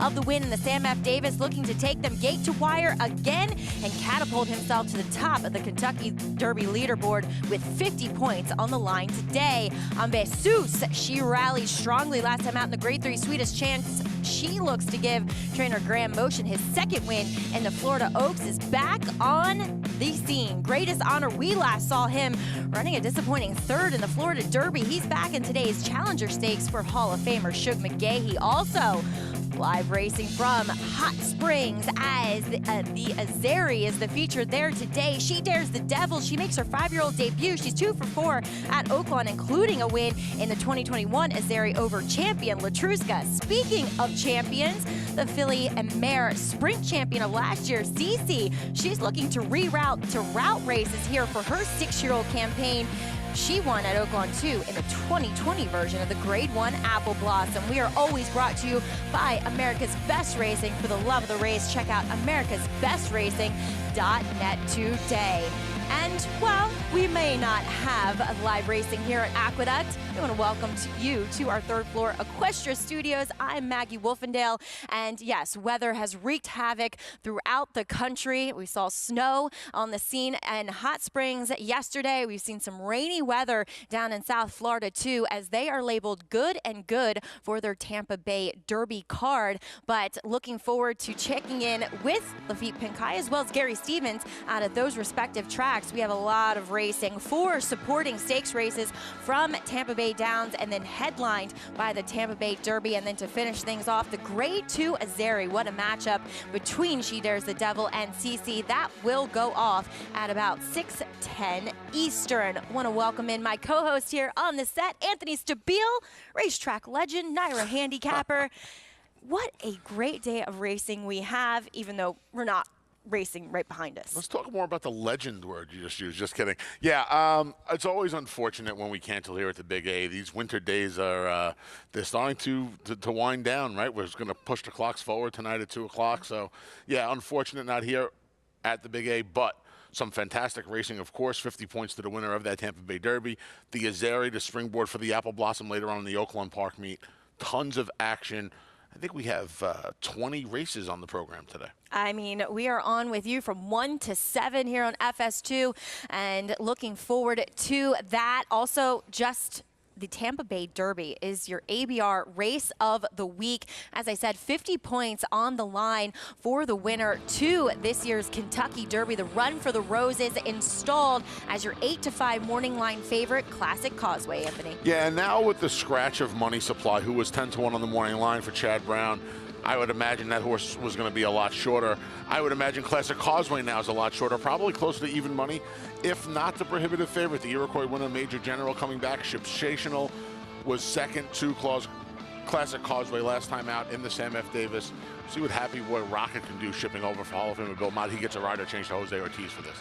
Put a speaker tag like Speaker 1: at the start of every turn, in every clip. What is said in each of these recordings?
Speaker 1: of the win in the Sam F. Davis, looking to take them gate to wire again and catapult himself to the top of the Kentucky Derby leaderboard with 50 points on the line today. Ambesus, she rallied strongly last time out in the Grade 3 Sweetest Chance. She looks to give trainer Graham Motion his second win, and the Florida Oaks is back on the scene. Greatest honor, we last saw him running a disappointing third in the Florida Derby. He's back in today's Challenger Stakes for Hall of Famer Shug McGahee. Also, live racing from Hot Springs as the Azeri is the feature there today. She dares the devil. She makes her 5-year-old debut. She's 2 for 4 at Oaklawn, including a win in the 2021 Azeri over champion Latruska. Speaking of champions, the filly and mare sprint champion of last year, Cece, she's looking to reroute to route races here for her 6-year-old campaign. She won at Oaklawn 2 in the 2020 version of the Grade 1 Apple Blossom. We are always brought to you by America's Best Racing. For the love of the race, check out americasbestracing.net today. And, well, we may not have live racing here at Aqueduct. We want to welcome you to our third floor Equestria Studios. I'm Maggie Wolfendale, and yes, weather has wreaked havoc throughout the country. We saw snow on the scene in Hot Springs yesterday. We've seen some rainy weather down in South Florida too, as they are labeled good and good for their Tampa Bay Derby card. But looking forward to checking in with Lafitte Pinkai as well as Gary Stevens out of those respective tracks. We have a lot of racing, 4 supporting stakes races from Tampa Bay Downs, and then headlined by the Tampa Bay Derby. And then to finish things off, the Grade 2 Azeri. What a matchup between She Dares the Devil and Cece. That will go off at about 6:10 Eastern. Want to welcome in my co-host here on the set, Anthony Stabile, racetrack legend, NYRA handicapper. What a great day of racing we have, even though we're not racing right behind us.
Speaker 2: Let's talk more about the legend word you just used. Just kidding. Yeah, it's always unfortunate when we cancel here at the Big A. These winter days are they're starting to wind down, right? We're just going to push the clocks forward tonight at 2 o'clock. So, yeah, unfortunate not here at the Big A, but some fantastic racing, of course. 50 points to the winner of that Tampa Bay Derby. The Azeri, the springboard for the Apple Blossom later on in the Oaklawn Park meet. Tons of action. I think we have 20 races on the program today.
Speaker 1: I mean, we are on with you from 1 to 7 here on FS2, and looking forward to that. Also, just the Tampa Bay Derby is your ABR race of the week. As I said, 50 points on the line for the winner to this year's Kentucky Derby. The Run for the Roses installed as your 8-5 morning line favorite, Classic Causeway, Anthony.
Speaker 2: Yeah, and now with the scratch of Money Supply, who was 10-1 on the morning line for Chad Brown, I would imagine that horse was going to be a lot shorter. I would imagine Classic Causeway now is a lot shorter, probably closer to even money, if not the prohibitive favorite. The Iroquois winner, Major General, coming back. Shipshational was second to Classic Causeway last time out in the Sam F. Davis. See what Happy Boy Rocket can do shipping over for Hall of Famer Bill Mott. He gets a rider change to Jose Ortiz for this.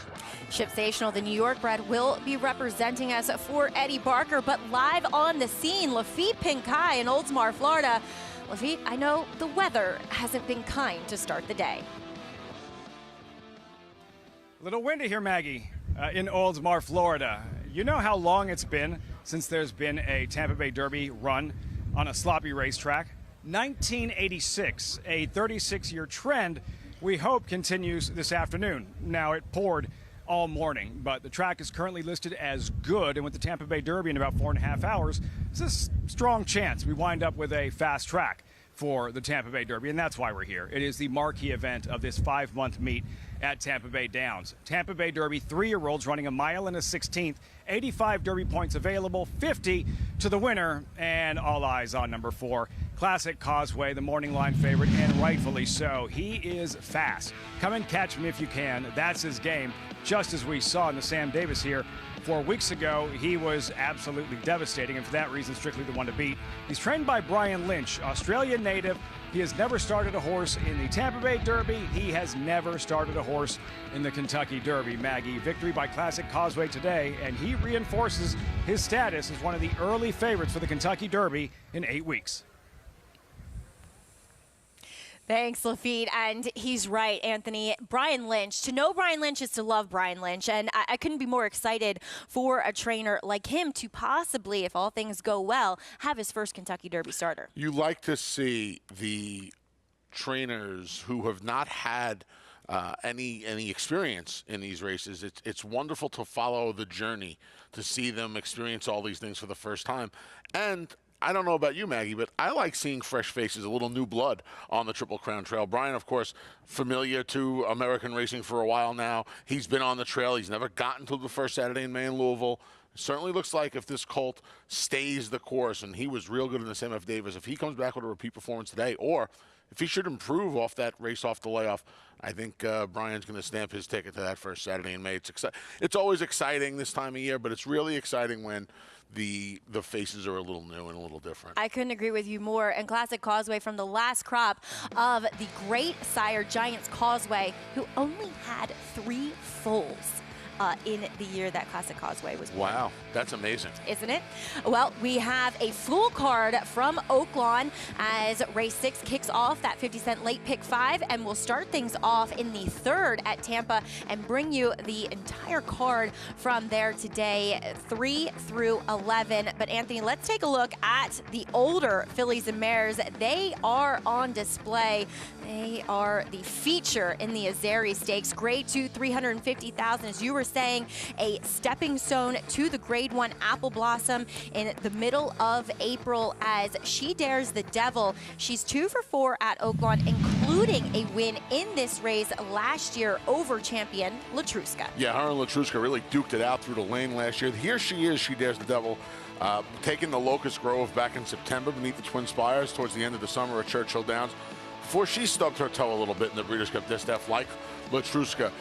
Speaker 1: Shipsational, the New York bred, will be representing us for Eddie Barker, but live on the scene, Lafitte Pinkai in Oldsmar, Florida. Lafitte, I know the weather hasn't been kind to start the day.
Speaker 3: A little windy here, Maggie, in Oldsmar, Florida. You know how long it's been since there's been a Tampa Bay Derby run on a sloppy racetrack? 1986, a 36-year trend we hope continues this afternoon. Now, it poured all morning, but the track is currently listed as good, and with the Tampa Bay Derby in about 4.5 hours, it's a strong chance we wind up with a fast track for the Tampa Bay Derby, and that's why we're here. It is the marquee event of this 5-month meet at Tampa Bay Downs. Tampa Bay Derby, 3-year-olds running 1 mile and a 16th, 85 Derby points available, 50 to the winner, and all eyes on number 4, Classic Causeway, the morning line favorite, and rightfully so. He is fast. Come and catch him if you can. That's his game, just as we saw in the Sam Davis here 4 weeks ago. He was absolutely devastating, and for that reason, strictly the one to beat. He's trained by Brian Lynch, Australian native. He has never started a horse in the Tampa Bay Derby. He has never started a horse in the Kentucky Derby. Maggie, victory by Classic Causeway today, and he reinforces his status as one of the early favorites for the Kentucky Derby in 8 weeks.
Speaker 1: Thanks, Lafitte. And he's right, Anthony. Brian Lynch. To know Brian Lynch is to love Brian Lynch. And I couldn't be more excited for a trainer like him to possibly, if all things go well, have his first Kentucky Derby starter.
Speaker 2: You like to see trainers who have not had any experience in these races, it's wonderful to follow the journey, to see them experience all these things for the first time. And I don't know about you, Maggie, but I like seeing fresh faces, a little new blood on the Triple Crown Trail. Brian, of course, familiar to American racing for a while now. He's been on the trail. He's never gotten to the first Saturday in May in Louisville. Certainly looks like if this colt stays the course, and he was real good in this MF Davis, if he comes back with a repeat performance today, or if he should improve off that race off the layoff, I think Brian's going to stamp his ticket to that first Saturday in May. It's always exciting this time of year, but it's really exciting when the faces are a little new and a little different.
Speaker 1: I couldn't agree with you more. And Classic Causeway from the last crop of the great sire Giants Causeway, who only had 3 foals in the year that Classic Causeway was born.
Speaker 2: Wow, that's amazing.
Speaker 1: Isn't it? Well, we have a full card from Oaklawn as race 6 kicks off that 50-cent late pick 5, and we'll start things off in the 3rd at Tampa and bring you the entire card from there today, 3 through 11. But Anthony, let's take a look at the older fillies and mares. They are on display. They are the feature in the Azeri Stakes. Grade 2, 350,000, as you were saying, a stepping stone to the Grade 1 Apple Blossom in the middle of April as She Dares the Devil. She's 2 for 4 at Oaklawn, including a win in this race last year over champion Latruska.
Speaker 2: Yeah, her and Latruska really duked it out through the lane last year. Here she is, She Dares the Devil, taking the Locust Grove back in September beneath the Twin Spires towards the end of the summer at Churchill Downs, before she stubbed her toe a little bit in the Breeders' Cup Distaff like Latruska.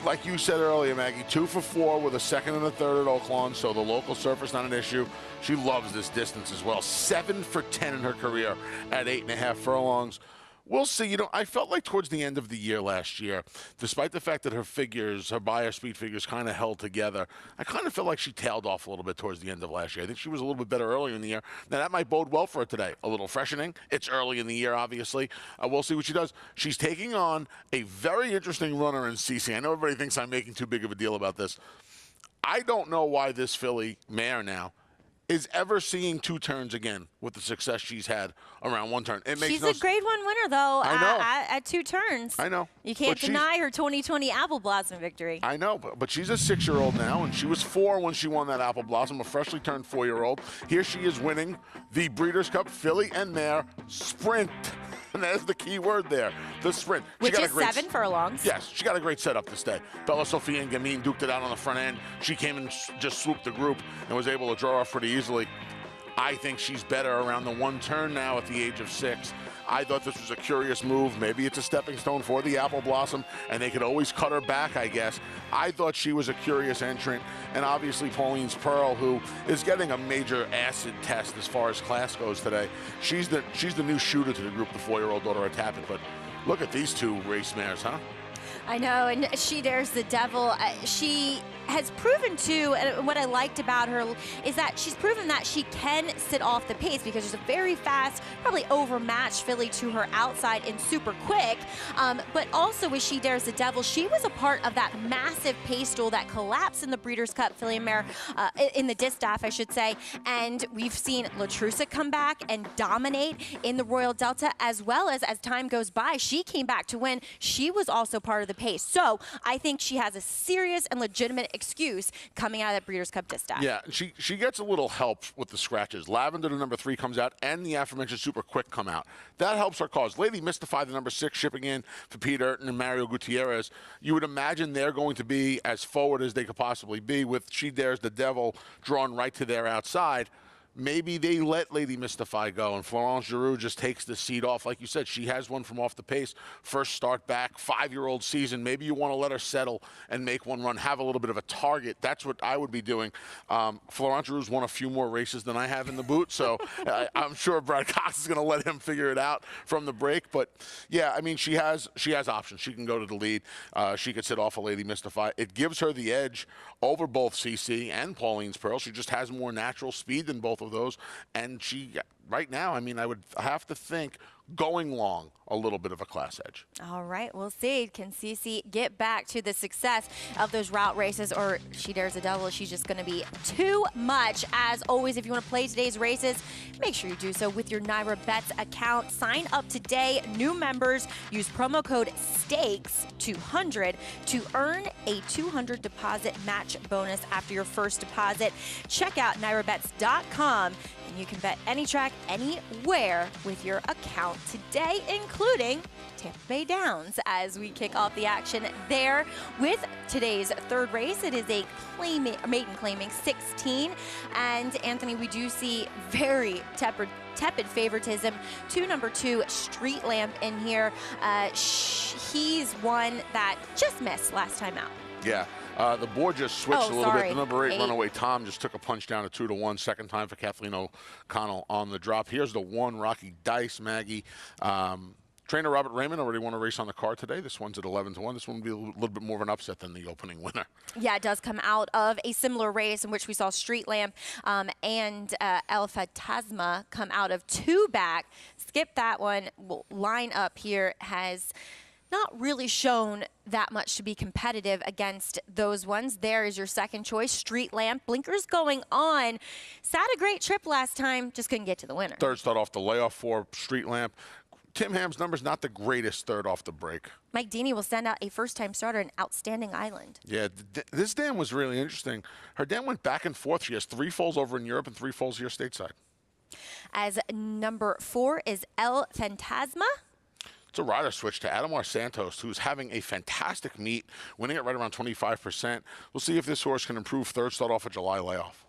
Speaker 2: Like you said earlier, Maggie, 2 for 4 with a 2nd and a 3rd at Oaklawn, so the local surface not an issue. She loves this distance as well. 7 for 10 in her career at 8.5 furlongs. We'll see. You know, I felt like towards the end of the year last year, despite the fact that her figures, her buyer speed figures kind of held together, I kind of felt like she tailed off a little bit towards the end of last year. I think she was a little bit better earlier in the year. Now, that might bode well for her today. A little freshening. It's early in the year, obviously. We'll see what she does. She's taking on a very interesting runner in CC. I know everybody thinks I'm making too big of a deal about this. I don't know why this filly mare now is ever seeing 2 turns again with the success she's had around 1 turn. It makes
Speaker 1: She's a Grade 1 winner, though,
Speaker 2: I know.
Speaker 1: At 2 turns.
Speaker 2: I know.
Speaker 1: You can't deny her 2020 Apple Blossom victory.
Speaker 2: I know, but she's a 6-year-old now, and she was 4 when she won that Apple Blossom, a freshly turned 4-year-old. Here she is winning the Breeders' Cup Filly and Mare Sprint. And that's the key word there, the sprint.
Speaker 1: Which is 7 furlongs.
Speaker 2: Yes, she got a great setup this day. Bella Sophia and Gamine duked it out on the front end. She came and just swooped the group and was able to draw off pretty easily. I think she's better around the 1 turn now at the age of 6. I thought this was a curious move. Maybe it's a stepping stone for the Apple Blossom, and they could always cut her back, I guess. I thought she was a curious entrant, and obviously Pauline's Pearl, who is getting a major acid test as far as class goes today. She's the new shooter to the group, the 4-year-old daughter of Tappan. But look at these 2 race mares, huh?
Speaker 1: I know, and She Dares the Devil. She has proven too, and what I liked about her is that she's proven that she can sit off the pace because she's a very fast, probably overmatched filly to her outside and super quick. But also with She Dares the Devil, she was a part of that massive pace duel that collapsed in the Breeders' Cup Filly and Mare, in the distaff, I should say. And we've seen Latruska come back and dominate in the Royal Delta, as well as time goes by, she came back to win. She was also part of the pace. So I think she has a serious and legitimate excuse coming out of that Breeders' Cup Distaff.
Speaker 2: Yeah, she gets a little help with the scratches. Lavender, the number 3, comes out, and the aforementioned Super Quick come out. That helps her cause. Lady Mystify, the number 6, shipping in for Pete Urton and Mario Gutierrez. You would imagine they're going to be as forward as they could possibly be with She Dares the Devil drawn right to their outside. Maybe they let Lady Mystify go, and Florence Giroux just takes the seat off. Like you said, she has one from off the pace. First start back, 5-year-old season. Maybe you want to let her settle and make one run, have a little bit of a target. That's what I would be doing. Florence Giroux's won a few more races than I have in the boot, so I'm sure Brad Cox is going to let him figure it out from the break. But, yeah, I mean, she has options. She can go to the lead. She could sit off a Lady Mystify. It gives her the edge over both CC and Pauline's Pearl. She just has more natural speed than both of those, and she right now, I mean, I would have to think going long a little bit of a class edge.
Speaker 1: All right, we'll see. Can Cece get back to the success of those route races, or she dares a double? She's just going to be too much. As always, if you want to play today's races, make sure you do so with your Naira Bets account. Sign up today. New members use promo code STAKES200 to earn a $200 deposit match bonus after your first deposit. Check out NairaBets.com, and you can bet any track, anywhere with your account today, including Tampa Bay Downs, as we kick off the action there with today's third race. It is a maiden claiming 16. And Anthony, we do see very tepid favoritism to number 2, Street Lamp in here. He's one that just missed last time out.
Speaker 2: Yeah. The board just switched a little bit. The number 8 runaway Tom just took a punch down to 2-1. Second time for Kathleen O'Connell on the drop. Here's the 1, Rocky Dice, Maggie. Trainer Robert Raymond already won a race on the card today. This one's at 11-1. This one will be a little bit more of an upset than the opening winner.
Speaker 1: Yeah, it does come out of a similar race in which we saw Street Lamp and El Fantasma come out of 2 back. Skip that one. Line up here has not really shown that much to be competitive against those ones. There is your second choice, Street Lamp. Blinkers going on. Sat a great trip last time, just couldn't get to the winner.
Speaker 2: Third start off the layoff for Street Lamp. Tim Ham's number's not the greatest third off the break.
Speaker 1: Mike Deeney will send out a first-time starter, an Outstanding Island.
Speaker 2: Yeah, this dam was really interesting. Her dam went back and forth. She has 3 foals over in Europe and 3 foals here stateside.
Speaker 1: As number 4 is El Fantasma.
Speaker 2: It's a rider switch to Adamar Santos, who's having a fantastic meet, winning it right around 25%. We'll see if this horse can improve third start off a July layoff.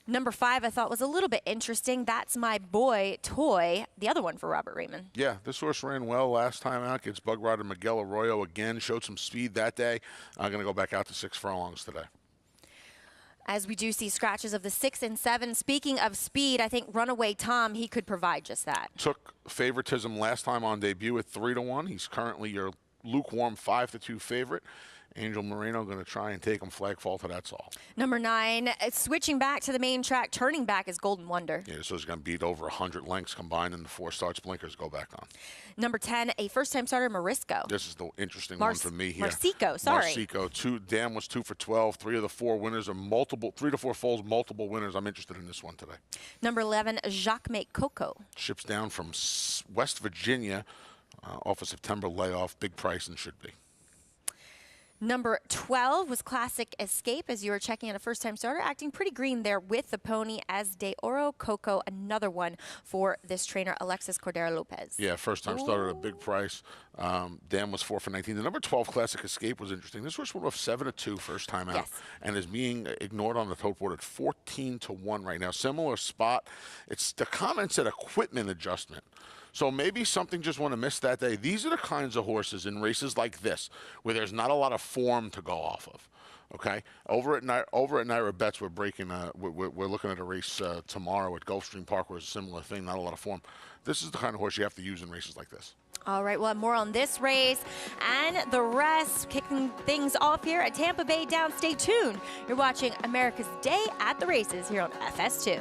Speaker 1: Number 5 I thought was a little bit interesting. That's My Boy Toy, the other one for Robert Raymond.
Speaker 2: Yeah, this horse ran well last time out. Gets bug rider Miguel Arroyo again. Showed some speed that day. I'm going to go back out to 6 furlongs today.
Speaker 1: As we do see scratches of the 6 and 7. Speaking of speed, I think Runaway Tom, he could provide just that.
Speaker 2: Took favoritism last time on debut at 3-1. He's currently your lukewarm 5-2 favorite. Angel Moreno going to try and take him flag fall to that's all.
Speaker 1: Number 9, switching back to the main track, turning back is Golden Wonder.
Speaker 2: Yeah, so he's going to beat over 100 lengths combined in the 4 starts. Blinkers go back on.
Speaker 1: Number 10, a first-time starter, Morisco.
Speaker 2: This is the interesting one for me here.
Speaker 1: Marsico, sorry.
Speaker 2: Marsico. Dam was 2 for 12. 3 of the 4 winners are multiple, 3 to 4 foals, multiple winners. I'm interested in this one today.
Speaker 1: Number 11, Jacques Make Coco.
Speaker 2: Ships down from West Virginia off a September layoff. Big price and should be.
Speaker 1: Number 12 was Classic Escape, as you were checking out a first-time starter, acting pretty green there with the pony as De Oro Coco, another one for this trainer, Alexis Cordero Lopez.
Speaker 2: Yeah, first-time starter at a big price. Dam was 4 for 19. The number 12 Classic Escape was interesting. This horse went off 7-2 first time out, and is being ignored on the tote board at 14-1 right now. Similar spot. It's the comment said equipment adjustment. So maybe something just want to miss that day. These are the kinds of horses in races like this where there's not a lot of form to go off of. Okay, over at Naira Bets, we're looking at a race tomorrow at Gulfstream Park, where it's a similar thing, not a lot of form. This is the kind of horse you have to use in races like this.
Speaker 1: All right, we'll have more on this race and the rest, kicking things off here at Tampa Bay Downs. Stay tuned. You're watching America's Day at the Races here on FS2.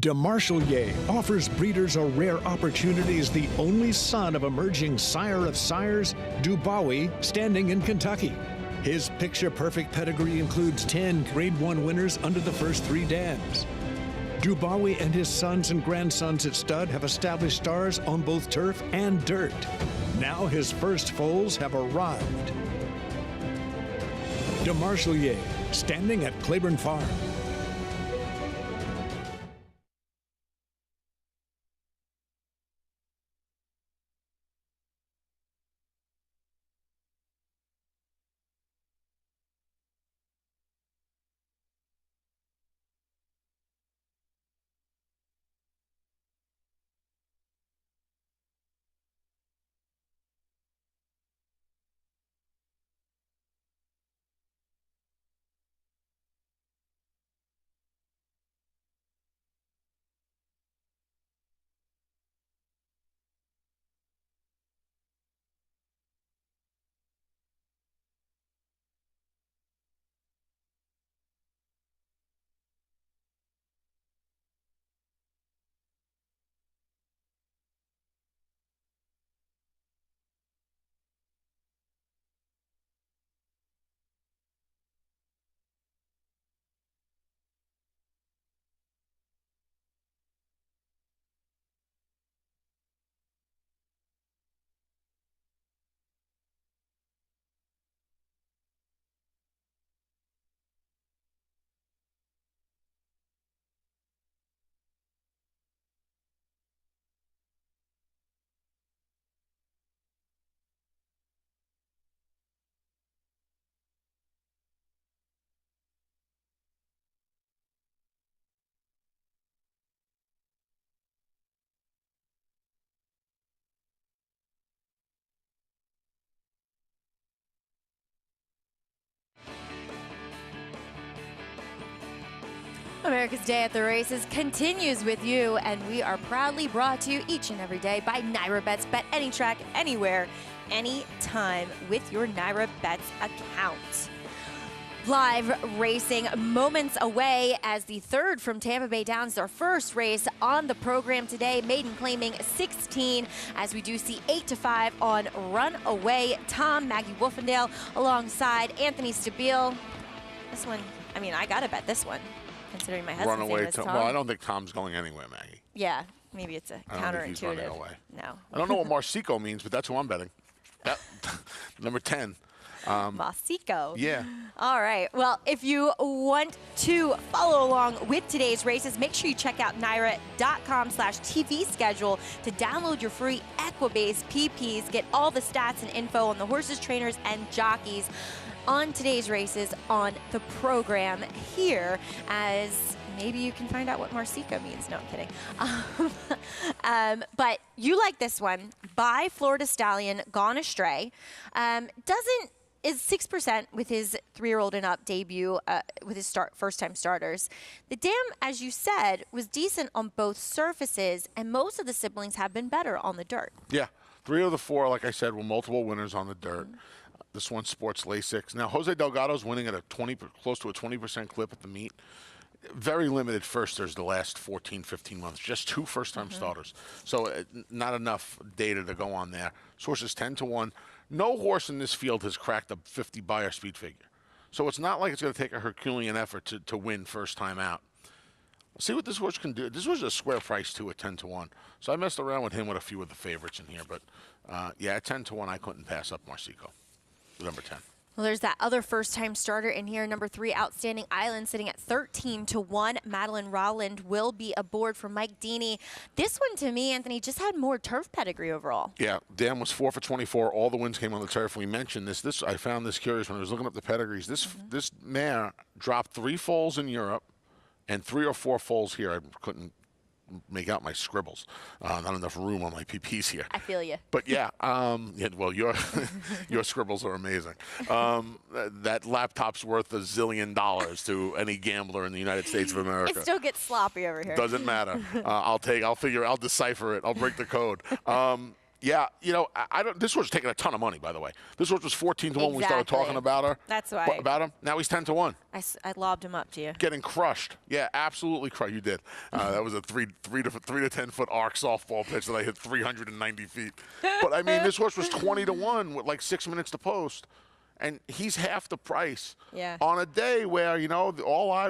Speaker 4: DeMarchelier offers breeders a rare opportunity as the only son of emerging sire of sires, Dubawi, standing in Kentucky. His picture-perfect pedigree includes 10 Grade 1 winners under the first 3 dams. Dubawi and his sons and grandsons at stud have established stars on both turf and dirt. Now his first foals have arrived. DeMarchelier, standing at Claiborne Farm.
Speaker 1: America's Day at the Races continues with you, and we are proudly brought to you each and every day by Naira Bets. Bet any track, anywhere, anytime with your Naira Bets account. Live racing moments away as the third from Tampa Bay Downs, our first race on the program today. Maiden claiming 16 as we do see 8-5 on Runaway Tom. Maggie Wolfendale alongside Anthony Stabile. This one, I mean, I gotta bet this one, considering my husband's name is Tom.
Speaker 2: Well, I don't think Tom's going anywhere, Maggie.
Speaker 1: Yeah, maybe it's a counterintuitive.
Speaker 2: I don't think he's running away.
Speaker 1: No.
Speaker 2: I don't know what Marsico means, but that's who I'm betting. Number 10.
Speaker 1: Marsico.
Speaker 2: Yeah.
Speaker 1: All right. Well, if you want to follow along with today's races, make sure you check out naira.com/TV schedule to download your free Equibase PPs. Get all the stats and info on the horses, trainers, and jockeys on today's races on the program here, as maybe you can find out what Marsico means. No, I'm kidding. But you like this one. By Florida Stallion, Gone Astray. Is 6% with his 3-year-old and up debut with his first-time starters. The dam, as you said, was decent on both surfaces, and most of the siblings have been better on the dirt.
Speaker 2: Yeah. 3 of the 4, like I said, were multiple winners on the dirt. This one sports Lasix. Now, Jose Delgado's winning at close to a 20% clip at the meet. Very limited firsters the last 14, 15 months. Just 2 first-time starters. So not enough data to go on there. Source is 10-1. No horse in this field has cracked a 50 Beyer speed figure. So it's not like it's going to take a Herculean effort to win first time out. See what this horse can do. This was a square price, too, at 10-1. So I messed around with him with a few of the favorites in here. But, yeah, at 10-1, I couldn't pass up Marsico, number 10.
Speaker 1: Well, there's that other first-time starter in here, number 3, Outstanding Island, sitting at 13-1. Madeline Rowland will be aboard for Mike Deeney. This one, to me, Anthony, just had more turf pedigree overall. Yeah,
Speaker 2: Dan was 4 for 24. All the wins came on the turf. We mentioned this. I found this curious when I was looking up the pedigrees. This mare dropped 3 foals in Europe and 3 or 4 foals here. I couldn't make out my scribbles. Not enough room on my PPs here.
Speaker 1: I feel you.
Speaker 2: But yeah, well, your scribbles are amazing. That laptop's worth $1 zillion to any gambler in the United States of America.
Speaker 1: It still gets sloppy over here.
Speaker 2: Doesn't matter. I'll decipher it. I'll break the code. Yeah, you know, this horse was taking a ton of money, by the way. This horse was 14-1 when we started talking about her.
Speaker 1: That's why.
Speaker 2: About him. Now he's 10-1.
Speaker 1: I lobbed him up to you.
Speaker 2: Getting crushed. Yeah, absolutely crushed. You did. That was a 3 to 10 foot arc softball pitch that I hit 390 feet. But I mean, this horse was 20-1 with like 6 minutes to post. And he's half the price.
Speaker 1: Yeah.
Speaker 2: On a day where, you know,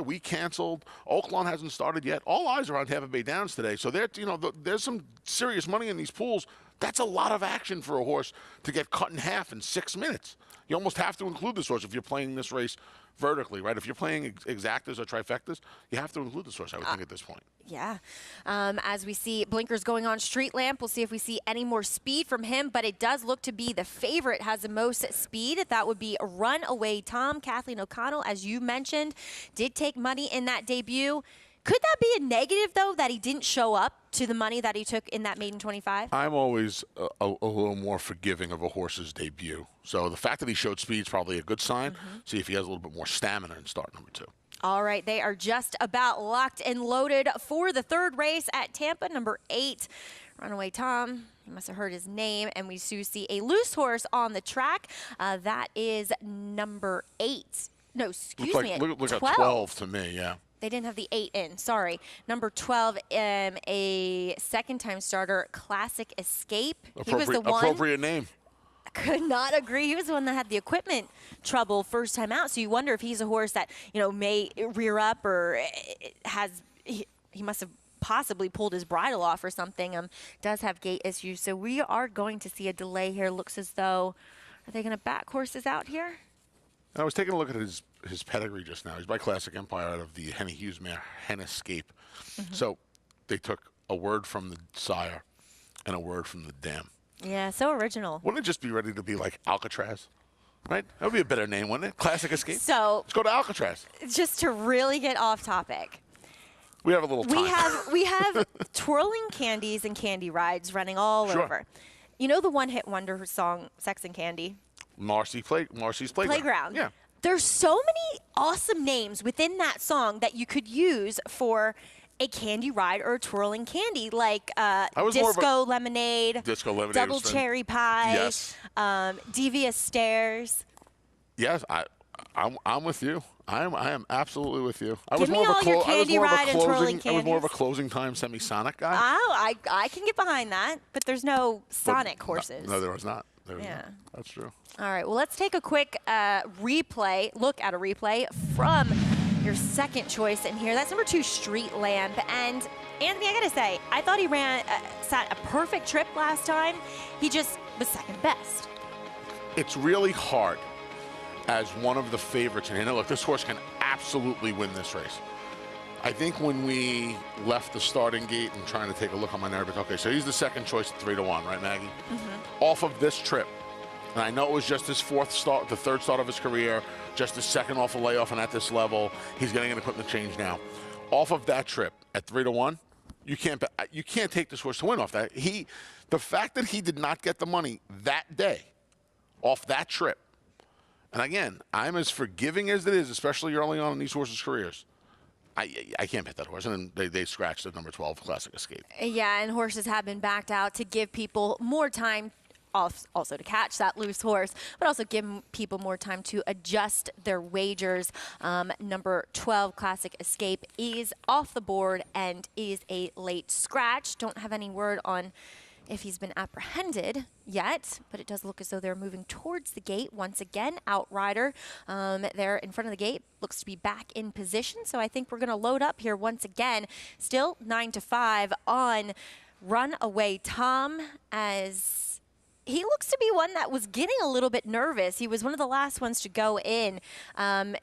Speaker 2: we canceled. Oaklawn hasn't started yet. All eyes are on Tampa Bay Downs today. So there's some serious money in these pools. That's a lot of action for a horse to get cut in half in 6 minutes. You almost have to include this horse if you're playing this race vertically, right? If you're playing exactas or trifectas, you have to include this horse, I would think, at this point.
Speaker 1: Yeah. As we see blinkers going on Street Lamp, we'll see if we see any more speed from him, but it does look to be the favorite has the most speed. That would be Runaway Tom. Kathleen O'Connell, as you mentioned, did take money in that debut. Could that be a negative, though, that he didn't show up to the money that he took in that maiden 25?
Speaker 2: I'm always a little more forgiving of a horse's debut. So the fact that he showed speed is probably a good sign. See if he has a little bit more stamina in start number 2.
Speaker 1: All right, they are just about locked and loaded for the third race at Tampa, number 8. Runaway Tom, you must have heard his name, and we do see a loose horse on the track. That is number 8. No, excuse me,
Speaker 2: look
Speaker 1: 12.
Speaker 2: Like 12 to me, yeah.
Speaker 1: They didn't have the 8 in, sorry. Number 12, a second-time starter, Classic Escape. He was the one.
Speaker 2: Appropriate name.
Speaker 1: Could not agree. He was the one that had the equipment trouble first time out. So you wonder if he's a horse that, you know, may rear up or he must have possibly pulled his bridle off or something. Does have gait issues. So we are going to see a delay here. Looks as though, are they going to back horses out here?
Speaker 2: I was taking a look at his pedigree just now. He's by Classic Empire out of the Henny Hughes mare, Hen Escape. So they took a word from the sire and a word from the dam.
Speaker 1: Yeah, so original.
Speaker 2: Wouldn't it just be ready to be like Alcatraz? Right? That would be a better name, wouldn't it? Classic Escape?
Speaker 1: So
Speaker 2: let's go to Alcatraz.
Speaker 1: Just to really get off topic.
Speaker 2: We have a little time.
Speaker 1: We have twirling candies and candy rides running all over. You know the one-hit wonder song, Sex and Candy?
Speaker 2: Marcy's Playground.
Speaker 1: Yeah. There's so many awesome names within that song that you could use for a candy ride or a twirling candy, like Disco Lemonade, Double Cherry Pie,
Speaker 2: yes.
Speaker 1: Devious Stairs.
Speaker 2: Yes, I'm with you. I am absolutely with you.
Speaker 1: Give me all your candy ride and twirling candies.
Speaker 2: I was more of a closing time semisonic guy.
Speaker 1: Oh, I can get behind that, but there's no Sonic horses.
Speaker 2: No, there was not. That's true.
Speaker 1: All right, well, let's take a quick look at a replay from your second choice in here. That's number 2, Street Lamp. And Anthony, I gotta say, I thought he sat a perfect trip last time. He just was second best.
Speaker 2: It's really hard as one of the favorites. And look, this horse can absolutely win this race. I think when we left the starting gate and trying to take a look on my narrative, okay, so he's the second choice at 3-1, right, Maggie? Mm-hmm. Off of this trip, and I know it was just his third start of his career, just his second off a layoff, and at this level, he's getting an equipment change now. Off of that trip at 3-1, you can't take this horse to win off that. The fact that he did not get the money that day off that trip, and again, I'm as forgiving as it is, especially early on in these horses' careers. I can't bet that horse, and then they scratched at number 12, Classic Escape.
Speaker 1: Yeah, and horses have been backed out to give people more time, also to catch that loose horse, but also give people more time to adjust their wagers. Number 12, Classic Escape, is off the board and is a late scratch. Don't have any word on if he's been apprehended yet, but it does look as though they're moving towards the gate once again. Outrider there in front of the gate looks to be back in position, so I think we're going to load up here once again. Still 9-5 on Runaway Tom, as he looks to be one that was getting a little bit nervous. He was one of the last ones to go in. I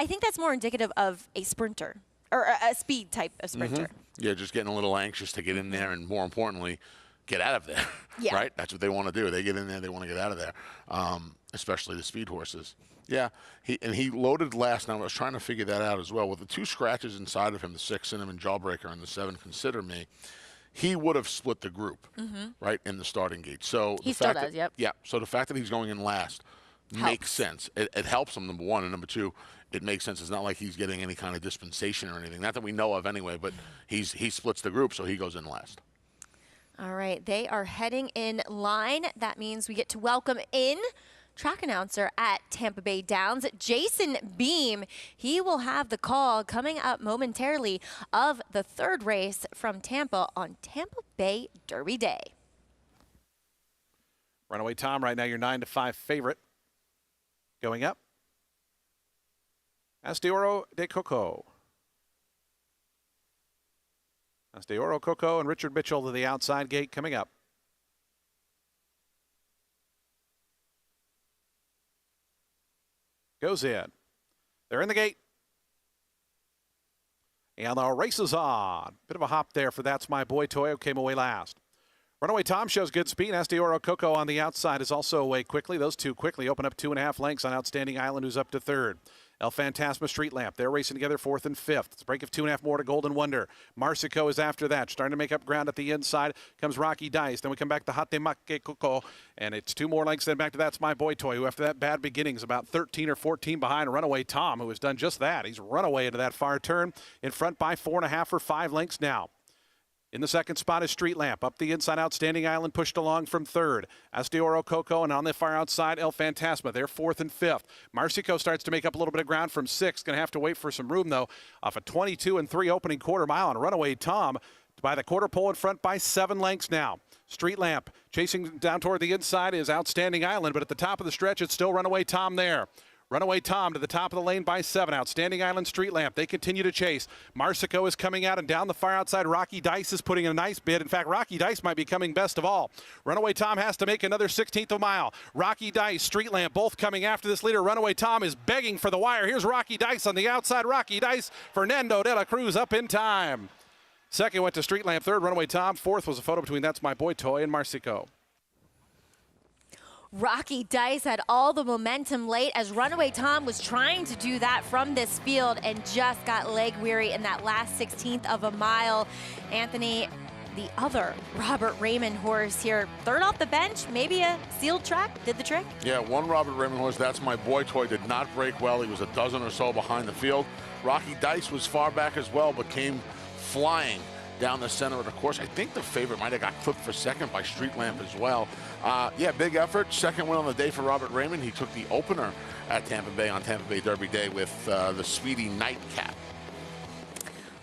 Speaker 1: think that's more indicative of a sprinter, or a speed type of sprinter.
Speaker 2: Mm-hmm. Yeah, just getting a little anxious to get in there, and more importantly, get out of there,
Speaker 1: yeah.
Speaker 2: Right? That's what they want to do. They get in there, they want to get out of there, especially the speed horses. Yeah, he loaded last. Now I was trying to figure that out as well. With the 2 scratches inside of him, the 6 Cinnamon Jawbreaker and the 7 Consider Me, he would have split the group, right, in the starting gate. So
Speaker 1: he still does, yep.
Speaker 2: Yeah, so the fact that he's going in last makes sense. It helps him, number 1, and number 2, it makes sense. It's not like he's getting any kind of dispensation or anything. Not that we know of anyway, but he splits the group, so he goes in last.
Speaker 1: All right, they are heading in line. That means we get to welcome in track announcer at Tampa Bay Downs, Jason Beam. He will have the call coming up momentarily of the 3rd race from Tampa on Tampa Bay Derby Day.
Speaker 5: Runaway Tom, right now your 9-5 favorite. Going up, Oro de Coco. That's Oro Coco and Richard Mitchell to the outside gate coming up. Goes in. They're in the gate. And the race is on. Bit of a hop there for That's My Boy Toy, who came away last. Runaway Tom shows good speed. Oro Coco on the outside is also away quickly. Those two quickly open up 2.5 lengths on Outstanding Island, who's up to 3rd. El Fantasma, Street Lamp. They're racing together 4th and 5th. It's a break of 2.5 more to Golden Wonder. Marsico is after that. Starting to make up ground at the inside comes Rocky Dice. Then we come back to Hate Make Coco. And it's 2 more lengths then back to That's My Boy Toy, who after that bad beginning is about 13 or 14 behind Runaway Tom, who has done just that. He's run away into that far turn. In front by 4.5 or 5 lengths now. In the second spot is Street Lamp. Up the inside, Outstanding Island pushed along from 3rd. Oro Coco, and on the far outside, El Fantasma. They're 4th and 5th. Marsico starts to make up a little bit of ground from 6th. Going to have to wait for some room, though, off a 22 and 3 opening quarter mile. And Runaway Tom by the quarter pole in front by 7 lengths now. Street Lamp chasing down toward the inside is Outstanding Island, but at the top of the stretch, it's still Runaway Tom there. Runaway Tom to the top of the lane by 7. Outstanding Island, Street Lamp. They continue to chase. Marsico is coming out, and down the far outside, Rocky Dice is putting in a nice bid. In fact, Rocky Dice might be coming best of all. Runaway Tom has to make another 16th of a mile. Rocky Dice, Street Lamp, both coming after this leader. Runaway Tom is begging for the wire. Here's Rocky Dice on the outside. Rocky Dice, Fernando de la Cruz up in time. Second went to Street Lamp. 3rd, Runaway Tom. 4th was a photo between That's My Boy Toy and Marsico.
Speaker 1: Rocky Dice had all the momentum late as Runaway Tom was trying to do that from this field and just got leg weary in that last 16th of a mile. Anthony, the other Robert Raymond horse here. Third off the bench, maybe a sealed track, did the trick.
Speaker 2: Yeah, one Robert Raymond horse, that's my boy toy, did not break well. He was a dozen or so behind the field. Rocky Dice was far back as well, but came flying down the center of the course. I think the favorite might have got clipped for second by Street Lamp as well. Yeah, big effort. Second win on the day for Robert Raymond. He took the opener at Tampa Bay on Tampa Bay Derby Day with the Speedy Nightcap.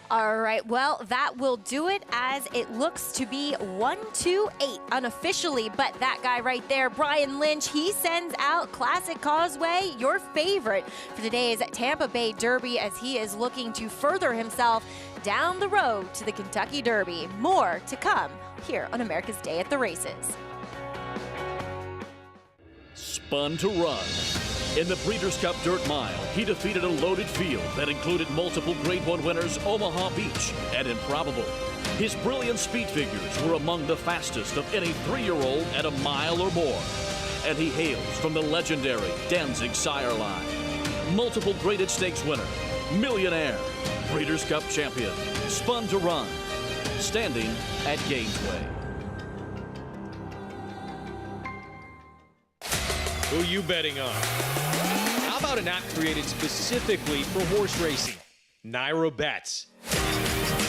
Speaker 1: All right, well, that will do it as it looks to be 1-2-8 unofficially, but that guy right there, Brian Lynch, he sends out Classic Causeway, your favorite for today's Tampa Bay Derby, as he is looking to further himself down the road to the Kentucky Derby. More to come here on America's Day at the Races.
Speaker 6: Spun to Run. In the Breeders' Cup Dirt Mile, he defeated a loaded field that included multiple Grade 1 winners Omaha Beach and Improbable. His brilliant speed figures were among the fastest of any 3-year-old at a mile or more. And he hails from the legendary Danzig sire line. Multiple graded stakes winner, millionaire, Breeders' Cup champion, Spun to Run, standing at Causeway.
Speaker 7: Who you betting on? How about an app created specifically for horse racing? Naira Bets.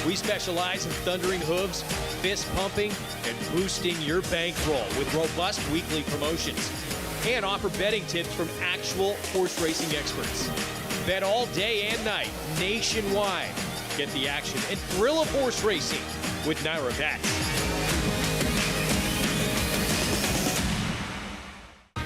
Speaker 7: We specialize in thundering hooves, fist pumping, and boosting your bankroll with robust weekly promotions. And offer betting tips from actual horse racing experts. Bet all day and night, nationwide. Get the action and thrill of horse racing with Naira Bets.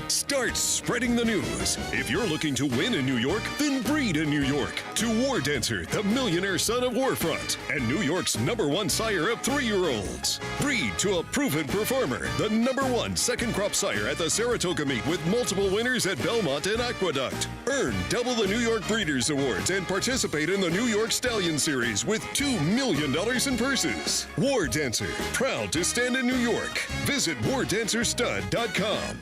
Speaker 8: Start spreading the news. If you're looking to win in New York, then breed in New York. To War Dancer, the millionaire son of Warfront, and New York's #1 sire of 3-year-olds. Breed to a proven performer, the #1 second crop sire at the Saratoga meet with multiple winners at Belmont and Aqueduct. Earn double the New York Breeders' Awards and participate in the New York Stallion Series with $2 million in purses. War Dancer, proud to stand in New York. Visit wardancerstud.com.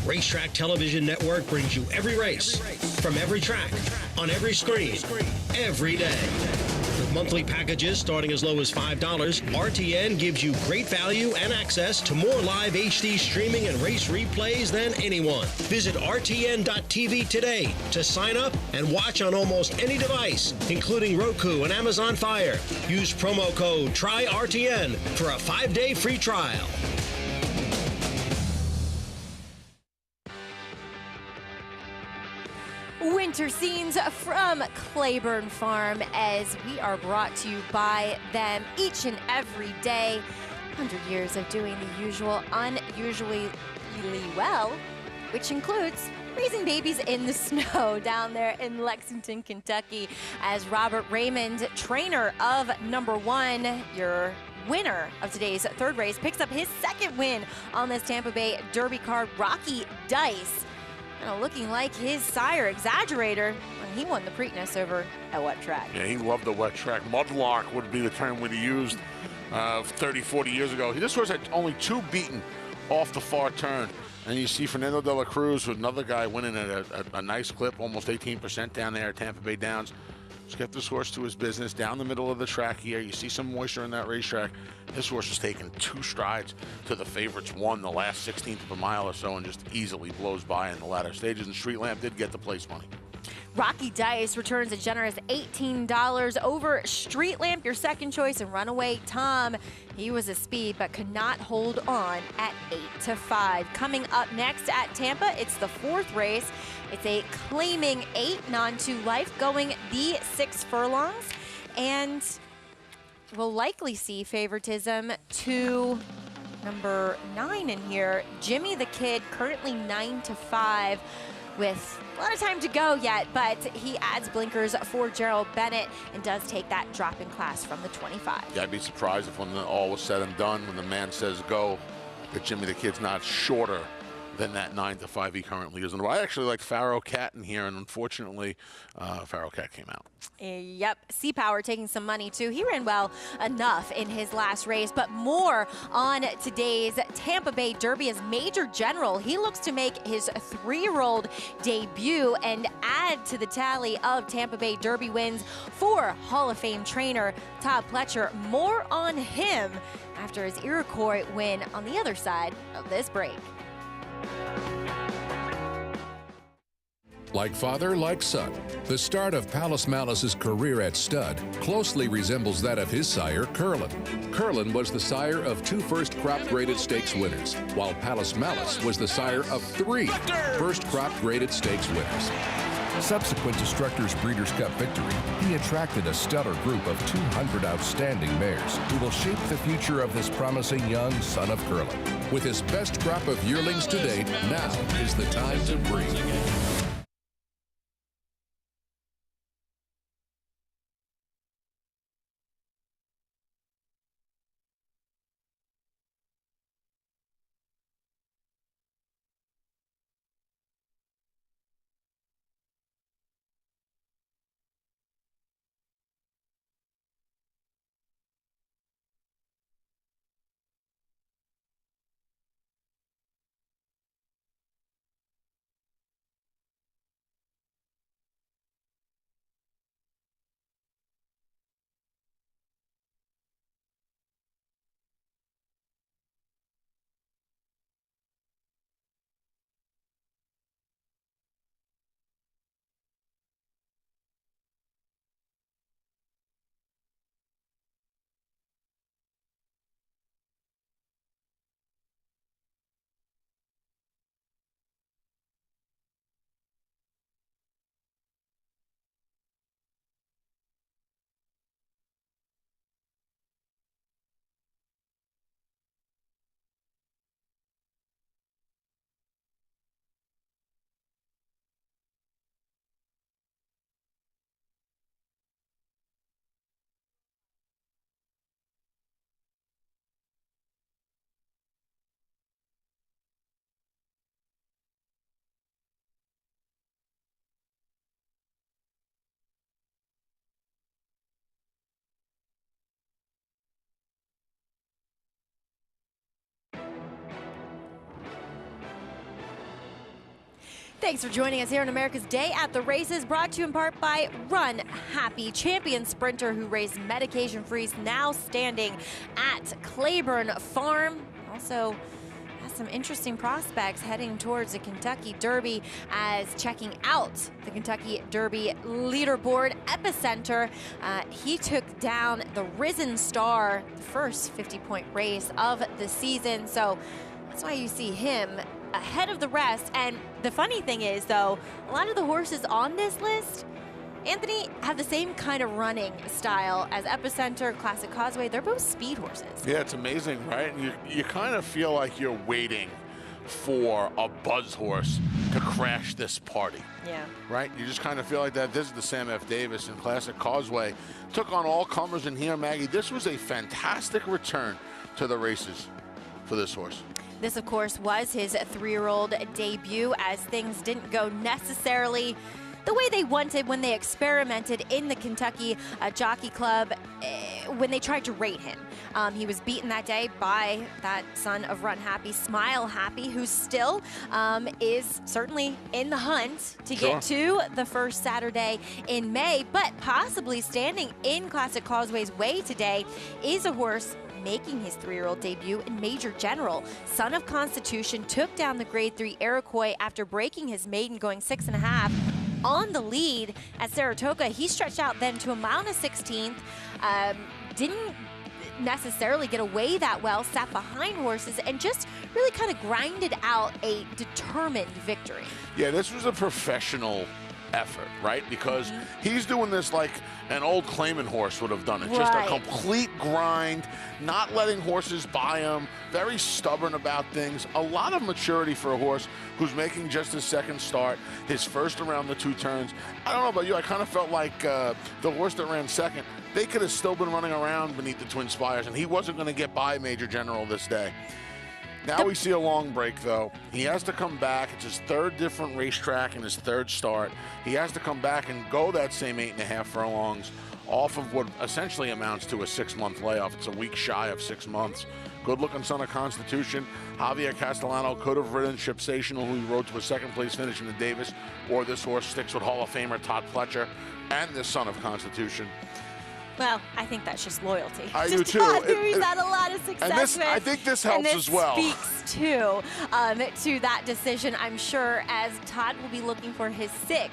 Speaker 9: Racetrack Television Network brings you every race, from every track, on every screen, every day. With monthly packages starting as low as $5, RTN gives you great value and access to more live HD streaming and race replays than anyone. Visit RTN.tv today to sign up and watch on almost any device, including Roku and Amazon Fire. Use promo code TRYRTN for a 5-day free trial.
Speaker 1: Winter scenes from Claiborne Farm, as we are brought to you by them each and every day. 100 years of doing the usual unusually well, which includes raising babies in the snow down there in Lexington, Kentucky, as Robert Raymond, trainer of #1, your winner of today's third race, picks up his second win on this Tampa Bay Derby card. Rocky Dice, looking like his sire, Exaggerator, when he won the Preakness over a wet track.
Speaker 2: Yeah, he loved the wet track. Mudlark would be the term we'd used 30, 40 years ago. This horse had only 2 beaten off the far turn. And you see Fernando de la Cruz with another guy winning at a nice clip, almost 18% down there at Tampa Bay Downs. Just get this horse to his business down the middle of the track here. You see some moisture in that racetrack. This horse has taken 2 strides to the favorites, won the last 16th of a mile or so, and just easily blows by in the latter stages. And Street Lamp did get the place money.
Speaker 1: Rocky Dice returns a generous $18 over Street Lamp, your second choice, and Runaway Tom. He was a speed, but could not hold on at 8-5. Coming up next at Tampa, it's the 4th race. It's a claiming 8 non-2 life going the 6 furlongs, and we'll likely see favoritism to #9 in here. Jimmy the Kid, currently 9-5. With a lot of time to go yet, but he adds blinkers for Gerald Bennett and does take that drop in class from the 25.
Speaker 2: Yeah, I'd be surprised if when all was said and done, when the man says go, that Jimmy the Kid's not shorter than that 9-5 he currently is. And I actually like Pharaoh Cat in here, and unfortunately, Pharaoh Cat came out.
Speaker 1: Yep, Sea Power taking some money too. He ran well enough in his last race, but more on today's Tampa Bay Derby as Major General. He looks to make his 3-year-old debut and add to the tally of Tampa Bay Derby wins for Hall of Fame trainer Todd Pletcher. More on him after his Iroquois win on the other side of this break.
Speaker 10: Like father, like son, the start of Palace Malice's career at stud closely resembles that of his sire, Curlin. Curlin was the sire of 2 first crop graded stakes winners, while Palace Malice was the sire of 3 first crop graded stakes winners.
Speaker 11: Subsequent to Structer's Breeders' Cup victory, he attracted a stellar group of 200 outstanding mares who will shape the future of this promising young son of Curlin.
Speaker 10: With his best crop of yearlings to date, now is the time to breed.
Speaker 1: Thanks for joining us here on America's Day at the Races, brought to you in part by Run Happy, champion sprinter who raced medication free, now standing at Claiborne Farm. Also has some interesting prospects heading towards the Kentucky Derby as checking out the Kentucky Derby leaderboard epicenter. He took down the Risen Star, the first 50-point race of the season. So that's why you see him ahead of the rest. And the funny thing is, though, a lot of the horses on this list, Anthony, have the same kind of running style as Epicenter, Classic Causeway. They're both speed horses.
Speaker 2: Yeah, it's amazing, right? You kind of feel like you're waiting for a buzz horse to crash this party.
Speaker 1: Yeah.
Speaker 2: Right? You just kind of feel like that. This is the Sam F. Davis and Classic Causeway. Took on all comers in here, Maggie. This was a fantastic return to the races for this horse.
Speaker 1: This, of course, was his 3-year-old debut, as things didn't go necessarily the way they wanted when they experimented in the Kentucky Jockey Club when they tried to rate him. He was beaten that day by that son of Run Happy, Smile Happy, who still is certainly in the hunt to get to the first Saturday in May, but possibly standing in Classic Causeway's way today is a horse making his 3-year-old debut in Major General. Son of Constitution took down the Grade 3 Iroquois after breaking his maiden, going 6.5 on the lead at Saratoga. He stretched out then to a mile and a 16th. Didn't necessarily get away that well, sat behind horses, and just really kind of grinded out a determined victory.
Speaker 2: Yeah, this was a professional effort, right? Because he's doing this like an old claimant horse would have done it. Just a complete grind, not letting horses by him, very stubborn about things. A lot of maturity for a horse who's making just his second start, his first around the 2 turns. I don't know about you, I kind of felt like the horse that ran second, they could have still been running around beneath the Twin Spires, and he wasn't going to get by Major General this day. Now we see a long break, though. He has to come back. It's his third different racetrack and his third start. He has to come back and go that same 8.5 furlongs off of what essentially amounts to a 6-month layoff. It's a week shy of 6 months. Good-looking son of Constitution. Javier Castellano could have ridden Shipsational, who he rode to a second-place finish in the Davis, or this horse sticks with Hall of Famer Todd Pletcher and this son of Constitution.
Speaker 1: Well, I think that's just loyalty.
Speaker 2: I do too.
Speaker 1: He's had a lot of success with.
Speaker 2: I think this helps as well.
Speaker 1: Speaks to that decision, I'm sure, as Todd will be looking for his 6th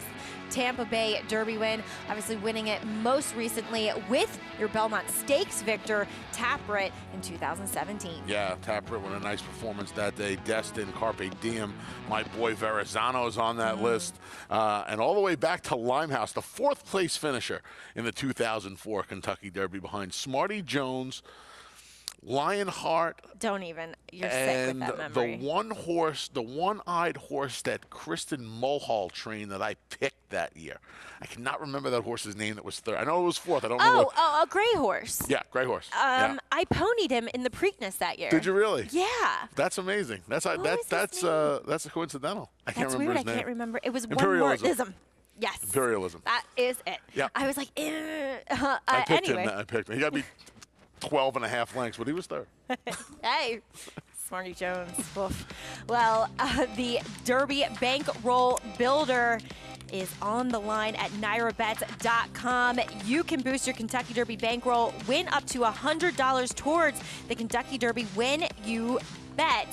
Speaker 1: Tampa Bay Derby win, obviously winning it most recently with your Belmont Stakes victor, Tappert, in 2017.
Speaker 2: Yeah, Tappert with a nice performance that day. Destin, Carpe Diem, my boy Verrazano's on that list. And all the way back to Limehouse, the 4th place finisher in the 2004 Kentucky Derby behind Smarty Jones, Lionheart.
Speaker 1: Don't even. You're sick with that memory.
Speaker 2: The one-eyed horse that Kristen Mulhall trained that I picked that year. I cannot remember that horse's name that was 3rd. I know it was 4th. I don't know.
Speaker 1: A gray horse.
Speaker 2: Yeah, gray horse.
Speaker 1: I ponied him in the Preakness that year.
Speaker 2: Did you really?
Speaker 1: Yeah.
Speaker 2: That's amazing. That's coincidental. I can't remember
Speaker 1: weird.
Speaker 2: his name.
Speaker 1: I can't remember. It was
Speaker 2: Imperialism.
Speaker 1: one word. Yes.
Speaker 2: Imperialism.
Speaker 1: That is it.
Speaker 2: Yeah.
Speaker 1: I was like,
Speaker 2: I picked
Speaker 1: anyway.
Speaker 2: him. I picked him. He got to be 12.5 lengths, but he was 3rd.
Speaker 1: Hey, Smarty Jones. Oof. Well, the Derby Bankroll Builder is on the line at NyraBets.com. You can boost your Kentucky Derby bankroll, win up to $100 towards the Kentucky Derby when you bet.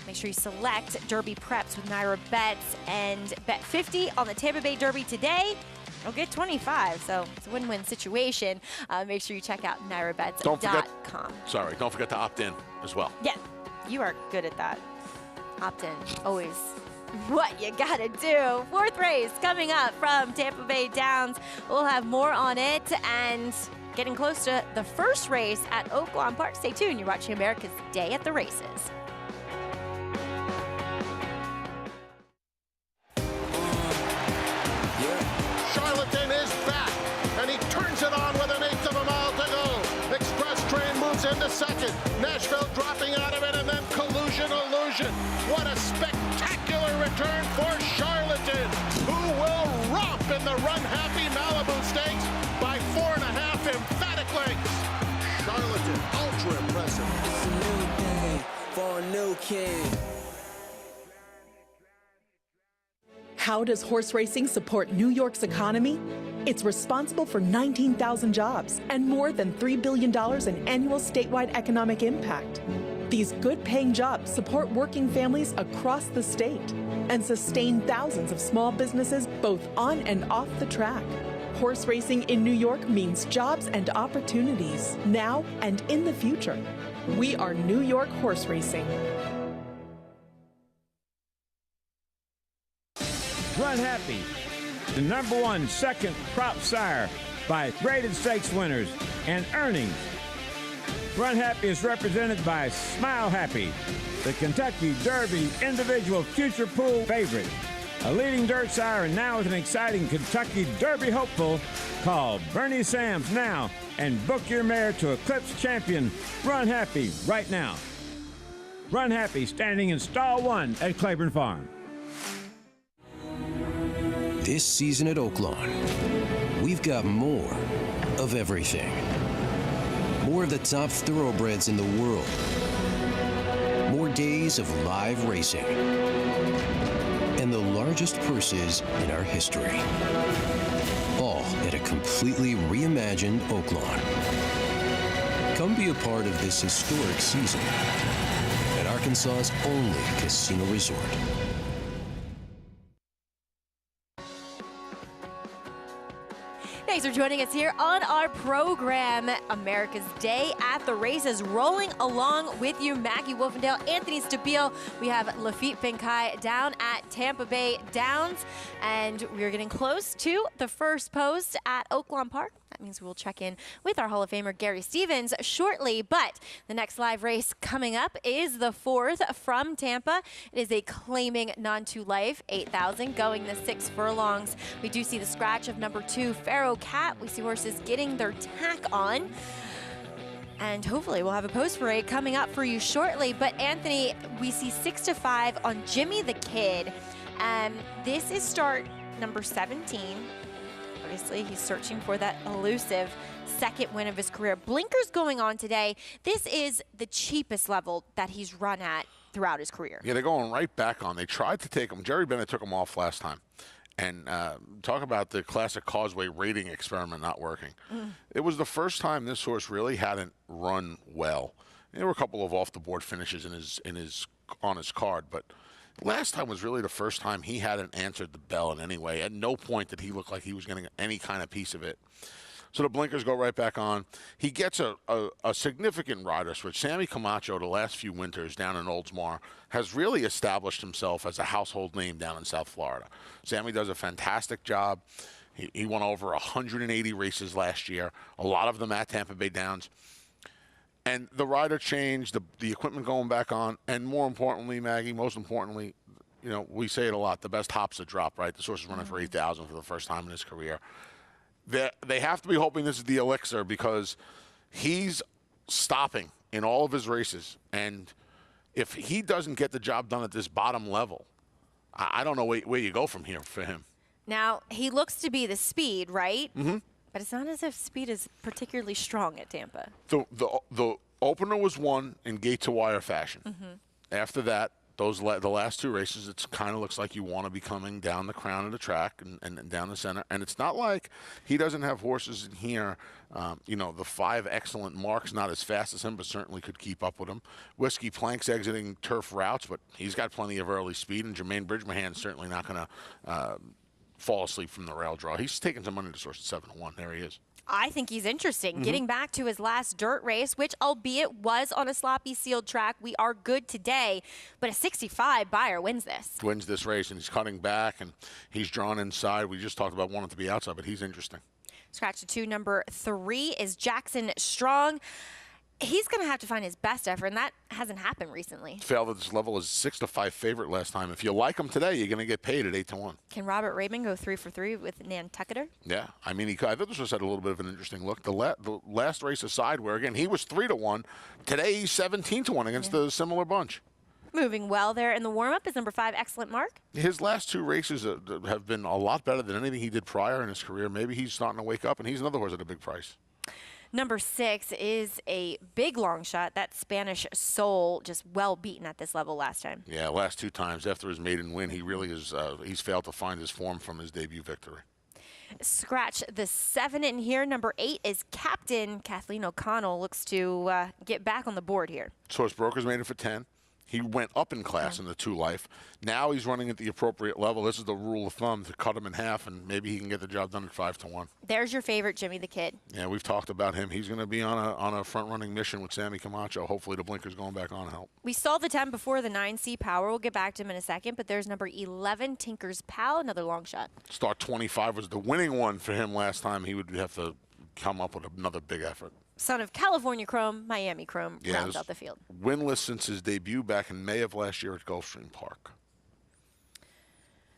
Speaker 1: Make sure you select Derby Preps with Nyra Bets and bet 50 on the Tampa Bay Derby today. You'll get 25, so it's a win-win situation. Make sure you check out NyraBets.com.
Speaker 2: Don't forget to opt in as well.
Speaker 1: Yeah, you are good at that. Opt in, always what you gotta do. 4th race coming up from Tampa Bay Downs. We'll have more on it and getting close to the first race at Oaklawn Park. Stay tuned. You're watching America's Day at the Races.
Speaker 12: Charlatan is back, and he turns it on with 1/8 of a mile to go. Express Train moves into 2nd. Nashville dropping out of it, and then Collusion Illusion. What a spectacular return for Charlatan, who will romp in the Run Happy Malibu Stakes by 4.5 emphatic lengths. Charlatan, ultra impressive.
Speaker 13: It's a new day for a new king.
Speaker 14: How does horse racing support New York's economy? It's responsible for 19,000 jobs and more than $3 billion in annual statewide economic impact. These good-paying jobs support working families across the state and sustain thousands of small businesses both on and off the track. Horse racing in New York means jobs and opportunities now and in the future. We are New York Horse Racing.
Speaker 15: Run Happy, the #1 second crop sire by graded stakes winners and earnings. Run Happy is represented by Smile Happy, the Kentucky Derby individual future pool favorite. A leading dirt sire and now with an exciting Kentucky Derby hopeful. Call Bernie Sams now and book your mare to Eclipse Champion Run Happy right now. Run Happy standing in stall 1 at Claiborne Farm.
Speaker 16: This season at Oaklawn, we've got more of everything. More of the top thoroughbreds in the world. More days of live racing. And the largest purses in our history. All at a completely reimagined Oaklawn. Come be a part of this historic season at Arkansas's only casino resort.
Speaker 1: Thanks for joining us here on our program, America's Day at the Races. Rolling along with you, Maggie Wolfendale, Anthony Stabile. We have Lafitte Pinkai down at Tampa Bay Downs, and we're getting close to the first post at Oaklawn Park. That means we'll check in with our Hall of Famer Gary Stevens shortly, but the next live race coming up is the 4th from Tampa. It is a claiming non-to-life, 8,000, going the 6 furlongs. We do see the scratch of #2, Pharaoh Cat. We see horses getting their tack on. And hopefully we'll have a post parade coming up for you shortly. But Anthony, we see 6-5 on Jimmy the Kid. This is start number 17. Obviously, he's searching for that elusive second win of his career. Blinkers going on today. This is the cheapest level that he's run at throughout his career.
Speaker 2: Yeah, they're going right back on. They tried to take him. Jerry Bennett took him off last time. And talk about the classic Causeway rating experiment not working. It was the first time this horse really hadn't run well. There were a couple of off-the-board finishes on his card, but last time was really the first time he hadn't answered the bell in any way. At no point did he look like he was getting any kind of piece of it. So the blinkers go right back on. He gets a significant rider switch. Sammy Camacho, the last few winters down in Oldsmar, has really established himself as a household name down in South Florida. Sammy does a fantastic job. He won over 180 races last year, a lot of them at Tampa Bay Downs. And the rider change, the equipment going back on, and more importantly, Maggie, most importantly, you know, we say it a lot, the best hops that drop, right? This horse is running for 8,000 for the first time in his career. They have to be hoping this is the elixir because he's stopping in all of his races. And if he doesn't get the job done at this bottom level, I don't know where you go from here for him.
Speaker 1: Now, he looks to be the speed, right?
Speaker 2: Mm-hmm.
Speaker 1: But it's not as if speed is particularly strong at Tampa.
Speaker 2: The opener was won in gate-to-wire fashion.
Speaker 1: Mm-hmm.
Speaker 2: After that, the last two races, it kind of looks like you want to be coming down the crown of the track and down the center. And it's not like he doesn't have horses in here. You know, the 5 excellent marks, not as fast as him, but certainly could keep up with him. Whiskey Plank's exiting turf routes, but he's got plenty of early speed. And Jermaine Bridgemahan's certainly not going to fall asleep from the rail draw. He's taking some money to source at 7-1. There he is.
Speaker 1: I think he's interesting. Getting back to his last dirt race, which albeit was on a sloppy sealed track, we are good today. But a 65 buyer wins this.
Speaker 2: Wins this race, and he's cutting back, and he's drawn inside. We just talked about wanting to be outside, but he's interesting.
Speaker 1: Scratch to 2. Number 3 is Jackson Strong. He's going to have to find his best effort, and that hasn't happened recently.
Speaker 2: Failed at this level as 6-5 favorite last time. If you like him today, you're going to get paid at 8-1.
Speaker 1: Can Robert Raymond go 3 for 3 with Nantucketer?
Speaker 2: Yeah, I mean, I thought this was had a little bit of an interesting look. The last race aside, where again he was 3-1, today he's 17-1 against the similar bunch.
Speaker 1: Moving well there in the warm-up is number 5, Excellent Mark.
Speaker 2: His last 2 races have been a lot better than anything he did prior in his career. Maybe he's starting to wake up, and he's another horse at a big price.
Speaker 1: Number 6 is a big long shot. That Spanish Soul, just well beaten at this level last time.
Speaker 2: Yeah, last 2 times after his maiden win, he really is. He's failed to find his form from his debut victory.
Speaker 1: Scratch the 7 in here. Number 8 is Captain. Kathleen O'Connell looks to get back on the board here.
Speaker 2: Source Brokers made it for 10. He went up in class in the 2 life. Now he's running at the appropriate level. This is the rule of thumb to cut him in half, and maybe he can get the job done at 5-1.
Speaker 1: There's your favorite, Jimmy the Kid.
Speaker 2: Yeah, we've talked about him. He's going to be on a front-running mission with Sammy Camacho. Hopefully the blinkers going back on help.
Speaker 1: We saw the 10 before, the 9 Sea Power. We'll get back to him in a second, but there's number 11, Tinker's Pal, another long shot.
Speaker 2: Start 25 was the winning one for him last time. He would have to come up with another big effort.
Speaker 1: Son of California Chrome, Miami Chrome, rounds out the field.
Speaker 2: Winless since his debut back in May of last year at Gulfstream Park.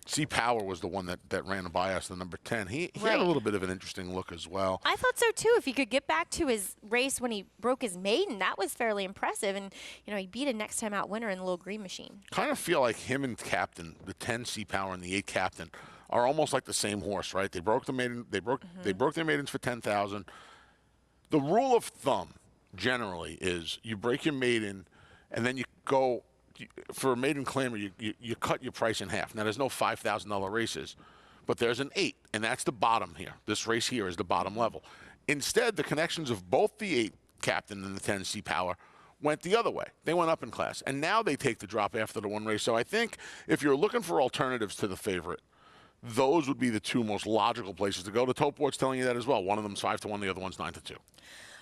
Speaker 2: Sea Power was the one that ran by us, the number 10. He had a little bit of an interesting look as well.
Speaker 1: I thought so too. If he could get back to his race when he broke his maiden, that was fairly impressive. And you know, he beat a next time out winner in the Little Green Machine.
Speaker 2: Kind of feel like him and Captain, the 10 Sea Power and the 8 Captain, are almost like the same horse, right? They broke the maiden. They broke their maidens for 10,000. The rule of thumb generally is you break your maiden, and then you go for a maiden claimer. You cut your price in half. Now there's no $5,000 races, but there's an 8, and that's the bottom here. This race here is the bottom level. Instead, the connections of both the 8 Captain and the 10 Sea Power went the other way. They went up in class, and now they take the drop after the 1 race. So I think if you're looking for alternatives to the favorite, those would be the 2 most logical places to go. The tote board's telling you that as well. One of them's 5-1, the other one's 9-2.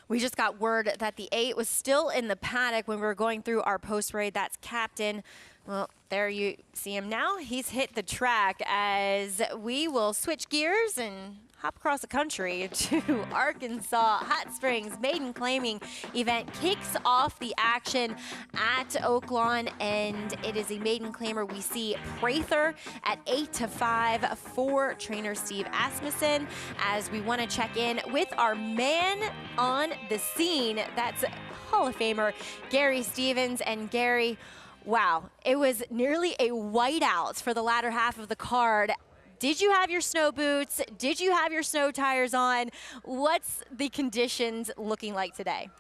Speaker 1: We just got word that the 8 was still in the paddock when we were going through our post raid. That's Captain. Well, there you see him now. He's hit the track as we will switch gears and hop across the country to Arkansas. Hot Springs maiden claiming event kicks off the action at Oaklawn, and it is a maiden claimer. We see Prather at 8-5 for trainer Steve Asmussen, as we want to check in with our man on the scene. That's Hall of Famer Gary Stevens. And Gary, wow, it was nearly a whiteout for the latter half of the card. Did you have your snow boots? Did you have your snow tires on? What's the conditions looking like today?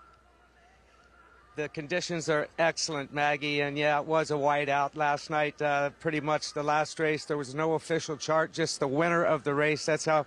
Speaker 17: The conditions are excellent, Maggie, and yeah, it was a whiteout last night. Pretty much the last race, there was no official chart, just the winner of the race. That's how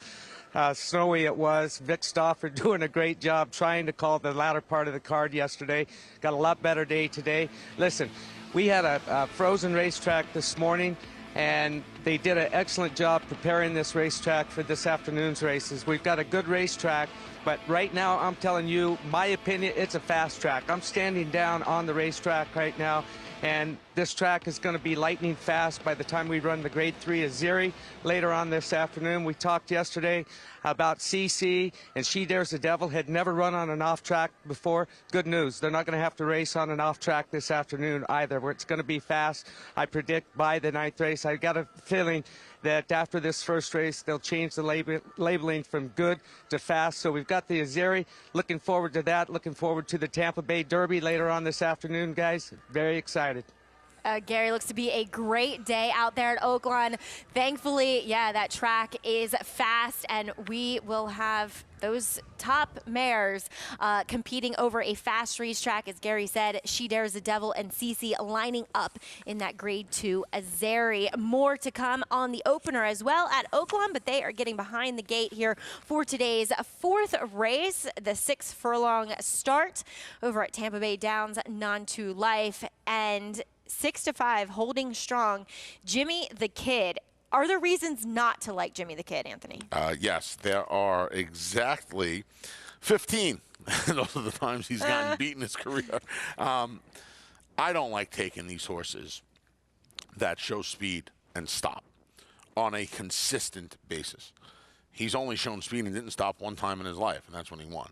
Speaker 17: snowy it was. Vic Stauffer doing a great job trying to call the latter part of the card yesterday. Got a lot better day today. Listen, we had a frozen racetrack this morning, and they did an excellent job preparing this racetrack for this afternoon's races. We've got a good racetrack, but right now, I'm telling you, my opinion, it's a fast track. I'm standing down on the racetrack right now, and this track is going to be lightning fast by the time we run the Grade 3 Azeri later on this afternoon. We talked yesterday about CC, and She Dares the Devil had never run on an off-track before. Good news. They're not going to have to race on an off-track this afternoon either, where it's going to be fast. I predict by the 9th race. I got a feeling that after this first race, they'll change the labeling from good to fast. So we've got the Azeri. Looking forward to that. Looking forward to the Tampa Bay Derby later on this afternoon, guys. Very excited.
Speaker 1: Gary, looks to be a great day out there at Oaklawn. Thankfully, yeah, that track is fast, and we will have those top mares competing over a fast racetrack. As Gary said, She Dares the Devil and CC lining up in that Grade 2 Azeri. More to come on the opener as well at Oaklawn, but they are getting behind the gate here for today's fourth race, the 6-furlong start over at Tampa Bay Downs Non-2 Life. And 6-5, holding strong, Jimmy the Kid. Are there reasons not to like Jimmy the Kid, Anthony?
Speaker 2: Yes, there are exactly 15. Those are the times he's gotten beat in his career. I don't like taking these horses that show speed and stop on a consistent basis. He's only shown speed and didn't stop one time in his life, and that's when he won.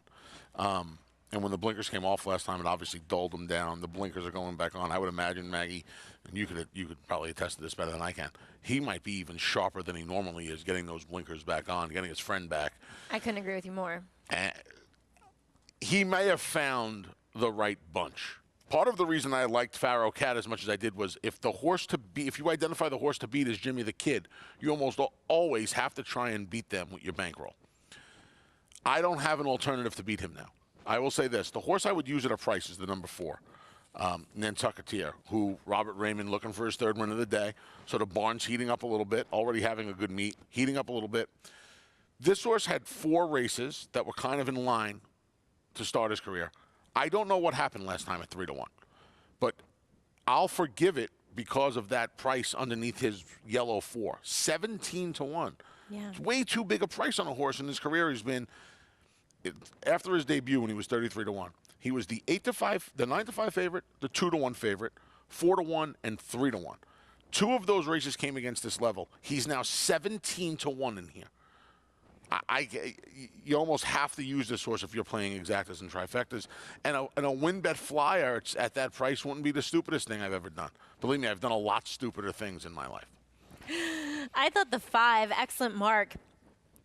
Speaker 2: And when the blinkers came off last time, it obviously dulled him down. The blinkers are going back on. I would imagine, Maggie, and you could probably attest to this better than I can, he might be even sharper than he normally is getting those blinkers back on, getting his friend back.
Speaker 1: I couldn't agree with you more.
Speaker 2: He may have found the right bunch. Part of the reason I liked Pharaoh Cat as much as I did was if you identify the horse to beat as Jimmy the Kid, you almost always have to try and beat them with your bankroll. I don't have an alternative to beat him now. I will say this. The horse I would use at a price is the number 4, Nantucketeer, who Robert Raymond looking for his 3rd win of the day. So the barn's heating up a little bit, already having a good meet, heating up a little bit. This horse had 4 races that were kind of in line to start his career. I don't know what happened last time at 3-1, but I'll forgive it because of that price underneath his yellow 4, 17-1.
Speaker 1: Yeah.
Speaker 2: It's way too big a price on a horse in his career. He's been... After his debut when he was 33-1, he was the 8-5, the 9-5 favorite, the 2-1 favorite, 4-1, and 3-1. 2 of those races came against this level. He's now 17-1 in here. You almost have to use this horse if you're playing exactas and trifectas. And a win bet flyer at that price wouldn't be the stupidest thing I've ever done. Believe me, I've done a lot stupider things in my life.
Speaker 1: I thought the 5, excellent mark.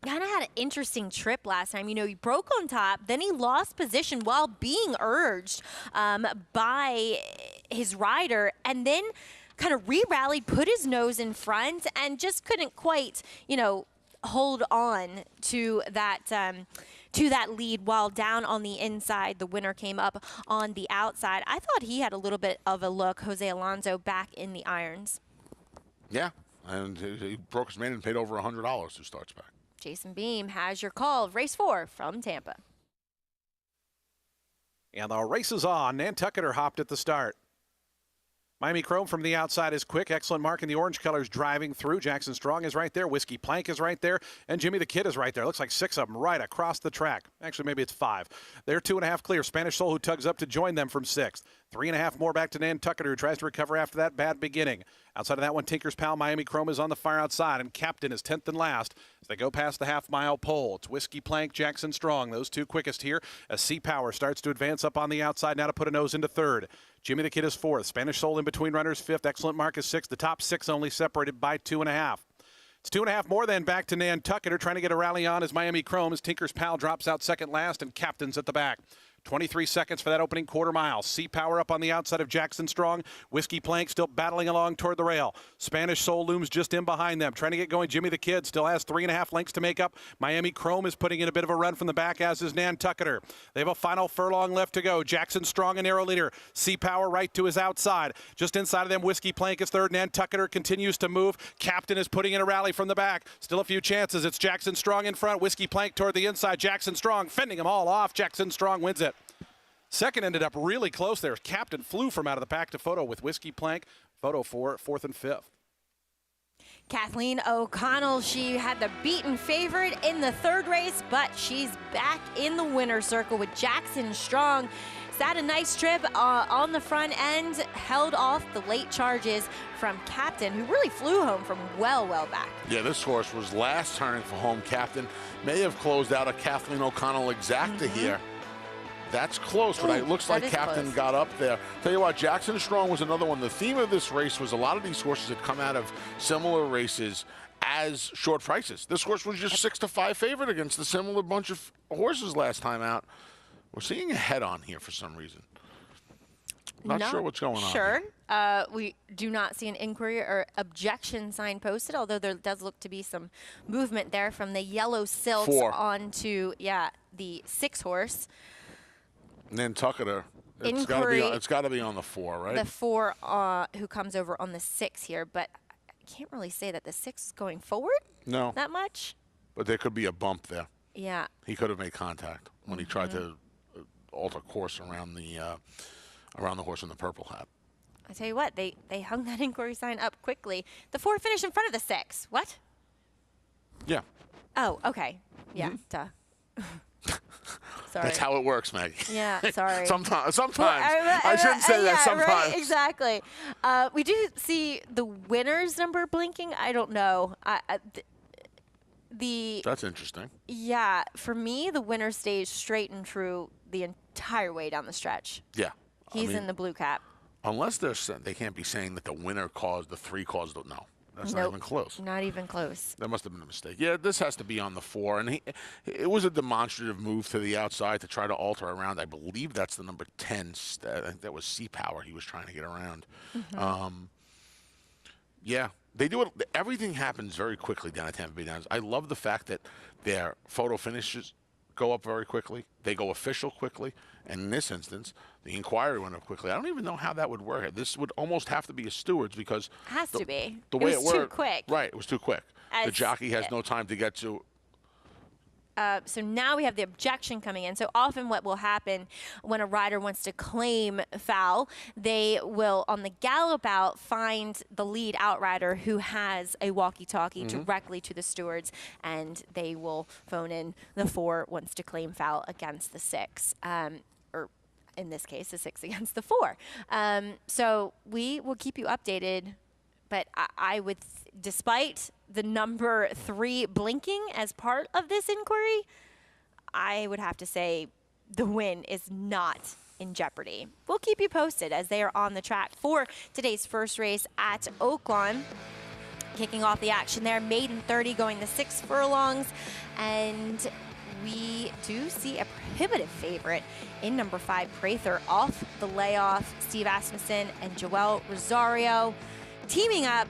Speaker 1: Kind of had an interesting trip last time. You know, he broke on top, then he lost position while being urged by his rider, and then kind of re-rallied, put his nose in front, and just couldn't quite, hold on to that lead while down on the inside. The winner came up on the outside. I thought he had a little bit of a look, Jose Alonso, back in the irons.
Speaker 2: Yeah, and he broke his maiden and paid over $100 who starts back.
Speaker 1: Jason Beam has your call. Race 4 from Tampa.
Speaker 5: And the race is on. Nantucketer hopped at the start. Miami Chrome from the outside is quick. Excellent mark in the orange colors driving through. Jackson Strong is right there. Whiskey Plank is right there. And Jimmy the Kid is right there. Looks like 6 of them right across the track. Actually, maybe it's 5. They're 2.5 clear. Spanish Soul, who tugs up to join them from 6th. 3.5 more back to Nantucket, who tries to recover after that bad beginning. Outside of that one, Tinker's Pal, Miami Chrome is on the far outside, and Captain is 10th and last as they go past the half-mile pole. It's Whiskey Plank, Jackson Strong, those 2 quickest here as Sea Power starts to advance up on the outside now to put a nose into 3rd. Jimmy the Kid is 4th. Spanish Soul in between runners 5th. Excellent Mark is 6th. The top 6 only separated by 2.5. It's 2.5 more then back to Nantucket, are trying to get a rally on as Miami Chrome as Tinker's Pal drops out second last and Captain's at the back. 23 seconds for that opening quarter mile. Sea Power up on the outside of Jackson Strong. Whiskey Plank still battling along toward the rail. Spanish Soul looms just in behind them. Trying to get going. Jimmy the Kid still has 3.5 lengths to make up. Miami Chrome is putting in a bit of a run from the back, as is Nantucketer. They have a final furlong left to go. Jackson Strong, a narrow leader. Sea Power right to his outside. Just inside of them, Whiskey Plank is 3rd. Nantucketer continues to move. Captain is putting in a rally from the back. Still a few chances. It's Jackson Strong in front. Whiskey Plank toward the inside. Jackson Strong fending them all off. Jackson Strong wins it. Second ended up really close there. Captain flew from out of the pack to Photo with Whiskey Plank. Photo for 4th and 5th.
Speaker 1: Kathleen O'Connell, she had the beaten favorite in the 3rd race, but she's back in the winner's circle with Jackson Strong. Had a nice trip on the front end, held off the late charges from Captain, who really flew home from well back.
Speaker 2: Yeah, this horse was last turning for home. Captain may have closed out a Kathleen O'Connell exacta here. That's close, but it looks like Captain got up there. Tell you what, Jackson Strong was another one. The theme of this race was a lot of these horses had come out of similar races as short prices. This horse was just 6-5 favorite against a similar bunch of horses last time out. We're seeing a head-on here for some reason. Not sure what's going on.
Speaker 1: Sure. We do not see an inquiry or objection sign posted, although there does look to be some movement there from the yellow silks onto, the 6 horse.
Speaker 2: Nantucketer. It's got to be on the 4, right?
Speaker 1: The 4 who comes over on the 6 here, but I can't really say that the 6 is going forward.
Speaker 2: No.
Speaker 1: That much.
Speaker 2: But there could be a bump there.
Speaker 1: Yeah.
Speaker 2: He could have made contact when he tried to alter course around the horse in the purple hat.
Speaker 1: I tell you what, they hung that inquiry sign up quickly. The 4 finished in front of the 6. What?
Speaker 2: Yeah.
Speaker 1: Oh, okay. Yeah. Duh. Sorry.
Speaker 2: That's how it works, Maggie.
Speaker 1: Yeah, sorry.
Speaker 2: Sometimes. Well, I shouldn't say that sometimes.
Speaker 1: Right, exactly. We do see the winner's number blinking. I don't know.
Speaker 2: That's interesting.
Speaker 1: Yeah, for me, the winner stays straight and true the entire way down the stretch.
Speaker 2: Yeah.
Speaker 1: He's in the blue cap.
Speaker 2: Unless they can't be saying that the winner caused the 3 caused the no. That's not even close.
Speaker 1: Not even close.
Speaker 2: That must have been a mistake. Yeah, this has to be on the 4. And it was a demonstrative move to the outside to try to alter around. I believe that's the number 10. I think that was Sea Power he was trying to get around. Yeah, they do it. Everything happens very quickly down at Tampa Bay Downs. I love the fact that their photo finishes go up very quickly. They go official quickly. And in this instance, the inquiry went up quickly. I don't even know how that would work. This would almost have to be a Stewards because
Speaker 1: has to be.
Speaker 2: The way
Speaker 1: it was
Speaker 2: worked,
Speaker 1: too quick.
Speaker 2: Right, it was too quick. The jockey has no time to get to.
Speaker 1: So now we have the objection coming in. So often what will happen when a rider wants to claim foul, they will, on the gallop out, find the lead outrider who has a walkie-talkie directly to the stewards, and they will phone in the 4 wants to claim foul against the 6. Or in this case, the 6 against the 4. So we will keep you updated. But I would, despite the number 3 blinking as part of this inquiry, I would have to say the win is not in jeopardy. We'll keep you posted as they are on the track for today's first race at Oaklawn. Kicking off the action there, maiden 30 going the 6 furlongs. And we do see a prohibitive favorite in number 5, Prather, off the layoff. Steve Asmussen and Joel Rosario teaming up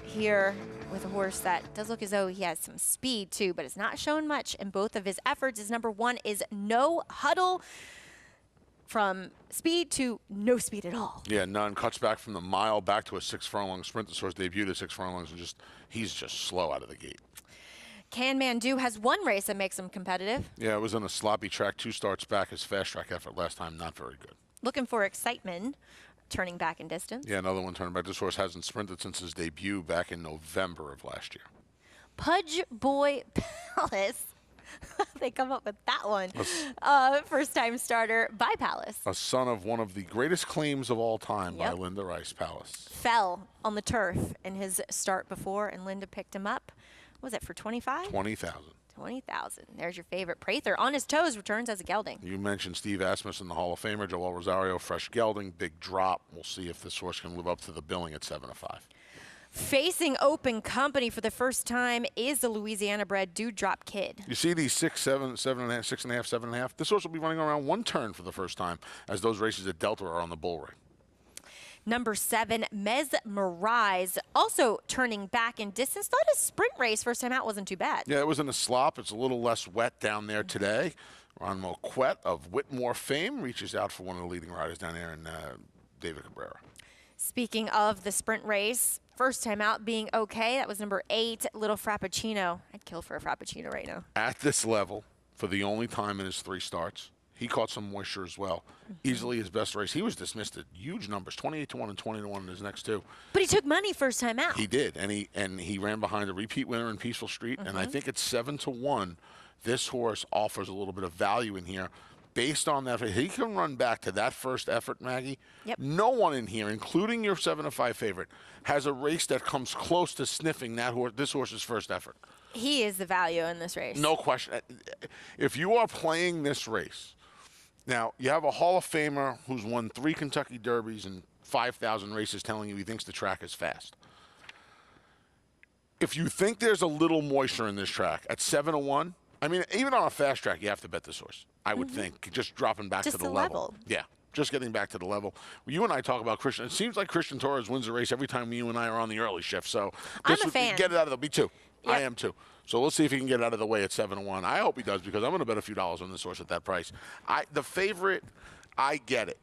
Speaker 1: here with a horse that does look as though he has some speed too, but it's not shown much in both of his efforts. His number 1 is No Huddle. From speed to no speed at all.
Speaker 2: Yeah, none. Cuts back from the mile back to a 6-furlong sprint. This horse debuted at 6 furlongs and he's just slow out of the gate.
Speaker 1: Can Mandu has 1 race that makes him competitive.
Speaker 2: Yeah, it was on a sloppy track. 2 starts back. His fast track effort last time, not very good.
Speaker 1: Looking for excitement. turning back in distance.
Speaker 2: Yeah, another one turning back. This horse hasn't sprinted since his debut back in November of last year.
Speaker 1: Pudge Boy Palace. They come up with that one. First-time starter by Palace.
Speaker 2: A son of one of the greatest claims of all time by Linda Rice. Palace.
Speaker 1: Fell on the turf in his start before, and Linda picked him up. What was it, for 25?
Speaker 2: 20,000.
Speaker 1: 20,000. There's your favorite. Prather on his toes returns as a gelding.
Speaker 2: You mentioned Steve Asmussen, the Hall of Famer. Joel Rosario, fresh gelding, big drop. We'll see if this horse can live up to the billing at 7-5.
Speaker 1: Facing open company for the first time is the Louisiana-bred Dewdrop Kid.
Speaker 2: You see these 6, 7, 7.5, 6.5, 7.5. This horse will be running around one turn for the first time, as those races at Delta are on the bull ring.
Speaker 1: Number 7, Mesmerize, also turning back in distance. Thought his sprint race first time out wasn't too bad.
Speaker 2: Yeah, it was in a slop. It's a little less wet down there today. Ron Moquette of Whitmore fame reaches out for one of the leading riders down there in David Cabrera.
Speaker 1: Speaking of the sprint race, first time out being okay. That was number 8, Little Frappuccino. I'd kill for a Frappuccino right now.
Speaker 2: At this level, for the only time in his 3 starts, he caught some moisture as well. Easily his best race. He was dismissed at huge numbers, 28-1 and 20-1 in his next 2.
Speaker 1: But he took money first time out.
Speaker 2: He did, and he ran behind a repeat winner in Peaceful Street. And I think at 7-1, this horse offers a little bit of value in here. Based on that, he can run back to that first effort, Maggie.
Speaker 1: Yep.
Speaker 2: No one in here, including your 7-5 favorite, has a race that comes close to sniffing this horse's first effort.
Speaker 1: He is the value in this race.
Speaker 2: No question. If you are playing this race, now you have a Hall of Famer who's won 3 Kentucky Derbies and 5,000 races telling you he thinks the track is fast. If you think there's a little moisture in this track at 7-1, I mean, even on a fast track, you have to bet this horse. I would think, just dropping back to the level. Yeah, just getting back to the level. You and I talk about Christian. It seems like Christian Torres wins the race every time you and I are on the early shift. So
Speaker 1: I'm a fan.
Speaker 2: Get it out of the me too.
Speaker 1: Yep.
Speaker 2: I am too. So let's see if he can get it out of the way at 7-1. I hope he does, because I'm going to bet a few dollars on this horse at that price. The favorite, I get it.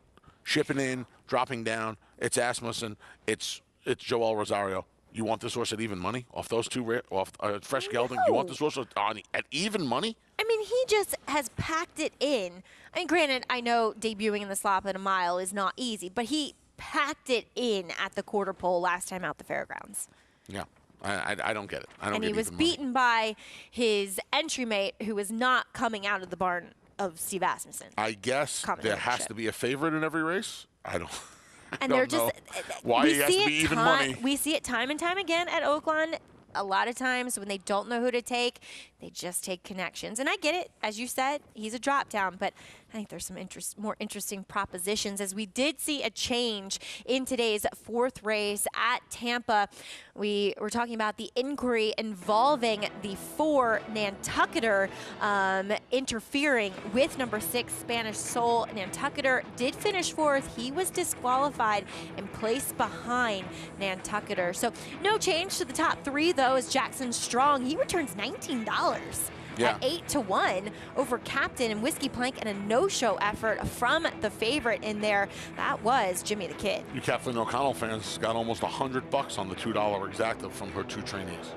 Speaker 2: Shipping in, dropping down. It's Asmussen. It's Joel Rosario. You want this horse at even money off those 2 off fresh gelding? You want this horse at even money?
Speaker 1: I mean, he just has packed it in. I mean, granted, I know debuting in the slop at a mile is not easy, but he packed it in at the quarter pole last time out the fairgrounds.
Speaker 2: Yeah, I don't get it. I don't
Speaker 1: and
Speaker 2: get
Speaker 1: he was
Speaker 2: even
Speaker 1: beaten by his entry mate, who was not coming out of the barn of Steve Asmussen.
Speaker 2: I guess there has to be a favorite in every race. I don't.
Speaker 1: And they're just
Speaker 2: why it has to be even money.
Speaker 1: We see it time and time again at Oaklawn. A lot of times when they don't know who to take, they just take connections. And I get it. As you said, he's a drop down, but I think there's some more interesting propositions, as we did see a change in today's 4th race at Tampa. We were talking about the inquiry involving the 4 Nantucketer interfering with number 6 Spanish Soul. Nantucketer did finish 4th. He was disqualified and placed behind Nantucketer. So no change to the top 3, though, as Jackson Strong, he returns $19. At 8-1 over Captain and Whiskey Plank, and a no-show effort from the favorite in there. That was Jimmy the Kid.
Speaker 2: You Kathleen O'Connell fans got almost $100 on the $2 exacta from her 2 trainees.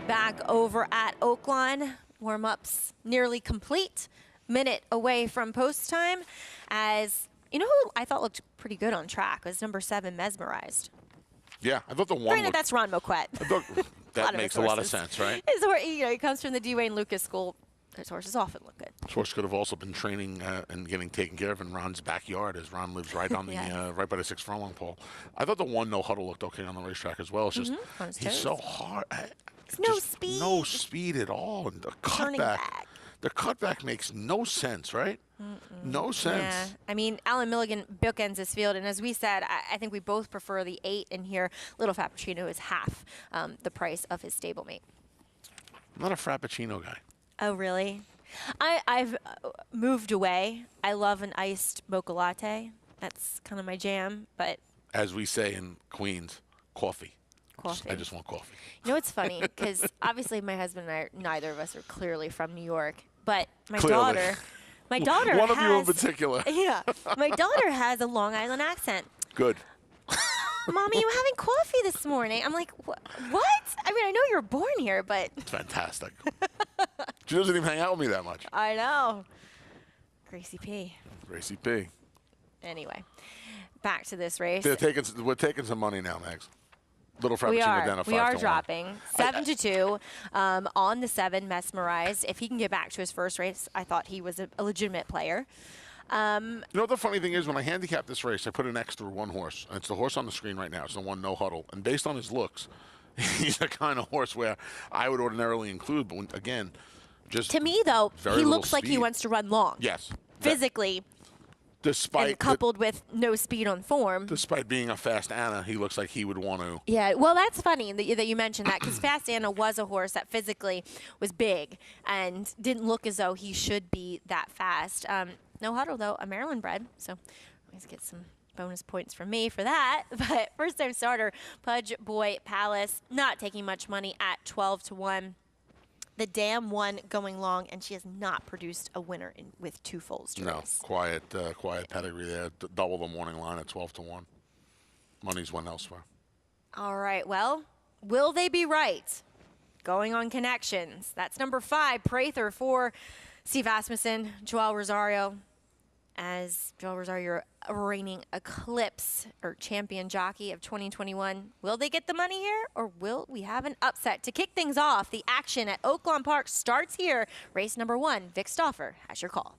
Speaker 1: Back over at Oaklawn, warm-ups nearly complete. Minute away from post time, as you know who I thought looked pretty good on track was number 7, Mesmerized.
Speaker 2: Yeah, I thought the one.
Speaker 1: Granted, that's Ron Moquette.
Speaker 2: That makes a lot of sense, right?
Speaker 1: He comes from the Dwayne Lucas school. His horses often look good.
Speaker 2: This horse could have also been training and getting taken care of in Ron's backyard, as Ron lives right on the right by the 6 furlong pole. I thought the 1 no huddle looked okay on the racetrack as well. It's just he's so hard.
Speaker 1: No speed.
Speaker 2: No speed at all, and the cutback. The cutback makes no sense, right? No sense.
Speaker 1: Yeah. I mean, Alan Milligan bookends his field, and as we said, I think we both prefer the 8 in here. Little Frappuccino is half the price of his stablemate.
Speaker 2: I'm not a Frappuccino guy.
Speaker 1: Oh, really? I've moved away. I love an iced mocha latte. That's kind of my jam, but...
Speaker 2: As we say in Queens, coffee.
Speaker 1: Coffee.
Speaker 2: I just want coffee.
Speaker 1: You know, it's funny, because obviously my husband and I, neither of us are clearly from New York, but my daughter
Speaker 2: One of you in particular.
Speaker 1: Yeah. My daughter has a Long Island accent.
Speaker 2: Good.
Speaker 1: Mommy, you were having coffee this morning. I'm like, what? I mean, I know you were born here, but...
Speaker 2: It's fantastic. She doesn't even hang out with me that much.
Speaker 1: I know. Gracie P.
Speaker 2: Gracie P.
Speaker 1: Anyway. back to this race.
Speaker 2: We're taking some money now, Mags. Little Frappuccino down at 5 to 1.
Speaker 1: We are dropping 7-2 on the 7. Mesmerized. If he can get back to his first race, I thought he was a legitimate player.
Speaker 2: You know what the funny thing is? When I handicapped this race, I put an X through one horse. And it's the horse on the screen right now. It's the one No Huddle. And based on his looks, he's the kind of horse where I would ordinarily include. But when, again, just
Speaker 1: to me, though, he looks like he
Speaker 2: speed.
Speaker 1: wants to run long.
Speaker 2: Yes.
Speaker 1: Physically.
Speaker 2: Despite
Speaker 1: coupled with no speed on form.
Speaker 2: Despite being a fast Anna, he looks like he would want to.
Speaker 1: Yeah, well, that's funny that you mentioned that, because Fast Anna was a horse that physically was big and didn't look as though he should be that fast. No Huddle, though, a Maryland bred, so let's get some bonus points from me for that. But first-time starter, Pudge Boy Palace, not taking much money at 12 to 1. The Dam one going long, and she has not produced a winner with 2 foals to race.
Speaker 2: Quiet pedigree there. Double the morning line at 12 to 1. Money's went elsewhere.
Speaker 1: All right, well, will they be right? Going on connections. That's number 5, Prather for Steve Asmussen, Joel Rosario. As Joel Rosario, reigning Eclipse or champion jockey of 2021. Will they get the money here, or will we have an upset? To kick things off, the action at Oaklawn Park starts here. Race number 1, Vic Stauffer has your call.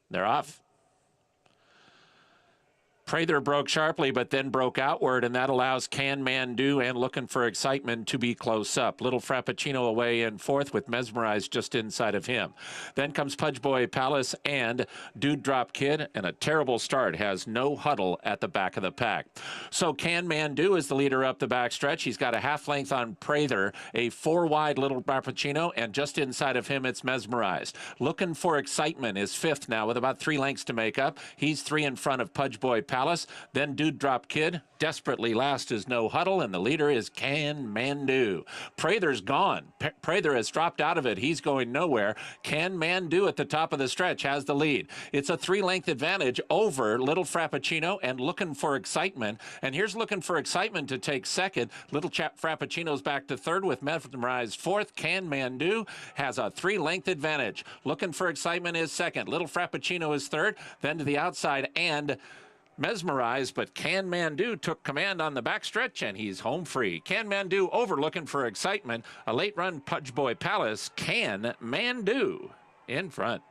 Speaker 18: They're off. Prather broke sharply, but then broke outward, and that allows Can Man Do and Looking for Excitement to be close up. Little Frappuccino away in 4th with Mesmerized just inside of him. Then comes Pudge Boy Palace and Dude Drop Kid, and a terrible start has No Huddle at the back of the pack. So Can Man Do is the leader up the backstretch. He's got a half length on Prather, a 4-wide Little Frappuccino, and just inside of him it's Mesmerized. Looking for Excitement is 5th now with about 3 lengths to make up. He's 3 in front of Pudge Boy Palace. Then Dude Drop Kid. Desperately last is No Huddle, and the leader is Can Man Do. Prather's gone. Prather has dropped out of it. He's going nowhere. Can Man Do at the top of the stretch has the lead. It's a 3-length advantage over Little Frappuccino and Looking for Excitement. And here's Looking for Excitement to take 2nd. Little Frappuccino's back to 3rd with Mesmerized 4th. Can Man Do has a 3-length advantage. Looking for Excitement is 2nd. Little Frappuccino is 3rd. Then to the outside and Mesmerized, but Can Man Do took command on the backstretch, and he's home free. Can Man Do over Looking for Excitement. A late run Pudge Boy Palace. Can Man Do in front.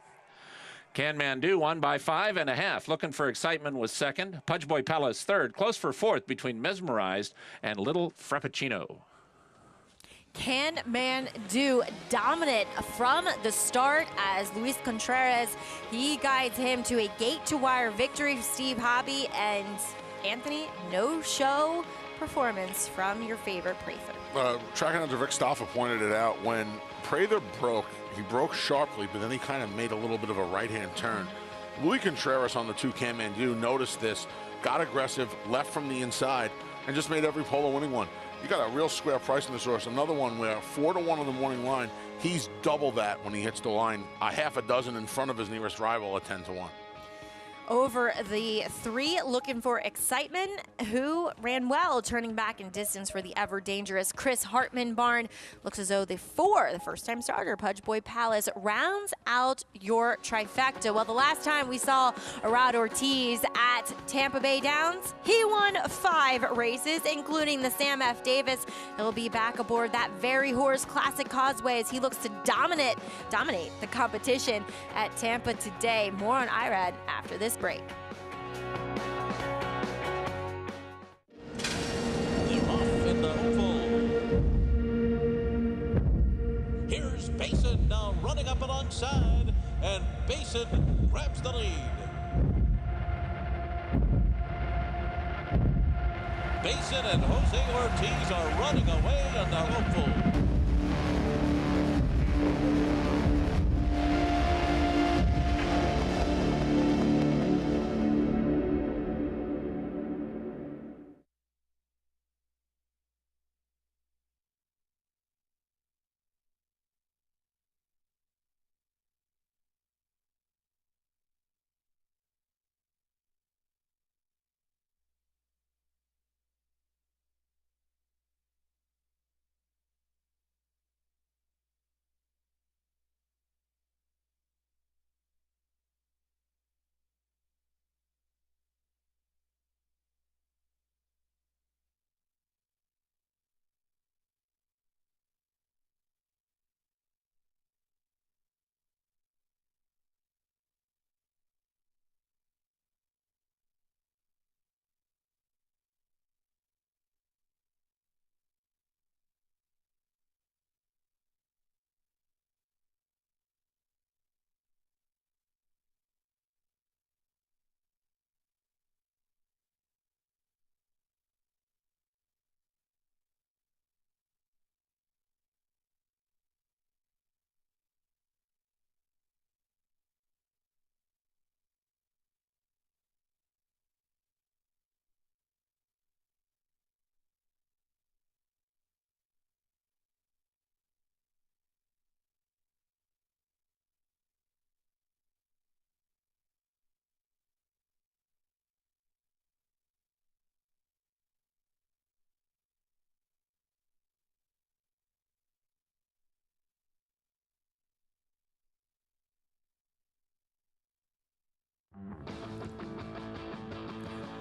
Speaker 18: Can Man Do won by 5.5. Looking for Excitement was 2nd. Pudge Boy Palace 3rd. Close for 4th between Mesmerized and Little Frappuccino.
Speaker 1: Can Man Do dominant from the start as Luis Contreras, he guides him to a gate-to-wire victory for Steve Hobby. And Anthony, no-show performance from your favorite Prather.
Speaker 2: Tracking under Vic Stauffer pointed it out. When Prather broke, he broke sharply, but then he kind of made a little bit of a right-hand turn. Luis Contreras on the 2 Can Man Do noticed this, got aggressive, left from the inside, and just made every polo winning one. You got a real square price in this horse. Another one where 4 to 1 on the morning line, he's double that when he hits the line. A half a dozen in front of his nearest rival at 10 to 1.
Speaker 1: Over the 3, Looking for Excitement, who ran well, turning back in distance for the ever-dangerous Chris Hartman barn. Looks as though the 4, the first-time starter, Pudge Boy Palace, rounds out your trifecta. Well, the last time we saw Arad Ortiz at Tampa Bay Downs, he won 5 races, including the Sam F. Davis. He'll be back aboard that very horse, Classic Causeway, as he looks to dominate the competition at Tampa today. More on Irad after this break.
Speaker 6: They're off in the hopeful. Here's Basin now running up alongside, and Basin grabs the lead. Basin and Jose Ortiz are running away in the hopeful.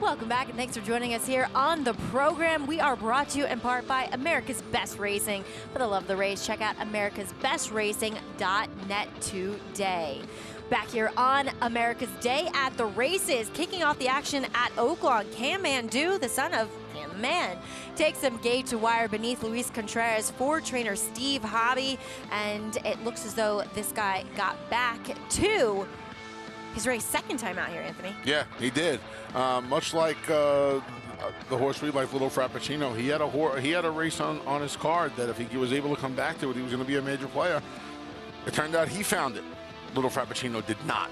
Speaker 1: Welcome back, and thanks for joining us here on the program. We are brought to you in part by America's Best Racing. For the love of the race, check out americasbestracing.net today. Back here on America's Day at the races, kicking off the action at Oaklawn, Cam Mandu, the son of Cam the Man, takes him gate to wire beneath Luis Contreras for trainer Steve Hobby, and it looks as though this guy got back to his race second time out here, Anthony.
Speaker 2: Yeah, he did. Much like the horse we like, Little Frappuccino, he had a race on his card that if he was able to come back to it, he was going to be a major player. It turned out he found it. Little Frappuccino did not.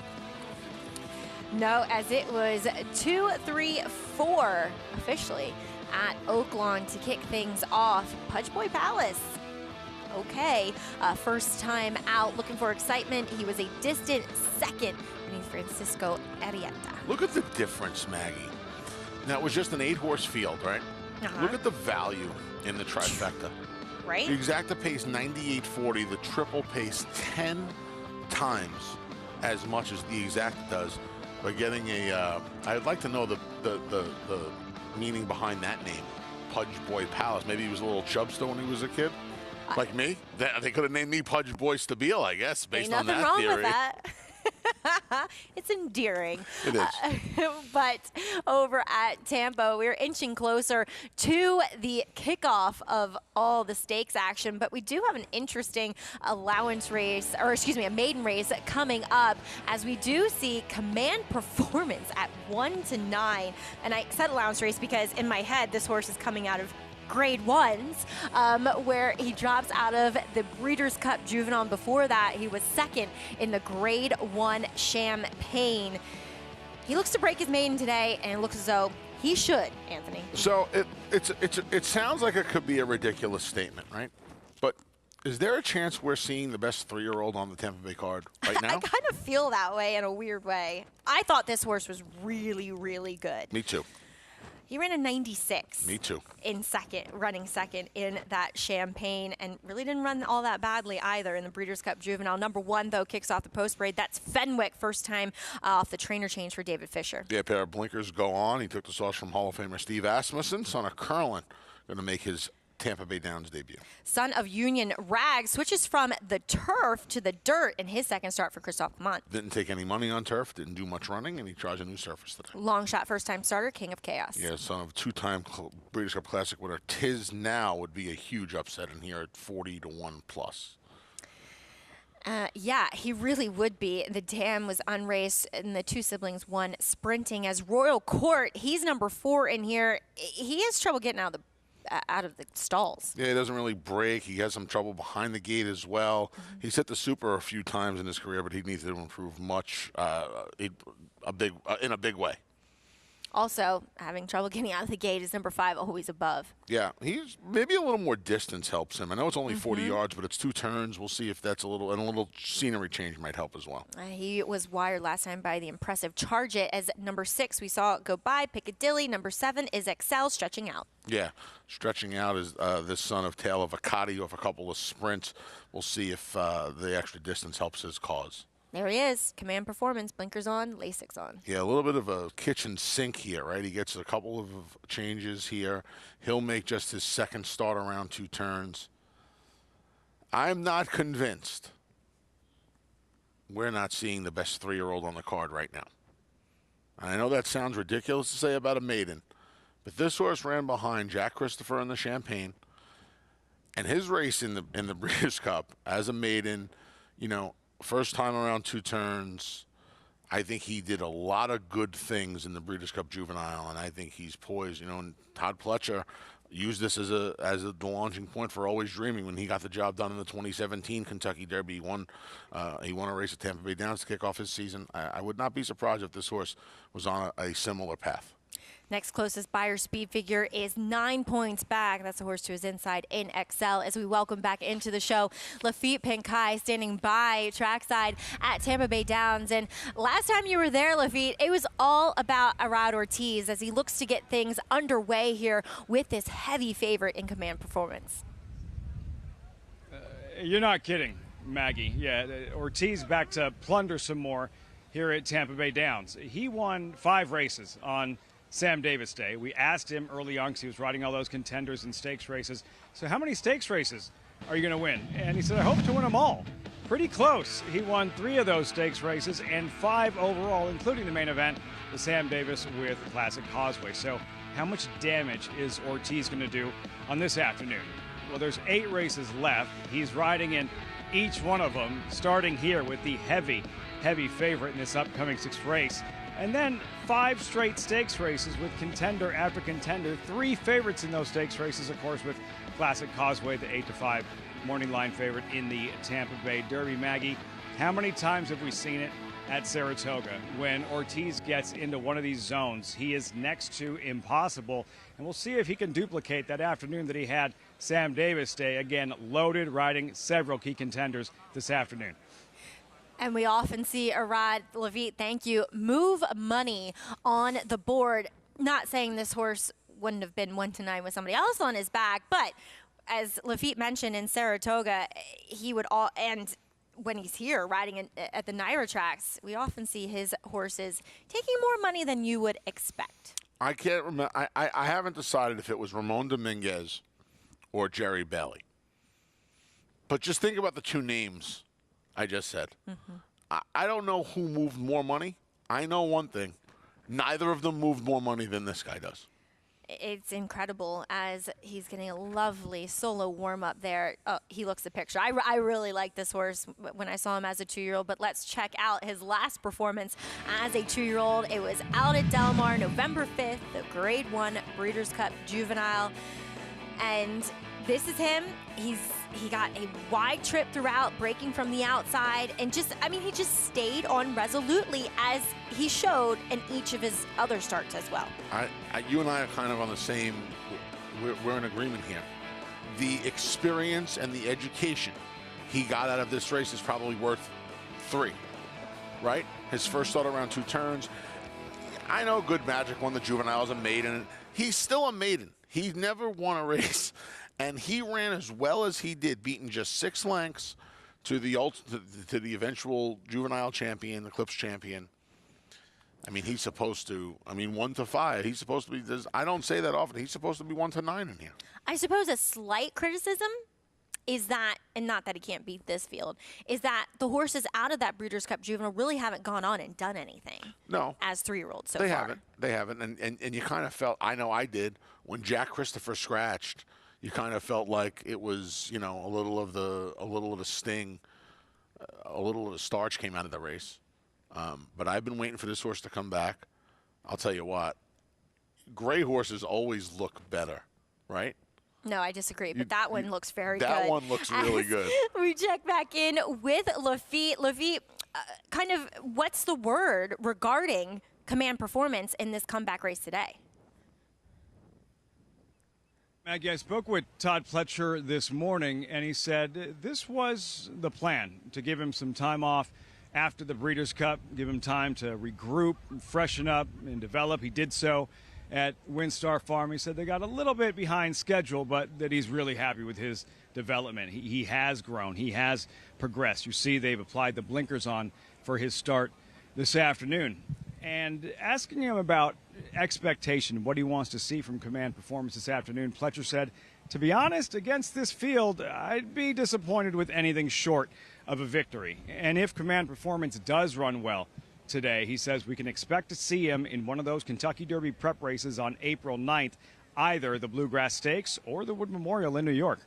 Speaker 1: No, as it was 2-3-4 officially at Oaklawn to kick things off. Pudge Boy Palace. Okay, first time out, looking for excitement. He was a distant second beneath Francisco Arrieta.
Speaker 2: Look at the difference, Maggie. Now, it was just an 8-horse field, right? Look at the value in the trifecta.
Speaker 1: Right?
Speaker 2: The exacta pace 98.40, the triple pace 10 times as much as the exacta does. By getting a, I'd like to know the meaning behind that name, Pudge Boy Palace. Maybe he was a little chubster when he was a kid. Like me? They could have named me Pudge Boy Stabile, I guess, based on that theory.
Speaker 1: Ain't nothing wrong with that. It's endearing.
Speaker 2: It is.
Speaker 1: But over at Tampa, we're inching closer to the kickoff of all the stakes action, but we do have an interesting allowance race, or excuse me, a maiden race coming up, as we do see Command Performance at 1-9. And I said allowance race because in my head, this horse is coming out of grade ones, where he drops out of the Breeders' Cup Juvenile. And before that, he was second in the grade 1 Champagne. He looks to break his maiden today, and it looks as though he should, Anthony.
Speaker 2: So it sounds like it could be a ridiculous statement, right? But is there a chance we're seeing the best 3-year-old on the Tampa Bay card right now?
Speaker 1: I kind of feel that way in a weird way. I thought this horse was really, really good.
Speaker 2: Me too.
Speaker 1: He ran a 96.
Speaker 2: Me too.
Speaker 1: Running second in that Champagne, and really didn't run all that badly either in the Breeders' Cup Juvenile. Number 1, though, kicks off the post parade. That's Fenwick, first time off the trainer change for David Fisher.
Speaker 2: Yeah, pair of blinkers go on. He took the sauce from Hall of Famer Steve Asmussen, son of Curlin, going to make his Tampa Bay Downs debut.
Speaker 1: Son of Union Rag switches from the turf to the dirt in his second start for Christophe Clement.
Speaker 2: Didn't take any money on turf, didn't do much running, and he tries a new surface today.
Speaker 1: Long shot first-time starter, King of Chaos.
Speaker 2: Yeah, son of 2-time Breeders' Cup Classic winner. Tiz Now would be a huge upset in here at 40-1 plus.
Speaker 1: Yeah, he really would be. The dam was unraced, and the two siblings won sprinting. As Royal Court, he's number 4 in here. He has trouble getting out of the stalls.
Speaker 2: Yeah, he doesn't really break. He has some trouble behind the gate as well. He's hit the super a few times in his career, but he needs to improve much in a big way.
Speaker 1: Also, having trouble getting out of the gate is number 5, always above.
Speaker 2: Yeah, he's maybe a little more distance helps him. I know it's only 40 yards, but it's 2 turns. We'll see if that's a little scenery change might help as well.
Speaker 1: He was wired last time by the impressive Charge It. As number 6, we saw it go by Piccadilly. Number 7 is Excel, stretching out.
Speaker 2: Yeah, stretching out is this son of Tail of Acati off a couple of sprints. We'll see if the extra distance helps his cause.
Speaker 1: There he is. Command Performance, blinkers on, Lasix on.
Speaker 2: Yeah, a little bit of a kitchen sink here, right? He gets a couple of changes here. He'll make just his second start around 2 turns. I'm not convinced we're not seeing the best 3-year-old on the card right now. I know that sounds ridiculous to say about a maiden, but this horse ran behind Jack Christopher in the Champagne, and his race in the Breeders' Cup as a maiden, first time around 2 turns. I think he did a lot of good things in the Breeders' Cup Juvenile, and I think he's poised. And Todd Pletcher used this as the launching point for Always Dreaming when he got the job done in the 2017 Kentucky Derby. He won a race at Tampa Bay Downs to kick off his season. I would not be surprised if this horse was on a similar path.
Speaker 1: Next closest buyer speed figure is 9 points back. That's the horse to his inside in Excel. As we welcome back into the show, Lafitte Pinkai standing by trackside at Tampa Bay Downs. And last time you were there, Lafitte, it was all about Arad Ortiz as he looks to get things underway here with this heavy favorite in Command Performance.
Speaker 3: You're not kidding, Maggie. Yeah, Ortiz back to plunder some more here at Tampa Bay Downs. He won 5 races on Sam Davis Day. We asked him early on because he was riding all those contenders and stakes races. So how many stakes races are you going to win? And he said, I hope to win them all. Pretty close. He won 3 of those stakes races and 5 overall, including the main event, the Sam Davis with Classic Causeway. So how much damage is Ortiz going to do on this afternoon? Well, there's 8 races left. He's riding in each one of them, starting here with the heavy favorite in this upcoming 6th race. And then 5 straight stakes races with contender after contender. 3 favorites in those stakes races, of course, with Classic Causeway, the 8-5 morning line favorite in the Tampa Bay Derby. Maggie, how many times have we seen it at Saratoga? When Ortiz gets into one of these zones, he is next to impossible. And we'll see if he can duplicate that afternoon that he had Sam Davis Day. Again, loaded, riding several key contenders this afternoon.
Speaker 1: And we often see a ride, Levitt, thank you, move money on the board. Not saying this horse wouldn't have been 1-9 with somebody else on his back, but as Lafitte mentioned in Saratoga, he would all, and when he's here riding at the Naira tracks, we often see his horses taking more money than you would expect.
Speaker 2: I can't remember. I haven't decided if it was Ramon Dominguez or Jerry Bailey. But just think about the 2 names I just said. I don't know who moved more money. I know one thing. Neither of them moved more money than this guy does.
Speaker 1: It's incredible as he's getting a lovely solo warm-up there. Oh, he looks the picture. I really like this horse when I saw him as a 2-year-old, but let's check out his last performance as a 2-year-old. It was out at Del Mar, November 5th, the Grade 1 Breeders' Cup Juvenile. And this is him. He got a wide trip throughout, breaking from the outside, and he just stayed on resolutely as he showed in each of his other starts as well.
Speaker 2: You and I are kind of on the same, we're in agreement here. The experience and the education he got out of this race is probably worth 3, right? His first start around 2 turns. I know Good Magic won the juvenile as a maiden. He's still a maiden. He never won a race. And he ran as well as he did, beating just 6 lengths to the eventual juvenile champion, the Eclipse champion. I mean, he's supposed to, 1-5. He's supposed to be, I don't say that often, he's supposed to be 1-9 in here.
Speaker 1: I suppose a slight criticism is that, and not that he can't beat this field, is that the horses out of that Breeders' Cup Juvenile really haven't gone on and done anything.
Speaker 2: No.
Speaker 1: As 3-year-olds so far.
Speaker 2: They haven't. And you kind of felt, I know I did, when Jack Christopher scratched, you kind of felt like it was, a little of the sting, a little of the starch came out of the race. But I've been waiting for this horse to come back. I'll tell you what, gray horses always look better, right?
Speaker 1: No, I disagree, but that one looks very good.
Speaker 2: That one looks really good.
Speaker 1: We check back in with Lafitte. Lafitte, kind of what's the word regarding Command Performance in this comeback race today?
Speaker 3: Maggie, I spoke with Todd Pletcher this morning, and he said this was the plan, to give him some time off after the Breeders' Cup, give him time to regroup, freshen up, and develop. He did so at WinStar Farm. He said they got a little bit behind schedule, but that he's really happy with his development. He has grown. He has progressed. You see they've applied the blinkers on for his start this afternoon. And asking him about expectation, what he wants to see from Command Performance this afternoon, Pletcher said, to be honest, against this field, I'd be disappointed with anything short of a victory. And if Command Performance does run well today, he says we can expect to see him in one of those Kentucky Derby prep races on April 9th, either the Bluegrass Stakes or the Wood Memorial in New York.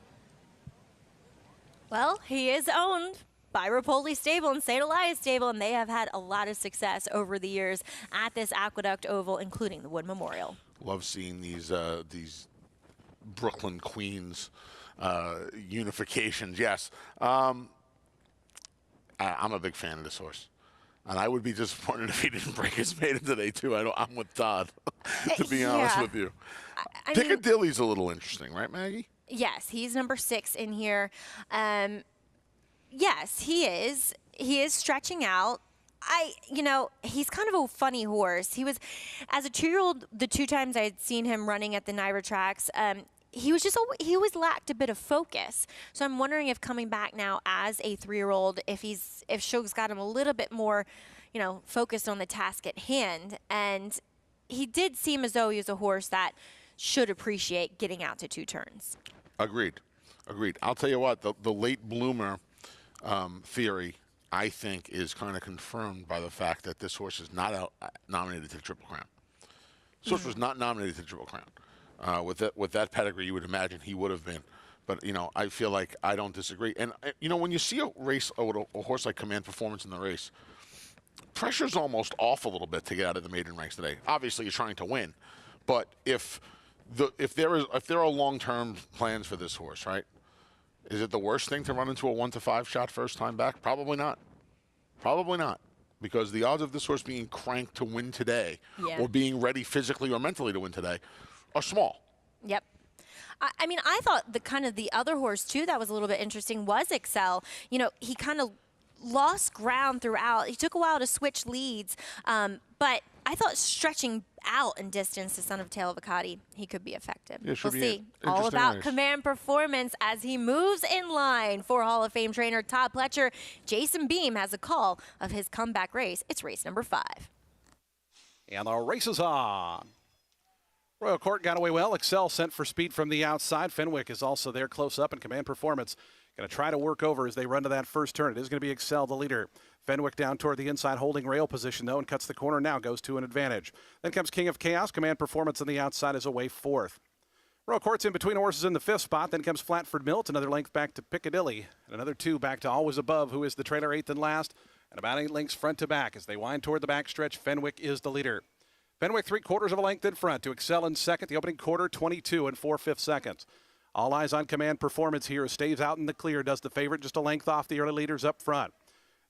Speaker 1: Well, he is owned by Rapoli Stable and St. Elias Stable, and they have had a lot of success over the years at this Aqueduct Oval, including the Wood Memorial.
Speaker 2: Love seeing these Brooklyn Queens unifications. Yes, I'm a big fan of this horse, and I would be disappointed if he didn't break his maiden today too. I'm with Todd, to be honest with you. Piccadilly's a little interesting, right, Maggie?
Speaker 1: Yes, he's number 6 in here. Yes, he is. He is stretching out. He's kind of a funny horse. He was, as a 2-year-old, the 2 times I had seen him running at the Naira tracks, he always lacked a bit of focus. So I'm wondering if coming back now as a 3-year-old, if Shog's got him a little bit more, focused on the task at hand. And he did seem as though he was a horse that should appreciate getting out to 2 turns.
Speaker 2: Agreed. I'll tell you what, the late bloomer theory, I think, is kind of confirmed by the fact that this horse is not nominated to the Triple Crown. This horse was not nominated to the Triple Crown. With that pedigree, you would imagine he would have been. But, I feel like I don't disagree. And, when you see a race with a horse like Command Performance in the race, pressure's almost off a little bit to get out of the maiden ranks today. Obviously, you're trying to win. But if there are long-term plans for this horse, right, is it the worst thing to run into a 1-5 shot first time back? Probably not. Probably not. Because the odds of this horse being cranked to win today or being ready physically or mentally to win today are small.
Speaker 1: Yep. I mean, I thought the other horse, too, that was a little bit interesting was Excel. He kind of lost ground throughout. He took a while to switch leads, but I thought stretching out in distance to Son of Tail of Acadi, he could be effective.
Speaker 2: Yeah,
Speaker 1: we'll see. All about Command Performance as he moves in line for Hall of Fame trainer Todd Pletcher. Jason Beam has a call of his comeback race. It's race number 5.
Speaker 5: And the race is on. Royal Court got away well. Excel sent for speed from the outside. Fenwick is also there close up, and Command Performance going to try to work over as they run to that first turn. It is going to be Excel, the leader. Fenwick down toward the inside, holding rail position, though, and cuts the corner now, goes to an advantage. Then comes King of Chaos. Command Performance on the outside is away 4th. Royal Court's in between horses in the 5th spot. Then comes Flatford Mill. It's another length back to Piccadilly. And another 2 back to Always Above, who is the trailer 8th and last. And about 8 lengths front to back. As they wind toward the backstretch, Fenwick is the leader. Fenwick 3/4 of a length in front to Excel in second. The opening quarter, 22 and 4/5 seconds. All eyes on Command Performance here. Stays out in the clear. Does the favorite just a length off the early leaders up front.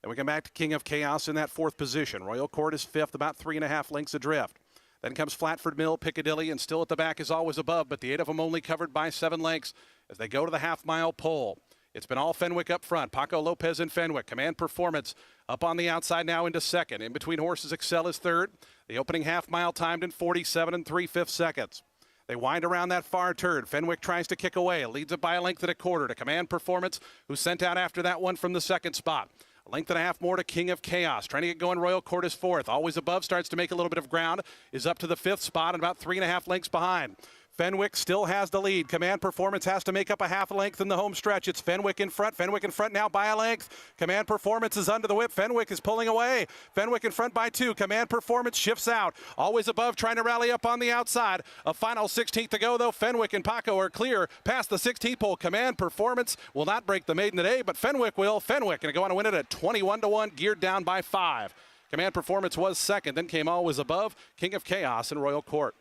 Speaker 5: Then we come back to King of Chaos in that 4th position. Royal Court is 5th, about 3.5 lengths adrift. Then comes Flatford Mill, Piccadilly, and still at the back is Always Above, but the 8 of them only covered by 7 lengths as they go to the half-mile pole. It's been all Fenwick up front. Paco Lopez and Fenwick. Command Performance up on the outside now into second. In between horses, Excel is third. The opening half-mile timed in 47 and 3/5 seconds. They wind around that far turn. Fenwick tries to kick away. Leads it by a length and a quarter to Command Performance, who sent out after that one from the second spot. A length and a half more to King of Chaos. Trying to get going, Royal Court is 4th. Always Above starts to make a little bit of ground. Is up to the 5th spot and about 3.5 lengths behind. Fenwick still has the lead. Command Performance has to make up a half length in the home stretch. It's Fenwick in front. Fenwick in front now by a length. Command Performance is under the whip. Fenwick is pulling away. Fenwick in front by 2. Command Performance shifts out. Always Above trying to rally up on the outside. A final 16th to go, though. Fenwick and Paco are clear past the 16th pole. Command Performance will not break the maiden today, but Fenwick will. Fenwick going to go on to win it at 21-1, geared down by 5. Command Performance was second. Then came Always Above, King of Chaos, and Royal Court.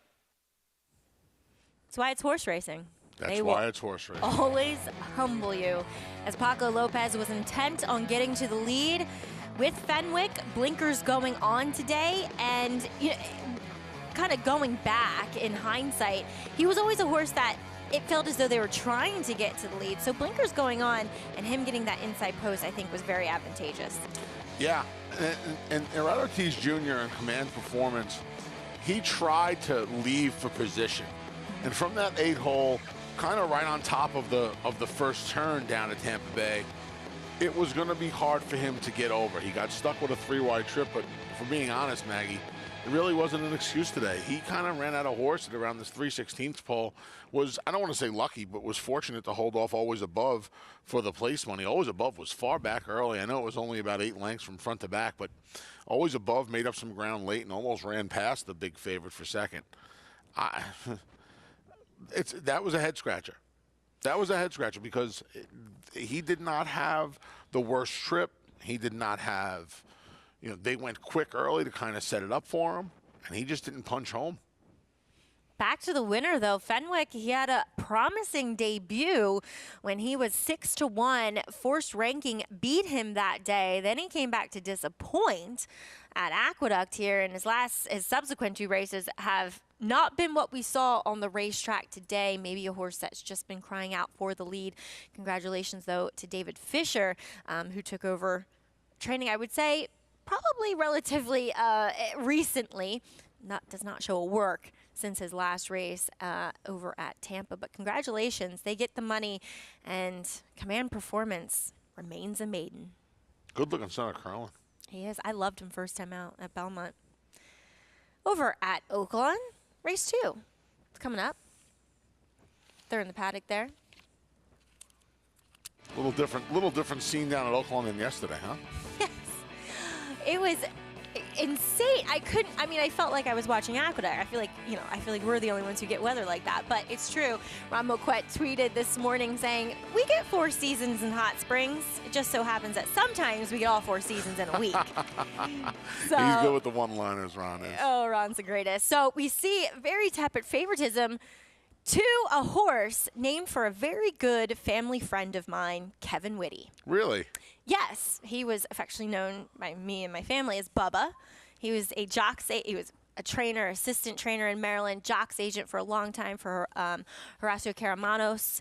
Speaker 1: That's why it's horse racing.
Speaker 2: That's why it's horse racing.
Speaker 1: Always humble you. As Paco Lopez was intent on getting to the lead with Fenwick, blinkers going on today, and kind of going back in hindsight, he was always a horse that it felt as though they were trying to get to the lead. So blinkers going on and him getting that inside post, I think, was very advantageous.
Speaker 2: Yeah, and Red Ortiz Jr. in Command Performance, he tried to leave for position. And from that 8 hole, kind of right on top of the first turn down at Tampa Bay, it was going to be hard for him to get over. He got stuck with a 3-wide trip, but for being honest, Maggie, it really wasn't an excuse today. He kind of ran out of horse at around this 3/16 pole. Was, I don't want to say lucky, but was fortunate to hold off Always Above for the place money. Always Above was far back early. I know it was only about 8 lengths from front to back, but Always Above made up some ground late and almost ran past the big favorite for second. That was a head scratcher. That was a head scratcher because he did not have the worst trip. He did not have, they went quick early to kind of set it up for him, and he just didn't punch home.
Speaker 1: Back to the winner, though. Fenwick, he had a promising debut when he was 6-1. Forced ranking beat him that day. Then he came back to disappoint at Aqueduct here, and his subsequent 2 races have not been what we saw on the racetrack today. Maybe a horse that's just been crying out for the lead. Congratulations, though, to David Fisher, who took over training, I would say, probably relatively recently. Does not show a work since his last race over at Tampa. But congratulations. They get the money, and Command Performance remains a maiden.
Speaker 2: Good-looking son of Carlin.
Speaker 1: He is. I loved him first time out at Belmont. over at Oaklawn. Race 2. It's coming up. They're in the paddock there.
Speaker 2: Little different scene down at Oaklawn than yesterday, huh?
Speaker 1: Yes. It was insane. I felt like I was watching Aqueduct. I feel like we're the only ones who get weather like that, but it's true. Ron Moquette tweeted this morning saying, we get 4 seasons in Hot Springs. It just so happens that sometimes we get all 4 seasons in a week. So,
Speaker 2: he's good with the one-liners, Ron is.
Speaker 1: Oh, Ron's the greatest. So we see very tepid favoritism to a horse named for a very good family friend of mine, Kevin Whitty.
Speaker 2: Really?
Speaker 1: Yes, he was affectionately known by me and my family as Bubba. He was a assistant trainer in Maryland, jocks agent for a long time for Horacio Caramanos.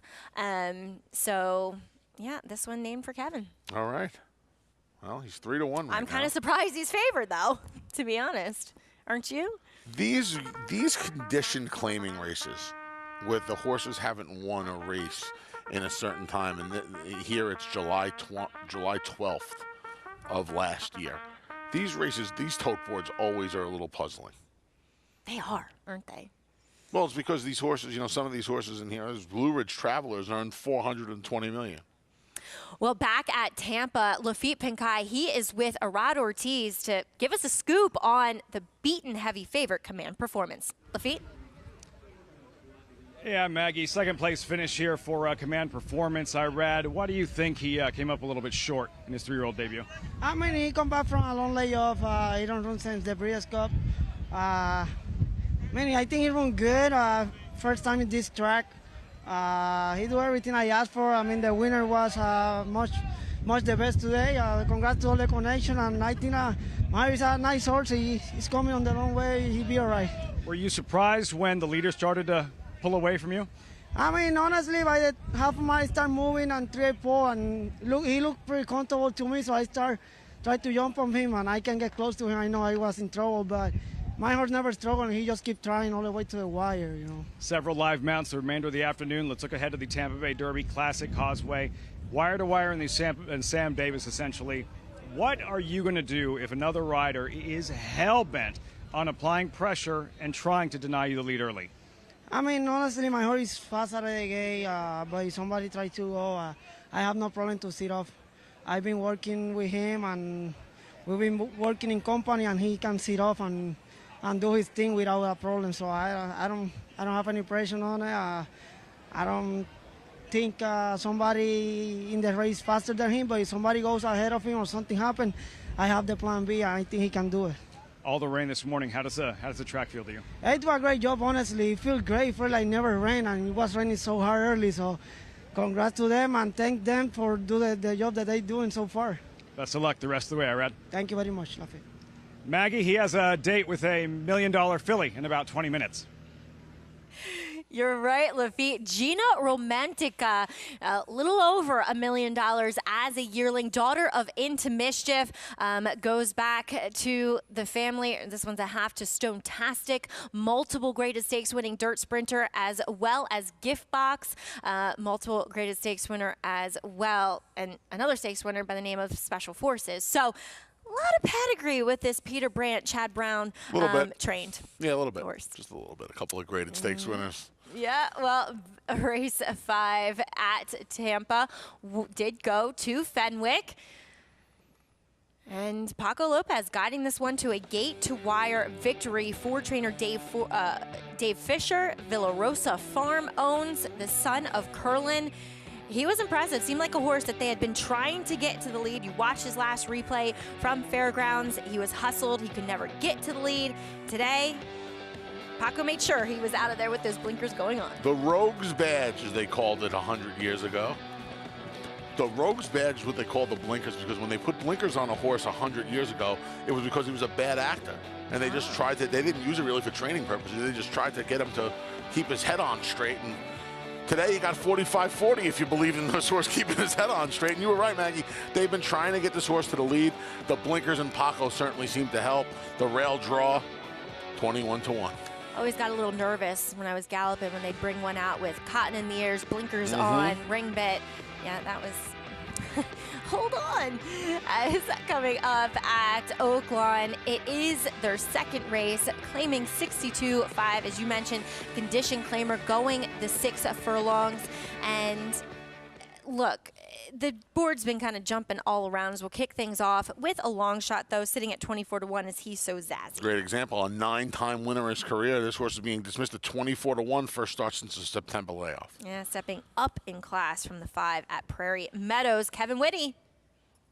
Speaker 1: So, yeah, this one named for Kevin.
Speaker 2: All right. Well, he's 3-1 right now.
Speaker 1: I'm kind of surprised he's favored, though, to be honest. Aren't you?
Speaker 2: These condition claiming races, with the horses haven't won a race in a certain time, and here it's July 12th of last year. These races, these tote boards always are a little puzzling.
Speaker 1: They are, aren't they?
Speaker 2: Well, it's because these horses, some of these horses in here, as Blue Ridge Travelers, earned $420 million.
Speaker 1: Well, back at Tampa, Lafitte Pinkai, he is with Arad Ortiz to give us a scoop on the beaten heavy favorite Command Performance. Lafitte?
Speaker 3: Yeah, Maggie, second place finish here for Command Performance. Irad, why do you think he came up a little bit short in his 3-year-old debut?
Speaker 19: He come back from a long layoff. He don't run since the Breeders' Cup. I think he run good. First time in this track. He do everything I asked for. The winner was much the best today. Congrats to all the connection, and I think Mario a nice horse. He's coming on the long way. He'll be all right.
Speaker 3: Were you surprised when the leader started to pull away from you?
Speaker 19: Honestly, by the half of my start moving and 3-4, and he looked pretty comfortable to me, so I tried to jump on him, and I can get close to him. I know I was in trouble, but my horse never struggled, and he just kept trying all the way to the wire,
Speaker 3: Several live mounts the remainder of the afternoon. Let's look ahead to the Tampa Bay Derby Classic Causeway. Wire to wire and Sam Davis, essentially. What are you going to do if another rider is hell-bent on applying pressure and trying to deny you the lead early?
Speaker 19: Honestly, my horse is fast out of the gate, but if somebody tries to go, I have no problem to sit off. I've been working with him, and we've been working in company, and he can sit off and do his thing without a problem. So I don't have any pressure on it. I don't think somebody in the race faster than him, but if somebody goes ahead of him or something happens, I have the plan B, and I think he can do it.
Speaker 3: All the rain this morning, how does the track feel to you?
Speaker 19: It was a great job, honestly. It feels great. It felt like never rained, and it was raining so hard early. So congrats to them, and thank them for doing the job that they're doing so far.
Speaker 3: Best of luck the rest of the way, Irad.
Speaker 19: Thank you very much, Lafitte.
Speaker 3: Maggie, he has a date with a $1 million filly in about 20 minutes.
Speaker 1: You're right, Lafitte. Gina Romantica, a little over $1 million as a yearling, daughter of Into Mischief, goes back to the family. This one's a half to Stone-tastic, multiple graded stakes winning dirt sprinter, as well as gift box, multiple graded stakes winner as well, and another stakes winner by the name of Special Forces. So a lot of pedigree with this Peter Brandt, Chad Brown trained.
Speaker 2: Yeah, a little bit.
Speaker 1: Horse.
Speaker 2: Just a little bit. A couple of graded stakes winners.
Speaker 1: Yeah, well, race 5 at Tampa did go to Fenwick. And Paco Lopez guiding this one to a gate-to-wire victory for trainer Dave Fisher. Villa Rosa Farm owns, the son of Curlin. He was impressive. Seemed like a horse that they had been trying to get to the lead. You watch his last replay from Fairgrounds. He was hustled. He could never get to the lead. Today, Paco made sure he was out of there with those blinkers going on.
Speaker 2: The Rogues Badge, as they called it 100 years ago. The Rogues Badge is what they called the blinkers, because when they put blinkers on a horse 100 years ago, it was because he was a bad actor. And they just tried to, they didn't use it really for training purposes. They just tried to get him to keep his head on straight. And today he got 45-40 if you believe in this horse keeping his head on straight. And you were right, Maggie. They've been trying to get this horse to the lead. The blinkers and Paco certainly seem to help. The rail draw, 21-1.
Speaker 1: Always got a little nervous when I was galloping when they'd bring one out with cotton in the ears, blinkers on, ring bit. Yeah, that was hold on. As coming up at Oaklawn, it is their second race, claiming 62.5, as you mentioned, condition claimer going the 6 furlongs. And look, the board's been kind of jumping all around as we'll kick things off with a long shot, though, sitting at 24-1 as He's So Zazzy.
Speaker 2: Great example, a 9-time winner in his career. This horse is being dismissed at 24-1, first start since the September layoff.
Speaker 1: Yeah, stepping up in class from the 5 at Prairie Meadows. Kevin Whitty.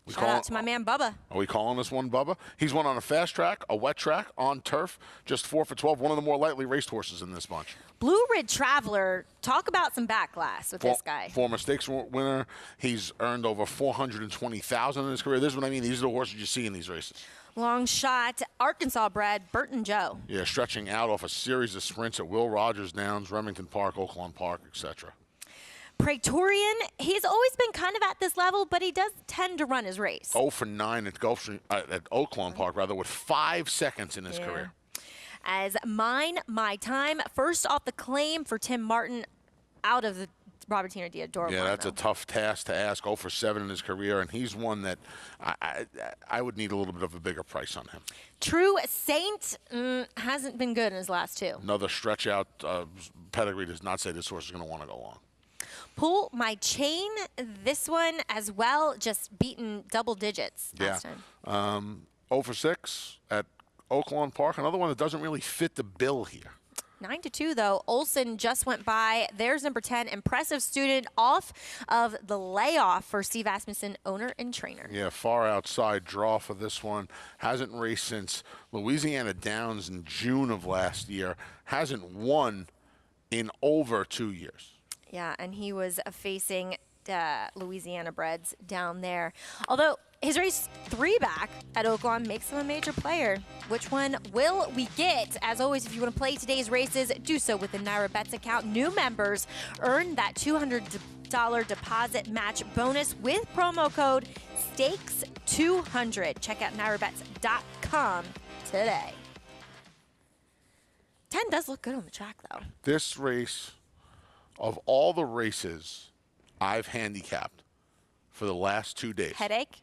Speaker 1: Shout out to my man Bubba.
Speaker 2: Are we calling this one Bubba? He's won on a fast track, a wet track, on turf, just 4 for 12, one of the more lightly raced horses in this bunch.
Speaker 1: Blue Ridge Traveler, talk about some backlash with this guy.
Speaker 2: Former stakes winner. He's earned over $420,000 in his career. This is what I mean. These are the horses you see in these races.
Speaker 1: Long shot, Arkansas bred, Burton Joe.
Speaker 2: Yeah, stretching out off a series of sprints at Will Rogers Downs, Remington Park, Oaklawn Park, etc.
Speaker 1: Praetorian, he's always been kind of at this level, but he does tend to run his race.
Speaker 2: 0 for 9 at Oaklawn Park, with 5 seconds in his career.
Speaker 1: As My Time, first off the claim for Tim Martin out of the Robertino Diodoro.
Speaker 2: Yeah, that's a tough task to ask. 0 for 7 in his career, and he's one that I would need a little bit of a bigger price on him.
Speaker 1: True Saint hasn't been good in his last 2.
Speaker 2: Another stretch out. Pedigree does not say this horse is going to want to go long.
Speaker 1: Pull My Chain, this one as well, just beaten double digits last time.
Speaker 2: 0 for 6 at Oaklawn Park, another one that doesn't really fit the bill here.
Speaker 1: 9-2 though. Olsen just went by. There's number 10, impressive student off of the layoff for Steve Asmussen, owner and trainer.
Speaker 2: Yeah, far outside draw for this one. Hasn't raced since Louisiana Downs in June of last year. Hasn't won in over 2 years.
Speaker 1: Yeah, and he was facing Louisiana breds down there. Although his race 3 back at Oaklawn makes him a major player. Which one will we get? As always, if you want to play today's races, do so with the Naira Bets account. New members earn that $200 deposit match bonus with promo code STAKES200. Check out NairaBets.com today. 10 does look good on the track, though.
Speaker 2: This race, of all the races I've handicapped for the last 2 days,
Speaker 1: Headache?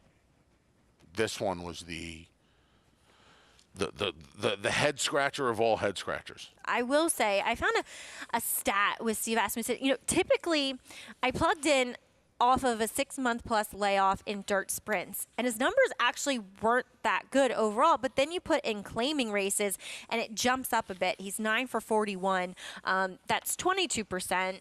Speaker 2: This one was the head scratcher of all head scratchers.
Speaker 1: I will say, I found a stat with Steve Asmussen. You know, typically, I plugged in off of a 6-month plus layoff in dirt sprints, and his numbers actually weren't that good overall, but then you put in claiming races and it jumps up a bit. He's 9 for 41. That's 22%.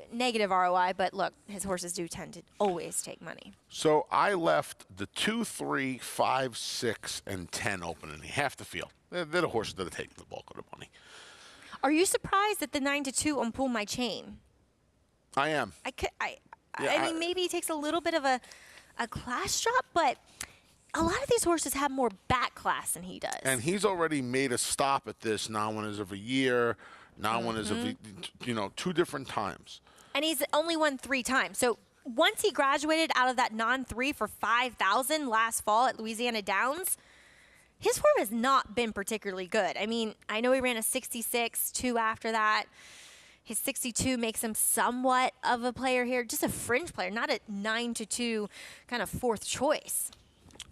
Speaker 1: Negative ROI, but look, his horses do tend to always take money.
Speaker 2: So I left the 2, 3, 5, 6, and 10 open in half the field. They're the horses that are taking the bulk of the money.
Speaker 1: Are you surprised at the 9-2 on Pull My Chain?
Speaker 2: I am.
Speaker 1: I mean, maybe he takes a little bit of a class drop, but a lot of these horses have more back class than he does.
Speaker 2: And he's already made a stop at this now one is of a year, now one is of, 2 different times.
Speaker 1: And he's only won 3 times. So once he graduated out of that non-3 for $5,000 last fall at Louisiana Downs, his form has not been particularly good. I mean, I know he ran a 66-2 after that. His 62 makes him somewhat of a player here, just a fringe player, not a 9-2 kind of 4th choice.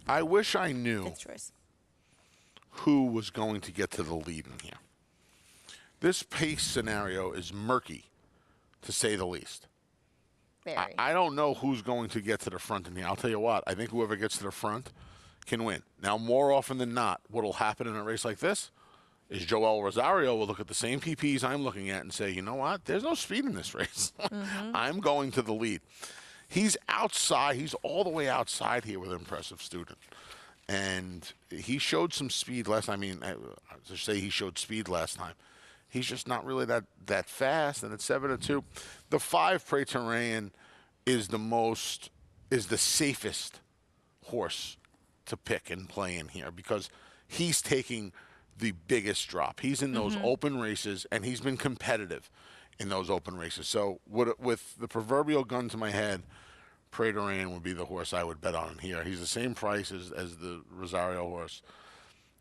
Speaker 2: I wish I knew
Speaker 1: 5th choice.
Speaker 2: Who was going to get to the lead in here. This pace scenario is murky, to say the least. I don't know who's going to get to the front in here. I'll tell you what, I think whoever gets to the front can win. Now, more often than not, what will happen in a race like this is Joel Rosario will look at the same PPs I'm looking at and say, you know what, there's no speed in this race. I'm going to the lead. He's outside. He's all the way outside here with an impressive student. And he showed some speed last time. I mean, to say he showed speed last time. He's just not really that fast, and it's 7-2. The 5 Praetorian is the safest horse to pick and play in here because he's taking the biggest drop. He's in those open races, and he's been competitive in those open races. So with the proverbial gun to my head, Praetorian would be the horse I would bet on here. He's the same price as the Rosario horse.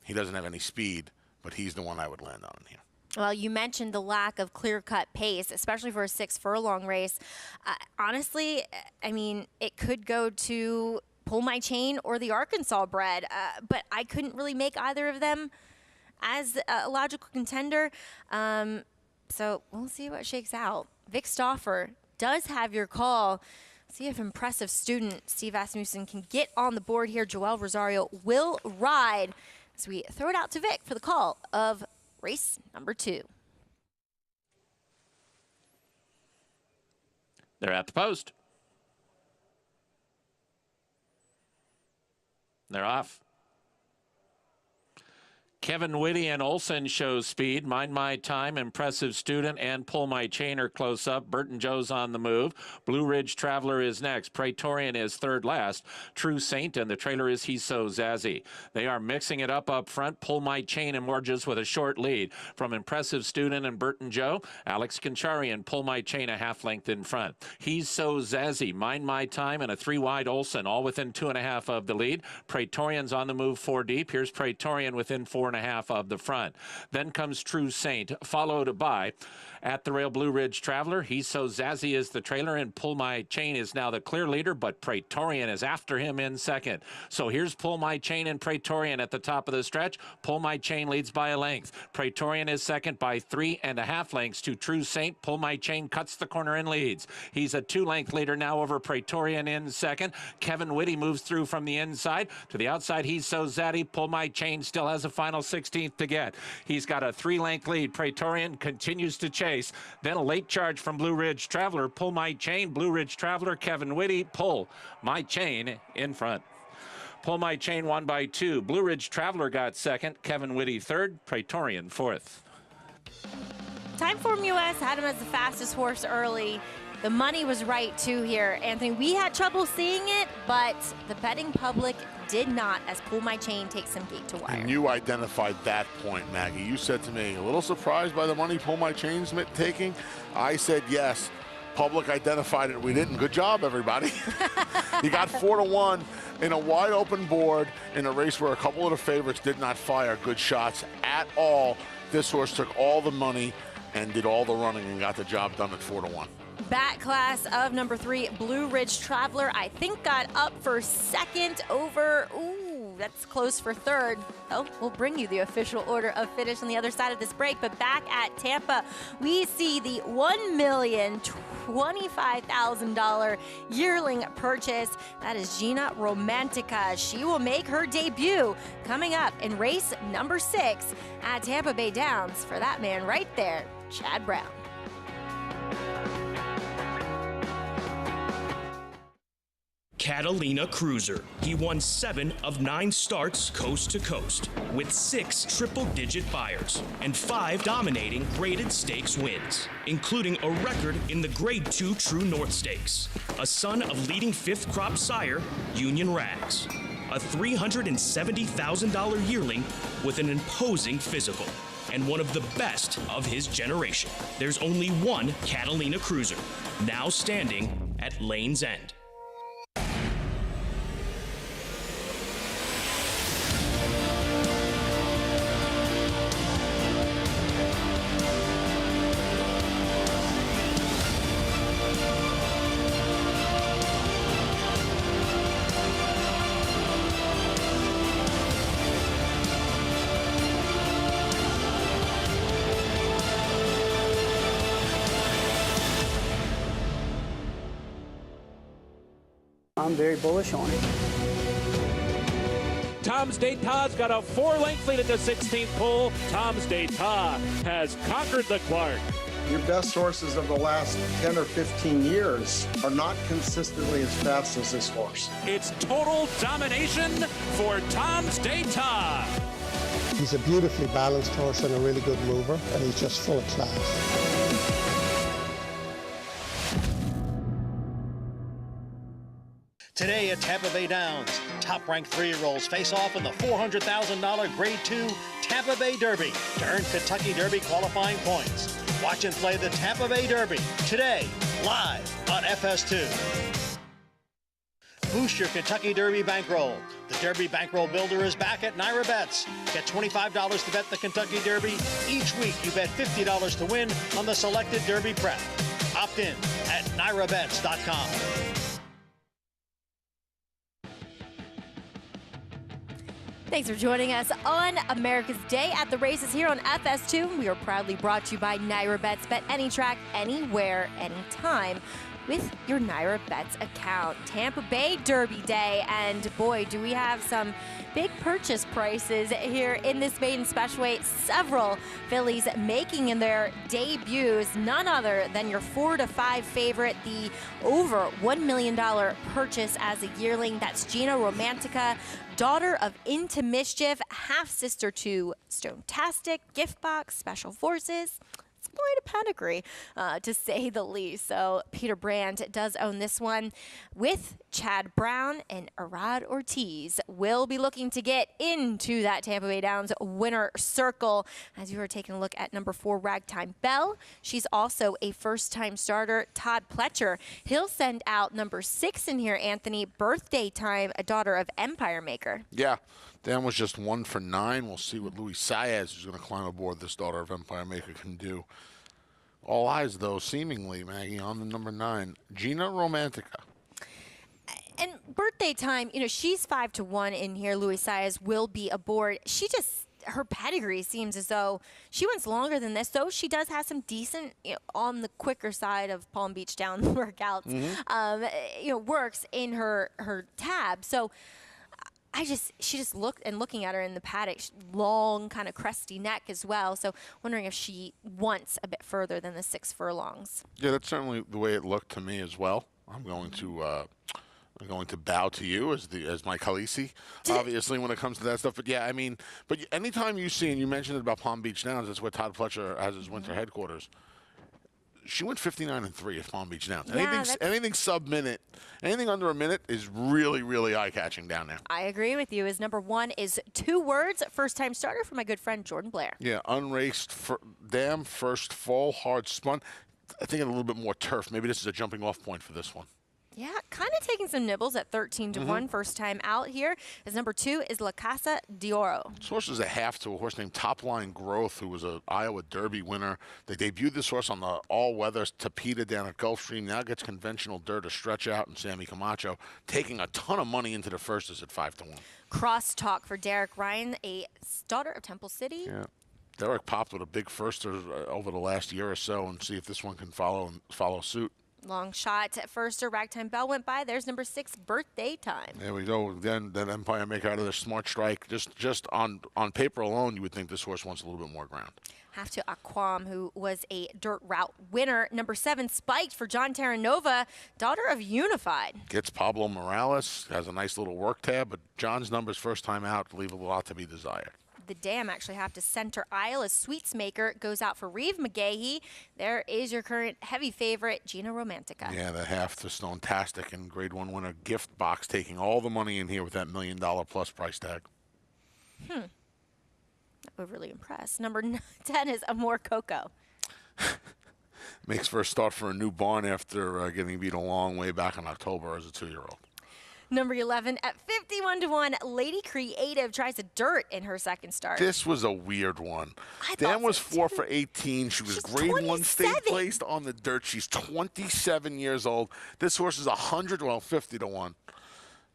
Speaker 2: He doesn't have any speed, but he's the one I would land on here.
Speaker 1: Well, you mentioned the lack of clear-cut pace, especially for a 6-furlong race. Honestly, I mean, it could go to Pull My Chain or the Arkansas bred, but I couldn't really make either of them as a logical contender. So we'll see what shakes out. Vic Stauffer does have your call. See if impressive student Steve Asmussen can get on the board here. Joel Rosario will ride as we throw it out to Vic for the call of race number 2.
Speaker 18: They're at the post. They're off. Kevin Whitty and Olsen shows speed. Mind My Time, Impressive Student, and Pull My Chain are close up. Burton Joe's on the move. Blue Ridge Traveler is next. Praetorian is third last. True Saint, and the trailer is He's So Zazzy. They are mixing it up front. Pull My Chain emerges with a short lead from Impressive Student and Burton Joe. Alex Concharian, Pull My Chain a half length in front. He's So Zazzy, Mind My Time, and a 3-wide Olsen, all within 2.5 of the lead. Praetorian's on the move 4 deep. Here's Praetorian within 4.5 of the front. Then comes True Saint, followed by At the Rail Blue Ridge Traveler. He's So Zazzy is the trailer, and Pull My Chain is now the clear leader, but Praetorian is after him in second. So here's Pull My Chain and Praetorian at the top of the stretch. Pull My Chain leads by a length. Praetorian is second by 3.5 lengths to True Saint. Pull My Chain cuts the corner and leads. He's a 2-length leader now over Praetorian in second. Kevin Whitty moves through from the inside to the outside. He's So Zazzy. Pull My Chain still has a final 16th to get. He's got a 3-length lead. Praetorian continues to chase. Then a late charge from Blue Ridge Traveler. Pull My Chain, Blue Ridge Traveler, Kevin Whitty. Pull My Chain in front. Pull My Chain won by 2. Blue Ridge Traveler got second. Kevin Whitty third. Praetorian fourth.
Speaker 1: Timeform US had him as the fastest horse early. The money was right too here, Anthony. We had trouble seeing it, but the betting public did not, as Pull My Chain takes some gate to wire.
Speaker 2: And you identified that point, Maggie. You said to me, a little surprised by the money Pull My Chain's taking? I said yes. Public identified it. We didn't. Good job, everybody. You got 4-1 in a wide open board in a race where a couple of the favorites did not fire good shots at all. This horse took all the money and did all the running and got the job done at 4-1.
Speaker 1: Back class of number 3, Blue Ridge Traveler, I think got up for second over, that's close for third. Oh, we'll bring you the official order of finish on the other side of this break. But back at Tampa, we see the $1,025,000 yearling purchase. That is Gina Romantica. She will make her debut coming up in race number 6 at Tampa Bay Downs for that man right there, Chad Brown.
Speaker 20: Catalina Cruiser. He won 7 of 9 starts coast to coast, with 6 triple-digit buyers and 5 dominating graded stakes wins, including a record in the Grade 2 True North Stakes. A son of leading 5th crop sire, Union Rags. A $370,000 yearling with an imposing physical, and one of the best of his generation. There's only one Catalina Cruiser, now standing at Lane's End.
Speaker 21: I'm very bullish on it.
Speaker 22: Tom's D'Etat's got a 4-length lead at the 16th pole. Tom's D'Etat has conquered the Clark.
Speaker 23: Your best horses of the last 10 or 15 years are not consistently as fast as this horse.
Speaker 22: It's total domination for Tom's D'Etat.
Speaker 24: He's a beautifully balanced horse and a really good mover, and he's just full of class.
Speaker 25: Today at Tampa Bay Downs, top-ranked 3-year-olds face off in the $400,000 Grade 2 Tampa Bay Derby to earn Kentucky Derby qualifying points. Watch and play the Tampa Bay Derby today, live on FS2. Boost your Kentucky Derby bankroll The Derby Bankroll Builder is back at Naira Bets. Get $25 to bet the Kentucky Derby. Each week, you bet $50 to win on the selected Derby prep. Opt in at NairaBets.com.
Speaker 1: Thanks for joining us on America's Day at the Races here on FS2. We are proudly brought to you by Naira Bets. Bet any track, anywhere, anytime with your Naira Bets account. Tampa Bay Derby Day, and boy, do we have some big purchase prices here in this maiden special weight. Several fillies making in their debuts, none other than your 4 to 5 favorite, the over $1 million purchase as a yearling. That's Gina Romantica, daughter of Into Mischief, half-sister to Stonetastic, Gift Box, Special Forces. Quite a pedigree, to say the least. So Peter Brand does own this one with Chad Brown, and Arad Ortiz will be looking to get into that Tampa Bay Downs winner circle. As you are taking a look at number 4, Ragtime Belle. She's also a first-time starter. Todd Pletcher, he'll send out number 6 in here, Anthony, Birthday Time, a daughter of Empire Maker.
Speaker 2: Yeah. Dan was just 1 for 9. We'll see what Luis Saez, who's going to climb aboard this daughter of Empire Maker, can do. All eyes, though, seemingly, Maggie, on the number 9, Gina Romantica.
Speaker 1: And Birthday Time, you know, she's 5 to 1 in here. Luis Saez will be aboard. Her pedigree seems as though she went longer than this, though she does have some decent, on the quicker side of Palm Beach Down workouts, works in her tab. So she just looking at her in the paddock, long kind of crusty neck as well. So wondering if she wants a bit further than the 6 furlongs.
Speaker 2: Yeah, that's certainly the way it looked to me as well. I'm going to bow to you as my Khaleesi, obviously, when it comes to that stuff. But yeah, I mean, but anytime you see, and you mentioned it about Palm Beach Downs, that's where Todd Pletcher has his winter headquarters. She went 59-3 at Palm Beach Downs.
Speaker 1: Yeah,
Speaker 2: anything sub-minute, anything under a minute is really, really eye-catching down there.
Speaker 1: I agree with you. His number 1 is 2 words, first-time starter for my good friend Jordan Blair.
Speaker 2: Yeah, unraced, dam, first full, hard spun. I think a little bit more turf. Maybe this is a jumping-off point for this one.
Speaker 1: Yeah, kind of taking some nibbles at 13 to 1, first time out here. His number 2 is La Casa de Oro.
Speaker 2: This horse is a half to a horse named Topline Growth, who was an Iowa Derby winner. They debuted this horse on the all-weather Tapeta down at Gulfstream. Now gets conventional dirt to Stretch Out and Sammy Camacho. Taking a ton of money into the first is at 5 to 1.
Speaker 1: Crosstalk for Derek Ryan, a daughter of Temple City.
Speaker 2: Yeah. Derek popped with a big first over the last year or so, and see if this one can follow suit.
Speaker 1: Long shot at first, Ragtime Bell went by. There's number 6, Birthday Time.
Speaker 2: There we go. Then Empire Maker out of their smart strike. Just on paper alone, you would think this horse wants a little bit more ground.
Speaker 1: Have to Aquam, who was a dirt route winner. Number 7, Spiked for John Terranova, daughter of Unified.
Speaker 2: Gets Pablo Morales, has a nice little work tab, but John's numbers first time out leave a lot to be desired.
Speaker 1: The dam actually have to center aisle as Sweets Maker goes out for Reeve McGahee. There is your current heavy favorite, Gina Romantica.
Speaker 2: Yeah, the half to Stonetastic and Grade 1 winner Gift Box, taking all the money in here with that $1 million plus price tag.
Speaker 1: That would really impress. Number 10 is Amor Coco.
Speaker 2: Makes first start for a new barn after getting beat a long way back in October as a 2-year-old.
Speaker 1: Number 11 at 51 to 1, Lady Creative tries a dirt in her second start.
Speaker 2: This was a weird one. Dan was 4 for 18. She was grade 1 state placed on the dirt. She's 27 years old. This horse is 50 to 1.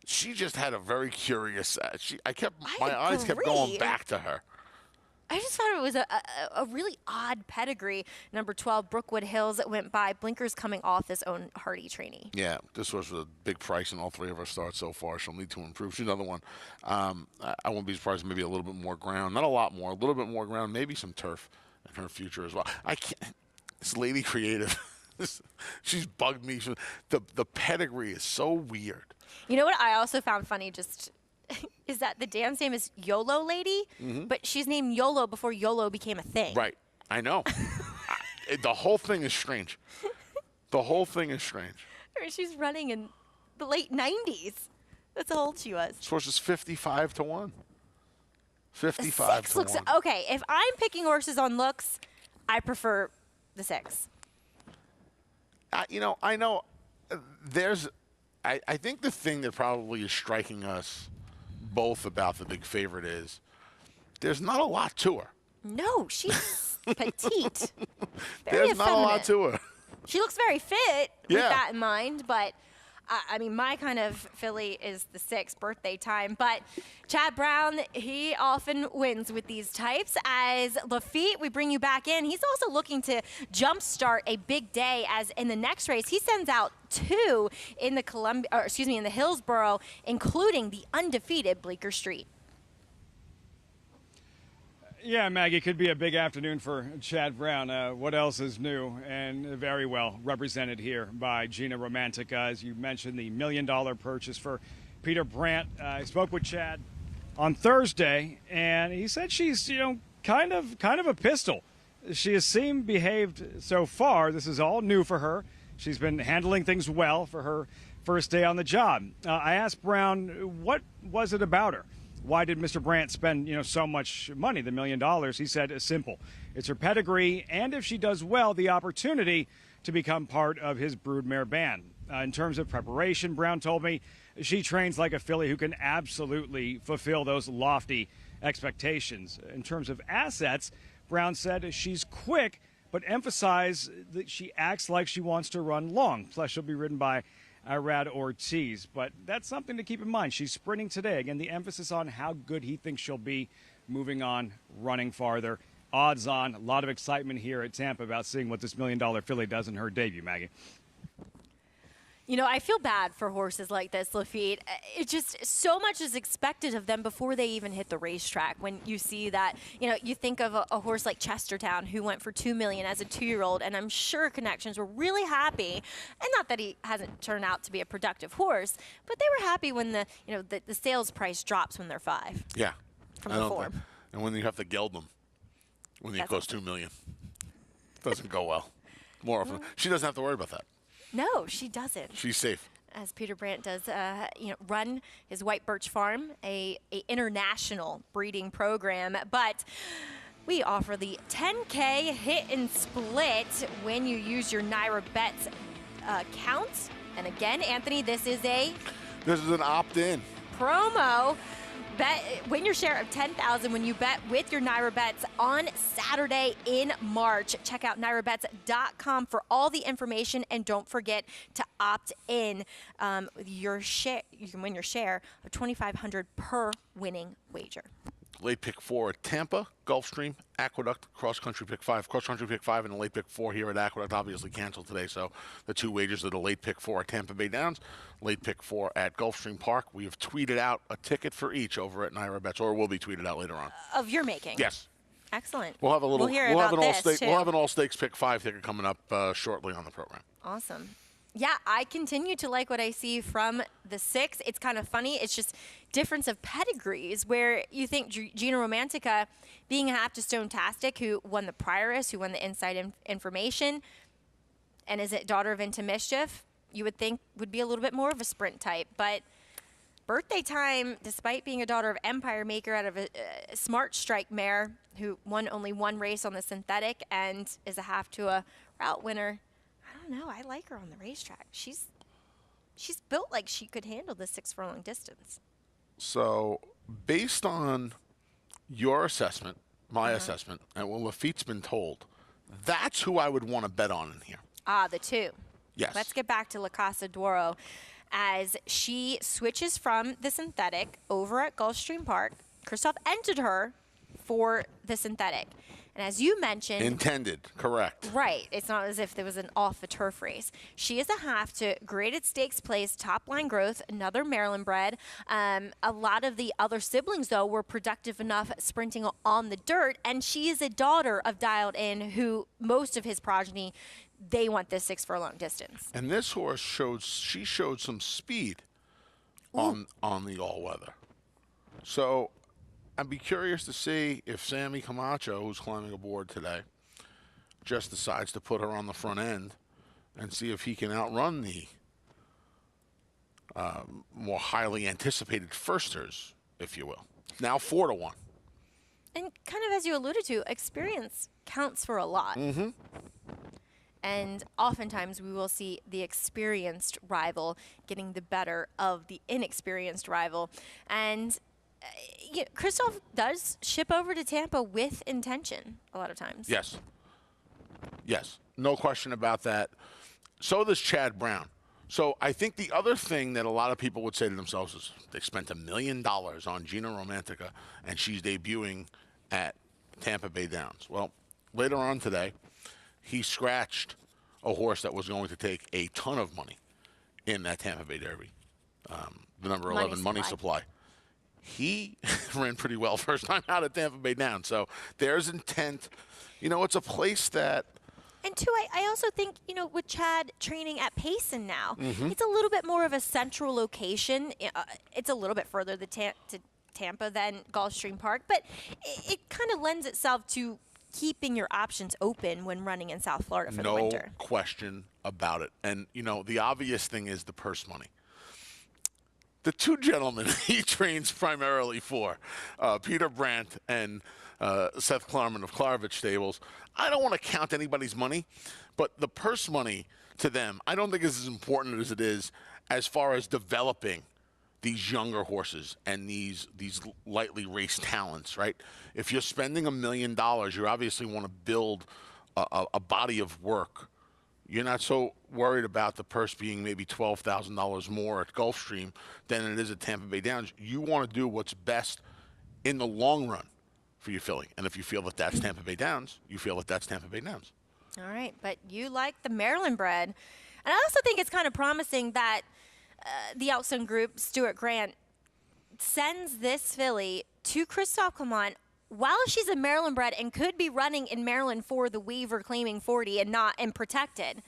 Speaker 2: She just had a very curious. My eyes kept going back to her.
Speaker 1: I just thought it was a really odd pedigree. Number 12, Brookwood Hills went by. Blinkers coming off his own Hardy trainee.
Speaker 2: Yeah, this was a big price in all 3 of her starts so far. She'll need to improve. She's another one. I won't be surprised if maybe a little bit more ground. Not a lot more. A little bit more ground. Maybe some turf in her future as well. I can't. This Lady Creative, she's bugged me. The pedigree is so weird.
Speaker 1: You know what I also found funny is that the dam's name is YOLO Lady, but she's named YOLO before YOLO became a thing.
Speaker 2: Right. I know. The whole thing is strange. The whole thing is strange.
Speaker 1: I mean, she's running in the late 90s. That's how old she was.
Speaker 2: This horse is 55 to 1. 55 to 1.
Speaker 1: Okay, if I'm picking horses on looks, I prefer the 6.
Speaker 2: I know there's – I think the thing that probably is striking us both about the big favorite is there's not a lot to her.
Speaker 1: No, she's petite.
Speaker 2: There's not a lot to her.
Speaker 1: She looks very fit with
Speaker 2: Yeah.
Speaker 1: that in mind, but I mean, my kind of filly is the 6 birthday time. But Chad Brown, he often wins with these types. As Lafitte, we bring you back in. He's also looking to jumpstart a big day, as in the next race, he sends out 2 in the in the Hillsborough, including the undefeated Bleecker Street.
Speaker 3: Yeah, Maggie, could be a big afternoon for Chad Brown. What else is new and very well represented here by Gina Romantica? As you mentioned, the $1 million purchase for Peter Brandt. I spoke with Chad on Thursday, and he said she's, kind of a pistol. She has seemed behaved so far. This is all new for her. She's been handling things well for her first day on the job. I asked Brown, what was it about her? Why did Mr. Brandt spend, so much money, the $1 million? He said, it's simple. It's her pedigree, and if she does well, the opportunity to become part of his broodmare band. In terms of preparation, Brown told me she trains like a filly who can absolutely fulfill those lofty expectations. In terms of assets, Brown said she's quick, but emphasized that she acts like she wants to run long. Plus, she'll be ridden by Irad Ortiz, but that's something to keep in mind. She's sprinting today. Again, the emphasis on how good he thinks she'll be moving on, running farther. Odds on, a lot of excitement here at Tampa about seeing what this $1 million filly does in her debut, Maggie.
Speaker 1: I feel bad for horses like this, Lafitte. It just, so much is expected of them before they even hit the racetrack. When you see that, you think of a horse like Chestertown, who went for $2 million as a 2-year-old, and I'm sure Connections were really happy. And not that he hasn't turned out to be a productive horse, but they were happy when the sales price drops when they're 5.
Speaker 2: Yeah.
Speaker 1: From the form.
Speaker 2: And when you have to geld them, when it goes $2 million, it doesn't go well. More often, she doesn't have to worry about that.
Speaker 1: No, she doesn't.
Speaker 2: She's safe.
Speaker 1: As Peter Brandt does, run his White Birch Farm, a international breeding program. But we offer the 10K hit and split when you use your Naira Bets account. And again, Anthony, this is
Speaker 2: an opt-in
Speaker 1: promo. Win your share of $10,000 when you bet with your Naira Bets on Saturday in March. Check out NairaBets.com for all the information, and don't forget to opt in. Your share, you can win your share of $2,500 per winning wager.
Speaker 2: Late pick 4 at Tampa, Gulfstream, Aqueduct, cross-country pick 5. Cross-country pick 5 and a late pick 4 here at Aqueduct obviously canceled today, so the 2 wagers are the late pick 4 at Tampa Bay Downs, late pick 4 at Gulfstream Park. We have tweeted out a ticket for each over at Naira Bets, or will be tweeted out later on.
Speaker 1: Of your making?
Speaker 2: Yes.
Speaker 1: Excellent.
Speaker 2: We'll have a little.
Speaker 1: We'll
Speaker 2: have an all stakes pick 5 ticket coming up shortly on the program.
Speaker 1: Awesome. Yeah, I continue to like what I see from the 6. It's kind of funny. It's just difference of pedigrees, where you think Gina Romantica, being a half to Stone-tastic, who won the Prioress, who won the Inside Information, and is it daughter of Into Mischief, you would think would be a little bit more of a sprint type. But birthday time, despite being a daughter of Empire Maker out of a Smart Strike mare, who won only 1 race on the synthetic and is a half to a route winner, I don't know. I like her on the racetrack. She's built like she could handle the 6 furlong distance.
Speaker 2: So, based on your assessment, my assessment, and what Lafitte's been told, that's who I would want to bet on in here.
Speaker 1: The 2.
Speaker 2: Yes.
Speaker 1: Let's get back to La Casa d'Oro, as she switches from the synthetic over at Gulfstream Park. Christoph entered her for the synthetic. And as you mentioned...
Speaker 2: Intended, correct.
Speaker 1: Right. It's not as if there was an off-the-turf race. She is a half to graded stakes place, top-line growth, another Maryland bred. A lot of the other siblings, though, were productive enough sprinting on the dirt. And she is a daughter of Dialed In, who most of his progeny, they want this 6 furlong distance.
Speaker 2: And this horse showed some speed on the all-weather. So... I'd be curious to see if Sammy Camacho, who's climbing aboard today, just decides to put her on the front end and see if he can outrun the more highly anticipated firsters, if you will. Now 4-1.
Speaker 1: And kind of as you alluded to, experience counts for a lot.
Speaker 2: Mm-hmm.
Speaker 1: And oftentimes we will see the experienced rival getting the better of the inexperienced rival. And Christoph does ship over to Tampa with intention a lot of times.
Speaker 2: Yes. Yes. No question about that. So does Chad Brown. So I think the other thing that a lot of people would say to themselves is they spent $1 million on Gina Romantica, and she's debuting at Tampa Bay Downs. Well, later on today, he scratched a horse that was going to take a ton of money in that Tampa Bay Derby, the number 11 Money Supply. He ran pretty well first time out at Tampa Bay Downs. So there's intent. It's a place that.
Speaker 1: And two, I also think, with Chad training at Payson now,
Speaker 2: Mm-hmm.
Speaker 1: it's a little bit more of a central location. It's a little bit further to Tampa than Gulfstream Park, but it kind of lends itself to keeping your options open when running in South Florida for the winter.
Speaker 2: No question about it. And, the obvious thing is the purse money. The two gentlemen he trains primarily for, Peter Brandt and Seth Klarman of Klarvich Stables, I don't want to count anybody's money, but the purse money to them, I don't think is as important as it is as far as developing these younger horses and these lightly raced talents, right? If you're spending $1 million, you obviously want to build a body of work. You're not so worried about the purse being maybe $12,000 more at Gulfstream than it is at Tampa Bay Downs. You want to do what's best in the long run for your filly. And if you feel that that's Tampa Bay Downs, you feel that that's Tampa Bay Downs.
Speaker 1: All right, but you like the Maryland bred. And I also think it's kind of promising that the Elson Group, Stuart Grant, sends this filly to Christophe Clement while she's a Maryland bred and could be running in Maryland for the Weaver claiming 40 and protected.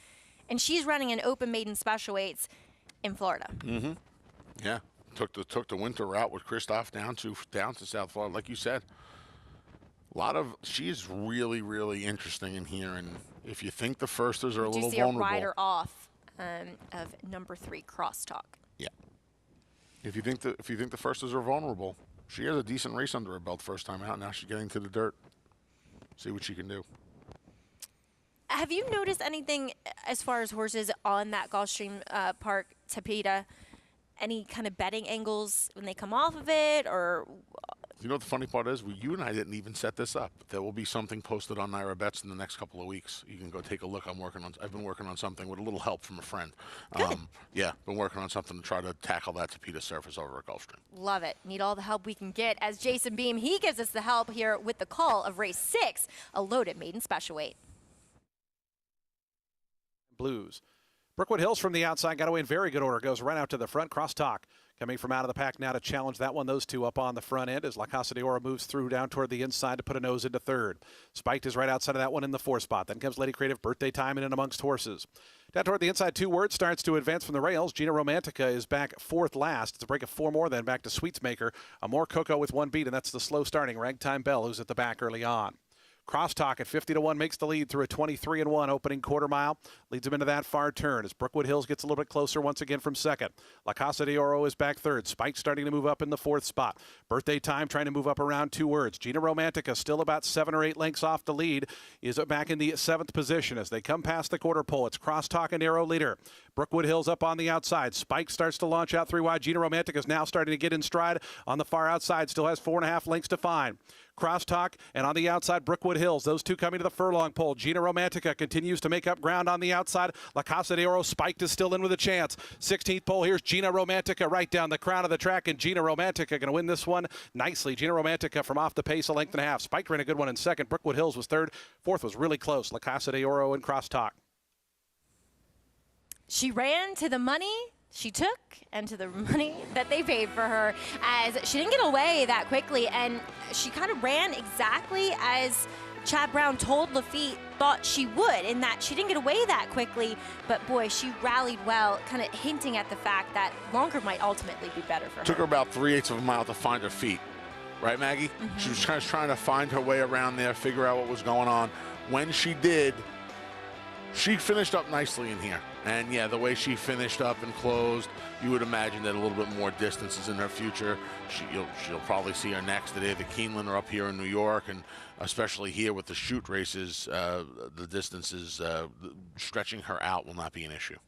Speaker 1: And she's running an open maiden special weights in Florida.
Speaker 2: Mm-hmm. Yeah. Took the winter route with Christophe down to South Florida, like you said. She's really, really interesting in here. And if you think the firsters are a little vulnerable.
Speaker 1: Did you see a rider off of number 3 Crosstalk?
Speaker 2: Yeah. If you think the firsters are vulnerable, she has a decent race under her belt first time out. Now she's getting to the dirt. See what she can do.
Speaker 1: Have you noticed anything as far as horses on that Gulfstream Park Tapeta? Any kind of betting angles when they come off of it, or?
Speaker 2: You know what the funny part is? You and I didn't even set this up. There will be something posted on Naira Bets in the next couple of weeks. You can go take a look. I've been working on something with a little help from a friend.
Speaker 1: Good.
Speaker 2: Been working on something to try to tackle that Tapeta surface over at Gulfstream.
Speaker 1: Love it. Need all the help we can get. As Jason Beam, he gives us the help here with the call of race 6, a loaded maiden special weight.
Speaker 5: Blues. Brookwood Hills from the outside got away in very good order. Goes right out to the front. Crosstalk coming from out of the pack now to challenge that one. Those two up on the front end as La Casa de Oro moves through down toward the inside to put a nose into third. Spiked is right outside of that one in the 4th spot. Then comes Lady Creative, Birthday Time, and in amongst horses. Down toward the inside, 2 Words starts to advance from the rails. Gina Romantica is back 4th last. It's a break of 4 more, then back to Sweetsmaker. Amore Coco with 1 beat, and that's the slow starting Ragtime Bell, who's at the back early on. Crosstalk at 50-1 makes the lead through a 23-1 opening quarter mile. Leads him into that far turn as Brookwood Hills gets a little bit closer once again from second. La Casa de Oro is back 3rd. Spike starting to move up in the 4th spot. Birthday Time trying to move up around 2 Words. Gina Romantica still about 7 or 8 lengths off the lead is back in the 7th position as they come past the quarter pole. It's Crosstalk and Arrow leader. Brookwood Hills up on the outside. Spike starts to launch out 3 wide. Gina Romantica is now starting to get in stride on the far outside. Still has 4.5 lengths to find. Crosstalk and on the outside Brookwood Hills. Those two coming to the furlong pole. Gina Romantica continues to make up ground on the outside. La Casa de Oro Spiked is still in with a chance. 16th pole. Here's Gina Romantica right down the crown of the track, and Gina Romantica going to win this one nicely. Gina Romantica from off the pace, a length and a half. Spiked ran a good one in 2nd. Brookwood Hills was 3rd. 4th was really close. La Casa de Oro and Crosstalk.
Speaker 1: She ran to the money she took and to the money that they paid for her, as she didn't get away that quickly, and she kind of ran exactly as Chad Brown told Lafitte thought she would, in that she didn't get away that quickly, but boy, she rallied well, kind of hinting at the fact that longer might ultimately be better for her.
Speaker 2: Took her about 3/8 of a mile to find her feet. Right, Maggie?
Speaker 1: Mm-hmm.
Speaker 2: She was kind of trying to find her way around there, figure out what was going on. When she did, she finished up nicely in here. And, yeah, the way she finished up and closed, you would imagine that a little bit more distance is in her future. She'll probably see her next. The David Keeneland are up here in New York, and especially here with the shoot races, the distances stretching her out will not be an issue.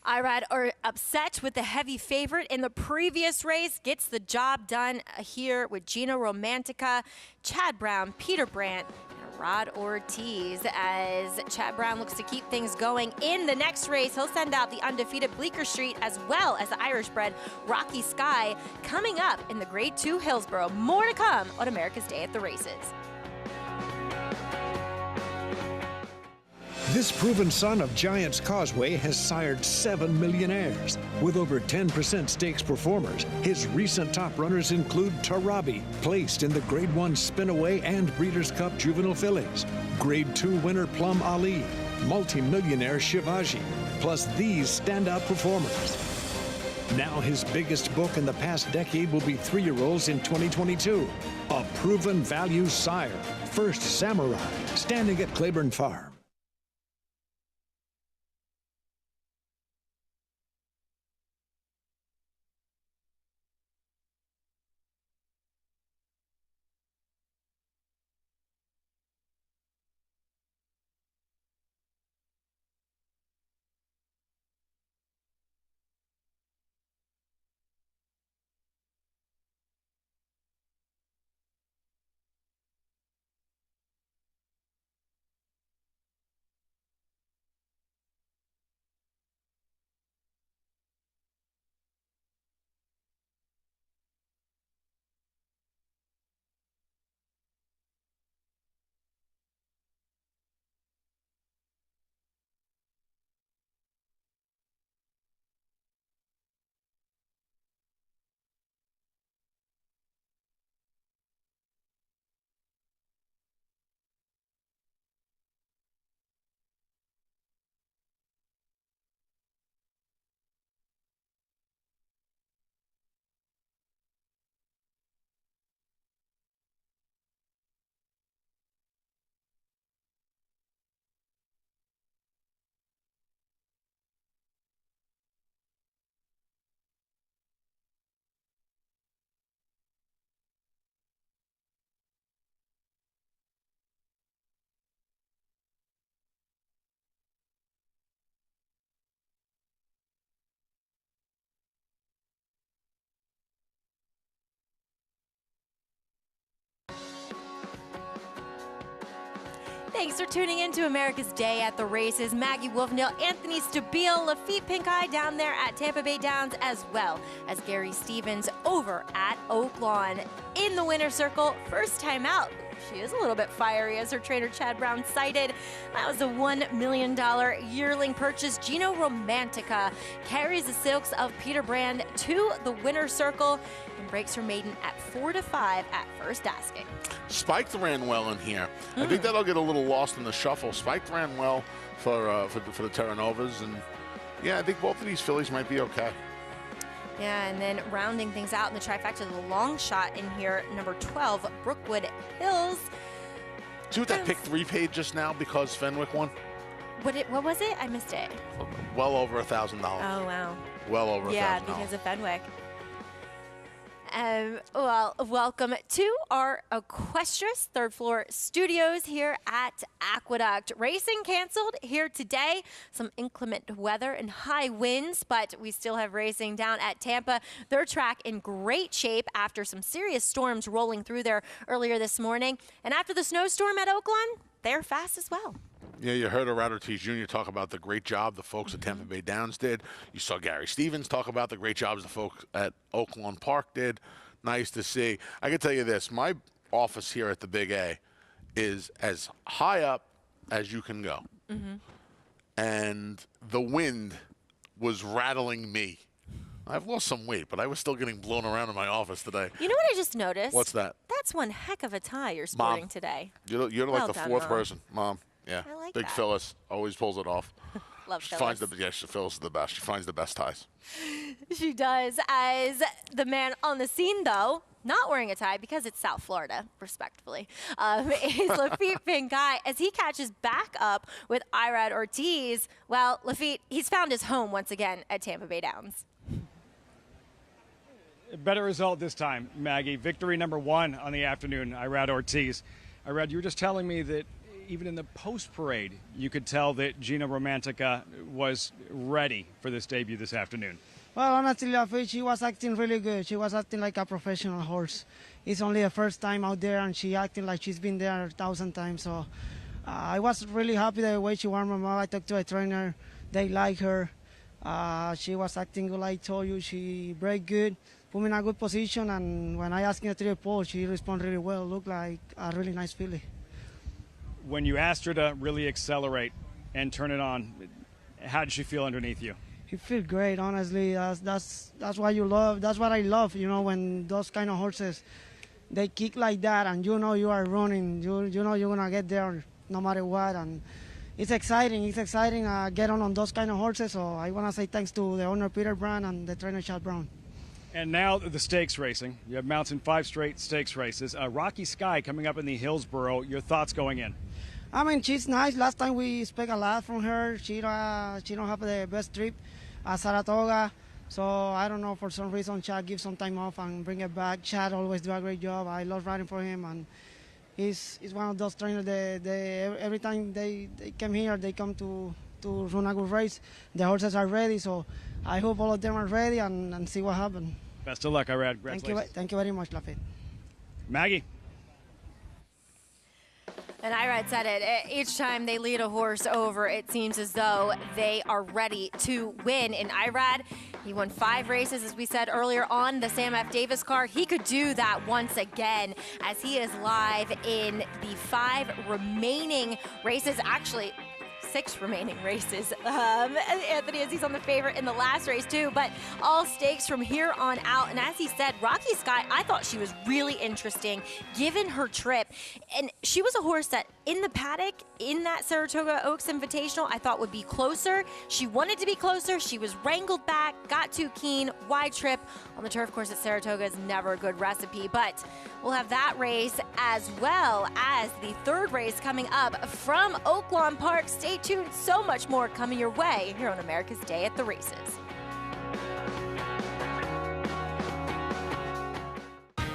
Speaker 1: Irad are upset with the heavy favorite in the previous race. Gets the job done here with Gino Romantica, Chad Brown, Peter Brandt, and Rod Ortiz. As Chad Brown looks to keep things going in the next race, he'll send out the undefeated Bleecker Street as well as the Irish-bred Rocky Sky coming up in the Grade 2 Hillsborough. More to come on America's Day at the Races.
Speaker 4: This proven son of Giants Causeway has sired 7 millionaires. With over 10% stakes performers, his recent top runners include Tarabi, placed in the Grade 1 Spinaway and Breeders' Cup Juvenile Fillies, Grade 2 winner Plum Ali, multi-millionaire Shivaji, plus these standout performers. Now his biggest book in the past decade will be 3-year-olds in 2022. A proven value sire, First Samurai, standing at Claiborne Farm.
Speaker 1: Thanks for tuning in to America's Day at the Races. Maggie Wolfnell, Anthony Stabile, Lafitte Pinkeye down there at Tampa Bay Downs, as well as Gary Stevens over at Oaklawn. In the winner's circle, first time out. She is a little bit fiery, as her trainer Chad Brown cited. That was a $1 million yearling purchase. Gino Romantica carries the silks of Peter Brand to the winner's circle and breaks her maiden at 4-5 at first asking.
Speaker 2: Spiked ran well in here. I think that'll get a little lost in the shuffle. Spiked ran well for the Terra Novas, and yeah, I think both of these fillies might be okay.
Speaker 1: Yeah, and then rounding things out in the trifecta, the long shot in here, number 12, Brookwood Hills.
Speaker 2: See what that pick 3 paid just now because Fenwick won?
Speaker 1: What was it? I missed it.
Speaker 2: Well over $1,000.
Speaker 1: Oh, wow.
Speaker 2: Well over $1,000.
Speaker 1: Yeah, because of Fenwick. Well, welcome to our Equestrious third floor studios here at Aqueduct. Racing canceled here today. Some inclement weather and high winds, but we still have racing down at Tampa. Their track in great shape after some serious storms rolling through there earlier this morning. And after the snowstorm at Oaklawn, they're fast as well.
Speaker 2: Yeah, you heard Rod Ortiz Jr. talk about the great job the folks at Tampa Bay Downs did. You saw Gary Stevens talk about the great jobs the folks at Oaklawn Park did. Nice to see. I can tell you this, my office here at the Big A is as high up as you can go. And the wind was rattling me. I've lost some weight, but I was still getting blown around in my office today.
Speaker 1: You know what I just noticed?
Speaker 2: What's that?
Speaker 1: That's one heck of a tie you're sporting
Speaker 2: Mom,
Speaker 1: today.
Speaker 2: You're
Speaker 1: Well
Speaker 2: like the
Speaker 1: done,
Speaker 2: fourth
Speaker 1: Mom.
Speaker 2: person. Mom, yeah.
Speaker 1: I like
Speaker 2: Big
Speaker 1: that.
Speaker 2: Phyllis always pulls it off.
Speaker 1: Love
Speaker 2: She
Speaker 1: Phyllis.
Speaker 2: finds Phyllis is the best. She finds the best ties.
Speaker 1: She does. As the man on the scene, though, not wearing a tie because it's South Florida, respectfully, is Lafitte Pinkeye. As he catches back up with Irad Ortiz, well, Lafitte, he's found his home once again at Tampa Bay Downs.
Speaker 3: Better result this time, Maggie. Victory number 1 on the afternoon, Irad Ortiz. Irad, you were just telling me that even in the post-parade, you could tell that Gina Romantica was ready for this debut this afternoon.
Speaker 19: Well, honestly, I feel she was acting really good. She was acting like a professional horse. It's only her first time out there, and she acting like she's been there 1,000 times. So I was really happy the way she warmed up. I talked to a trainer. They like her. She was acting good, like I told you. She break good, put me in a good position, and when I asked her to report, she responded really well. Looked like a really nice filly.
Speaker 3: When you asked her to really accelerate and turn it on, how did she feel underneath you?
Speaker 19: He feels great, honestly. That's what you love. That's what I love, you know, when those kind of horses, they kick like that and you know you are running. You know you're going to get there no matter what. And it's exciting. It's exciting get on those kind of horses. So I want to say thanks to the owner, Peter Brown, and the trainer, Chad Brown.
Speaker 3: And now the stakes racing. You have mounts in 5 straight stakes races. Rocky Sky coming up in the Hillsborough. Your thoughts going in?
Speaker 19: I mean, she's nice. Last time we expect a lot from her. She don't have the best trip at Saratoga. So I don't know, for some reason Chad gives some time off and bring it back. Chad always do a great job. I love riding for him, and he's one of those trainers that every time they come here, they come to run a good race. The horses are ready, so I hope all of them are ready and see what happens.
Speaker 3: Best of luck, Irad. Congratulations.
Speaker 19: Thank you very much, Lafayette.
Speaker 3: Maggie.
Speaker 1: And Irad said it, each time they lead a horse over, it seems as though they are ready to win. And Irad, he won 5 races, as we said earlier, on the Sam F. Davis car. He could do that once again, as he is live in the 5 remaining races. Actually, 6 remaining races. Anthony, as he's on the favorite in the last race too, but all stakes from here on out. And as he said, Rocky Sky, I thought she was really interesting given her trip. And she was a horse that in the paddock, in that Saratoga Oaks Invitational, I thought would be closer. She wanted to be closer. She was wrangled back, got too keen, wide trip. On the turf course at Saratoga is never a good recipe, but we'll have that race as well as the 3rd race coming up from Oaklawn Park. Stay tuned, so much more coming your way here on America's Day at the Races.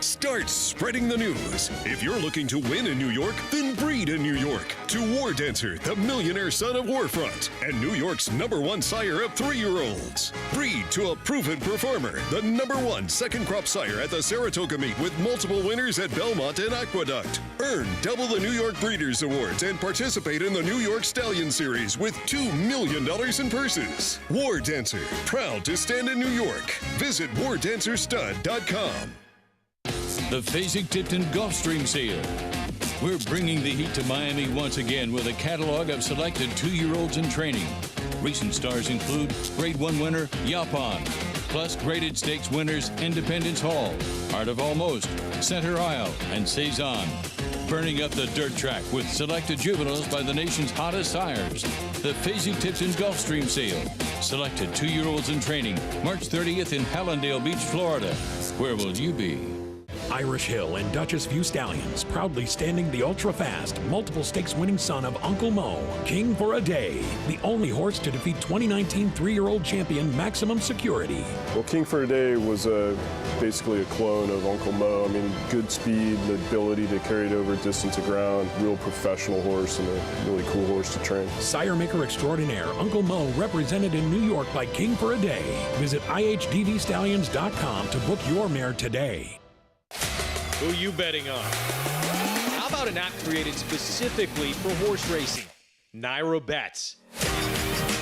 Speaker 7: Start spreading the news. If you're looking to win in New York, then breed in New York. To War Dancer, the millionaire son of Warfront, and New York's #1 sire of 3-year-olds. Breed to a proven performer, the #1 second crop sire at the Saratoga meet with multiple winners at Belmont and Aqueduct. Earn double the New York Breeders' Awards and participate in the New York Stallion Series with $2 million in purses. War Dancer, proud to stand in New York. Visit wardancerstud.com.
Speaker 8: The Fasig-Tipton Gulfstream Sale. We're bringing the heat to Miami once again with a catalog of selected 2-year-olds in training. Recent stars include Grade 1 winner Yaupon, plus graded stakes winners Independence Hall, Art of Almost, Center Isle, and Cezanne. Burning up the dirt track with selected juveniles by the nation's hottest sires. The Fasig-Tipton Gulfstream Sale. Selected 2-year-olds in training, March 30th in Hallandale Beach, Florida. Where will you be?
Speaker 9: Irish Hill and Duchess View Stallions, proudly standing the ultra-fast, multiple stakes winning son of Uncle Mo, King for a Day, the only horse to defeat 2019 3-year-old champion Maximum Security.
Speaker 10: Well, King for a Day was basically a clone of Uncle Mo. I mean, good speed, the ability to carry it over distance of ground, real professional horse and a really cool horse to train.
Speaker 9: Sire maker extraordinaire Uncle Mo, represented in New York by King for a Day. Visit ihdvstallions.com to book your mare today.
Speaker 11: Who you betting on? How about an app created specifically for horse racing? Naira Bets.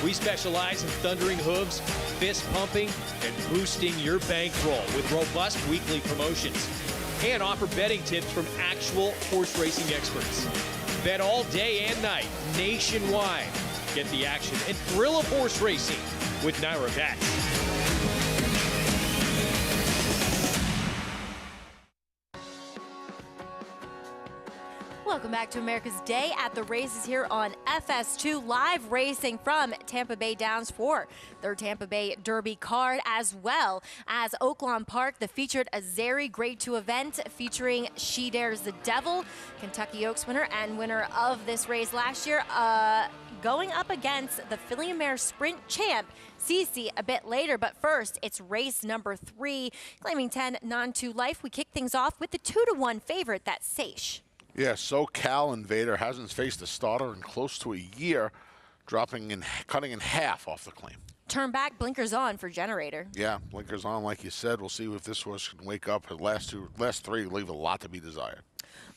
Speaker 11: We specialize in thundering hooves, fist pumping, and boosting your bankroll with robust weekly promotions. And offer betting tips from actual horse racing experts. Bet all day and night, nationwide. Get the action and thrill of horse racing with Naira Bets.
Speaker 1: Welcome back to America's Day at the Races here on FS2, live racing from Tampa Bay Downs for their Tampa Bay Derby card, as well as Oaklawn Park, the featured Azeri Grade 2 event featuring She Dares the Devil, Kentucky Oaks winner and winner of this race last year, going up against the filly and mare sprint champ, Cece, a bit later. But first, it's race number 3, claiming 10 non-2 life. We kick things off with the 2-to-1 favorite, that's Seish.
Speaker 2: Yeah, SoCal Invader hasn't faced a starter in close to a year, cutting in half off the claim.
Speaker 1: Turn back, blinkers on for Generator.
Speaker 2: Yeah, blinkers on, like you said. We'll see if this horse can wake up. Her last three leave a lot to be desired.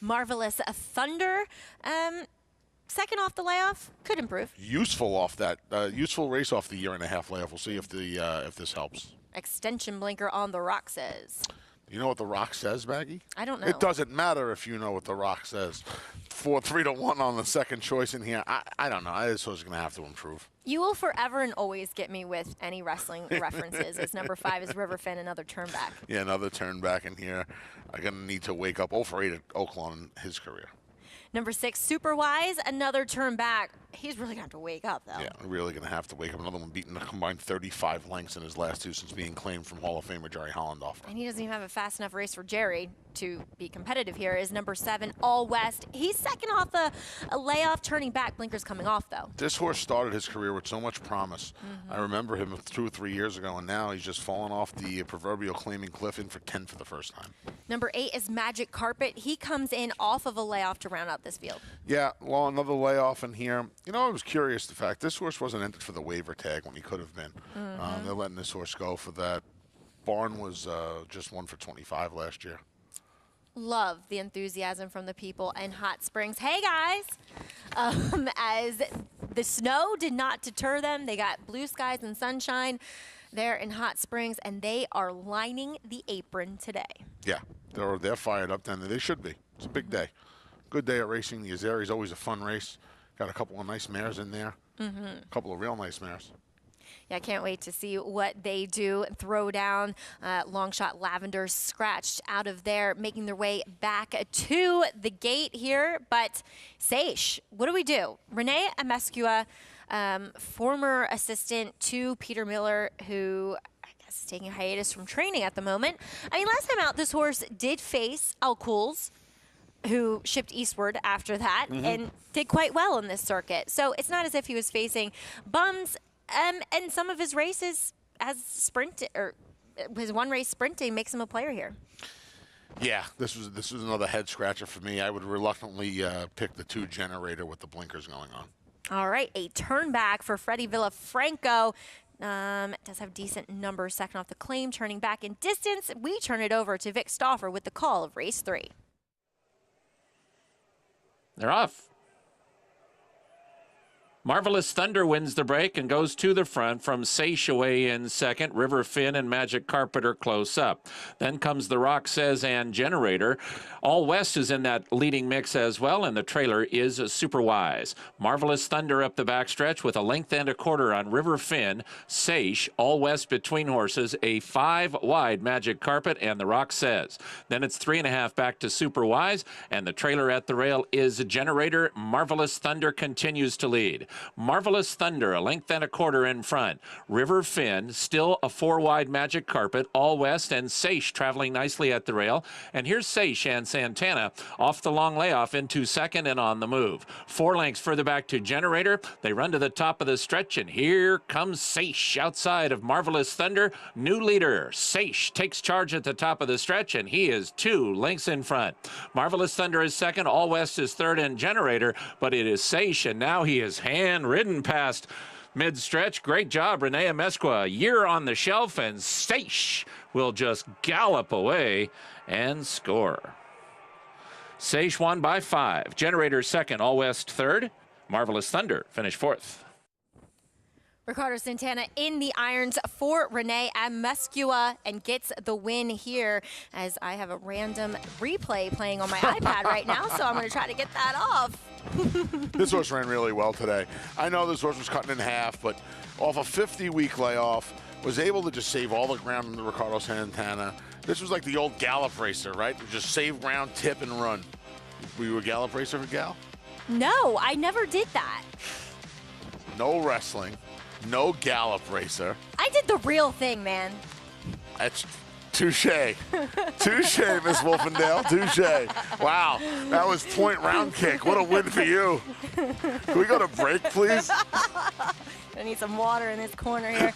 Speaker 1: Marvelous Thunder. Second off the layoff, could improve.
Speaker 2: Useful off that useful race off the year-and-a-half layoff. We'll see if this helps.
Speaker 1: Extension blinker on the Rock says.
Speaker 2: You know what the Rock says, Maggie?
Speaker 1: I don't know.
Speaker 2: It doesn't matter if you know what the Rock says. 3-1 on the second choice in here. I don't know. This horse is going to have to improve.
Speaker 1: You will forever and always get me with any wrestling references. As number 5 is River Finn, another turn back.
Speaker 2: Yeah, another turn back in here. I'm going to need to wake up 0-for-8 at Oaklawn in his career.
Speaker 1: Number 6, Super Wise, another turn back. He's really going to have to wake up, though.
Speaker 2: Yeah, really going to have to wake up. Another one beating a combined 35 lengths in his last two since being claimed from Hall of Famer Jerry Hollandoff.
Speaker 1: And he doesn't even have a fast enough race for Jerry to be competitive here. Is number 7, All West. He's second off a layoff, turning back. Blinkers coming off, though.
Speaker 2: This horse started his career with so much promise. I remember him 2 or 3 years ago, and now he's just fallen off the proverbial claiming cliff in for 10 for the first time.
Speaker 1: Number 8 is Magic Carpet. He comes in off of a layoff to round out this field.
Speaker 2: Yeah, well, another layoff in here. You know, I was curious the fact this horse wasn't entered for the waiver tag when he could have been. They're letting this horse go for that. Barn was just 1 for 25 last year.
Speaker 1: Love the enthusiasm from the people in Hot Springs. Hey, guys. As the snow did not deter them, they got blue skies and sunshine there in Hot Springs, and they are lining the apron today.
Speaker 2: Yeah, they're fired up then. They should be. It's a big day. Good day of racing. The Azeri is always a fun race. Got a couple of nice mares in there. A couple of real nice mares.
Speaker 1: Yeah, I can't wait to see what they do. Throw down, long shot Lavender scratched out of there, making their way back to the gate here. But Seish, what do? Renee Amescua, former assistant to Peter Miller, who I guess is taking a hiatus from training at the moment. I mean, last time out, this horse did face Alcools, who shipped eastward after that and did quite well in this circuit. So it's not as if he was facing bums. And some of his races as his one race sprinting makes him a player here.
Speaker 2: Yeah, this was another head scratcher for me. I would reluctantly pick the 2 Generator with the blinkers going on.
Speaker 1: All right, a turn back for Freddie Villafranco. Does have decent numbers, second off the claim, turning back in distance. We turn it over to Vic Stauffer with the call of race 3.
Speaker 18: They're off. Marvelous Thunder wins the break and goes to the front from Seish away in second. River Finn and Magic Carpenter close up. Then comes the Rock Says and Generator. All West is in that leading mix as well, and the trailer is Super Wise. Marvelous Thunder up the backstretch with a length and a quarter on River Finn. Seish, All West between horses, a 5 wide Magic Carpet, and the Rock Says. Then it's 3.5 back to Super Wise, and the trailer at the rail is Generator. Marvelous Thunder continues to lead. Marvelous Thunder, a length and a quarter in front. River Finn, still a 4 wide Magic Carpet. All West and Seish traveling nicely at the rail. And here's Seish and Santana off the long layoff into second and on the move. 4 lengths further back to Generator. They run to the top of the stretch, and here comes Seish outside of Marvelous Thunder. New leader. Seish takes charge at the top of the stretch, and he is 2 lengths in front. Marvelous Thunder is second. All West is third, and Generator, but it is Seish, and now he is ridden past mid-stretch. Great job, Renee Amescua. A year on the shelf, and Seish will just gallop away and score. Seish won by 5. Generator second. All West third. Marvelous Thunder finished 4th.
Speaker 1: Ricardo Santana in the irons for Renee Amescua and gets the win here, as I have a random replay playing on my iPad right now, so I'm going to try to get that off.
Speaker 2: This horse ran really well today. I know this horse was cutting in half, but off a 50-week layoff, was able to just save all the ground in the Ricardo Santana. This was like the old Gallop racer, right? Just save ground, tip, and run. Were you a Gallop racer, Gal?
Speaker 1: No, I never did that.
Speaker 2: No wrestling. No Gallop racer.
Speaker 1: I did the real thing, man.
Speaker 2: That's touche. Touche, Miss Wolfendale. Touche. Wow, that was point round kick. What a win for you. Can we go to break, please?
Speaker 1: I need some water in this corner here.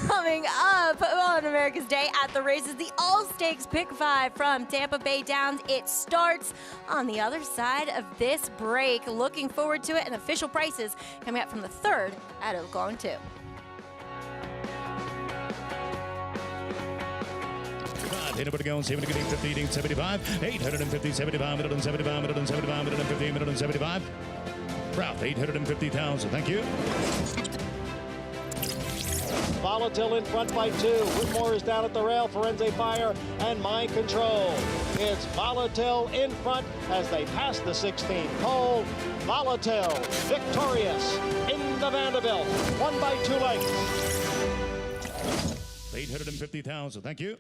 Speaker 1: Coming up on America's Day at the Races, the All-Stakes Pick 5 from Tampa Bay Downs. It starts on the other side of this break. Looking forward to it, and official prices coming up from the 3rd at Oaklawn 2.
Speaker 12: Anybody going 70, 50, 75, 850, 75, 175, 175, 150, 175. Ralph, 850,000. Thank you.
Speaker 25: Volatile in front by 2. Whitmore is down at the rail. Forense Fire and Mind Control. It's Volatile in front as they pass the 16th hole. Volatile victorious in the Vanderbilt. 1 by 2 lengths.
Speaker 12: 850,000. Thank you.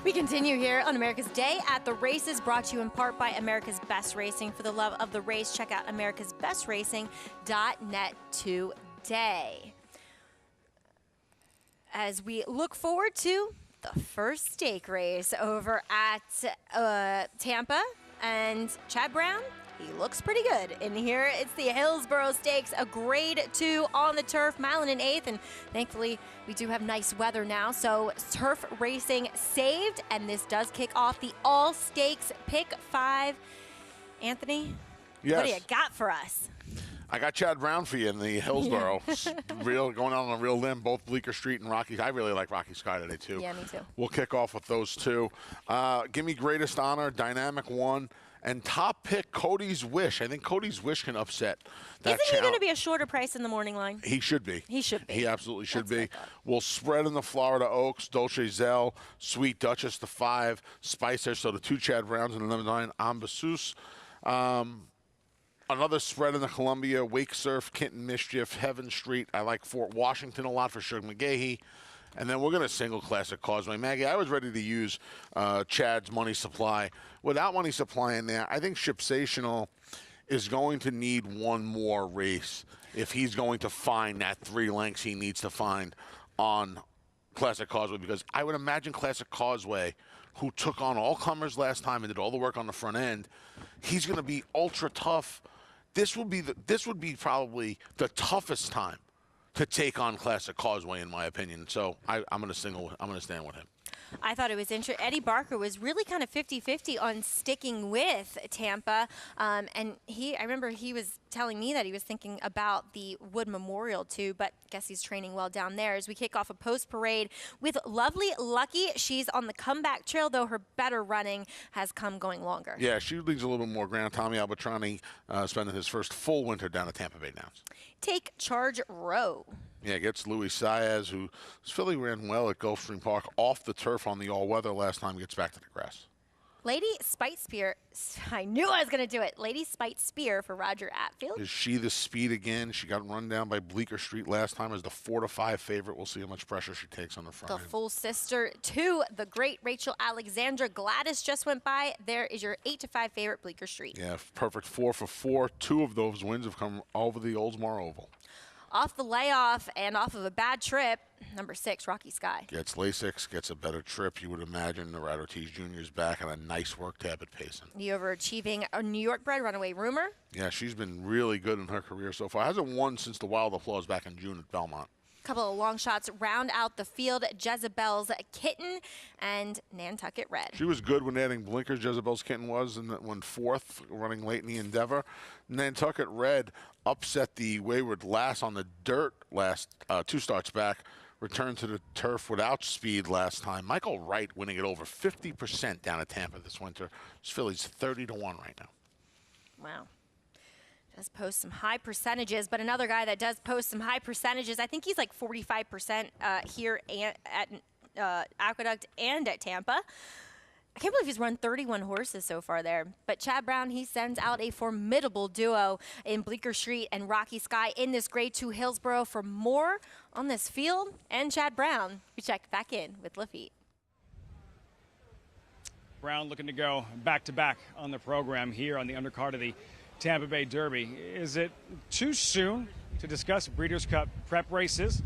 Speaker 1: We continue here on America's Day at the Races, brought to you in part by America's Best Racing. For the love of the race, check out americasbestracing.net today. As we look forward to the first stake race over at Tampa, and Chad Brown, he looks pretty good in here. It's the Hillsborough Stakes, a grade 2 on the turf, Malin in 8th, and thankfully we do have nice weather now, so turf racing saved, and this does kick off the All Stakes Pick 5. Anthony,
Speaker 2: yes.
Speaker 1: What do you got for us?
Speaker 2: I got Chad Brown for you in the Hillsborough. Going out on a real limb, both Bleecker Street and Rocky. I really like Rocky Sky today, too.
Speaker 1: Yeah, me too.
Speaker 2: We'll kick off with those two. Give me Greatest Honor, Dynamic One, and top pick Cody's Wish. I think Cody's Wish can upset that.
Speaker 1: Isn't he going to be a shorter price in the morning line?
Speaker 2: He should be.
Speaker 1: He should be.
Speaker 2: He absolutely should be. We'll spread in the Florida Oaks, Dolce Zell, Sweet Duchess, the 5, Spicer, so the 2 Chad Browns and the number 9, Ambassus. Another spread in the Columbia, Wake Surf, Kenton Mischief, Heaven Street. I like Fort Washington a lot for Sugar McGahee. And then we're going to single classic Causeway. Maggie, I was ready to use Chad's Money Supply. Without Money Supply in there, I think Shipsational is going to need one more race if he's going to find that 3 lengths he needs to find on Classic Causeway. Because I would imagine Classic Causeway, who took on all comers last time and did all the work on the front end, he's going to be ultra tough. This would be probably the toughest time to take on Classic Causeway, in my opinion. So I'm going to stand with him.
Speaker 1: I thought it was interesting. Eddie Barker was really kind of 50-50 on sticking with Tampa. And I remember he was telling me that he was thinking about the Wood Memorial too, but I guess he's training well down there. As we kick off a post parade with Lovely Lucky. She's on the comeback trail, though her better running has come going longer.
Speaker 2: Yeah, she leads a little bit more ground. Tommy Albatrani spending his first full winter down at Tampa Bay Downs.
Speaker 1: Take Charge Row.
Speaker 2: Yeah, gets Louis Saez, who Philly ran well at Gulfstream Park off the turf on the all-weather last time, gets back to the grass.
Speaker 1: Lady Spite Spear. I knew I was going to do it. Lady Spite Spear for Roger Attfield.
Speaker 2: Is she the speed again? She got run down by Bleecker Street last time as the 4-5 favorite. We'll see how much pressure she takes on the front.
Speaker 1: The full sister to the great Rachel Alexandra. Gladys just went by. There is your 8-5 favorite, Bleecker Street.
Speaker 2: Yeah, perfect 4 for 4. 2 of those wins have come over the Oldsmar Oval.
Speaker 1: Off the layoff and off of a bad trip, number 6, Rocky Sky.
Speaker 2: Gets Lasix, gets a better trip. You would imagine the Rad Ortiz Jr. is back on a nice work tab at Payson.
Speaker 1: The overachieving New York bred Runaway Rumor.
Speaker 2: Yeah, she's been really good in her career so far. Hasn't won since the Wild Applause back in June at Belmont.
Speaker 1: Couple of long shots round out the field. Jezebel's Kitten and Nantucket Red.
Speaker 2: She was good when adding blinkers. Jezebel's Kitten was, and went 4th, running late in the Endeavor. Nantucket Red upset the Wayward Lass on the dirt last 2 starts back. Returned to the turf without speed last time. Michael Wright winning it over 50% down at Tampa this winter. This filly's 30-1 right now.
Speaker 1: Wow. Does post some high percentages, but another guy that does post some high percentages, I think he's like 45% here at Aqueduct and at Tampa. I can't believe he's run 31 horses so far there. But Chad Brown, he sends out a formidable duo in Bleecker Street and Rocky Sky in this Grade 2 Hillsborough. For more on this field and Chad Brown, we check back in with Lafitte.
Speaker 3: Brown looking to go back-to-back on the program here on the undercard of the Tampa Bay Derby. Is it too soon to discuss Breeders' Cup prep races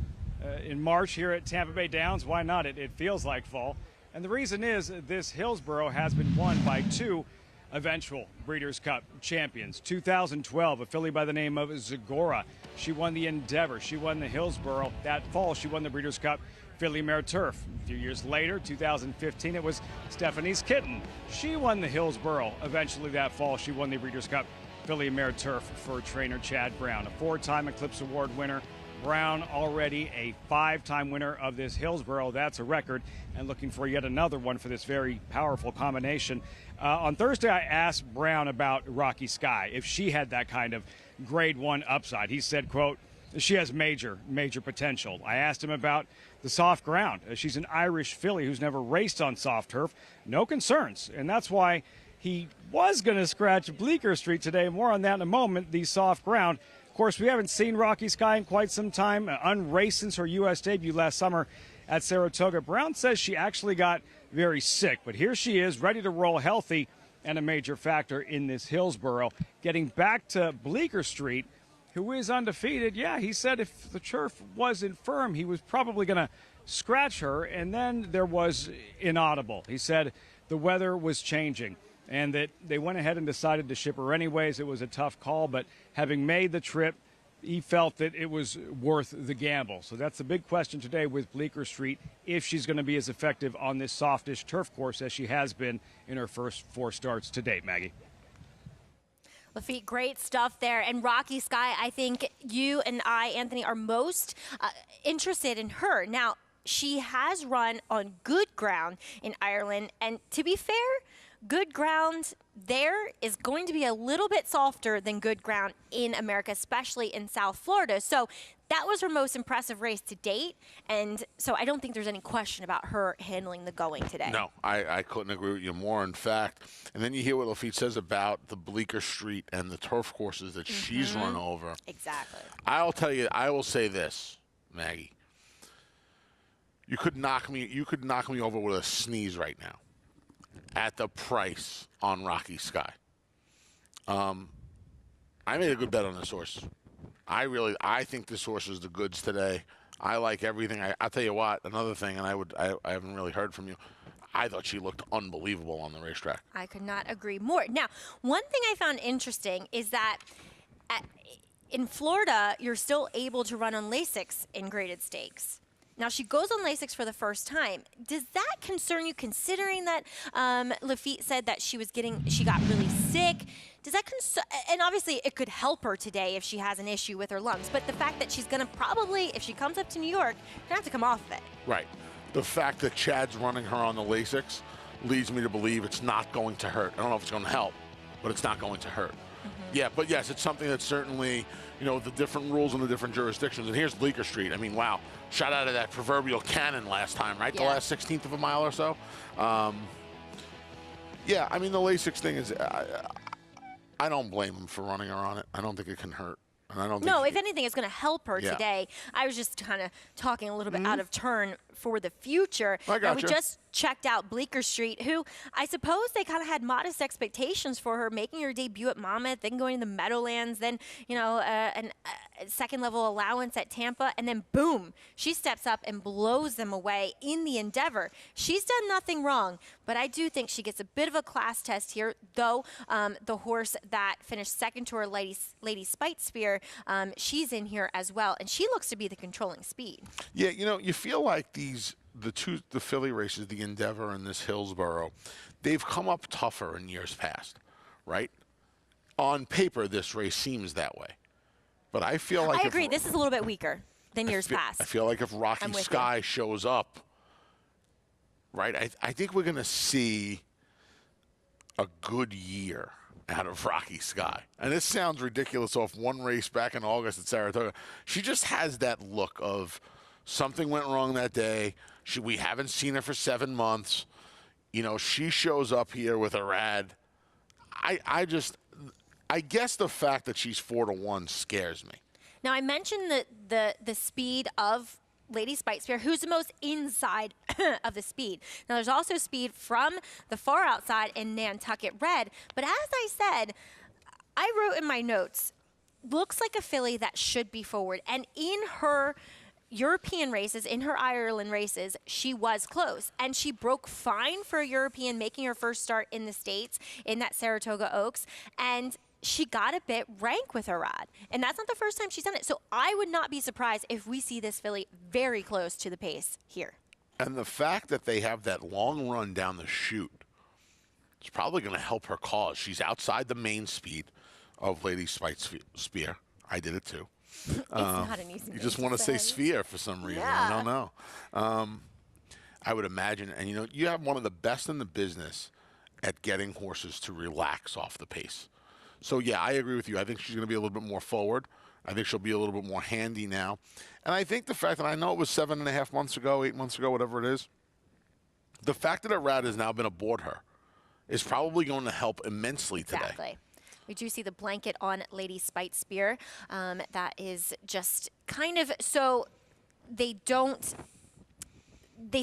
Speaker 3: in March here at Tampa Bay Downs? Why not? It feels like fall. And the reason is this Hillsborough has been won by 2 eventual Breeders' Cup champions. 2012, a filly by the name of Zagora. She won the Endeavor. She won the Hillsborough. That fall, she won the Breeders' Cup Filly Mare Turf. A few years later, 2015, it was Stephanie's Kitten. She won the Hillsborough. Eventually that fall, she won the Breeders' Cup Filly Mare Turf for trainer Chad Brown. A 4-time Eclipse Award winner. Brown already a 5-time winner of this Hillsborough. That's a record, and looking for yet another one for this very powerful combination. On Thursday, I asked Brown about Rocky Sky, if she had that kind of Grade 1 upside. He said, quote, she has major potential. I asked him about the soft ground. She's an Irish filly who's never raced on soft turf. No concerns, and that's why he was going to scratch Bleecker Street today. More on that in a moment, the soft ground. Of course, we haven't seen Rocky Sky in quite some time, unraced since her U.S. debut last summer at Saratoga. Brown says she actually got very sick, but here she is, ready to roll, healthy, and a major factor in this Hillsborough. Getting back to Bleecker Street, who is undefeated, yeah, he said if the turf wasn't firm, he was probably going to scratch her, and then there was inaudible. He said the weather was changing, and that they went ahead and decided to ship her anyways. It was a tough call, but having made the trip, he felt that it was worth the gamble. So that's the big question today with Bleecker Street, if she's going to be as effective on this softish turf course as she has been in her first 4 starts to date, Maggie.
Speaker 1: Lafitte, great stuff there. And Rocky Sky, I think you and I, Anthony, are most interested in her. Now, she has run on good ground in Ireland, and to be fair, good ground there is going to be a little bit softer than good ground in America, especially in South Florida. So that was her most impressive race to date, and so I don't think there's any question about her handling the going today.
Speaker 2: No, I couldn't agree with you more. In fact, and then you hear what Lafitte says about the Bleecker Street and the turf courses that she's run over.
Speaker 1: Exactly.
Speaker 2: I'll tell you, I will say this, Maggie. You could knock me over with a sneeze right now at the price on Rocky Sky. I made a good bet on this horse. I think this horse is the goods today. I like everything. I'll tell you what, another thing, and I haven't really heard from you. I thought she looked unbelievable on the racetrack.
Speaker 1: I could not agree more. Now, one thing I found interesting is that in Florida, you're still able to run on Lasix in graded stakes. Now, she goes on Lasix for the first time. Does that concern you, considering that Lafitte said that she got really sick? Does that and obviously it could help her today if she has an issue with her lungs, but the fact that she's going to probably, if she comes up to New York, going to have to come off of it.
Speaker 2: Right. The fact that Chad's running her on the Lasix leads me to believe it's not going to hurt. I don't know if it's going to help, but it's not going to hurt. Yeah, but yes, it's something that certainly, the different rules in the different jurisdictions. And here's Bleecker Street. I mean, wow, shot out of that proverbial cannon last time, right? Yeah. The last 16th of a mile or so. Yeah, I mean, the Lasix thing is, I don't blame him for running her on it. I don't think it can hurt. And I don't
Speaker 1: No, if anything, it's going to help her
Speaker 2: Yeah.
Speaker 1: today. I was just kind of talking a little bit out of turn for the future.
Speaker 2: I
Speaker 1: Now,
Speaker 2: gotcha.
Speaker 1: we just checked out Bleecker Street, who I suppose they kind of had modest expectations for her, making her debut at Monmouth, then going to the Meadowlands, then, you know, a second-level allowance at Tampa, and then boom, she steps up and blows them away in the Endeavor. She's done nothing wrong, but I do think she gets a bit of a class test here, though the horse that finished second to her, Lady Spite Spear, she's in here as well, and she looks to be the controlling speed.
Speaker 2: Yeah, you know, you feel like the filly races, the Endeavor and this Hillsborough, they've come up tougher in years past, right? On paper, this race seems that way. But I feel like
Speaker 1: I agree. This is a little bit weaker than years past.
Speaker 2: I feel like if Rocky
Speaker 1: I'm with
Speaker 2: Sky shows up, right, I think we're going to see a good year out of Rocky Sky. And this sounds ridiculous off one race back in August at Saratoga. She just has that look of something went wrong that day. We haven't seen her for 7 months. You know, she shows up here with a rad. I guess the fact that she's 4-1 scares me.
Speaker 1: Now, I mentioned the speed of Lady Spite Spear, who's the most inside of the speed. Now, there's also speed from the far outside in Nantucket Red. But as I said, I wrote in my notes, looks like a filly that should be forward. And in her European races, in her Ireland races, she was close. And she broke fine for a European, making her first start in the States in that Saratoga Oaks. And she got a bit rank with her rod. And that's not the first time she's done it. So I would not be surprised if we see this filly very close to the pace here.
Speaker 2: And the fact that they have that long run down the chute is probably going to help her cause. She's outside the main speed of Lady Spite Spear. I did it too.
Speaker 1: It's not an easy
Speaker 2: You just
Speaker 1: thing
Speaker 2: want to say
Speaker 1: say.
Speaker 2: sphere for some reason.
Speaker 1: Yeah.
Speaker 2: I don't know. I would imagine, and you know, you have one of the best in the business at getting horses to relax off the pace. So yeah, I agree with you. I think she's going to be a little bit more forward. I think she'll be a little bit more handy now. And I think the fact that I know it was 7.5 months ago, 8 months ago, whatever it is, the fact that a rad has now been aboard her is probably going to help immensely today.
Speaker 1: Exactly. We do see the blanket on Lady Spite Spear. That is just kind of, so they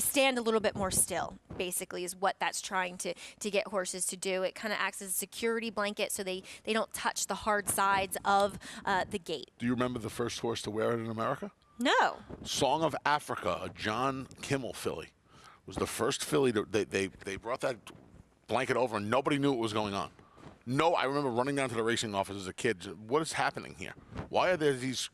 Speaker 1: stand a little bit more still, basically, is what that's trying to get horses to do. It kind of acts as a security blanket so they don't touch the hard sides of the gate.
Speaker 2: Do you remember the first horse to wear it in America?
Speaker 1: No.
Speaker 2: Song of Africa, a John Kimmel filly, was the first filly they brought that blanket over and nobody knew what was going on. No, I remember running down to the racing office as a kid. What is happening here? Why are there these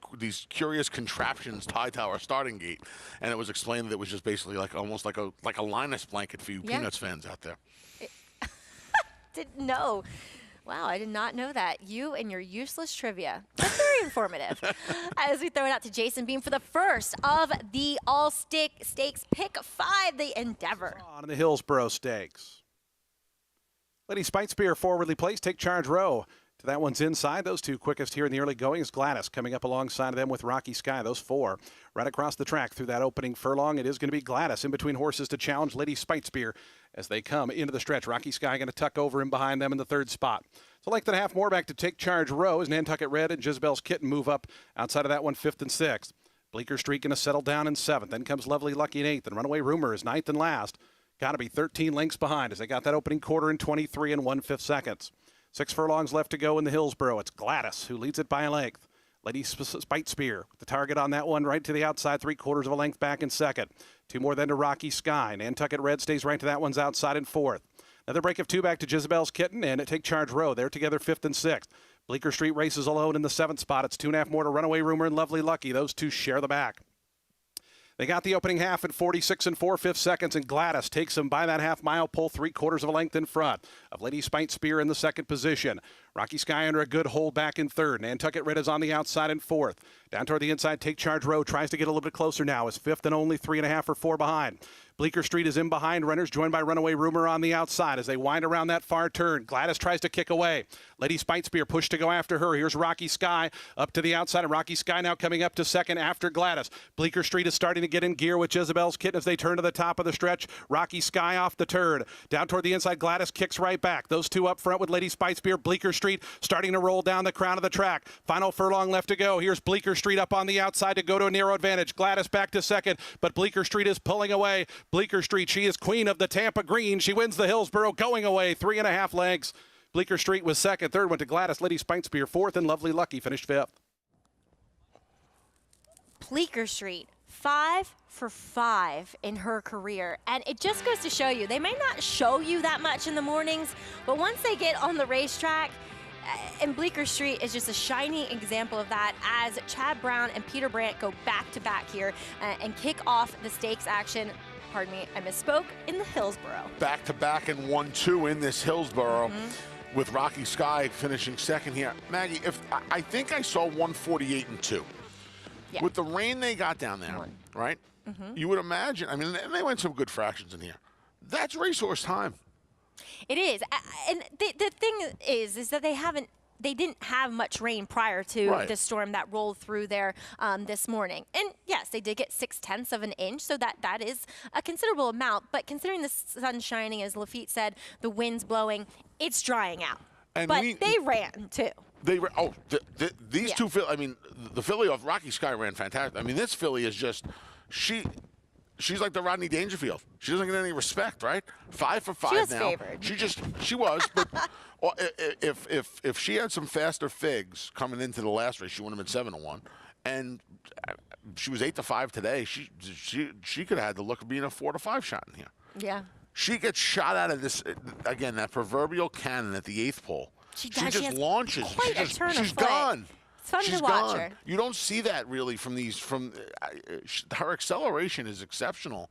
Speaker 2: curious contraptions tied to our starting gate? And it was explained that it was just basically like almost like a Linus blanket for you Peanuts fans out there.
Speaker 1: Didn't know. Wow, I did not know that. You and your useless trivia. That's very informative. As we throw it out to Jason Beam for the first of the All-Stakes Pick 5, the Endeavor.
Speaker 5: On in the Hillsborough Stakes. Lady Spite Spear forwardly placed. Take charge row. To that one's inside. Those two quickest here in the early going is Gladys coming up alongside of them with Rocky Sky. Those four right across the track through that opening furlong. It is going to be Gladys in between horses to challenge Lady Spite Spear as they come into the stretch. Rocky Sky going to tuck over in behind them in the third spot. So length and a half more back to Take Charge row as Nantucket Red and Jezebel's Kitten move up outside of that one, 5th and 6th. Bleecker Street going to settle down in 7th. Then comes Lovely Lucky in 8th. And Runaway Rumor is 9th and last. Got to be 13 lengths behind as they got that opening quarter in 23 and 1/5 seconds. 6 furlongs left to go in the Hillsborough. It's Gladys who leads it by a length. Lady Spite Spear with the target on that one right to the outside, 3/4 of a length back in 2nd. 2 more then to Rocky Sky. Nantucket Red stays right to that one's outside in 4th. Another break of 2 back to Jezebel's Kitten and at Take Charge row. They're together 5th and 6th. Bleecker Street races alone in the 7th spot. It's 2.5 more to Runaway Rumor and Lovely Lucky. Those two share the back. They got the opening half at 46 and 4/5 seconds, and Gladys takes them by that half mile, pull 3/4 of a length in front. of Lady Spite Spear in the second position. Rocky Sky under a good hold back in third. Nantucket Red is on the outside in fourth. Down toward the inside, Take Charge Row tries to get a little bit closer now. Is fifth and only 3.5 or 4 behind. Bleecker Street is in behind runners, joined by Runaway Rumor on the outside as they wind around that far turn. Gladys tries to kick away. Lady Spite Spear pushed to go after her. Here's Rocky Sky up to the outside, and Rocky Sky now coming up to second after Gladys. Bleecker Street is starting to get in gear with Jezebel's Kitten as they turn to the top of the stretch. Rocky Sky off the turn. Down toward the inside, Gladys kicks right back. Those two up front with Lady Spite Spear. Bleecker Street starting to roll down the crown of the track. Final furlong left to go. Here's Bleecker Street up on the outside to go to a narrow advantage. Gladys back to second, but Bleecker Street is pulling away. Bleecker Street, she is queen of the Tampa Green. She wins the Hillsborough going away 3.5 lengths. Bleecker Street was second. Third went to Gladys. Lady Spite Spear fourth, and Lovely Lucky finished fifth.
Speaker 1: Bleecker Street, 5 for 5 in her career. And it just goes to show you, they may not show you that much in the mornings, but once they get on the racetrack, and Bleecker Street is just a shining example of that as Chad Brown and Peter Brandt go back-to-back here and kick off the stakes action. Pardon me, I misspoke, in the Hillsborough.
Speaker 2: Back-to-back and 1-2 in this Hillsborough. With Rocky Sky finishing second here. Maggie, I think I saw 148 and 2. Yeah. With the rain they got down there, right? You would imagine, I mean, they went some good fractions in here. That's racehorse time.
Speaker 1: It is. And the thing is that they didn't have much rain prior to the storm that rolled through there this morning. And yes, they did get 0.6 of an inch, so that is a considerable amount. But considering the sun shining, as Lafitte said, the wind's blowing, it's drying out. And but they ran too.
Speaker 2: These two fillies, I mean, the filly of Rocky Sky ran fantastic. I mean, this filly is just, she's like the Rodney Dangerfield. She doesn't get any respect, right? 5 for 5
Speaker 1: she was
Speaker 2: now.
Speaker 1: Favored.
Speaker 2: She was, but if she had some faster figs coming into the last race, she would have been 7 to 1. And she was 8 to 5 today. She could have had the look of being a 4 to 5 shot in here.
Speaker 1: Yeah.
Speaker 2: She gets shot out of this again, that proverbial cannon at the 8th pole. She just launches. She's gone.
Speaker 1: It's fun
Speaker 2: She's
Speaker 1: to watch
Speaker 2: gone.
Speaker 1: her.
Speaker 2: You don't see that really from these. Her acceleration is exceptional,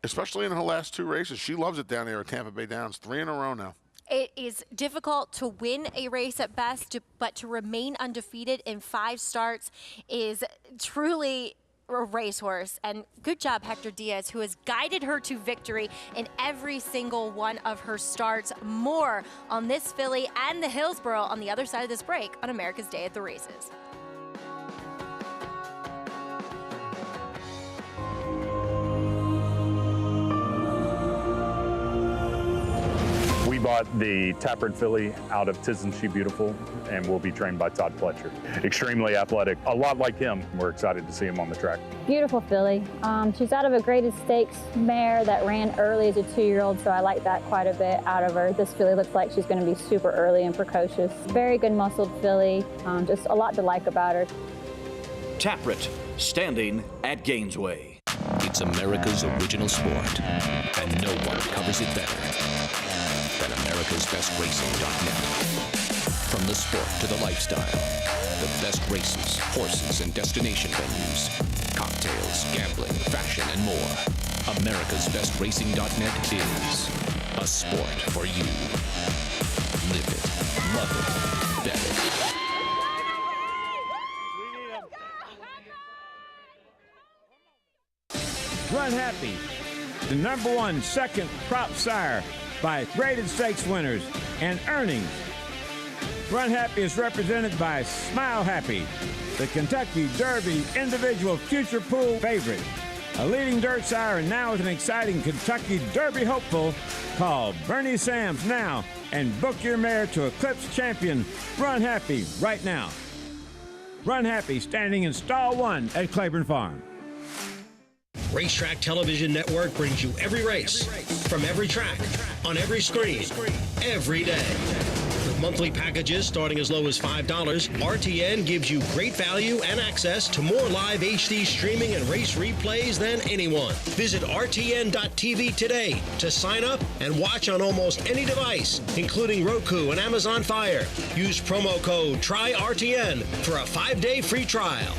Speaker 2: especially in her last 2 races. She loves it down there at Tampa Bay Downs. 3 in a row now.
Speaker 1: It is difficult to win a race at best, but to remain undefeated in 5 starts is truly a racehorse. And good job, Hector Diaz, who has guided her to victory in every single one of her starts. More on this filly and the Hillsborough on the other side of this break on America's Day at the Races.
Speaker 13: We bought the Tappert filly out of Tisn't She Beautiful, and will be trained by Todd Fletcher. Extremely athletic, a lot like him. We're excited to see him on the track.
Speaker 14: Beautiful filly. She's out of a graded stakes mare that ran early as a 2-year-old, so I like that quite a bit out of her. This filly looks like she's going to be super early and precocious. Very good muscled filly, just a lot to like about her.
Speaker 15: Tappert, standing at Gainesway.
Speaker 16: It's America's original sport, and no one covers it better than America'sBestRacing.net. From the sport to the lifestyle, the best races, horses, and destination venues, cocktails, gambling, fashion, and more. America'sBestRacing.net is a sport for you. Live it, love it, bet it.
Speaker 17: Run Happy, the #1 second crop sire by graded stakes winners and earnings. Run Happy is represented by Smile Happy, the Kentucky Derby individual future pool favorite. A leading dirt sire and now with an exciting Kentucky Derby hopeful. Call Bernie Sams now and book your mare to Eclipse champion Run Happy right now. Run Happy standing in stall 1 at Claiborne Farm.
Speaker 25: Racetrack Television Network brings you every race, from every track, on every screen, every day. With monthly packages starting as low as $5, RTN gives you great value and access to more live HD streaming and race replays than anyone. Visit RTN.tv today to sign up and watch on almost any device, including Roku and Amazon Fire. Use promo code TRYRTN for a 5-day free trial.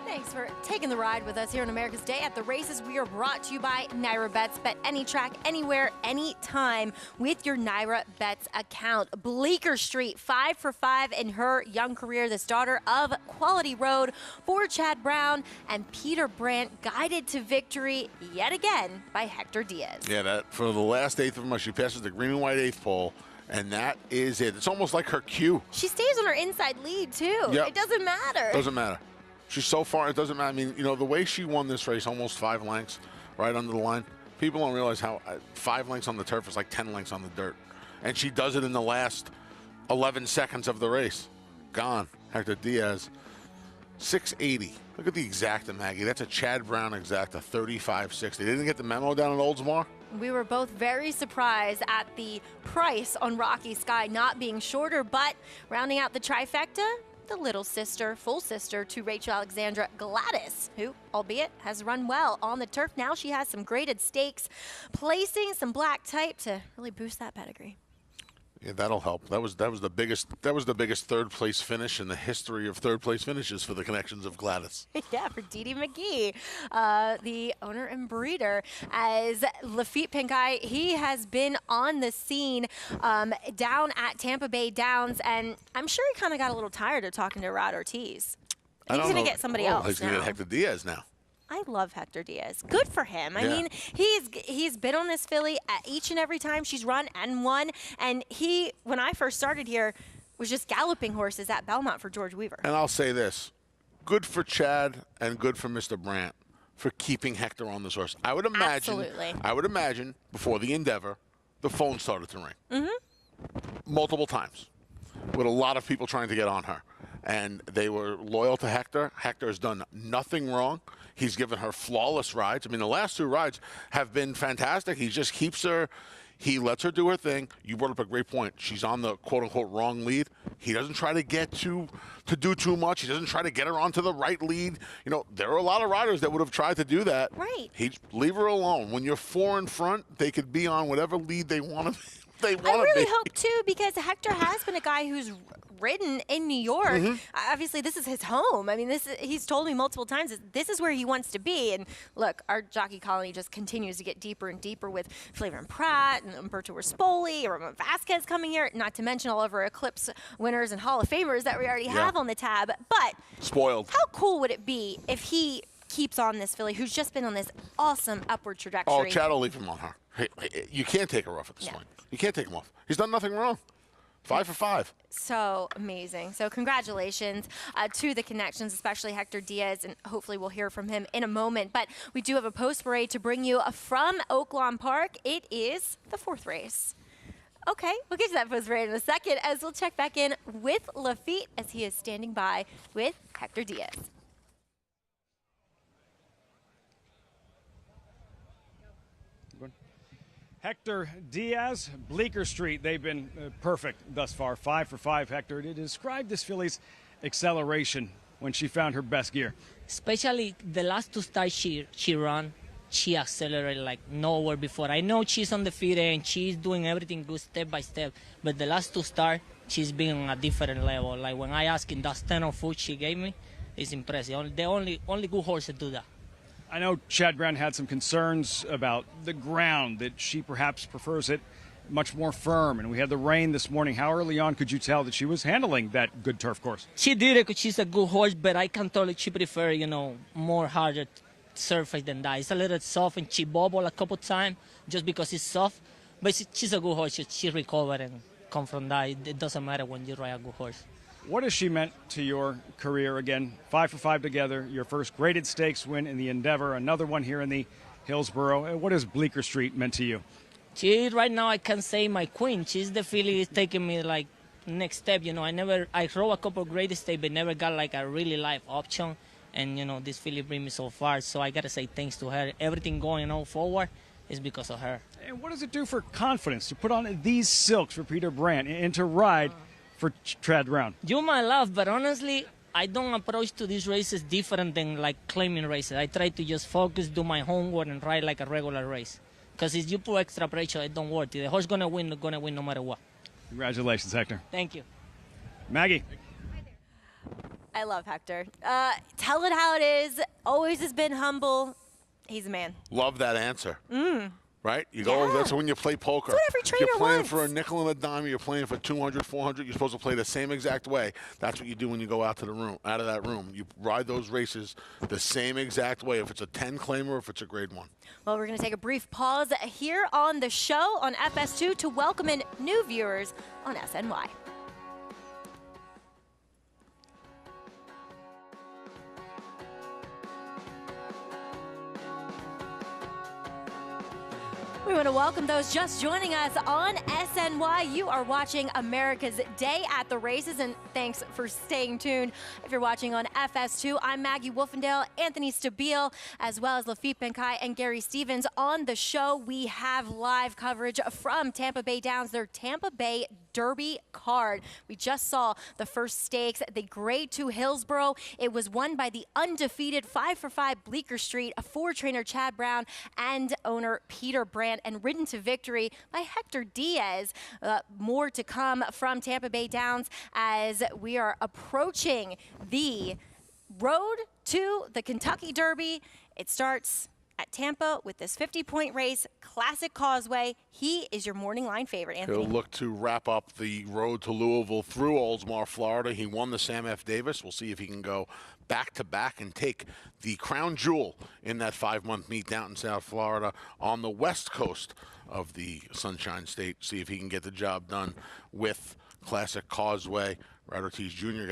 Speaker 1: Thanks for taking taking the ride with us here on America's Day at the Races. We are brought to you by Naira Bets. Bet any track, anywhere, anytime with your Naira Bets account. Bleecker Street, 5 for 5 in her young career. This daughter of Quality Road for Chad Brown and Peter Brandt, guided to victory yet again by Hector Diaz.
Speaker 2: Yeah, that for the last eighth of them, she passes the green and white eighth pole. And that is it. It's almost like her cue.
Speaker 1: She stays on her inside lead, too.
Speaker 2: Yep.
Speaker 1: It doesn't matter.
Speaker 2: Doesn't matter. She's so far, it doesn't matter. I mean, you know, the way she won this race, almost 5 lengths right under the line, people don't realize how 5 lengths on the turf is like 10 lengths on the dirt. And she does it in the last 11 seconds of the race. Gone. Hector Diaz, 680. Look at the exacta, Maggie. That's a Chad Brown exacta, 35.60. They didn't get the memo down in Oldsmar?
Speaker 1: We were both very surprised at the price on Rocky Sky not being shorter, but rounding out the trifecta, the little sister, full sister to Rachel Alexandra, Gladys, who, albeit, has run well on the turf. Now she has some graded stakes, placing some black type to really boost that pedigree.
Speaker 2: Yeah, that'll help. That was the biggest third place finish in the history of third place finishes for the connections of Gladys.
Speaker 1: Yeah, for Dee Dee McGee, the owner and breeder. As Lafitte Pincay, he has been on the scene down at Tampa Bay Downs, and I'm sure he kind of got a little tired of talking to Rod Ortiz. He's going to get somebody else
Speaker 2: He's
Speaker 1: now.
Speaker 2: going to get Hector Diaz now.
Speaker 1: I love Hector Diaz. Good for him. I mean, he's been on this filly at each and every time she's run and won. And he, when I first started here, was just galloping horses at Belmont for George Weaver.
Speaker 2: And I'll say this. Good for Chad and good for Mr. Brandt for keeping Hector on this horse. I would imagine before the Endeavor, the phone started to ring. Multiple times with a lot of people trying to get on her. And they were loyal to Hector. Hector has done nothing wrong. He's given her flawless rides. I mean, the last 2 rides have been fantastic. He just keeps her. He lets her do her thing. You brought up a great point. She's on the quote-unquote wrong lead. He doesn't try to get to do too much. He doesn't try to get her onto the right lead. You know, there are a lot of riders that would have tried to do that.
Speaker 1: Right.
Speaker 2: He'd leave her alone. When you're 4 in front, they could be on whatever lead they want to. I
Speaker 1: really hope too, because Hector has been a guy who's ridden in New York. Obviously, this is his home. I mean, he's told me multiple times that this is where he wants to be. And look, our jockey colony just continues to get deeper and deeper with Flavor and Pratt and Umberto Rispoli, Ramon Vasquez coming here, not to mention all of our Eclipse winners and Hall of Famers that we already have on the tab. But
Speaker 2: spoiled.
Speaker 1: How cool would it be if he keeps on this filly who's just been on this awesome upward trajectory?
Speaker 2: Oh, Chad will leave him on her. You can't take her off at this point. You can't take him off. He's done nothing wrong. 5 for 5.
Speaker 1: So amazing. So congratulations to the connections, especially Hector Diaz, and hopefully we'll hear from him in a moment. But we do have a post parade to bring you from Oaklawn Park. It is the 4th race. Okay, we'll get to that post parade in a second as we'll check back in with Lafitte as he is standing by with Hector Diaz.
Speaker 3: Hector Diaz, Bleecker Street, they've been perfect thus far. 5 for 5, Hector. To describe this filly's acceleration when she found her best gear.
Speaker 6: Especially the last 2 starts she ran, she accelerated like nowhere before. I know she's on the feet and she's doing everything good step by step, but the last 2 starts, she's been on a different level. Like when I asked in that 10 on foot she gave me, it's impressive. The only good horses do that.
Speaker 3: I know Chad Brown had some concerns about the ground, that she perhaps prefers it much more firm. And we had the rain this morning. How early on could you tell that she was handling that good turf course?
Speaker 6: She did it because she's a good horse, but I can tell she prefers, more harder surface than that. It's a little soft and she bobbled a couple times just because it's soft. But she's a good horse. She recovered and come from that. It doesn't matter when you ride a good horse.
Speaker 3: What has she meant to your career? Again, 5 for 5 together, your first graded stakes win in the Endeavor, another one here in the Hillsborough. What has Bleecker Street meant to you?
Speaker 6: She, right now, I can say my queen. She's the filly is taking me like next step. I rode a couple of graded stakes, but never got like a really live option. And, this filly bring me so far. So I got to say thanks to her. Everything going on forward is because of her.
Speaker 3: And what does it do for confidence to put on these silks for Peter Brandt and to ride for Chad Brown?
Speaker 6: You might laugh, but honestly, I don't approach to these races different than like claiming races. I try to just focus, do my homework, and ride like a regular race. Because if you put extra pressure, it don't work. The horse gonna win no matter what.
Speaker 3: Congratulations, Hector.
Speaker 6: Thank you.
Speaker 3: Maggie.
Speaker 1: I love Hector. Tell it how it is. Always has been humble. He's a man.
Speaker 2: Love that answer.
Speaker 1: Mm.
Speaker 2: Right? You go, that's when you play poker.
Speaker 1: That's what every trainer
Speaker 2: You're playing
Speaker 1: wants.
Speaker 2: for a nickel and a dime, you're playing for 200, 400, you're supposed to play the same exact way. That's what you do when you go out of that room. You ride those races the same exact way, if it's a 10 claimer or if it's a grade 1.
Speaker 1: Well, we're going to take a brief pause here on the show on FS2 to welcome in new viewers on SNY. We want to welcome those just joining us on SNY. You are watching America's Day at the Races, and thanks for staying tuned. If you're watching on FS2, I'm Maggie Wolfendale, Anthony Stabile, as well as Lafitte Benkai and Gary Stevens. On the show, we have live coverage from Tampa Bay Downs, their Tampa Bay Derby card. We just saw the first stakes, the Grade 2 Hillsborough. It was won by the undefeated 5-for-5 Bleecker Street, for trainer Chad Brown and owner Peter Brandt, and ridden to victory by Hector Diaz. More to come from Tampa Bay Downs as we are approaching the road to the Kentucky Derby. It starts at Tampa with this 50-point race, Classic Causeway. He is your morning line favorite, Anthony.
Speaker 2: He'll look to wrap up the road to Louisville through Oldsmar, Florida. He won the Sam F. Davis. We'll see if he can go back-to-back and take the crown jewel in that 5-month meet down in South Florida on the west coast of the Sunshine State. See if he can get the job done with Classic Causeway. Rod Ortiz Jr.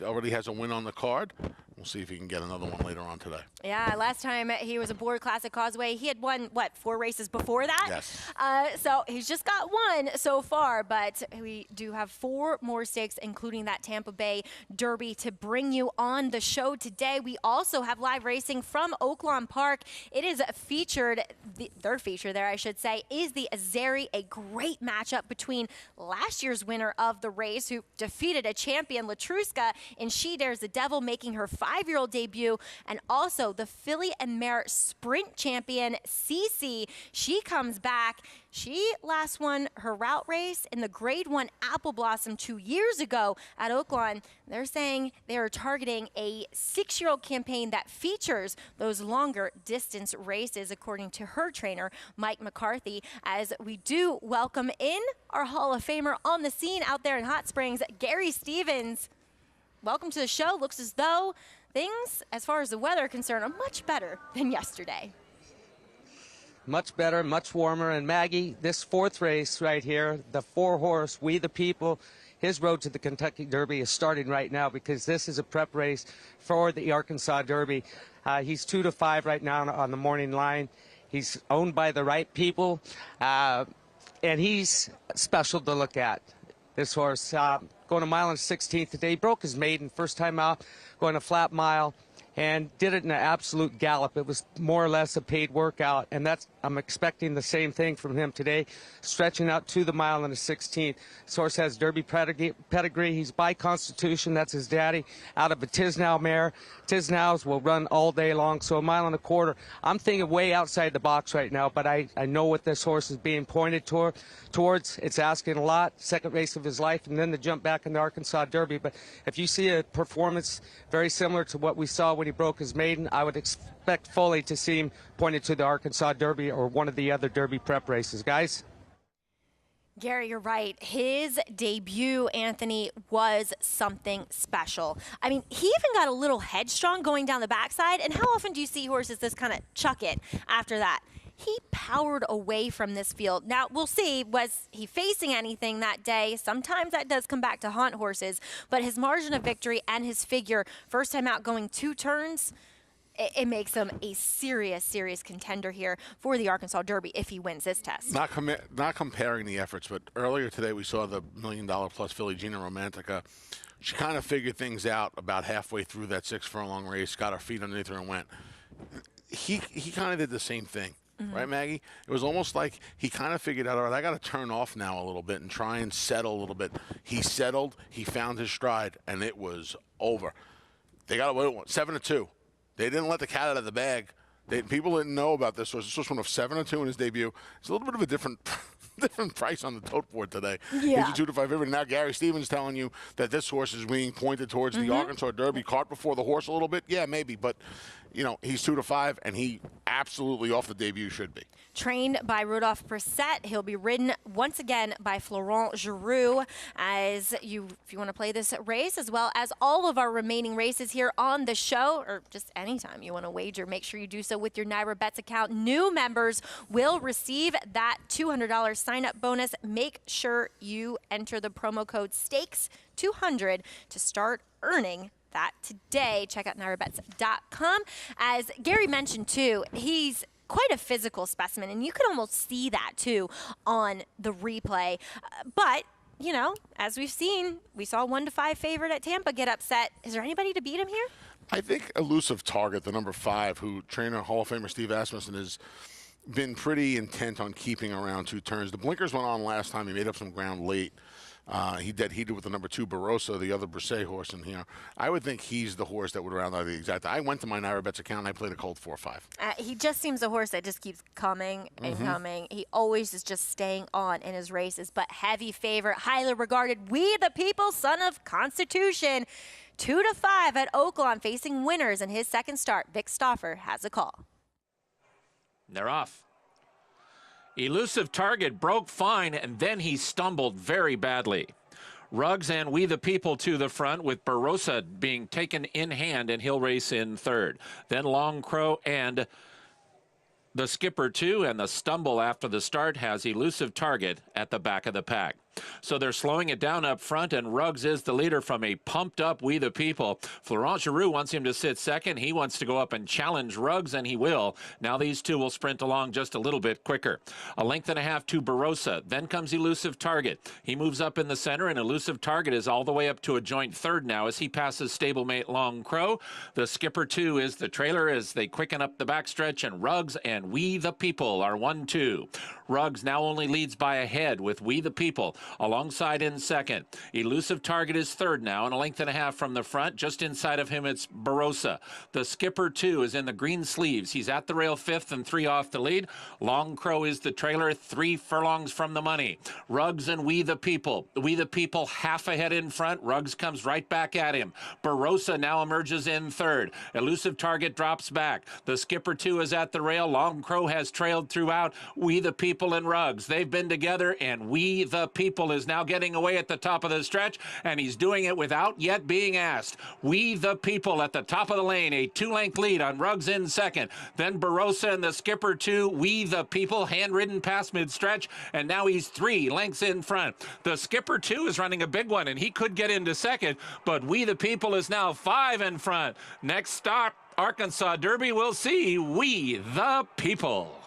Speaker 2: already has a win on the card. We'll see if he can get another one later on today.
Speaker 1: Yeah, last time he was aboard Classic Causeway, he had won, 4 races before that?
Speaker 2: Yes.
Speaker 1: So he's just got one so far, but we do have 4 more stakes, including that Tampa Bay Derby, to bring you on the show today. We also have live racing from Oaklawn Park. It is featured, their feature there, I should say, is the Azeri, a great matchup between last year's winner of the race, who defeated a champion, Latruska, in She Dares the Devil, making her 5-year-old debut, and also the filly and mare sprint champion, Cece. She comes back. She last won her route race in the Grade 1 Apple Blossom 2 years ago at Oaklawn. They're saying they are targeting a 6-year-old campaign that features those longer distance races, according to her trainer, Mike McCarthy, as we do welcome in our Hall of Famer on the scene out there in Hot Springs, Gary Stevens. Welcome to the show. Looks as though things, as far as the weather are concerned, are much better than yesterday.
Speaker 20: Much better, much warmer. And Maggie, this 4th race right here, the 4-horse, We the People, his road to the Kentucky Derby is starting right now, because this is a prep race for the Arkansas Derby. He's 2-5 right now on the morning line. He's owned by the right people, and he's special to look at. This horse going a mile and 16th today. He broke his maiden first time out, going a flat mile, and did it in an absolute gallop. It was more or less a paid workout, and I'm expecting the same thing from him today, stretching out to the mile and a 16th. This horse has Derby pedigree. He's by Constitution. That's his daddy, out of a Tisnow mare. Tisnows will run all day long, so a mile and a quarter. I'm thinking way outside the box right now, but I know what this horse is being pointed towards. It's asking a lot. 2nd race of his life, and then the jump back in the Arkansas Derby. But if you see a performance very similar to what we saw when he broke his maiden, I would expect fully to see him pointed to the Arkansas Derby or one of the other Derby prep races. Guys?
Speaker 1: Gary, you're right. His debut, Anthony, was something special. I mean, he even got a little headstrong going down the backside. And how often do you see horses just kind of chuck it after that? He powered away from this field. Now, we'll see, was he facing anything that day? Sometimes that does come back to haunt horses. But his margin of victory and his figure, first time out going 2 turns, it makes him a serious contender here for the Arkansas Derby if he wins this test.
Speaker 2: Not comparing the efforts, but earlier today we saw the $1 million plus filly Gina Romantica. She kind of figured things out about halfway through that 6-furlong race, got her feet underneath her and went. He kind of did the same thing. Mm-hmm. Right, Maggie? It was almost like he kind of figured out, all right, I got to turn off now a little bit and try and settle a little bit. He settled, he found his stride, and it was over. They got 7-2. They didn't let the cat out of the bag. People didn't know about this. This was one of 7-2 in his debut. It's a little bit of a different different price on the tote board today.
Speaker 1: Yeah.
Speaker 2: He's a 2-to-5 favorite. Now Gary Stevens telling you that this horse is being pointed towards the Arkansas Derby. Cart before the horse a little bit? Yeah, maybe. But, you know, he's 2-to-5, and he absolutely off the debut should be.
Speaker 1: Trained by Rudolph Brissett, he'll be ridden once again by Florent Giroux. If you want to play this race, as well as all of our remaining races here on the show, or just anytime you want to wager, make sure you do so with your Naira Bets account. New members will receive that $200 sign-up bonus. Make sure you enter the promo code STAKES200 to start earning that today. Check out NairaBets.com. As Gary mentioned, too, he's quite a physical specimen, and you can almost see that, too, on the replay. But, you know, as we've seen, we saw 1-to-5 favorite at Tampa get upset. Is there anybody to beat him here?
Speaker 2: I think Elusive Target, the number 5, who trainer Hall of Famer Steve Asmussen has been pretty intent on keeping around 2 turns. The blinkers went on last time. He made up some ground late. He heated with the number 2 Barossa, the other Brissett horse in here. I would think he's the horse that would round out the exact. I went to my Naira Bets account and I played a cold 4-5.
Speaker 1: He just seems a horse that just keeps coming and coming. He always is just staying on in his races. But heavy favorite, highly regarded, We the People, son of Constitution. 2-to-5 at Oaklawn, facing winners in his second start. Vic Stauffer has a call.
Speaker 18: They're off. Elusive Target broke fine, and then he stumbled very badly. Ruggs and We the People to the front, with Barossa being taken in hand, and he'll race in third. Then Long Crow and the Skipper, too, and the stumble after the start has Elusive Target at the back of the pack. So they're slowing it down up front, and Ruggs is the leader from a pumped-up We the People. Florent Giroux wants him to sit second. He wants to go up and challenge Ruggs, and he will. Now these two will sprint along just a little bit quicker. 1.5 lengths to Barossa. Then comes Elusive Target. He moves up in the center, and Elusive Target is all the way up to a joint third now as he passes stablemate Long Crow. The Skipper, too, is the trailer as they quicken up the backstretch, and Ruggs and We the People are 1-2. Ruggs now only leads by a head with We the People alongside in second. Elusive Target is third now, and 1.5 lengths from the front. Just inside of him, it's Barossa. The Skipper, too, is in the green sleeves. He's at the rail fifth and 3 off the lead. Long Crow is the trailer, 3 furlongs from the money. Ruggs and We the People. We the People half ahead in front. Ruggs comes right back at him. Barossa now emerges in third. Elusive Target drops back. The Skipper, too, is at the rail. Long Crow has trailed throughout. We the People and Ruggs. They've been together, and We the People is now getting away at the top of the stretch, and he's doing it without yet being asked. We the People at the top of the lane, a 2-length lead on Ruggs in second. Then Barossa and the Skipper, too. We the People hand-ridden past mid-stretch, and now he's 3 lengths in front. The Skipper, too, is running a big one, and he could get into second, but We the People is now 5 in front. Next stop, Arkansas Derby, we'll see We the People.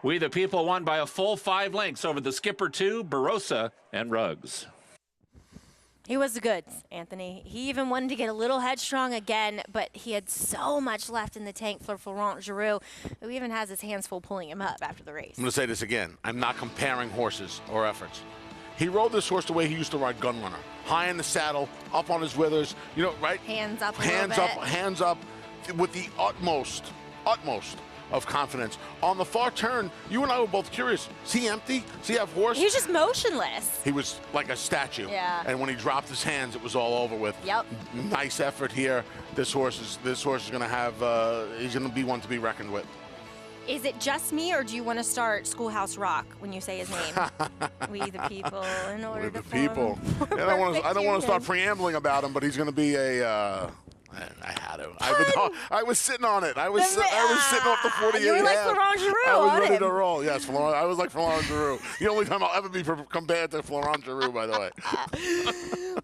Speaker 18: We the People won by a full 5 lengths over the Skipper, 2, Barossa, and Ruggs.
Speaker 1: He was the goods, Anthony. He even wanted to get a little headstrong again, but he had so much left in the tank for Florent Giroux, who even has his hands full pulling him up after the race.
Speaker 2: I'm going to say this again. I'm not comparing horses or efforts. He rode this horse the way he used to ride Gunrunner. High in the saddle, up on his withers, you know, right?
Speaker 1: Hands up
Speaker 2: Hands up, with the utmost of confidence. On the far turn, you and I were both curious. Is he empty? Does he have horse?
Speaker 1: He was just motionless.
Speaker 2: He was like a statue.
Speaker 1: Yeah.
Speaker 2: And when he dropped his hands, it was all over with.
Speaker 1: Yep.
Speaker 2: Nice effort here. This horse is going to have. He's going to be one to be reckoned with.
Speaker 1: Is it just me, or do you want to start Schoolhouse Rock when you say his name? We the People, in order to
Speaker 2: people. I don't want to start preambling about him, but he's going to be a. I had to. I was sitting on it. I was sitting off the 48.
Speaker 1: You were like Florent Giroux.
Speaker 2: I was ready to roll. Yes, I was like Florent Giroux. The only time I'll ever be compared to Florent Giroux, by the way.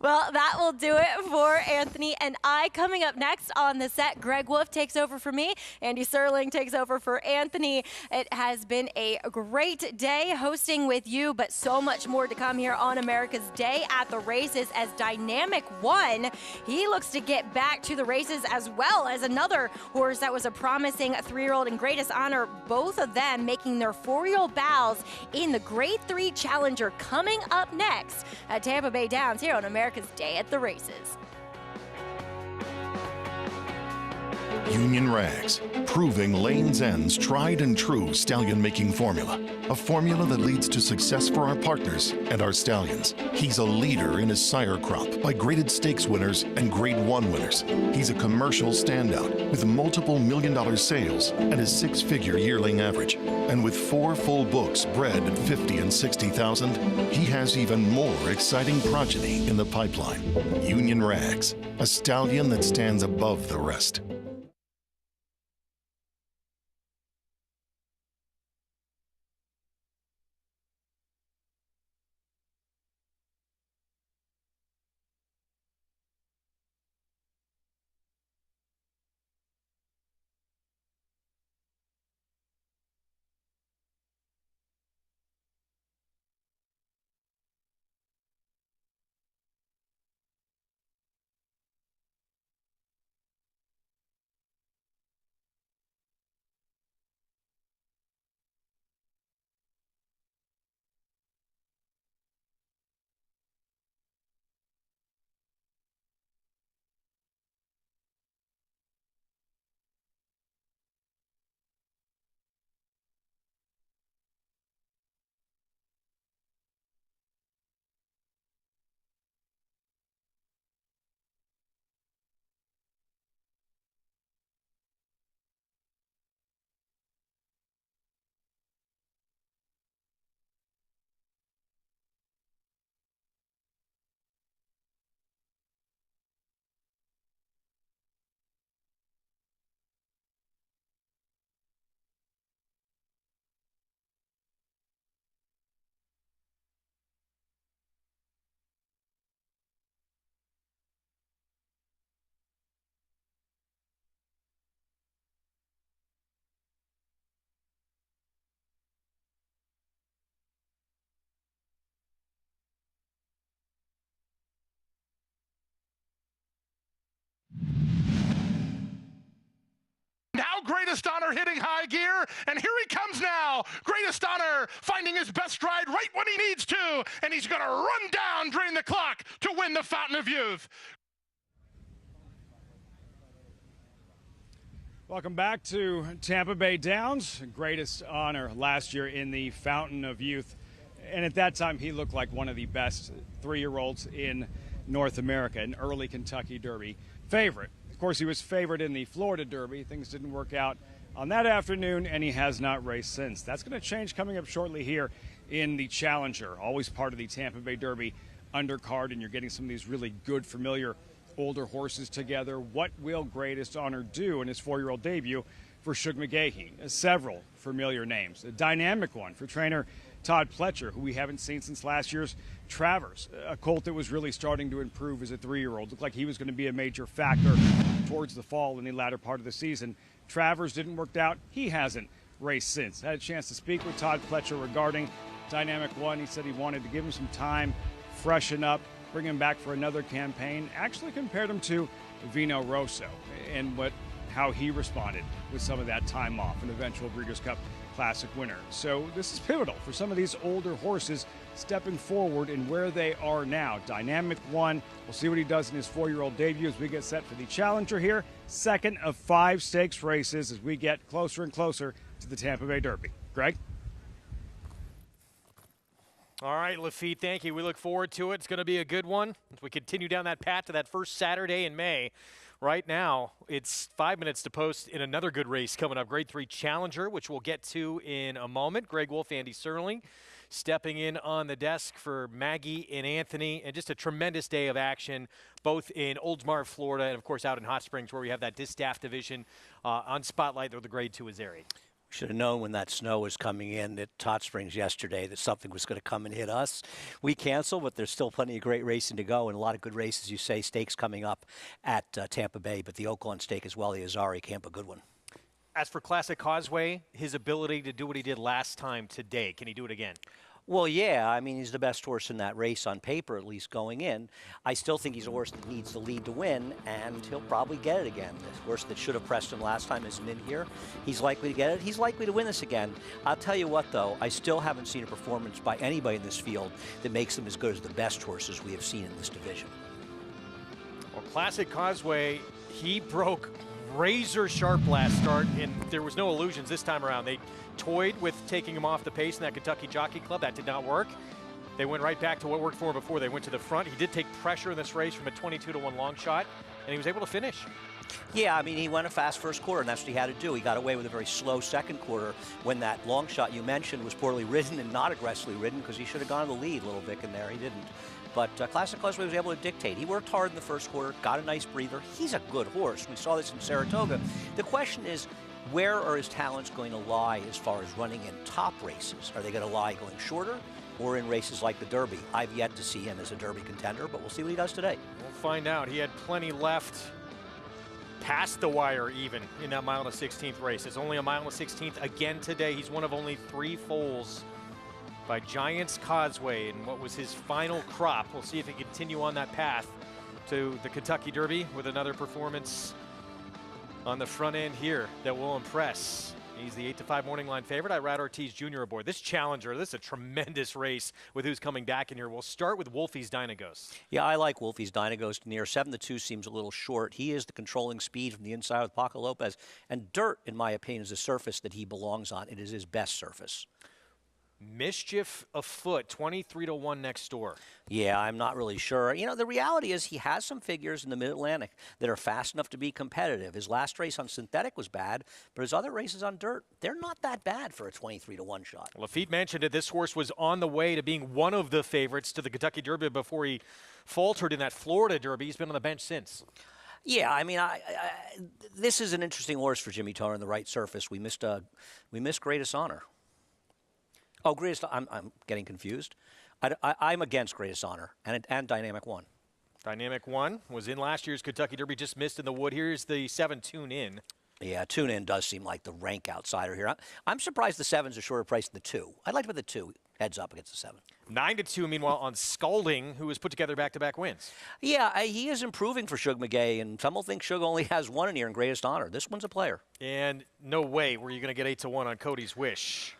Speaker 1: Well, that will do it for Anthony and I. Coming up next on the set, Greg Wolf takes over for me. Andy Serling takes over for Anthony. It has been a great day hosting with you, but so much more to come here on America's Day at the Races as Dynamic One. He looks to get back to the races, as well as another horse that was a promising 3-year-old in Greatest Honor. Both of them making their 4-year-old bows in the Grade 3 Challenger, coming up next at Tampa Bay Downs here on America's Day at the Races.
Speaker 4: Union Rags, proving Lane's End's tried and true stallion making formula. A formula that leads to success for our partners and our stallions. He's a leader in his sire crop by graded stakes winners and grade 1 winners. He's a commercial standout with multiple million-dollar sales and a 6-figure yearling average. And with 4 full books bred at 50 and 60,000, he has even more exciting progeny in the pipeline. Union Rags, a stallion that stands above the rest.
Speaker 21: Now Greatest Honor hitting high gear, and here he comes now. Greatest Honor finding his best stride right when he needs to, and he's going to run down, drain the clock to win the Fountain of Youth.
Speaker 3: Welcome back to Tampa Bay Downs. Greatest Honor last year in the Fountain of Youth. And at that time, he looked like one of the best 3-year-olds in North America, an early Kentucky Derby favorite. Of course, he was favored in the Florida Derby. Things didn't work out on that afternoon, and he has not raced since. That's going to change coming up shortly here in the Challenger, always part of the Tampa Bay Derby undercard, and you're getting some of these really good, familiar older horses together. What will Greatest Honor do in his 4-year-old debut for Shug McGahee? Several familiar names. A dynamic one for trainer Todd Pletcher, who we haven't seen since last year's Travers, a colt that was really starting to improve as a 3-year-old. Looked like he was going to be a major factor towards the fall in the latter part of the season. Travers didn't work out. He hasn't raced since. Had a chance to speak with Todd Pletcher regarding Dynamic One. He said he wanted to give him some time, freshen up, bring him back for another campaign. Actually compared him to Vino Rosso and how he responded with some of that time off, an eventual Breeders' Cup Classic winner. So this is pivotal for some of these older horses stepping forward in where they are now. Dynamic One, we'll see what he does in his 4-year-old debut as we get set for the Challenger here. Second of 5 stakes races as we get closer and closer to the Tampa Bay Derby. Greg?
Speaker 22: All right, Lafitte, thank you. We look forward to it. It's going to be a good one as we continue down that path to that first Saturday in May. Right now, it's 5 minutes to post in another good race coming up. Grade 3 Challenger, which we'll get to in a moment. Greg Wolf, Andy Serling stepping in on the desk for Maggie and Anthony. And just a tremendous day of action, both in Oldsmar, Florida, and, of course, out in Hot Springs, where we have that Distaff division on Spotlight with the Grade 2 Azeri.
Speaker 23: Should have known when that snow was coming in at Hot Springs yesterday that something was going to come and hit us. We canceled, but there's still plenty of great racing to go and a lot of good races, you say, stakes coming up at Tampa Bay, but the Oaklawn Stake as well, the Azeri Camp, a good one.
Speaker 22: As for Classic Causeway, his ability to do what he did last time today, can he do it again?
Speaker 23: Well, yeah. I mean, he's the best horse in that race on paper, at least going in. I still think he's a horse that needs the lead to win, and he'll probably get it again. The horse that should have pressed him last time isn't in here. He's likely to get it. He's likely to win this again. I'll tell you what, though. I still haven't seen a performance by anybody in this field that makes him as good as the best horses we have seen in this division.
Speaker 22: Well, Classic Causeway, he broke razor sharp last start, and there was no illusions this time around. They toyed with taking him off the pace in that Kentucky Jockey Club. That did not work. They went right back to what worked for him before. They went to the front. He did take pressure in this race from a 22-1 long shot, and he was able to finish.
Speaker 23: Yeah, I mean, he went a fast first quarter, and that's what he had to do. He got away with a very slow second quarter when that long shot you mentioned was poorly ridden and not aggressively ridden, because he should have gone to the lead, Little Vic, in there. He didn't. But Classic Causeway was able to dictate. He worked hard in the first quarter, got a nice breather. He's a good horse. We saw this in Saratoga. The question is, where are his talents going to lie as far as running in top races? Are they going to lie going shorter or in races like the Derby? I've yet to see him as a Derby contender, but we'll see what he does today.
Speaker 22: We'll find out. He had plenty left past the wire even in that mile and a 16th race. It's only a mile and a 16th again today. He's one of only 3 foals by Giants Causeway in what was his final crop. We'll see if he can continue on that path to the Kentucky Derby with another performance on the front end here that will impress. He's the 8-5 morning line favorite. Irad Ortiz Jr. aboard. This Challenger, this is a tremendous race with who's coming back in here. We'll start with Wolfie's Dynagos.
Speaker 23: Yeah, I like Wolfie's Dynagos near. 7-2 seems a little short. He is the controlling speed from the inside with Paco Lopez. And dirt, in my opinion, is a surface that he belongs on. It is his best surface.
Speaker 22: Mischief afoot, 23-1 next door.
Speaker 23: Yeah, I'm not really sure. You know, the reality is he has some figures in the Mid-Atlantic that are fast enough to be competitive. His last race on synthetic was bad, but his other races on dirt, they're not that bad for a 23-1 shot.
Speaker 22: Lafitte mentioned it. This horse was on the way to being one of the favorites to the Kentucky Derby before he faltered in that Florida Derby. He's been on the bench since.
Speaker 23: Yeah, I mean, this is an interesting horse for Jimmy Toner on the right surface. We missed Greatest Honor. Oh, Greatest, I'm getting confused. I'm against Greatest Honor and Dynamic One.
Speaker 22: Dynamic One was in last year's Kentucky Derby, just missed in the wood. Here's the 7 Tune In.
Speaker 23: Yeah, Tune In does seem like the rank outsider here. I'm surprised the 7's a shorter price than the 2. I'd like to put the 2 heads up against the 7.
Speaker 22: 9-2, meanwhile, on Scalding, who has put together back-to-back wins.
Speaker 23: Yeah, he is improving for Shug McGay, and some will think Shug only has one in here in Greatest Honor. This one's a player.
Speaker 22: And no way were you going to get 8-1 on Cody's Wish.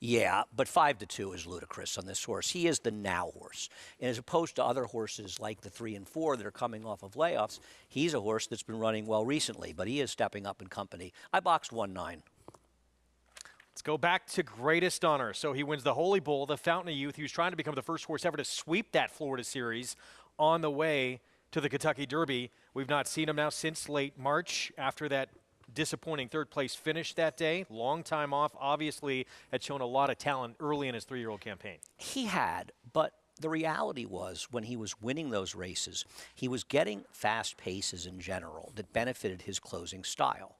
Speaker 23: Yeah, but 5-2 is ludicrous on this horse. He is the now horse. And as opposed to other horses like the 3 and 4 that are coming off of layoffs, he's a horse that's been running well recently, but he is stepping up in company. I boxed 1-9.
Speaker 22: Let's go back to Greatest Honor. So he wins the Holy Bull, the Fountain of Youth. He was trying to become the first horse ever to sweep that Florida series on the way to the Kentucky Derby. We've not seen him now since late March after that disappointing third-place finish that day. Long time off. Obviously had shown a lot of talent early in his 3-year-old campaign.
Speaker 23: He had, but the reality was when he was winning those races, he was getting fast paces in general that benefited his closing style.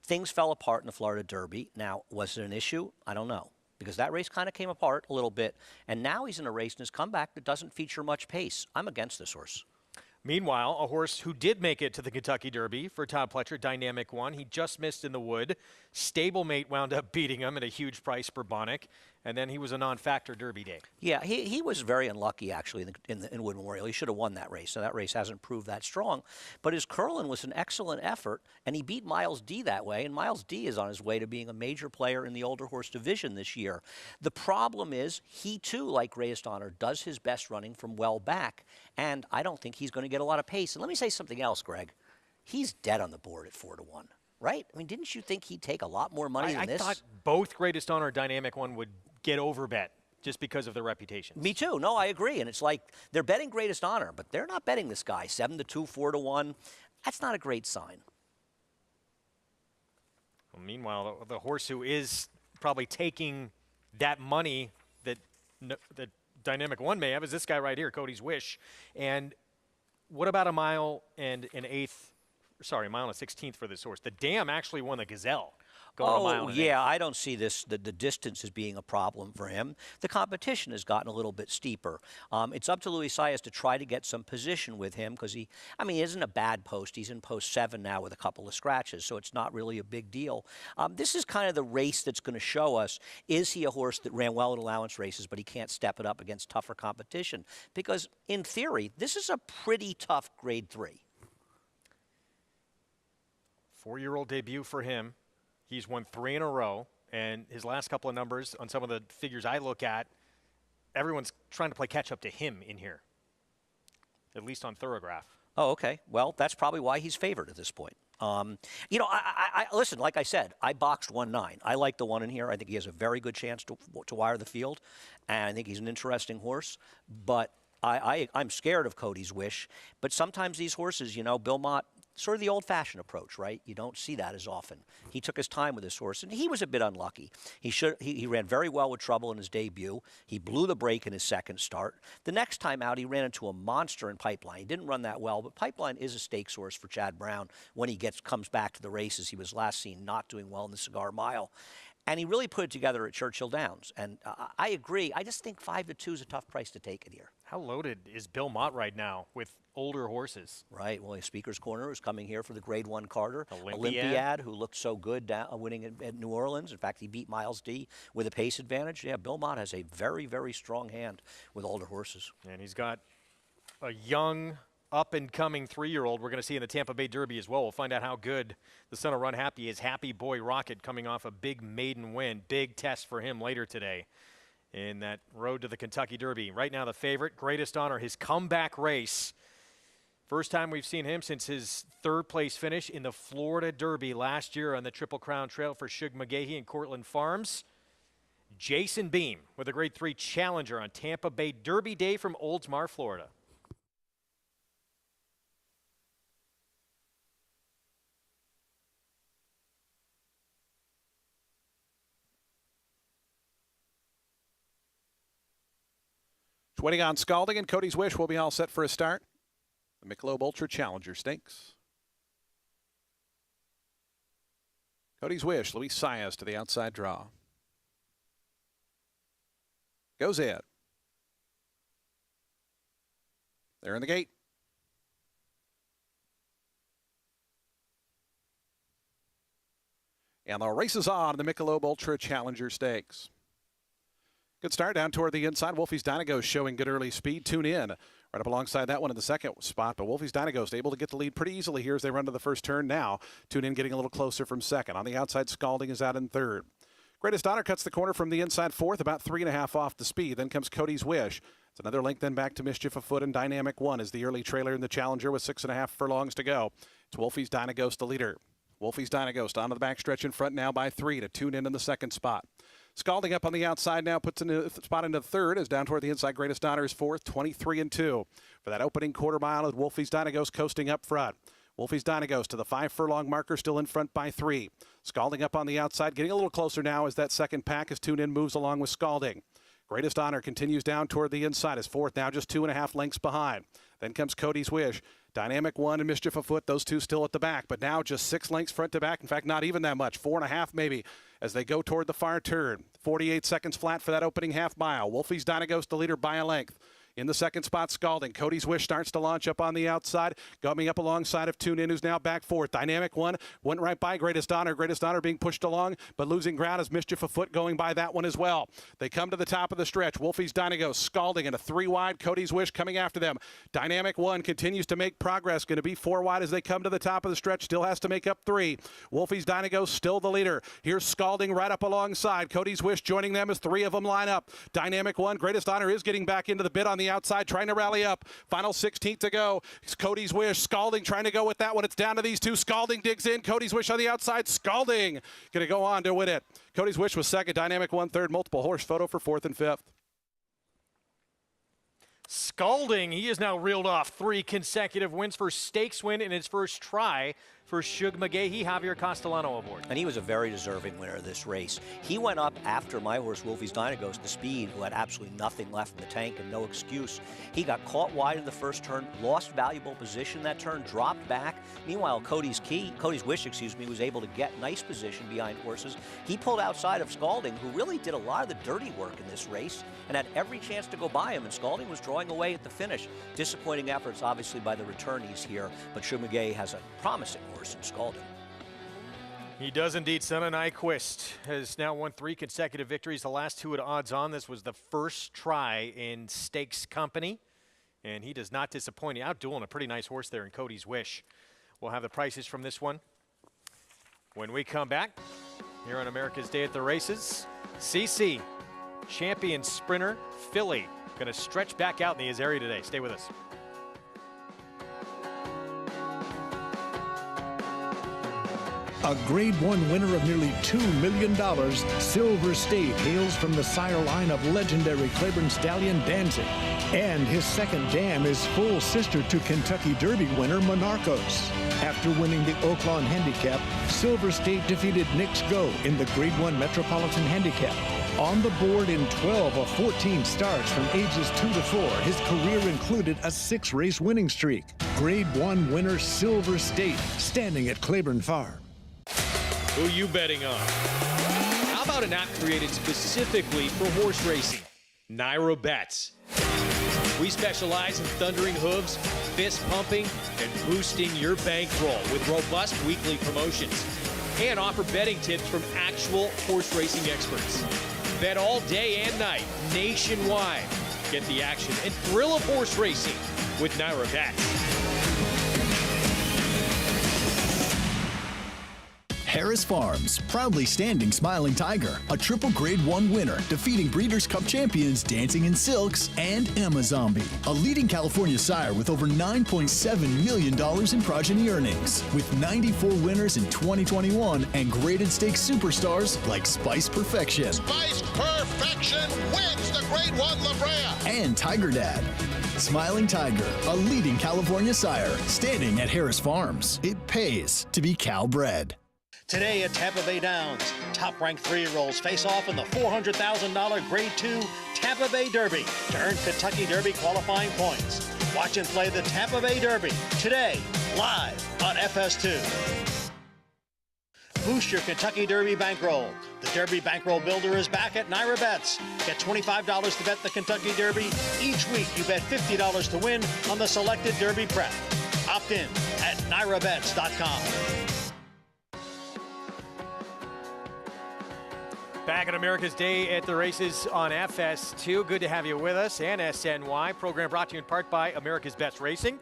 Speaker 23: Things fell apart in the Florida Derby. Now, was it an issue? I don't know, because that race kind of came apart a little bit, and now he's in a race in his comeback that doesn't feature much pace. I'm against this horse.
Speaker 22: Meanwhile, a horse who did make it to the Kentucky Derby for Todd Pletcher, Dynamic One. He just missed in the wood. Stablemate wound up beating him at a huge price per Bonic, and then he was a non-factor Derby day.
Speaker 23: Yeah, he was very unlucky, actually, in Wood Memorial. He should have won that race, so that race hasn't proved that strong. But his Curlin was an excellent effort, and he beat Miles D that way, and Miles D is on his way to being a major player in the older horse division this year. The problem is he, too, like Greatest Honor, does his best running from well back, and I don't think he's going to get a lot of pace. And let me say something else, Greg. He's dead on the board at 4-1. Right? I mean, didn't you think he'd take a lot more money than this?
Speaker 22: I thought both Greatest Honor and Dynamic One would get overbet just because of their reputation.
Speaker 23: Me too. No, I agree. And it's like they're betting Greatest Honor, but they're not betting this guy. 7-2, 4-1. That's not a great sign.
Speaker 22: Well, meanwhile, the horse who is probably taking that money that Dynamic One may have is this guy right here, Cody's Wish. And what about a mile and an 16th for this horse? The Dam actually won the Gazelle.
Speaker 23: I don't see this, the distance as being a problem for him. The competition has gotten a little bit steeper. It's up to Luis Saez to try to get some position with him because he isn't a bad post. He's in post 7 now with a couple of scratches, so it's not really a big deal. This is kind of the race that's going to show us, is he a horse that ran well at allowance races, but he can't step it up against tougher competition? Because in theory, this is a pretty tough grade 3.
Speaker 22: 4-year-old debut for him. He's won 3 in a row, and his last couple of numbers on some of the figures I look at, everyone's trying to play catch-up to him in here, at least on Thorograph.
Speaker 23: Oh, okay. Well, that's probably why he's favored at this point. You know, I listen, like I said, I boxed 1-9. I like the one in here. I think he has a very good chance to wire the field, and I think he's an interesting horse. But I'm scared of Cody's Wish. But sometimes these horses, you know, Bill Mott, sort of the old-fashioned approach, right? You don't see that as often. He took his time with this horse, and he was a bit unlucky. He ran very well with Trouble in his debut. He blew the break in his second start. The next time out, he ran into a monster in Pipeline. He didn't run that well, but Pipeline is a stakes horse for Chad Brown when he comes back to the races. He was last seen not doing well in the Cigar Mile. And he really put it together at Churchill Downs. And I agree. I just think 5-2 is a tough price to take it here.
Speaker 22: How loaded is Bill Mott right now with older horses?
Speaker 23: Right. Well, Speaker's Corner is coming here for the Grade 1 Carter. Olympiad, who looked so good winning at New Orleans. In fact, he beat Miles D with a pace advantage. Yeah, Bill Mott has a very, very strong hand with older horses.
Speaker 22: And he's got a young, up-and-coming 3-year-old we're going to see in the Tampa Bay Derby as well. We'll find out how good the son of Run Happy is. Happy Boy Rocket coming off a big maiden win. Big test for him later today in that road to the Kentucky Derby. Right now the favorite, Greatest Honor, his comeback race. First time we've seen him since his third-place finish in the Florida Derby last year on the Triple Crown Trail for Shug McGahee and Cortland Farms. Jason Beam with a Grade 3 challenger on Tampa Bay Derby Day from Oldsmar, Florida.
Speaker 5: Waiting on Scalding, and Cody's Wish will be all set for a start. The Michelob Ultra Challenger Stakes. Cody's Wish, Luis Saez to the outside draw. Goes in. They're in the gate. And the race is on the Michelob Ultra Challenger Stakes. Good start down toward the inside. Wolfie's Dynagos showing good early speed. Tune in. Right up alongside that one in the second spot. But Wolfie's Dynagos able to get the lead pretty easily here as they run to the first turn now. Tune in getting a little closer from second. On the outside, Scalding is out in third. Greatest Honor cuts the corner from the inside fourth, about 3.5 off the speed. Then comes Cody's Wish. It's another length then back to Mischief Afoot, and Dynamic One is the early trailer in the Challenger with 6.5 furlongs to go. It's Wolfie's Dynagos the leader. Wolfie's Dynagos onto the backstretch in front now by 3 to tune in the second spot. Scalding up on the outside now puts a spot into third as down toward the inside. Greatest Honor is fourth, 23-2. For that opening quarter mile with Wolfie's Dynagos coasting up front. Wolfie's Dynagos to the 5 furlong marker, still in front by 3. Scalding up on the outside, getting a little closer now as that second pack as Tune In moves along with Scalding. Greatest Honor continues down toward the inside as fourth, now just 2.5 lengths behind. Then comes Cody's Wish. Dynamic One and Mischief Afoot, those two still at the back, but now just 6 lengths front to back. In fact, not even that much, 4.5 maybe, as they go toward the far turn. 48 seconds flat for that opening half mile. Wolfie's Dynagos the leader by a length. In the second spot, Scalding. Cody's Wish starts to launch up on the outside, coming up alongside of Tune In, who's now back fourth. Dynamic One went right by Greatest Honor. Greatest Honor being pushed along, but losing ground as Mischief Afoot going by that one as well. They come to the top of the stretch. Wolfie's Dynagos, Scalding, and a 3 wide. Cody's Wish coming after them. Dynamic One continues to make progress. Going to be 4 wide as they come to the top of the stretch. Still has to make up 3. Wolfie's Dynagos still the leader. Here's Scalding right up alongside. Cody's Wish joining them as 3 of them line up. Dynamic One, Greatest Honor is getting back into the bit on the outside, trying to rally up. Final 16th to go. It's Cody's Wish. Scalding trying to go with that one. It's down to these two. Scalding digs in. Cody's Wish on the outside. Scalding going to go on to win it. Cody's Wish was second. Dynamic One third. Multiple horse photo for fourth and fifth.
Speaker 22: Scalding, he has now reeled off 3 consecutive wins for stakes win in his first try for Shug McGahee. Javier Castellano aboard.
Speaker 23: And he was a very deserving winner of this race. He went up after my horse, Wolfie's Dynagos, the speed, who had absolutely nothing left in the tank and no excuse. He got caught wide in the first turn, lost valuable position that turn, dropped back. Meanwhile, Cody's Wish, was able to get nice position behind horses. He pulled outside of Scalding, who really did a lot of the dirty work in this race and had every chance to go by him, and Scalding was drawing away at the finish. Disappointing efforts, obviously, by the returnees here, but Shug McGahee has a promising horse in Scalding.
Speaker 22: He does indeed. Son of Nyquist has now won 3 consecutive victories, the last 2 at odds on. This was the first try in stakes company, and he does not disappoint. He outdueling a pretty nice horse there in Cody's Wish. We'll have the prices from this one when we come back here on America's Day at the Races. CC, champion sprinter, filly, going to stretch back out in the Azeri today. Stay with us.
Speaker 7: A Grade 1 winner of nearly $2 million, Silver State hails from the sire line of legendary Claiborne stallion Danzig. And his second dam is full sister to Kentucky Derby winner Monarchos. After winning the Oaklawn Handicap, Silver State defeated Knicks Go in the Grade 1 Metropolitan Handicap. On the board in 12 of 14 starts from ages 2 to 4, his career included a 6-race winning streak. Grade 1 winner Silver State, standing at Claiborne Farm.
Speaker 11: Who you betting on? How about an app created specifically for horse racing? Naira Bets. We specialize in thundering hooves, fist pumping, and boosting your bankroll with robust weekly promotions. And offer betting tips from actual horse racing experts. Bet all day and night, nationwide. Get the action and thrill of horse racing with Naira Bets.
Speaker 8: Harris Farms, proudly standing Smiling Tiger, a triple Grade 1 winner, defeating Breeders' Cup champions Dancing in Silks and Amazombie, a leading California sire with over $9.7 million in progeny earnings, with 94 winners in 2021 and graded stakes superstars like Spice Perfection.
Speaker 10: Spice Perfection wins the Grade 1 La Brea.
Speaker 8: And Tiger Dad. Smiling Tiger, a leading California sire, standing at Harris Farms. It pays to be Cal-bred.
Speaker 25: Today at Tampa Bay Downs, top-ranked 3-year-olds face off in the $400,000 Grade 2 Tampa Bay Derby to earn Kentucky Derby qualifying points. Watch and play the Tampa Bay Derby today, live on FS2. Boost your Kentucky Derby bankroll. The Derby Bankroll Builder is back at Naira Bets. Get $25 to bet the Kentucky Derby. Each week you bet $50 to win on the selected Derby prep. Opt in at NairaBets.com.
Speaker 22: Back at America's Day at the Races on FS2. Good to have you with us and SNY. Program brought to you in part by America's Best Racing.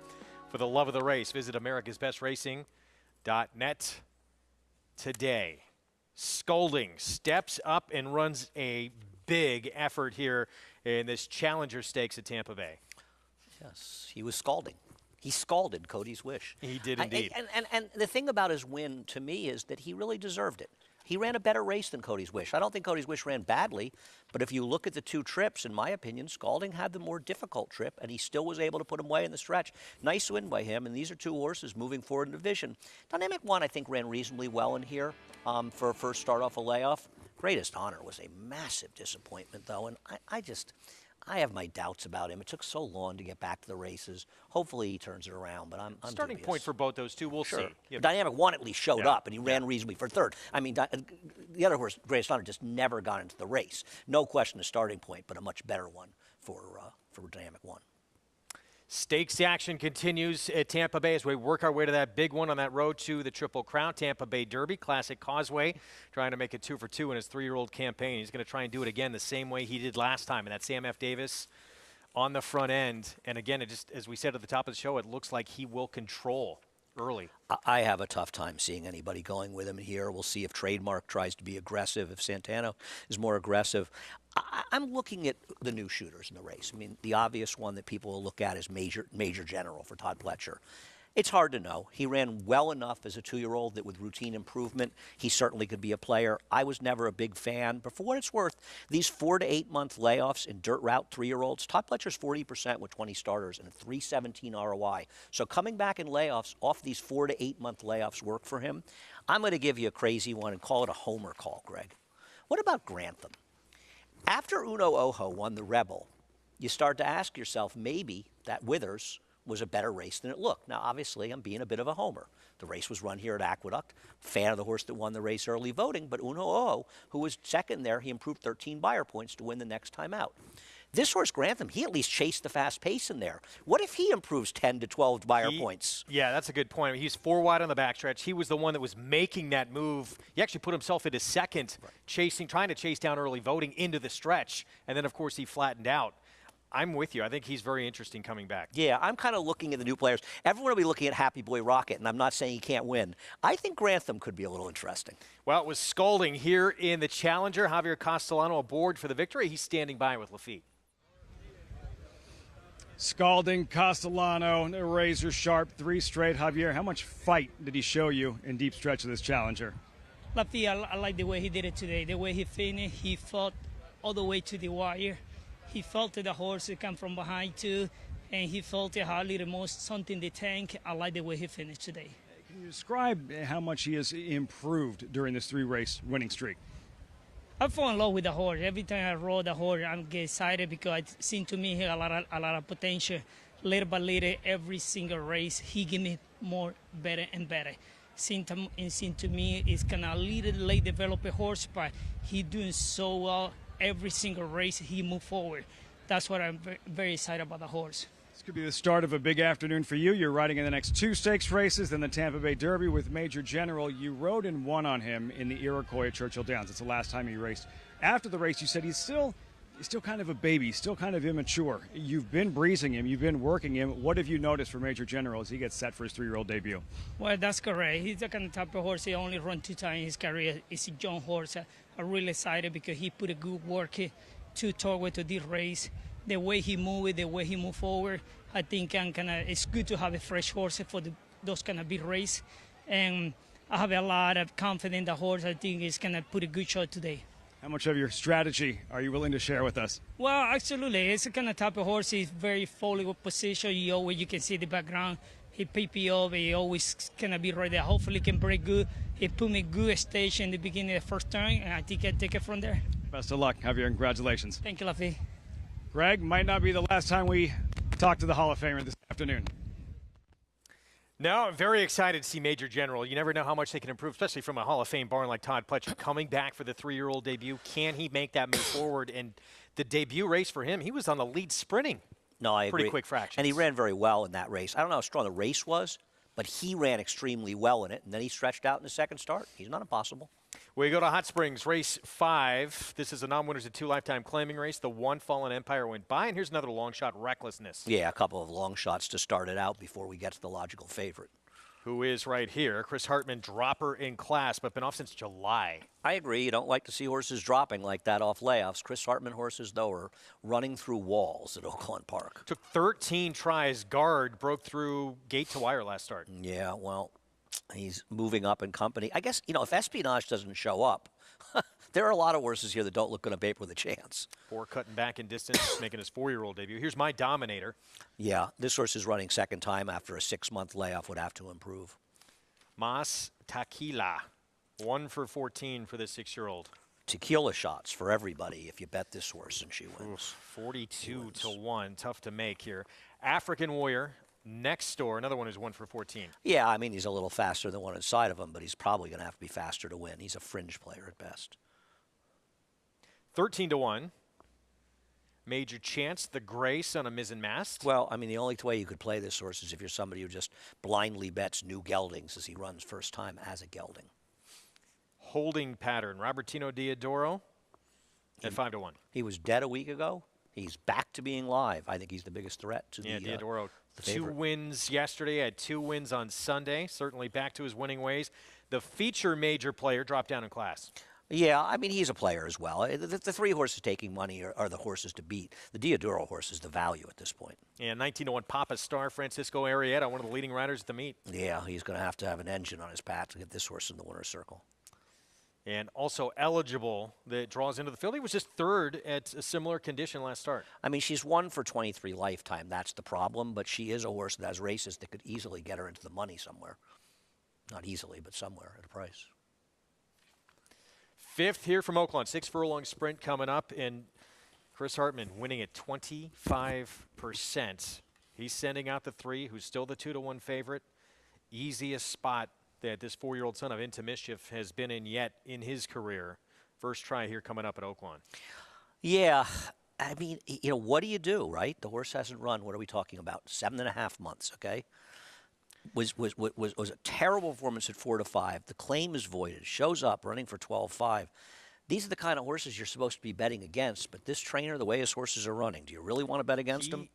Speaker 22: For the love of the race, visit americasbestracing.net today. Scolding steps up and runs a big effort here in this Challenger Stakes at Tampa Bay.
Speaker 23: Yes, he was scalding. He scalded Cody's Wish.
Speaker 22: He did indeed.
Speaker 23: And the thing about his win to me is that he really deserved it. He ran a better race than Cody's Wish. I don't think Cody's Wish ran badly, but if you look at the two trips, in my opinion, Scalding had the more difficult trip, and he still was able to put him away in the stretch. Nice win by him, and these are two horses moving forward in the division. Dynamic One, I think, ran reasonably well in here for a first start off a layoff. Greatest Honor was a massive disappointment, though, and I have my doubts about him. It took so long to get back to the races. Hopefully he turns it around, but I'm
Speaker 22: starting
Speaker 23: dubious.
Speaker 22: point for both those two. We'll see. Yeah.
Speaker 23: Dynamic One at least showed up, and he ran reasonably for third. I mean, the other horse, Greatest Honor, just never got into the race. No question a starting point, but a much better one for Dynamic One.
Speaker 22: Stakes action continues at Tampa Bay as we work our way to that big one on that road to the Triple Crown. Tampa Bay Derby, Classic Causeway, trying to make it 2 for 2 in his 3-year-old campaign. He's going to try and do it again the same way he did last time, and that's Sam F. Davis on the front end. And again, it just, as we said at the top of the show, it looks like he will control early.
Speaker 23: I have a tough time seeing anybody going with him here. We'll see if Trademark tries to be aggressive, if Santana is more aggressive. I'm looking at the new shooters in the race. I mean, the obvious one that people will look at is Major General for Todd Pletcher. It's hard to know. He ran well enough as a 2-year-old that with routine improvement, he certainly could be a player. I was never a big fan, but for what it's worth, these 4 to 8 month layoffs in dirt route 3-year-olds, Todd Pletcher's 40% with 20 starters and a 317 ROI. So coming back in layoffs off these 4 to 8 month layoffs work for him. I'm going to give you a crazy one and call it a homer call, Greg. What about Grantham? After Uno Ojo won the Rebel, you start to ask yourself, maybe that Withers was a better race than it looked. Now, obviously, I'm being a bit of a homer. The race was run here at Aqueduct. Fan of the horse that won the race early voting, but Uno Ojo, who was second there, he improved 13 buyer points to win the next time out. This horse, Grantham, he at least chased the fast pace in there. What if he improves 10 to 12 buyer points?
Speaker 22: Yeah, that's a good point. He's 4 wide on the backstretch. He was the one that was making that move. He actually put himself into second, trying to chase down early voting into the stretch, and then, of course, he flattened out. I'm with you. I think he's very interesting coming back.
Speaker 23: Yeah, I'm kind of looking at the new players. Everyone will be looking at Happy Boy Rocket, and I'm not saying he can't win. I think Grantham could be a little interesting.
Speaker 22: Well, it was Scalding here in the Challenger. Javier Castellano aboard for the victory. He's standing by with Lafitte.
Speaker 3: Scalding, Castellano, razor sharp, 3 straight. Javier, how much fight did he show you in deep stretch of this challenger?
Speaker 6: Lafi, I like the way he did it today. The way he finished, he fought all the way to the wire. He felt the horse come from behind too, and he felt hardly the most something in the tank. I like the way he finished today.
Speaker 3: Can you describe how much he has improved during this 3-race winning streak?
Speaker 6: I fall in love with the horse. Every time I rode the horse, I get excited because it seemed to me he had a lot of potential. Little by little, every single race, he give me more, better and better. Seemed to me, it's kind of a little late developed horse, but he doing so well. Every single race, he move forward. That's what I'm very excited about the horse.
Speaker 3: This could be the start of a big afternoon for you. You're riding in the next 2 stakes races, then the Tampa Bay Derby with Major General. You rode and won on him in the Iroquois at Churchill Downs. It's the last time he raced. After the race, you said he's still kind of a baby, still kind of immature. You've been breezing him. You've been working him. What have you noticed for Major General as he gets set for his 3-year-old debut?
Speaker 6: Well, that's correct. He's the kind of type of horse he only run 2 times in his career. It's a young horse. I'm really excited because he put a good work to toward to this race. The way he moved, the way he moved forward, I think it's good to have a fresh horse for those kind of big race. And I have a lot of confidence in the horse. I think he's going to put a good shot today.
Speaker 3: How much of your strategy are you willing to share with us?
Speaker 6: Well, absolutely. It's the kind of type of horse. He's very fully with position. You can see the background. He pick you up. He always going to be right there. Hopefully he can break good. He put me good stage in the beginning of the first turn, and I think I take it from there.
Speaker 3: Best of luck, Javier. Congratulations.
Speaker 6: Thank you, Lafi.
Speaker 3: Greg, might not be the last time we talk to the Hall of Famer this afternoon.
Speaker 22: No, I'm very excited to see Major General. You never know how much they can improve, especially from a Hall of Fame barn like Todd Pletcher coming back for the 3-year-old debut. Can he make that move forward? And the debut race for him, he was on the lead sprinting.
Speaker 23: No, I
Speaker 22: Pretty
Speaker 23: agree.
Speaker 22: quick fractions.
Speaker 23: And he ran very well in that race. I don't know how strong the race was, but he ran extremely well in it, and then he stretched out in the second start. He's not impossible.
Speaker 22: We go to Hot Springs, race 5. This is a non-winners of 2 lifetime claiming race. The One Fallen Empire went by, and here's another long shot, Recklessness.
Speaker 23: Yeah, a couple of long shots to start it out before we get to the logical favorite.
Speaker 22: Who is right here. Chris Hartman, dropper in class, but been off since July.
Speaker 23: I agree. You don't like to see horses dropping like that off layoffs. Chris Hartman horses, though, are running through walls at Oaklawn Park.
Speaker 22: Took 13 tries. Guard broke through gate to wire last start.
Speaker 23: Yeah, well, he's moving up in company. I guess, if Espionage doesn't show up, there are a lot of horses here that don't look on a paper with a chance.
Speaker 22: 4 cutting back in distance, making his 4-year-old debut. Here's My Dominator.
Speaker 23: Yeah, this horse is running second time after a 6-month layoff, would have to improve.
Speaker 22: Mas Tequila, 1 for 14 for the 6-year-old.
Speaker 23: Tequila shots for everybody if you bet this horse and she wins.
Speaker 22: 42 to 1, tough to make here. African Warrior, next door, another one who's 1 for 14.
Speaker 23: Yeah, I mean, he's a little faster than one inside of him, but he's probably going to have to be faster to win. He's a fringe player at best.
Speaker 22: 13 to 1. Major Chance, the Grace on a mizzen mast.
Speaker 23: Well, I mean, the only way you could play this horse is if you're somebody who just blindly bets new geldings as he runs first time as a gelding.
Speaker 22: Holding pattern, Robertino Diodoro at 5 to 1.
Speaker 23: He was dead a week ago. He's back to being live. I think he's the biggest threat to
Speaker 22: Diodoro.
Speaker 23: the
Speaker 22: 2
Speaker 23: favorite.
Speaker 22: wins yesterday, had 2 wins on Sunday. Certainly back to his winning ways. The feature major player dropped down in class.
Speaker 23: Yeah, I mean, he's a player as well. The 3 horses taking money are the horses to beat. The Diodoro horse is the value at this point.
Speaker 22: And 19 to 1 Papa Star, Francisco Arrieta, one of the leading riders at the meet.
Speaker 23: Yeah, he's going to have an engine on his path to get this horse in the winner's circle.
Speaker 22: And also eligible that draws into the field. He was just 3rd at a similar condition last start.
Speaker 23: I mean, she's 1 for 23 lifetime. That's the problem. But she is a horse that has races that could easily get her into the money somewhere. Not easily, but somewhere at a price.
Speaker 22: 5th here from Oaklawn. 6 furlong sprint coming up. And Chris Hartman winning at 25%. He's sending out the 3, who's still the 2 to 1 favorite. Easiest spot that this 4-year-old son of Into Mischief has been in yet in his career. First try here coming up at Oaklawn.
Speaker 23: Yeah, I mean, what do you do, right? The horse hasn't run, what are we talking about, 7.5 months, okay? Was a terrible performance at 4 to 5. The claim is voided, shows up running for 12.5. These are the kind of horses you're supposed to be betting against, but this trainer, the way his horses are running, do you really want to bet against him?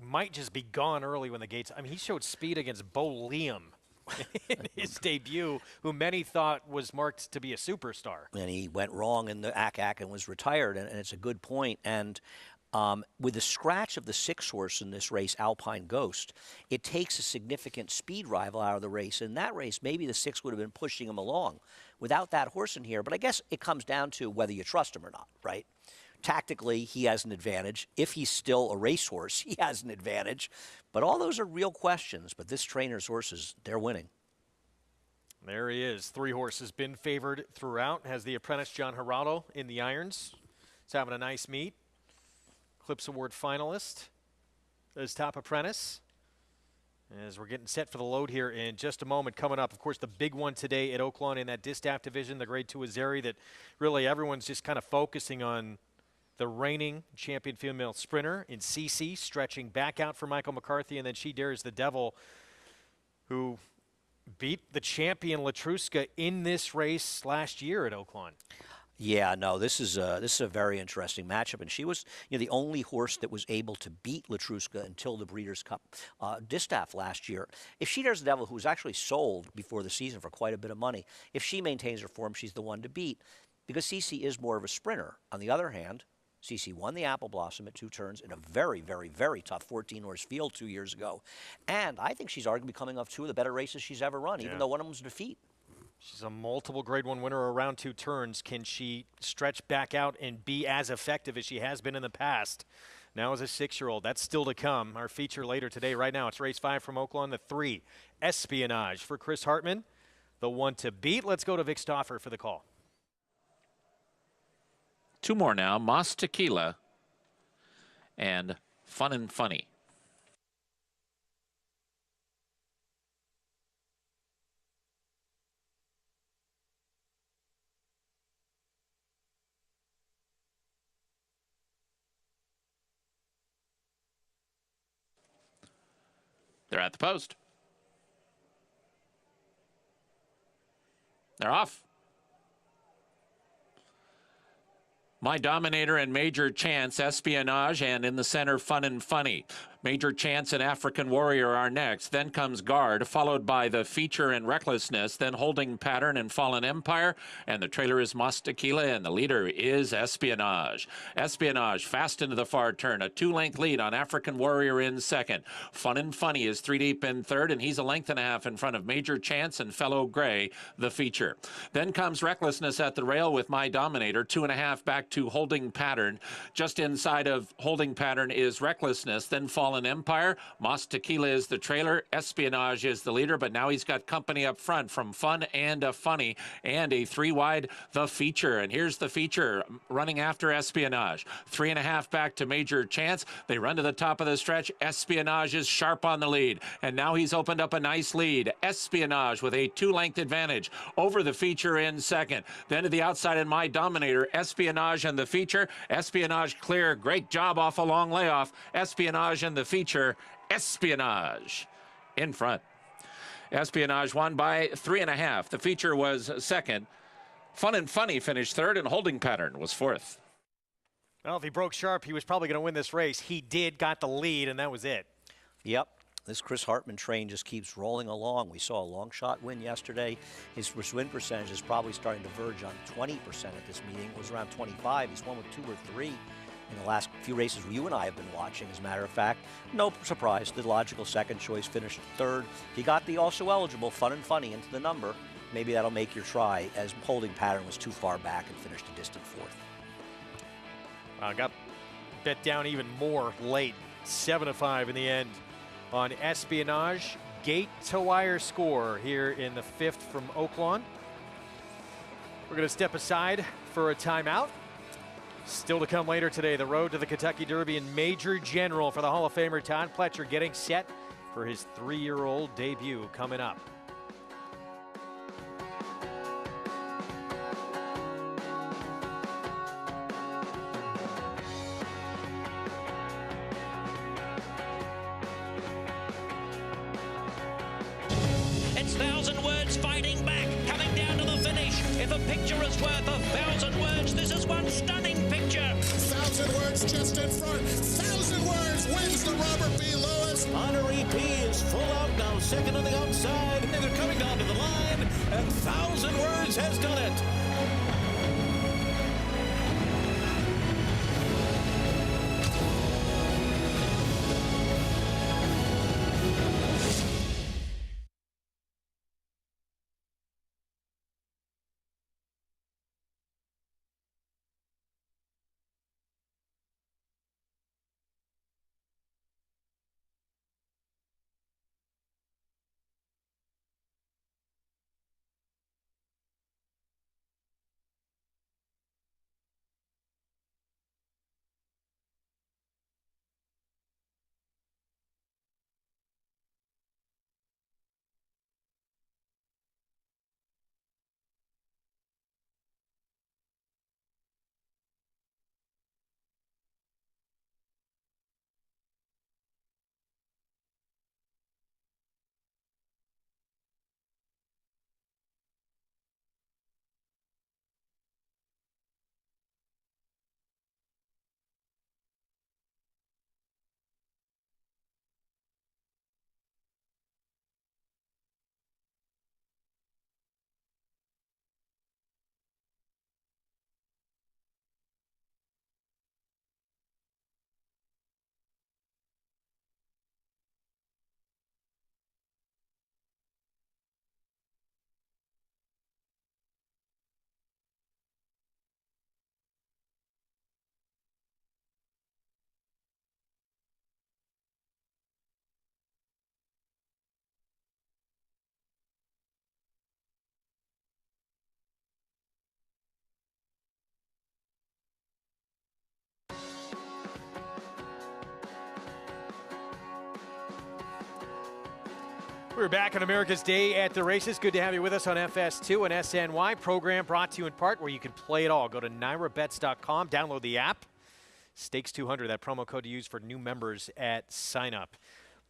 Speaker 22: Might just be gone early when the gates, I mean, he showed speed against Bo Liam in his debut, who many thought was marked to be a superstar.
Speaker 23: And he went wrong in the ACAC and was retired, and it's a good point. And With the scratch of the 6 horse in this race, Alpine Ghost, it takes a significant speed rival out of the race. In that race, maybe the 6 would have been pushing him along without that horse in here. But I guess it comes down to whether you trust him or not, right? Tactically, he has an advantage. If he's still a racehorse, he has an advantage. But all those are real questions. But this trainer's horses, they're winning.
Speaker 22: There he is. 3 horses been favored throughout. Has the apprentice John Geraldo in the irons. He's having a nice meet. Clips Award finalist as top apprentice. As we're getting set for the load here in just a moment. Coming up, of course, the big one today at Oaklawn in that distaff division, the Grade 2 Azeri, that really everyone's just kind of focusing on the reigning champion female sprinter in CC, stretching back out for Michael McCarthy, and then She Dares the Devil, who beat the champion Latruska in this race last year at Oaklawn.
Speaker 23: Yeah, no, this is a very interesting matchup, and she was the only horse that was able to beat Latruska until the Breeders' Cup distaff last year. If She Dares the Devil, who was actually sold before the season for quite a bit of money, if she maintains her form, she's the one to beat, because CC is more of a sprinter. On the other hand, CC won the Apple Blossom at 2 turns in a very, very, very tough 14-horse field 2 years ago, and I think she's arguably coming off 2 of the better races she's ever run, even though one of them was a defeat.
Speaker 22: She's a multiple Grade 1 winner around 2 turns. Can she stretch back out and be as effective as she has been in the past? Now as a 6-year-old, that's still to come. Our feature later today. Right now, it's race 5 from Oaklawn. The 3, Espionage for Chris Hartman. The 1 to beat. Let's go to Vic Stauffer for the call.
Speaker 18: 2 more now, Mas Tequila and Fun and Funny. They're at the post. They're off. My Dominator and Major Chance, Espionage, and in the center, Fun and Funny. Major Chance and African Warrior are next. Then comes Guard, followed by the Feature and Recklessness, then Holding Pattern and Fallen Empire. And the trailer is Mas Tequila, and the leader is Espionage. Espionage fast into the far turn. A 2-length lead on African Warrior in second. Fun and Funny is 3 deep in third, and he's a length and a half in front of Major Chance and Fellow Gray, the Feature. Then comes Recklessness at the rail with My Dominator, 2.5 back to Holding Pattern. Just inside of Holding Pattern is Recklessness, then Fallen Empire. Mas Tequila is the trailer. Espionage is the leader, but now he's got company up front from Fun and Funny, and a 3 wide, the Feature. And here's the Feature running after Espionage. 3.5 back to Major Chance. They run to the top of the stretch. Espionage is sharp on the lead, and now he's opened up a nice lead. Espionage with a 2-length advantage over the Feature in second. Then to the outside in My Dominator, Espionage and the Feature. Espionage clear. Great job off a long layoff. Espionage and the Feature. Espionage in front. Espionage won by 3.5. The Feature was second. Fun and Funny finished third, and Holding Pattern was fourth.
Speaker 22: Well, if he broke sharp, he was probably going to win this race. He did, got the lead, and that was it.
Speaker 23: Yep. This Chris Hartman train just keeps rolling along. We saw a long shot win yesterday. His win percentage is probably starting to verge on 20% at this meeting. It was around 25. He's won with 2 or 3 in the last few races you and I have been watching. As a matter of fact, no surprise, the logical second choice finished third. He got the also eligible Fun and Funny into the number. Maybe that'll make your try, as Holding Pattern was too far back and finished a distant fourth.
Speaker 22: Got bet down even more late, 7-5 in the end on Espionage. Gate to wire score here in the 5th from Oaklawn. We're going to step aside for a timeout. Still to come later today, the road to the Kentucky Derby and Major General for the Hall of Famer Todd Pletcher, getting set for his 3-year-old debut coming up.
Speaker 9: It's 1,000 words fighting back, coming down to the finish. If a picture is worth 1,000 words, this is one stunning picture.
Speaker 10: 1,000 words just in front. 1,000 words wins the Robert B. Lewis.
Speaker 15: Honoree P is full out now, second on the outside. And they're coming down to the line, and 1,000 words has done it.
Speaker 22: We're back on America's Day at the Races. Good to have you with us on FS2 and SNY. Program brought to you in part where you can play it all. Go to NYRABets.com, download the app. Stakes 200, that promo code to use for new members at sign up.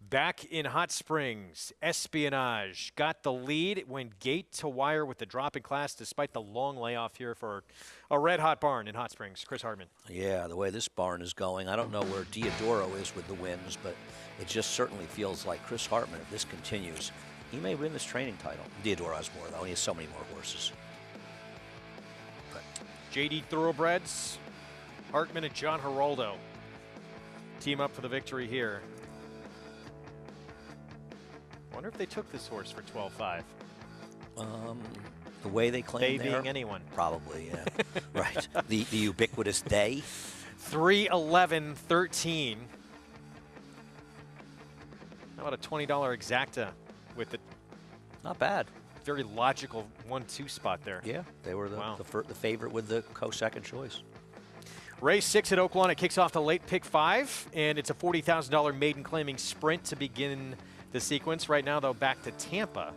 Speaker 22: Back in Hot Springs, Espionage got the lead. It went gate to wire with the drop in class despite the long layoff here for a red-hot barn in Hot Springs. Chris Hartman.
Speaker 23: Yeah, the way this barn is going, I don't know where Diodoro is with the wins, but it just certainly feels like Chris Hartman, if this continues, he may win this training title. Diodoro has more, though. He has so many more horses.
Speaker 22: But JD Thoroughbreds, Hartman and John Geraldo team up for the victory here. Wonder if they took this horse for 12.5.
Speaker 23: The way they claim
Speaker 22: they being anyone.
Speaker 23: Probably, yeah. Right. The ubiquitous they.
Speaker 22: 3:11.13. How about a $20 exacta with the
Speaker 23: not bad.
Speaker 22: Very logical 1-2 spot there.
Speaker 23: Yeah, they were the favorite with the co-second choice.
Speaker 22: Race 6 at Oaklawn. It kicks off the late pick 5, and it's a $40,000 maiden claiming sprint to begin the sequence. Right now, though, back to Tampa.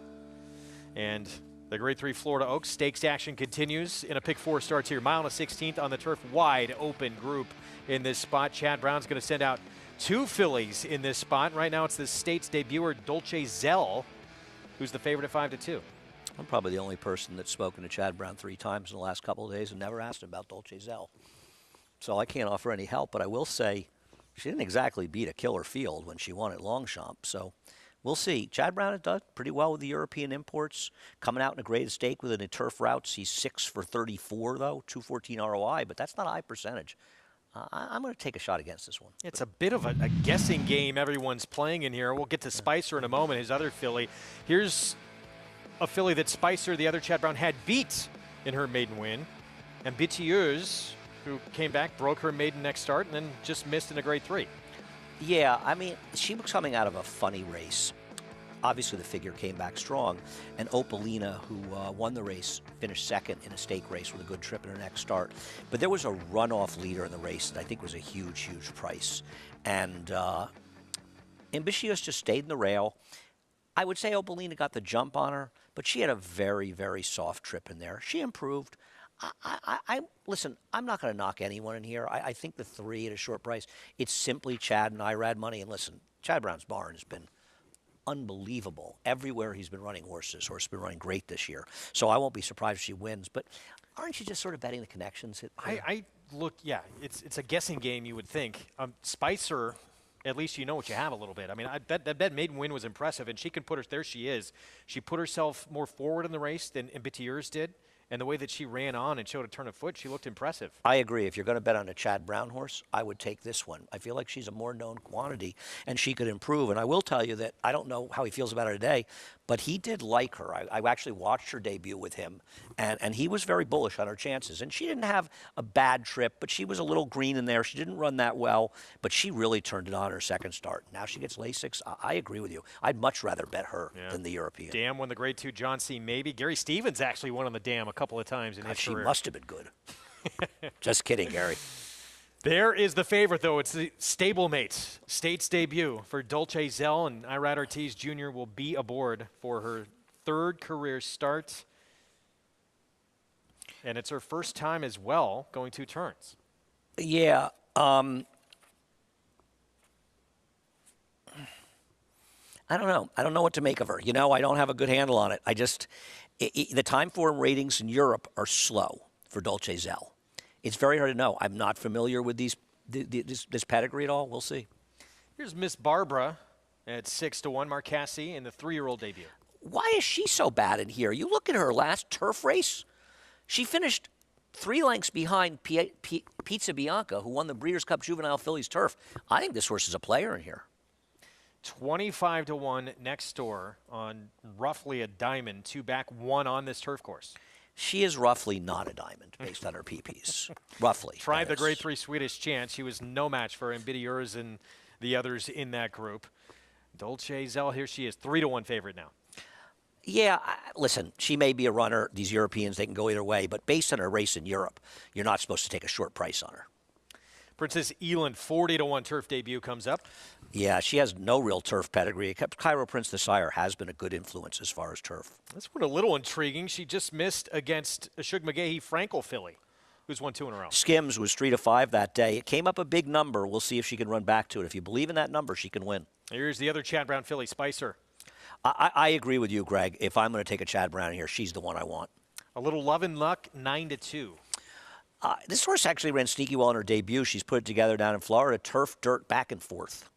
Speaker 22: And the Grade 3 Florida Oaks Stakes action continues in a pick 4 starts here. Mile and a 16th on the turf. Wide open group in this spot. Chad Brown's going to send out 2 fillies in this spot. Right now, it's the state's debuter, Dolce Zell, who's the favorite at 5-2.
Speaker 23: I'm probably the only person that's spoken to Chad Brown 3 times in the last couple of days and never asked him about Dolce Zell. So I can't offer any help, but I will say she didn't exactly beat a killer field when she won at Longchamp. So we'll see. Chad Brown has done pretty well with the European imports. Coming out in a graded stake with a turf routes. He's 6 for 34, though, 214 ROI, but that's not a high percentage. I'm going to take a shot against this one.
Speaker 22: It's a bit of a guessing game everyone's playing in here. We'll get to Spicer in a moment, his other filly. Here's a filly that Spicer, the other Chad Brown, had beat in her maiden win. And Bitieuse, who came back, broke her maiden next start, and then just missed in a Grade 3.
Speaker 23: Yeah, I mean, she was coming out of a funny race. Obviously, the figure came back strong. And Opalina, who won the race, finished second in a stake race with a good trip in her next start. But there was a runoff leader in the race that I think was a huge, huge price. And Ambitious just stayed in the rail. I would say Opalina got the jump on her, but she had a very, very soft trip in there. She improved. Listen, I'm not going to knock anyone in here. I think the 3 at a short price, it's simply Chad and Irad money. And listen, Chad Brown's barn has been unbelievable. Everywhere he's been running horses. Horse has been running great this year. So I won't be surprised if she wins. But aren't you just sort of betting the connections?
Speaker 22: I look, yeah, it's a guessing game, you would think. Spicer, at least you know what you have a little bit. I mean, that maiden win was impressive, and she can put her, there she is. She put herself more forward in the race than Ambitieux did. And the way that she ran on and showed a turn of foot, she looked impressive.
Speaker 23: I agree. If you're going to bet on a Chad Brown horse, I would take this one. I feel like she's a more known quantity, and she could improve. And I will tell you that I don't know how he feels about her today, but he did like her. I actually watched her debut with him, and he was very bullish on her chances. And she didn't have a bad trip, but she was a little green in there. She didn't run that well, but she really turned it on her second start. Now she gets Lasix. I agree with you. I'd much rather bet her than the European.
Speaker 22: Dam won the Grade 2 John C. Maybe. Gary Stevens actually won on the Dam a couple of times in his
Speaker 23: she
Speaker 22: career.
Speaker 23: Must have been good. Just kidding, Gary.
Speaker 22: There is the favorite, though. It's the stablemate state's debut for Dolce Zell, and Irad Ortiz Jr. will be aboard for her 3rd career start. And it's her first time as well going 2 turns.
Speaker 23: Yeah. I don't know. I don't know what to make of her. You know, I don't have a good handle on it. The time form ratings in Europe are slow for Dolce Zell. It's very hard to know. I'm not familiar with this pedigree at all. We'll see.
Speaker 22: Here's Miss Barbara at 6-1, Marcassi in the 3-year-old debut.
Speaker 23: Why is she so bad in here? You look at her last turf race. She finished 3 lengths behind Pizza Bianca, who won the Breeders' Cup Juvenile Fillies Turf. I think this horse is a player in here.
Speaker 22: 25-1 next door on roughly a diamond, 2 back, 1 on this turf course.
Speaker 23: She is roughly not a diamond based on her PPs. Roughly.
Speaker 22: Tried the Grade 3 Swedish Chance. She was no match for Ambitieux and the others in that group. Dolce Zell, here she is, 3-1 favorite now.
Speaker 23: Yeah, listen, she may be a runner. These Europeans, they can go either way. But based on her race in Europe, you're not supposed to take a short price on her.
Speaker 22: Princess Elin, 40-1 turf debut comes up.
Speaker 23: Yeah, she has no real turf pedigree. Cairo Prince the sire has been a good influence as far as turf.
Speaker 22: That's a little intriguing. She just missed against a Shug McGahee Frankel filly, who's won 2 in a row.
Speaker 23: Skims was 3-5 that day. It came up a big number. We'll see if she can run back to it. If you believe in that number, she can win.
Speaker 22: Here's the other Chad Brown filly, Spicer.
Speaker 23: I agree with you, Greg. If I'm going to take a Chad Brown here, she's the one I want.
Speaker 22: A little love and luck, 9-2.
Speaker 23: This horse actually ran sneaky well in her debut. She's put it together down in Florida. Turf, dirt, back and forth.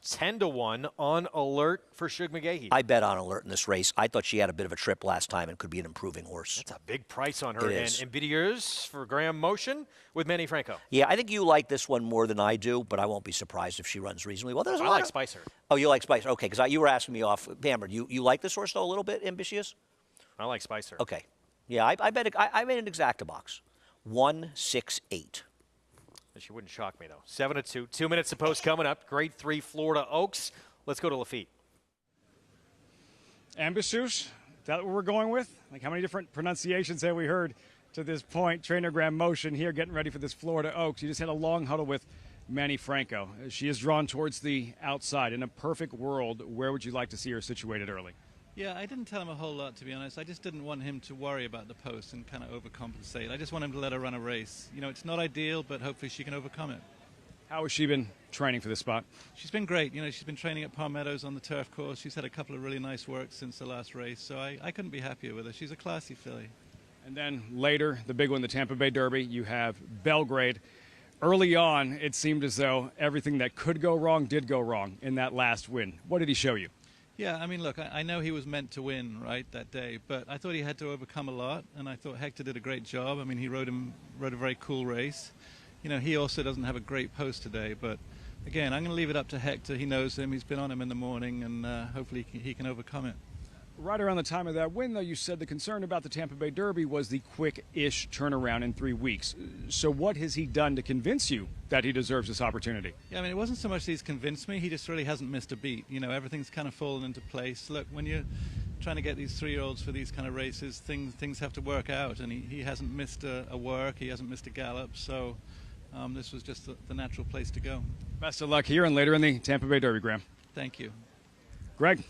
Speaker 22: 10-1 on Alert for Shug McGahee.
Speaker 23: I bet on Alert in this race. I thought she had a bit of a trip last time and could be an improving horse.
Speaker 22: That's a big price on her.
Speaker 23: It
Speaker 22: And
Speaker 23: is.
Speaker 22: Ambitieux for Graham Motion with Manny Franco.
Speaker 23: Yeah, I think you like this one more than I do, but I won't be surprised if she runs reasonably well.
Speaker 22: I like Spicer.
Speaker 23: Oh, you like Spicer? Okay, because you were asking me off. Bamber, you like this horse, though, a little bit, Ambitious?
Speaker 22: I like Spicer.
Speaker 23: Okay. Yeah, I bet I made an exacta box. 1-6-8.
Speaker 22: She wouldn't shock me, though. 7-2. 2 minutes to post coming up. Grade 3 Florida Oaks. Let's go to Lafitte.
Speaker 3: Ambitious, is that what we're going with? Like, how many different pronunciations have we heard to this point? Trainer Graham Motion here getting ready for this Florida Oaks. You just had a long huddle with Manny Franco. She is drawn towards the outside. In a perfect world, where would you like to see her situated early?
Speaker 12: Yeah, I didn't tell him a whole lot, to be honest. I just didn't want him to worry about the post and kind of overcompensate. I just want him to let her run a race. You know, it's not ideal, but hopefully she can overcome it.
Speaker 3: How has she been training for this spot?
Speaker 12: She's been great. You know, she's been training at Palm Meadows on the turf course. She's had a couple of really nice works since the last race, so I couldn't be happier with her. She's a classy filly.
Speaker 3: And then later, the big one, the Tampa Bay Derby, you have Belgrade. Early on, it seemed as though everything that could go wrong did go wrong in that last win. What did he show you?
Speaker 12: Yeah, I mean, look, I know he was meant to win, right, that day, but I thought he had to overcome a lot, and I thought Hector did a great job. I mean, he rode a very cool race. You know, he also doesn't have a great post today, but again, I'm going to leave it up to Hector. He knows him. He's been on him in the morning, and hopefully he can overcome it.
Speaker 3: Right around the time of that win, though, you said the concern about the Tampa Bay Derby was the quick-ish turnaround in 3 weeks. So what has he done to convince you that he deserves this opportunity?
Speaker 12: Yeah, I mean, it wasn't so much that he's convinced me. He just really hasn't missed a beat. You know, everything's kind of fallen into place. Look, when you're trying to get these 3-year-olds for these kind of races, things have to work out, and he hasn't missed a work. He hasn't missed a gallop, so this was just the natural place to go.
Speaker 3: Best of luck here and later in the Tampa Bay Derby, Graham.
Speaker 12: Thank you.
Speaker 3: Greg.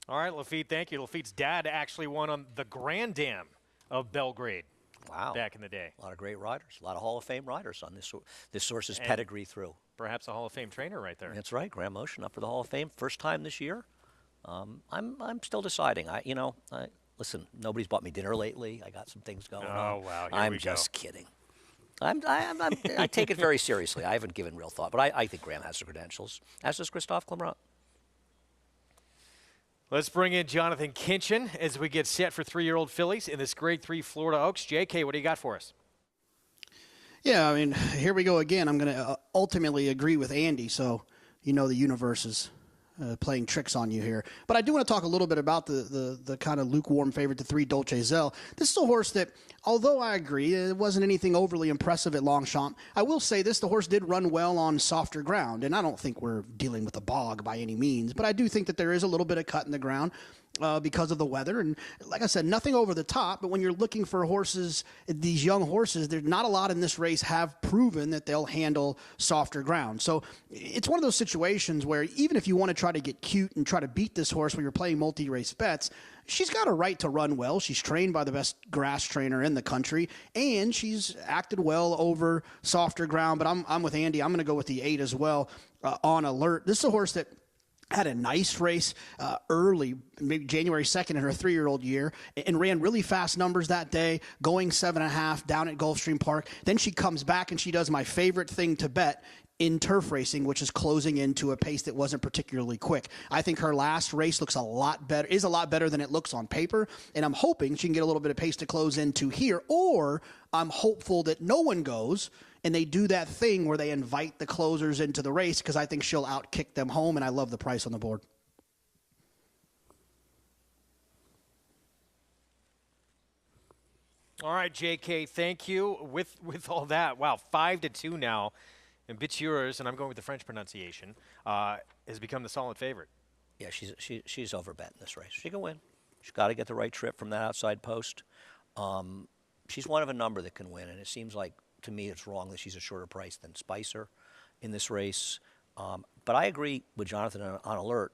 Speaker 22: All right, Lafitte, thank you. Lafitte's dad actually won on the Grand Dam of Belgrade.
Speaker 23: Wow.
Speaker 22: Back in the day.
Speaker 23: A lot of great riders, a lot of Hall of Fame riders on this horse's pedigree through.
Speaker 22: Perhaps a Hall of Fame trainer right there.
Speaker 23: That's right, Graham Motion up for the Hall of Fame, first time this year. I'm still deciding. Listen, nobody's bought me dinner lately. I got some things going on.
Speaker 22: Oh wow, here
Speaker 23: I'm
Speaker 22: we
Speaker 23: just
Speaker 22: go.
Speaker 23: kidding. I take it very seriously. I haven't given real thought, but I think Graham has the credentials, as does Christophe Clemrat.
Speaker 22: Let's bring in Jonathan Kinchin as we get set for 3-year-old fillies in this Grade 3 Florida Oaks. JK, what do you got for us?
Speaker 13: Yeah, I mean, here we go again. I'm going to ultimately agree with Andy, so you know the universe is playing tricks on you here. But I do want to talk a little bit about the kind of lukewarm favorite, the 3 Dolce Zell. This is a horse that, although I agree, it wasn't anything overly impressive at Longchamp, I will say this, the horse did run well on softer ground, and I don't think we're dealing with a bog by any means, but I do think that there is a little bit of cut in the ground because of the weather. And like I said, nothing over the top, but when you're looking for horses, these young horses, there's not a lot in this race have proven that they'll handle softer ground. So it's one of those situations where even if you want to try to get cute and try to beat this horse when you're playing multi-race bets, she's got a right to run well. She's trained by the best grass trainer in the country, and she's acted well over softer ground. But I'm with Andy. I'm going to go with the 8 as well on Alert. This is a horse that had a nice race early, maybe January 2nd in her 3-year-old year, and ran really fast numbers that day, going 7.5 down at Gulfstream Park. Then she comes back and she does my favorite thing to bet in turf racing, which is closing into a pace that wasn't particularly quick. I think her last race is a lot better than it looks on paper, and I'm hoping she can get a little bit of pace to close into here, or I'm hopeful that no one goes and they do that thing where they invite the closers into the race, because I think she'll outkick them home, and I love the price on the board.
Speaker 22: All right, JK, thank you. With all that, wow, 5-2 now. Ambitieux, and I'm going with the French pronunciation, has become the solid favorite.
Speaker 23: Yeah, she's overbet in this race. She can win. She's got to get the right trip from that outside post. She's one of a number that can win, and it seems like to me, it's wrong that she's a shorter price than Spicer in this race. But I agree with Jonathan on Alert.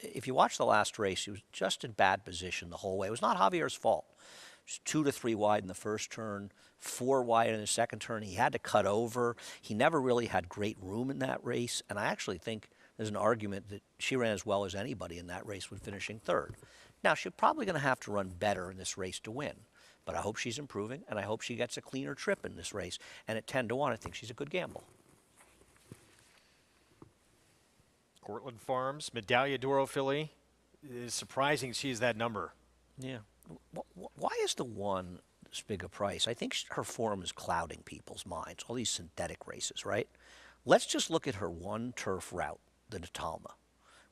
Speaker 23: If you watch the last race, she was just in bad position the whole way. It was not Javier's fault. She was 2 to 3 wide in the first turn, 4 wide in the second turn. He had to cut over. He never really had great room in that race. And I actually think there's an argument that she ran as well as anybody in that race with finishing third. Now, she's probably going to have to run better in this race to win. But I hope she's improving, and I hope she gets a cleaner trip in this race. And at 10 to 1, I think she's a good gamble.
Speaker 22: Cortland Farms, Medaglia d'Oro filly. It is surprising she's that number.
Speaker 23: Yeah. Why is the 1 this big a price? I think her form is clouding people's minds, all these synthetic races, right? Let's just look at her 1 turf route, the Natalma.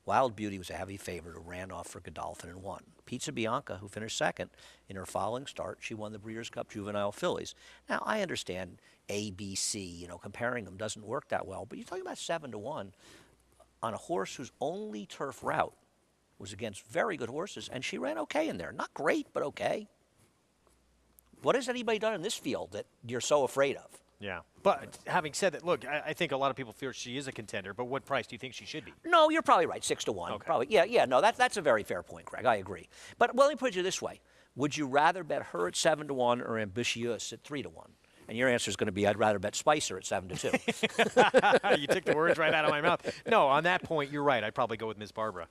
Speaker 23: Wild Beauty was a heavy favorite who ran off for Godolphin and won. Pizza Bianca, who finished second in her following start, she won the Breeders' Cup Juvenile Fillies. Now, I understand A, B, C, comparing them doesn't work that well, but you're talking about 7 to 1 on a horse whose only turf route was against very good horses, and she ran okay in there. Not great, but okay. What has anybody done in this field that you're so afraid of?
Speaker 22: Yeah. But having said that, look, I think a lot of people feel she is a contender, but what price do you think she should be?
Speaker 23: No, you're probably right, 6 to 1.
Speaker 22: Okay.
Speaker 23: Probably. Yeah, no, that's a very fair point, Greg. I agree. But let me put it this way. Would you rather bet her at 7 to 1 or Ambitious at 3 to 1? And your answer is going to be, I'd rather bet Spicer at 7 to 2.
Speaker 22: You took the words right out of my mouth. No, on that point, you're right. I'd probably go with Miss Barbara.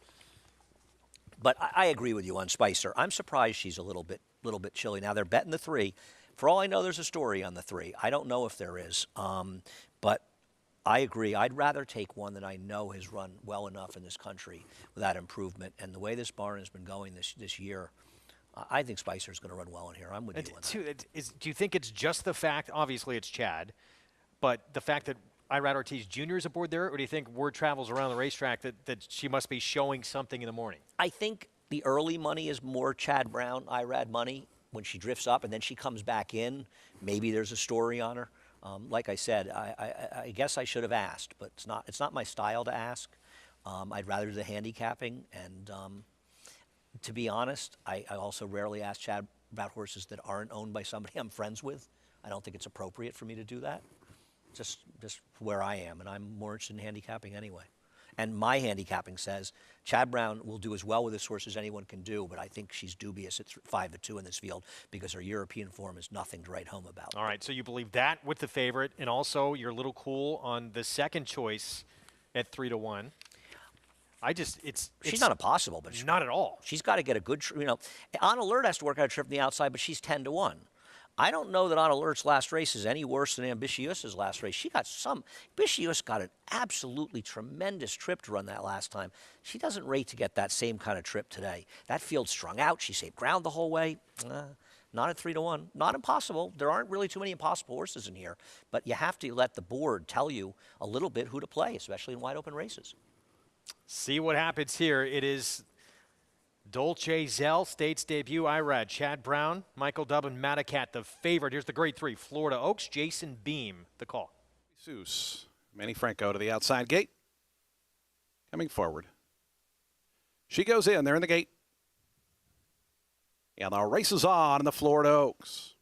Speaker 23: But I agree with you on Spicer. I'm surprised she's a little bit chilly. Now, they're betting the 3. For all I know, there's a story on the 3. I don't know if there is. But I agree. I'd rather take one that I know has run well enough in this country without improvement. And the way this barn has been going this year, I think Spicer's going to run well in here. I'm with you on that.
Speaker 22: Do you think it's just the fact, obviously it's Chad, but the fact that Irad Ortiz Jr. is aboard there, or do you think word travels around the racetrack that she must be showing something in the morning?
Speaker 23: I think the early money is more Chad Brown, Irad money. When she drifts up and then she comes back in, maybe there's a story on her. Like I said, I guess I should have asked, but it's not my style to ask. I'd rather do the handicapping. And to be honest, I also rarely ask Chad about horses that aren't owned by somebody I'm friends with. I don't think it's appropriate for me to do that. Just where I am, and I'm more interested in handicapping anyway. And my handicapping says Chad Brown will do as well with this horse as anyone can do, but I think she's dubious at 5 to 2 in this field because her European form is nothing to write home about.
Speaker 22: All right, so you believe that with the favorite, and also you're a little cool on the second choice at 3 to 1. She's
Speaker 23: not impossible, but
Speaker 22: not at all.
Speaker 23: She's got to get a good, On Alert has to work out a trip from the outside, but she's 10 to 1. I don't know that On Alert's last race is any worse than Ambitious's last race. Ambitious got an absolutely tremendous trip to run that last time. She doesn't rate to get that same kind of trip today. That field strung out. She saved ground the whole way. Not at 3 to 1. Not impossible. There aren't really too many impossible horses in here, but you have to let the board tell you a little bit who to play, especially in wide open races.
Speaker 22: See what happens here. It is Dolce Zell, States debut, Irad, Chad Brown, Michael Dubbin, Matacat, the favorite. Here's the grade 3, Florida Oaks, Jason Beam, the call.
Speaker 5: Seuss, Manny Franco to the outside gate. Coming forward. She goes in. They're in the gate. And the race is on in the Florida Oaks.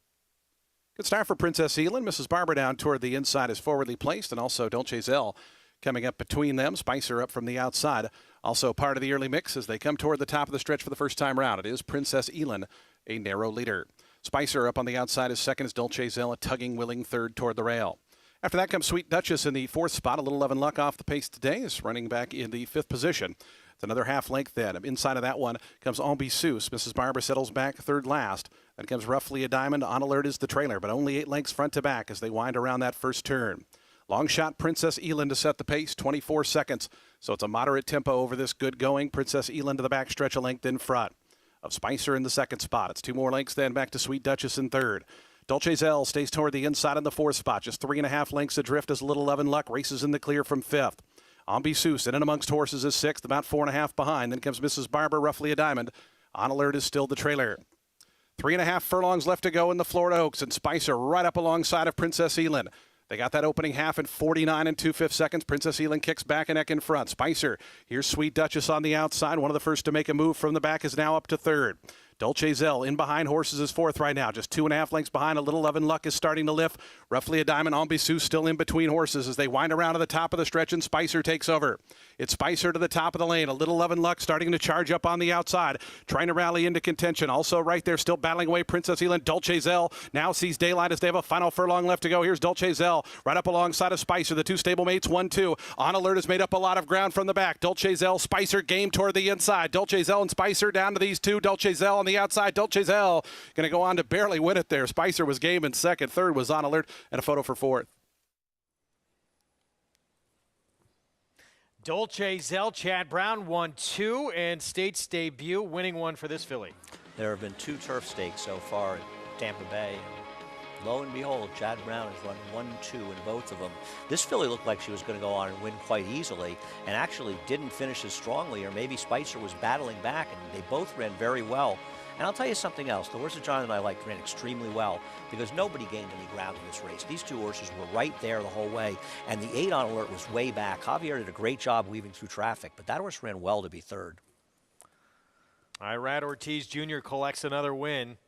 Speaker 5: Good start for Princess Elin. Mrs. Barber down toward the inside is forwardly placed, and also Dolce Zell coming up between them. Spicer up from the outside. Also part of the early mix as they come toward the top of the stretch for the first time round. It is Princess Elin, a narrow leader. Spicer up on the outside is second as Dolce Zell, a tugging, willing third toward the rail. After that comes Sweet Duchess in the 4th spot. A little Love and Luck off the pace today is running back in the 5th position. It's another half length then. Inside of that one comes Ambitieuse. Mrs. Barber settles back third last. Then comes Roughly a Diamond. On Alert is the trailer, but only 8 lengths front to back as they wind around that first turn. Long shot Princess Elin to set the pace, 24 seconds. So it's a moderate tempo over this good going. Princess Elin to the back stretch, a length in front of Spicer in the 2nd spot. It's 2 more lengths then back to Sweet Duchess in 3rd. Dolce Zell stays toward the inside in the 4th spot. Just 3.5 lengths adrift as Little Love and Luck races in the clear from 5th. Ambitieuse in and amongst horses is 6th, about 4.5 behind. Then comes Mrs. Barber, Roughly a Diamond. On Alert is still the trailer. 3.5 furlongs left to go in the Florida Oaks, and Spicer right up alongside of Princess Elin. They got that opening half in 49 2/5 seconds. Princess Elin kicks back and neck in front. Spicer, here's Sweet Duchess on the outside. One of the first to make a move from the back is now up to 3rd. Dolce Zell in behind horses is fourth right now. Just 2.5 lengths behind. A Little Love and Luck is starting to lift. Roughly a diamond. Ambisou still in between horses as they wind around to the top of the stretch, and Spicer takes over. It's Spicer to the top of the lane. A Little Love and Luck starting to charge up on the outside, trying to rally into contention. Also right there, still battling away Princess Elin. Dolce Zell now sees daylight as they have a final furlong left to go. Here's Dolce Zell right up alongside of Spicer. The two stablemates, 1-2. On Alert has made up a lot of ground from the back. Dolce Zell, Spicer, game toward the inside. Dolce Zell and Spicer down to these two. Dolce Zell on the outside. Dolce Zell going to go on to barely win it there. Spicer was game in second. Third was On Alert, and a photo for fourth.
Speaker 22: Dolce Zell, Chad Brown, 1-2, and State's debut, winning one for this filly.
Speaker 23: There have been 2 turf stakes so far at Tampa Bay. And lo and behold, Chad Brown has run 1-2 in both of them. This filly looked like she was going to go on and win quite easily, and actually didn't finish as strongly, or maybe Spicer was battling back, and they both ran very well. And I'll tell you something else. The horse that John and I liked ran extremely well because nobody gained any ground in this race. These 2 horses were right there the whole way, and the 8 On Alert was way back. Javier did a great job weaving through traffic, but that horse ran well to be third.
Speaker 22: Irad Ortiz Jr. collects another win,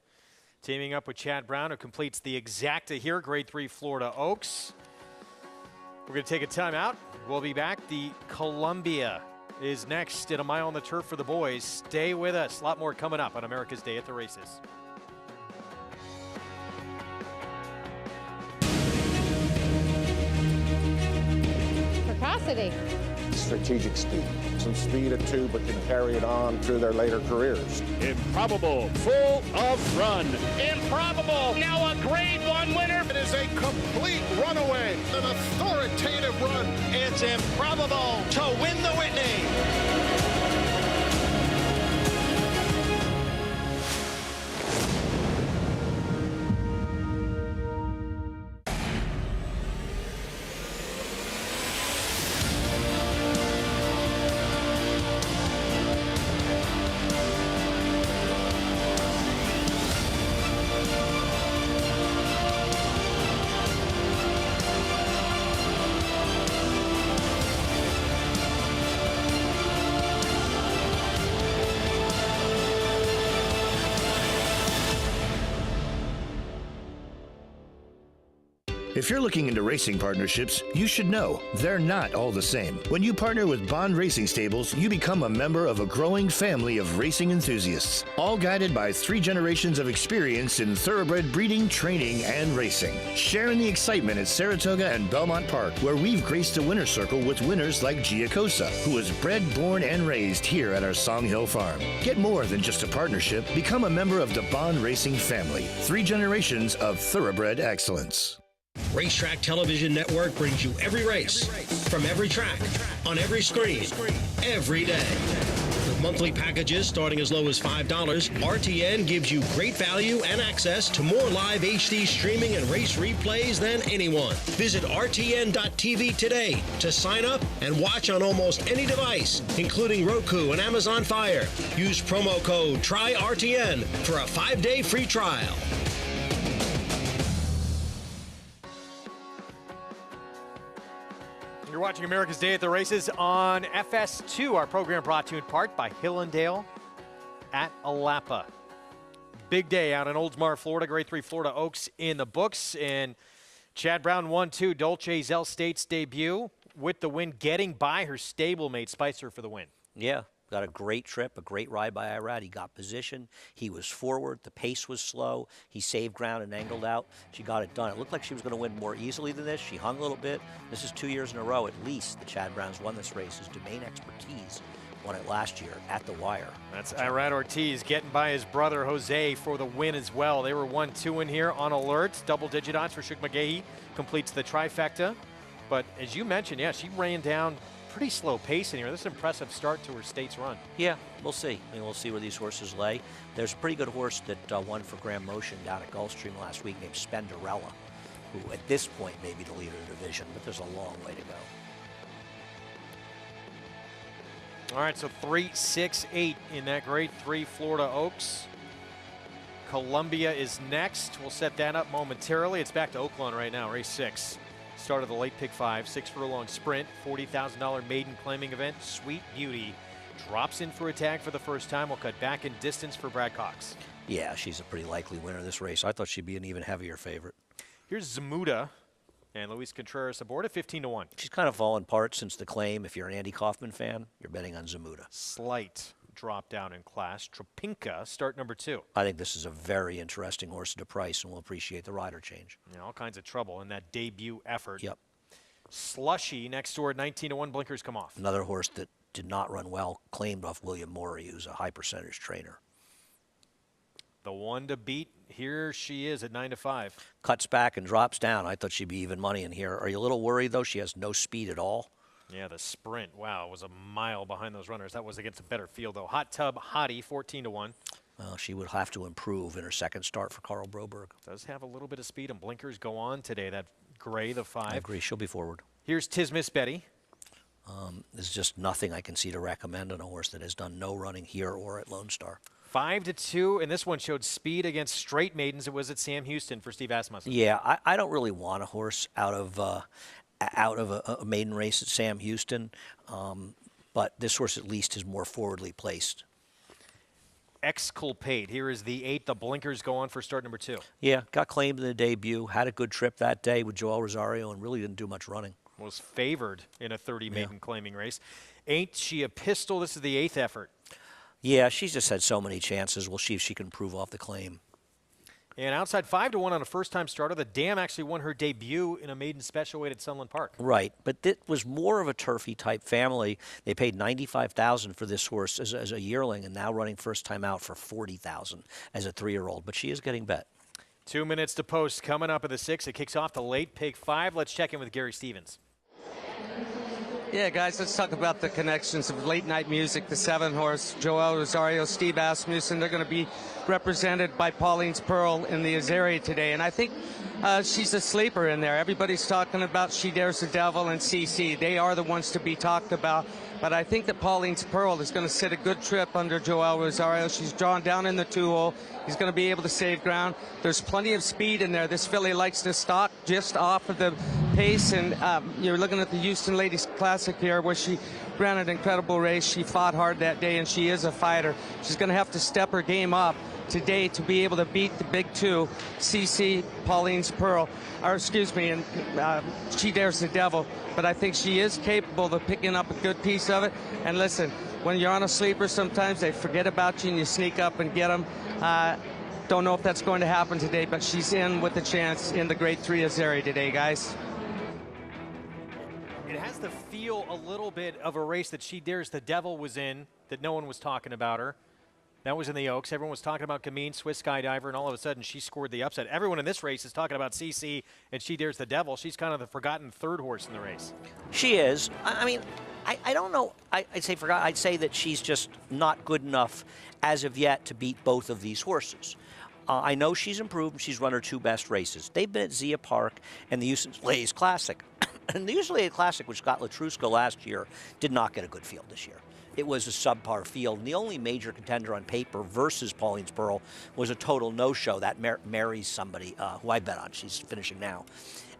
Speaker 22: teaming up with Chad Brown, who completes the exacta here, Grade 3 Florida Oaks. We're going to take a timeout. We'll be back. The Columbia is next at a mile on the turf for the boys. Stay with us. A lot more coming up on America's Day at the Races.
Speaker 14: Precocity.
Speaker 16: Strategic speed. Some speed at 2, but can carry it on through their later careers.
Speaker 21: Improbable, full of run. Improbable, now a Grade 1 winner.
Speaker 10: It is a complete runaway, an authoritative run.
Speaker 15: It's Improbable to win the Whitney.
Speaker 17: If you're looking into racing partnerships, you should know they're not all the same. When you partner with Bond Racing Stables, you become a member of a growing family of racing enthusiasts, all guided by 3 generations of experience in thoroughbred breeding, training, and racing. Share in the excitement at Saratoga and Belmont Park, where we've graced the winner's circle with winners like Giacosa, who was bred, born, and raised here at our Song Hill farm. Get more than just a partnership. Become a member of the Bond Racing family. 3 generations of thoroughbred excellence.
Speaker 19: Racetrack Television Network brings you every race, from every track, on every screen, every day. With monthly packages starting as low as $5, RTN gives you great value and access to more live HD streaming and race replays than anyone. Visit RTN.tv today to sign up and watch on almost any device, including Roku and Amazon Fire. Use promo code TRYRTN for a 5-day free trial.
Speaker 22: You're watching America's Day at the Races on FS2. Our program brought to you in part by Hillendale at Alapa. Big day out in Oldsmar, Florida. Grade 3 Florida Oaks in the books. And Chad Brown 1-2. Dolce Zell State's debut with the win, getting by her stablemate Spicer for the win.
Speaker 23: Yeah. Got a great trip, a great ride by Irad. He got position. He was forward. The pace was slow. He saved ground and angled out. She got it done. It looked like she was going to win more easily than this. She hung a little bit. This is 2 years in a row at least that Chad Brown's won this race. His domain expertise won it last year at the wire.
Speaker 22: That's Irad Ortiz getting by his brother Jose for the win as well. They were 1-2 in here on Alert. Double-digit odds for Shuk McGahee. Completes the trifecta. But as you mentioned, yeah, she ran down pretty slow pace in here. This is an impressive start to her State's run.
Speaker 23: Yeah, we'll see. I mean, we'll see where these horses lay. There's a pretty good horse that won for Graham Motion down at Gulfstream last week named Spenderella, who at this point may be the leader of the division, but there's a long way to go.
Speaker 22: All right, so 3, 6, 8 in that Grade 3 Florida Oaks. Columbia is next. We'll set that up momentarily. It's back to Oaklawn right now, race 6. Start of the late pick 5, 6 furlong sprint, $40,000 maiden claiming event, Sweet Beauty drops in for a tag for the first time. We'll cut back in distance for Brad Cox.
Speaker 23: Yeah, she's a pretty likely winner of this race. I thought she'd be an even heavier favorite.
Speaker 22: Here's Zamuda and Luis Contreras aboard at 15-1.
Speaker 23: She's kind of fallen apart since the claim. If you're an Andy Kaufman fan, you're betting on Zamuda.
Speaker 22: Slight drop down in class. Tropinka, start number 2.
Speaker 23: I think this is a very interesting horse at a price, and we'll appreciate the rider change.
Speaker 22: Yeah, all kinds of trouble in that debut effort.
Speaker 23: Yep.
Speaker 22: Slushy next door at 19-1. Blinkers come off.
Speaker 23: Another horse that did not run well, claimed off William Morey, who's a high percentage trainer.
Speaker 22: The one to beat, here she is at 9-5.
Speaker 23: Cuts back and drops down. I thought she'd be even money in here. Are you a little worried, though? She has no speed at all.
Speaker 22: Yeah, the sprint, wow, was a mile behind those runners. That was against a better field, though. Hot Tub Hottie, 14-1.
Speaker 23: Well, she would have to improve in her second start for Carl Broberg.
Speaker 22: Does have a little bit of speed, and Blinkers go on today. That gray, the 5.
Speaker 23: I agree. She'll be forward.
Speaker 22: Here's Miss Betty.
Speaker 23: There's just nothing I can see to recommend on a horse that has done no running here or at Lone Star.
Speaker 22: 5-2, and this one showed speed against straight maidens. It was at Sam Houston for Steve Asmussen.
Speaker 23: Yeah, I don't really want a horse out of a maiden race at Sam Houston, but this horse at least is more forwardly placed.
Speaker 22: Exculpate. Here is the 8. The Blinkers go on for start number 2.
Speaker 23: Yeah, got claimed in the debut, had a good trip that day with Joel Rosario, and really didn't do much running.
Speaker 22: Was favored in a 30 maiden claiming race. Ain't she a pistol? This is the 8th effort.
Speaker 23: Yeah, she's just had so many chances. We'll see if she can prove off the claim.
Speaker 22: And outside 5-1 on a first-time starter. The Dam actually won her debut in a maiden special weight at Sunland Park.
Speaker 23: Right, but it was more of a turfy-type family. They paid $95,000 for this horse as a yearling, and now running first time out for $40,000 as a 3-year-old. But she is getting bet.
Speaker 22: 2 minutes to post coming up at the 6. It kicks off the late pick 5. Let's check in with Gary Stevens.
Speaker 1: Yeah, guys, let's talk about the connections of late night music. The 7-horse, Joel Rosario, Steve Asmussen, they're going to be represented by Pauline's Pearl in the Azeri today. And I think she's a sleeper in there. Everybody's talking about She Dares the Devil and CC. They are the ones to be talked about. But I think that Pauline's Pearl is going to sit a good trip under Joel Rosario. She's drawn down in the 2-hole. He's going to be able to save ground. There's plenty of speed in there. This filly likes to stalk just off of the pace. And you're looking at the Houston Ladies Classic here where she ran an incredible race. She fought hard that day, and she is a fighter. She's going to have to step her game up today to be able to beat the big 2, CC, Pauline's Pearl, or excuse me, and She Dares the Devil. But I think she is capable of picking up a good piece of it. And listen, when you're on a sleeper, sometimes they forget about you and you sneak up and get them. Don't know if that's going to happen today, but she's in with a chance in the Grade 3 Azeri today, guys.
Speaker 22: It has the feel a little bit of a race that She Dares the Devil was in, that no one was talking about her. That was in the Oaks. Everyone was talking about Gamine, Swiss Skydiver, and all of a sudden she scored the upset. Everyone in this race is talking about CC and She Dares the Devil. She's kind of the forgotten 3rd horse in the race.
Speaker 23: She is. I mean, I don't know. I'd say forgot. I'd say that she's just not good enough as of yet to beat both of these horses. I know she's improved. She's run her 2 best races. They've been at Zia Park and the Houston Ladies Classic. And the Houston Ladies Classic, which got Latrusco last year, did not get a good field this year. It was a subpar field, and the only major contender on paper versus Pauline's Pearl was a total no-show. That marries somebody who I bet on. She's finishing now.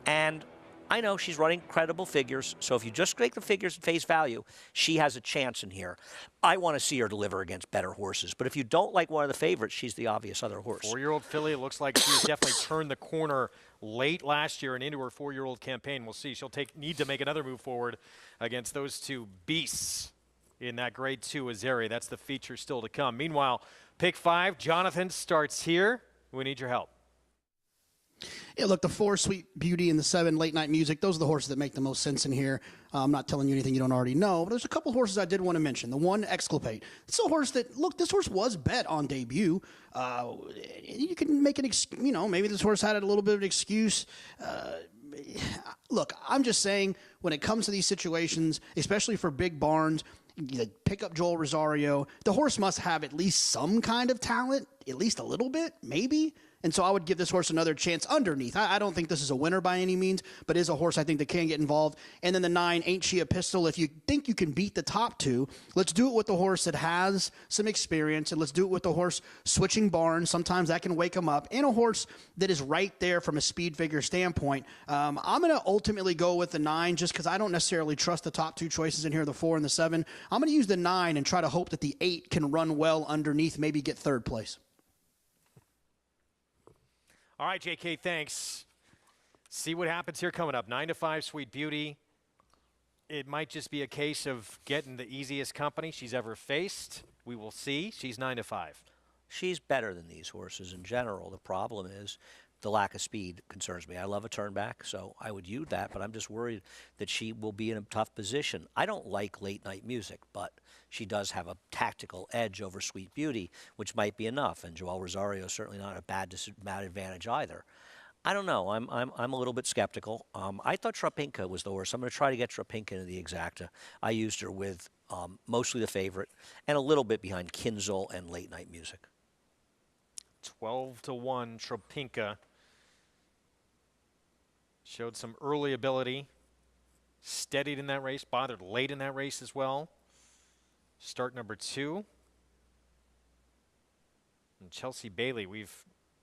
Speaker 23: And I know she's running credible figures, so if you just take the figures at face value, she has a chance in here. I want to see her deliver against better horses, but if you don't like one of the favorites, she's the obvious other horse.
Speaker 22: 4-year-old filly, it looks like she's definitely turned the corner late last year and into her 4-year-old campaign. We'll see. She'll need to make another move forward against those 2 beasts in that Grade 2 Azeri. That's the feature still to come. Meanwhile, pick 5, Jonathan starts here. We need your help.
Speaker 13: Yeah, look, the 4 Sweet Beauty and the 7 Late Night Music, those are the horses that make the most sense in here. I'm not telling you anything you don't already know, but there's a couple horses I did want to mention. The 1, Exculpate. It's a horse that, look, this horse was bet on debut. You can make an, maybe this horse had a little bit of an excuse. Look, I'm just saying, when it comes to these situations, especially for big barns, you pick up Joel Rosario. The horse must have at least some kind of talent. at least a little bit, maybe. And so I would give this horse another chance underneath. I don't think this is a winner by any means, but is a horse I think that can get involved. And then the 9, Ain't She a Pistol? If you think you can beat the top 2, let's do it with the horse that has some experience, and let's do it with the horse switching barns. Sometimes that can wake him up. And a horse that is right there from a speed figure standpoint. I'm going to ultimately go with the 9 just because I don't necessarily trust the top 2 choices in here, the 4 and the 7. I'm going to use the 9 and try to hope that the 8 can run well underneath, maybe get 3rd place.
Speaker 22: All right, JK, thanks. See what happens here coming up. 9-5, Sweet Beauty. It might just be a case of getting the easiest company she's ever faced. We will see. She's 9-5.
Speaker 23: She's better than these horses in general. The problem is the lack of speed concerns me. I love a turn back, so I would use that, but I'm just worried that she will be in a tough position. I don't like late night music, but she does have a tactical edge over Sweet Beauty, which might be enough, and Joel Rosario is certainly not a bad advantage either. I don't know. I'm a little bit skeptical. I thought Tropinka was the horse. I'm going to try to get Tropinka into the exacta. I used her with mostly the favorite and a little bit behind Kinzel and late night music.
Speaker 22: 12-1, Tropinka. Showed some early ability. Steadied in that race. Bothered late in that race as well. Start number 2. And Chelsea Bailey, we've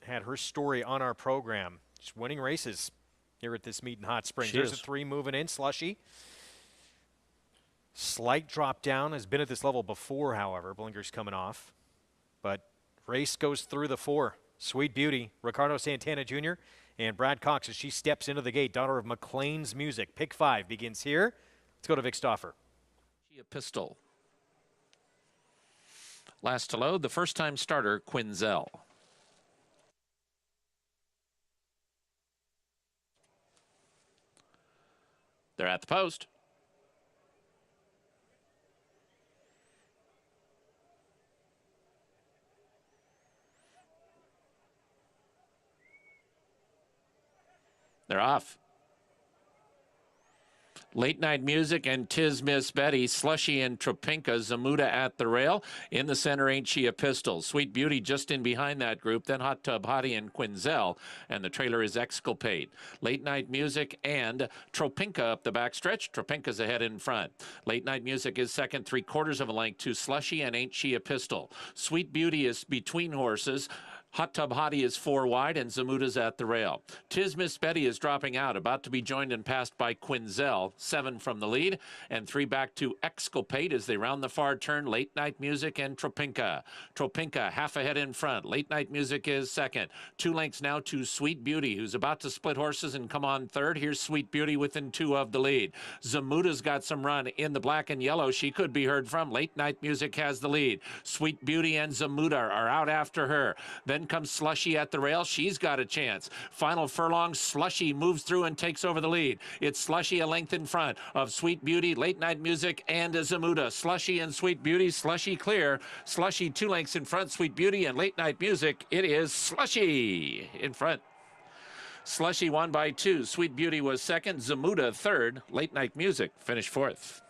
Speaker 22: had her story on our program. She's winning races here at this meet in Hot Springs. There's a 3 moving in, Slushy. Slight drop down, has been at this level before, however. Blinkers coming off. But race goes through the 4. Sweet Beauty, Ricardo Santana Jr., and Brad Cox as she steps into the gate, daughter of McLean's Music. Pick 5 begins here. Let's go to Vic Stauffer.
Speaker 18: A pistol. Last to load, the first-time starter, Quinzel. They're at the post. They're off. Late Night Music and Tis Miss Betty, Slushy and Tropinka, Zamuda at the rail. In the center, Ain't She a Pistol. Sweet Beauty just in behind that group. Then Hot Tub Hottie and Quinzel. And the trailer is Exculpate. Late Night Music and Tropinka up the backstretch. Tropinka's ahead in front. Late Night Music is second, 3/4 of a length to Slushy and Ain't She a Pistol. Sweet Beauty is between horses. Hot Tub Hottie is 4 wide, and Zamuda's at the rail. Tis Miss Betty is dropping out, about to be joined and passed by Quinzel, 7 from the lead, and 3 back to Exculpate as they round the far turn. Late Night Music and Tropinka. Tropinka half ahead in front. Late Night Music is second. 2 lengths now to Sweet Beauty, who's about to split horses and come on third. Here's Sweet Beauty within 2 of the lead. Zamuda's got some run in the black and yellow. She could be heard from. Late Night Music has the lead. Sweet Beauty and Zamuda are out after her. Then comes Slushy at the rail. She's got a chance. Final furlong, Slushy moves through and takes over the lead. It's Slushy a length in front of Sweet Beauty, Late Night Music, and Zamuda. Slushy and Sweet Beauty. Slushy clear. Slushy 2 lengths in front. Sweet Beauty and Late Night Music. It is Slushy in front. Slushy won by 2. Sweet Beauty was second. Zamuda third. Late Night Music finished 4th.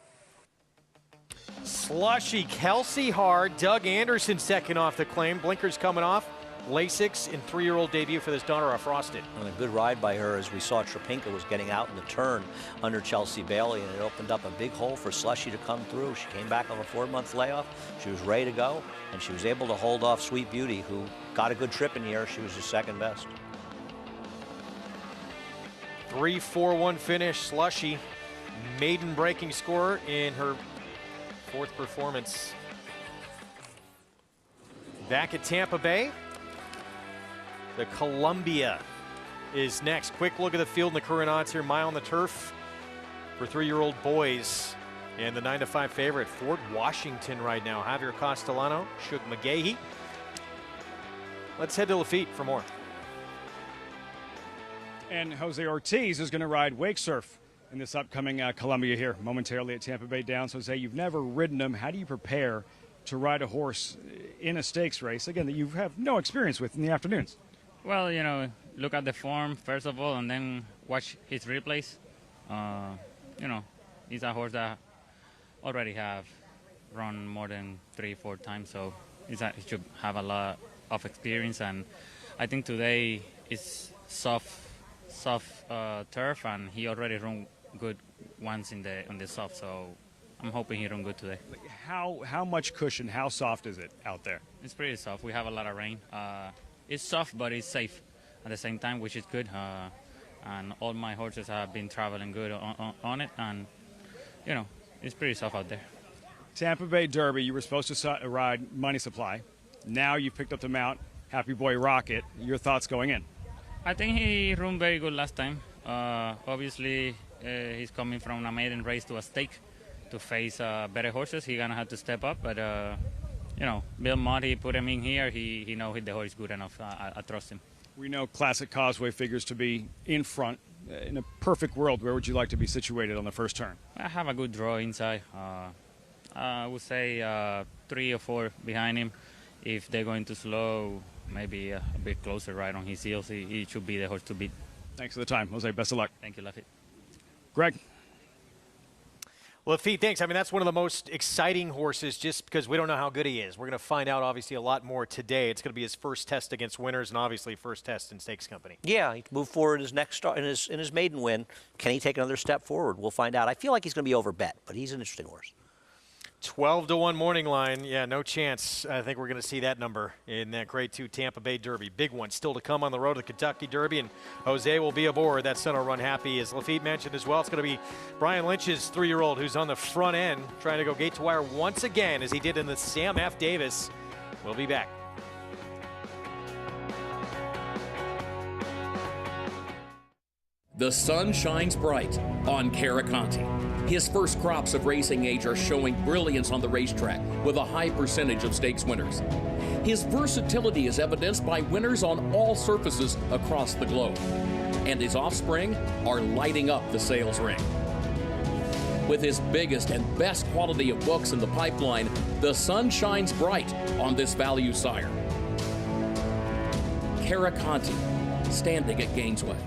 Speaker 22: Slushy, Kelsey Hard, Doug Anderson second off the claim. Blinkers coming off. Lasix in 3-year-old debut for this daughter of Frosted.
Speaker 23: And a good ride by her as we saw Tropinka was getting out in the turn under Chelsea Bailey, and it opened up a big hole for Slushy to come through. She came back on a 4-month layoff. She was ready to go, and she was able to hold off Sweet Beauty, who got a good trip in here. She was just second best.
Speaker 22: 3-4-1 finish. Slushy, maiden breaking score in her 4th performance. Back at Tampa Bay. The Columbia is next. Quick look at the field and the current odds here. Mile on the turf for 3-year-old boys. And the 9-5 favorite, Fort Washington right now. Javier Castellano, Shug McGahee. Let's head to Lafitte for more.
Speaker 3: And Jose Ortiz is going to ride Wake Surf in this upcoming Columbia here momentarily at Tampa Bay Downs. Jose, you've never ridden him. How do you prepare to ride a horse in a stakes race, again, that you have no experience with in the afternoons?
Speaker 2: Well, you know, look at the form first of all, and then watch his replays. You know, he's a horse that already have run more than 3-4 times, so he should have a lot of experience, and I think today is soft turf, and he already run good once on the soft, so I'm hoping he run good today.
Speaker 3: How much cushion, how soft is it out there?
Speaker 2: It's pretty soft. We have a lot of rain. It's soft, but it's safe at the same time, which is good. And all my horses have been traveling good on it, and you know, it's pretty soft out there.
Speaker 3: Tampa Bay Derby, you were supposed to ride Money Supply. Now you've picked up the mount, Happy Boy Rocket. Your thoughts going in?
Speaker 2: I think he run very good last time. Obviously, he's coming from a maiden race to a stake to face better horses. He's gonna have to step up, but you know, Bill Mott, he put him in here. He know the horse is good enough. I trust him.
Speaker 3: We know Classic Causeway figures to be in front. In a perfect world, where would you like to be situated on the first turn?
Speaker 2: I have a good draw inside. I would say 3 or 4 behind him. If they're going too slow, maybe a bit closer right on his heels. He should be the horse to beat.
Speaker 3: Thanks for the time, Jose. Best of luck.
Speaker 2: Thank you, Lafitte.
Speaker 3: Greg.
Speaker 22: Lafitte, thanks. I mean, that's one of the most exciting horses just because we don't know how good he is. We're going to find out, obviously, a lot more today. It's going to be his first test against winners and, obviously, first test in Stakes Company.
Speaker 23: Yeah, he moved forward his next start in his maiden win. Can he take another step forward? We'll find out. I feel like he's going to be overbet, but he's an interesting horse.
Speaker 22: 12-1 morning line. Yeah, no chance. I think we're going to see that number in that Grade 2 Tampa Bay Derby. Big one still to come on the road to the Kentucky Derby, and Jose will be aboard. That son will run happy. As Lafitte mentioned as well, it's going to be Brian Lynch's 3-year-old who's on the front end trying to go gate to wire once again as he did in the Sam F. Davis. We'll be back.
Speaker 4: The sun shines bright on Caraconte. His first crops of racing age are showing brilliance on the racetrack with a high percentage of stakes winners. His versatility is evidenced by winners on all surfaces across the globe. And his offspring are lighting up the sales ring. With his biggest and best quality of books in the pipeline, the sun shines bright on this value sire. Caraconte, standing at Gainesway.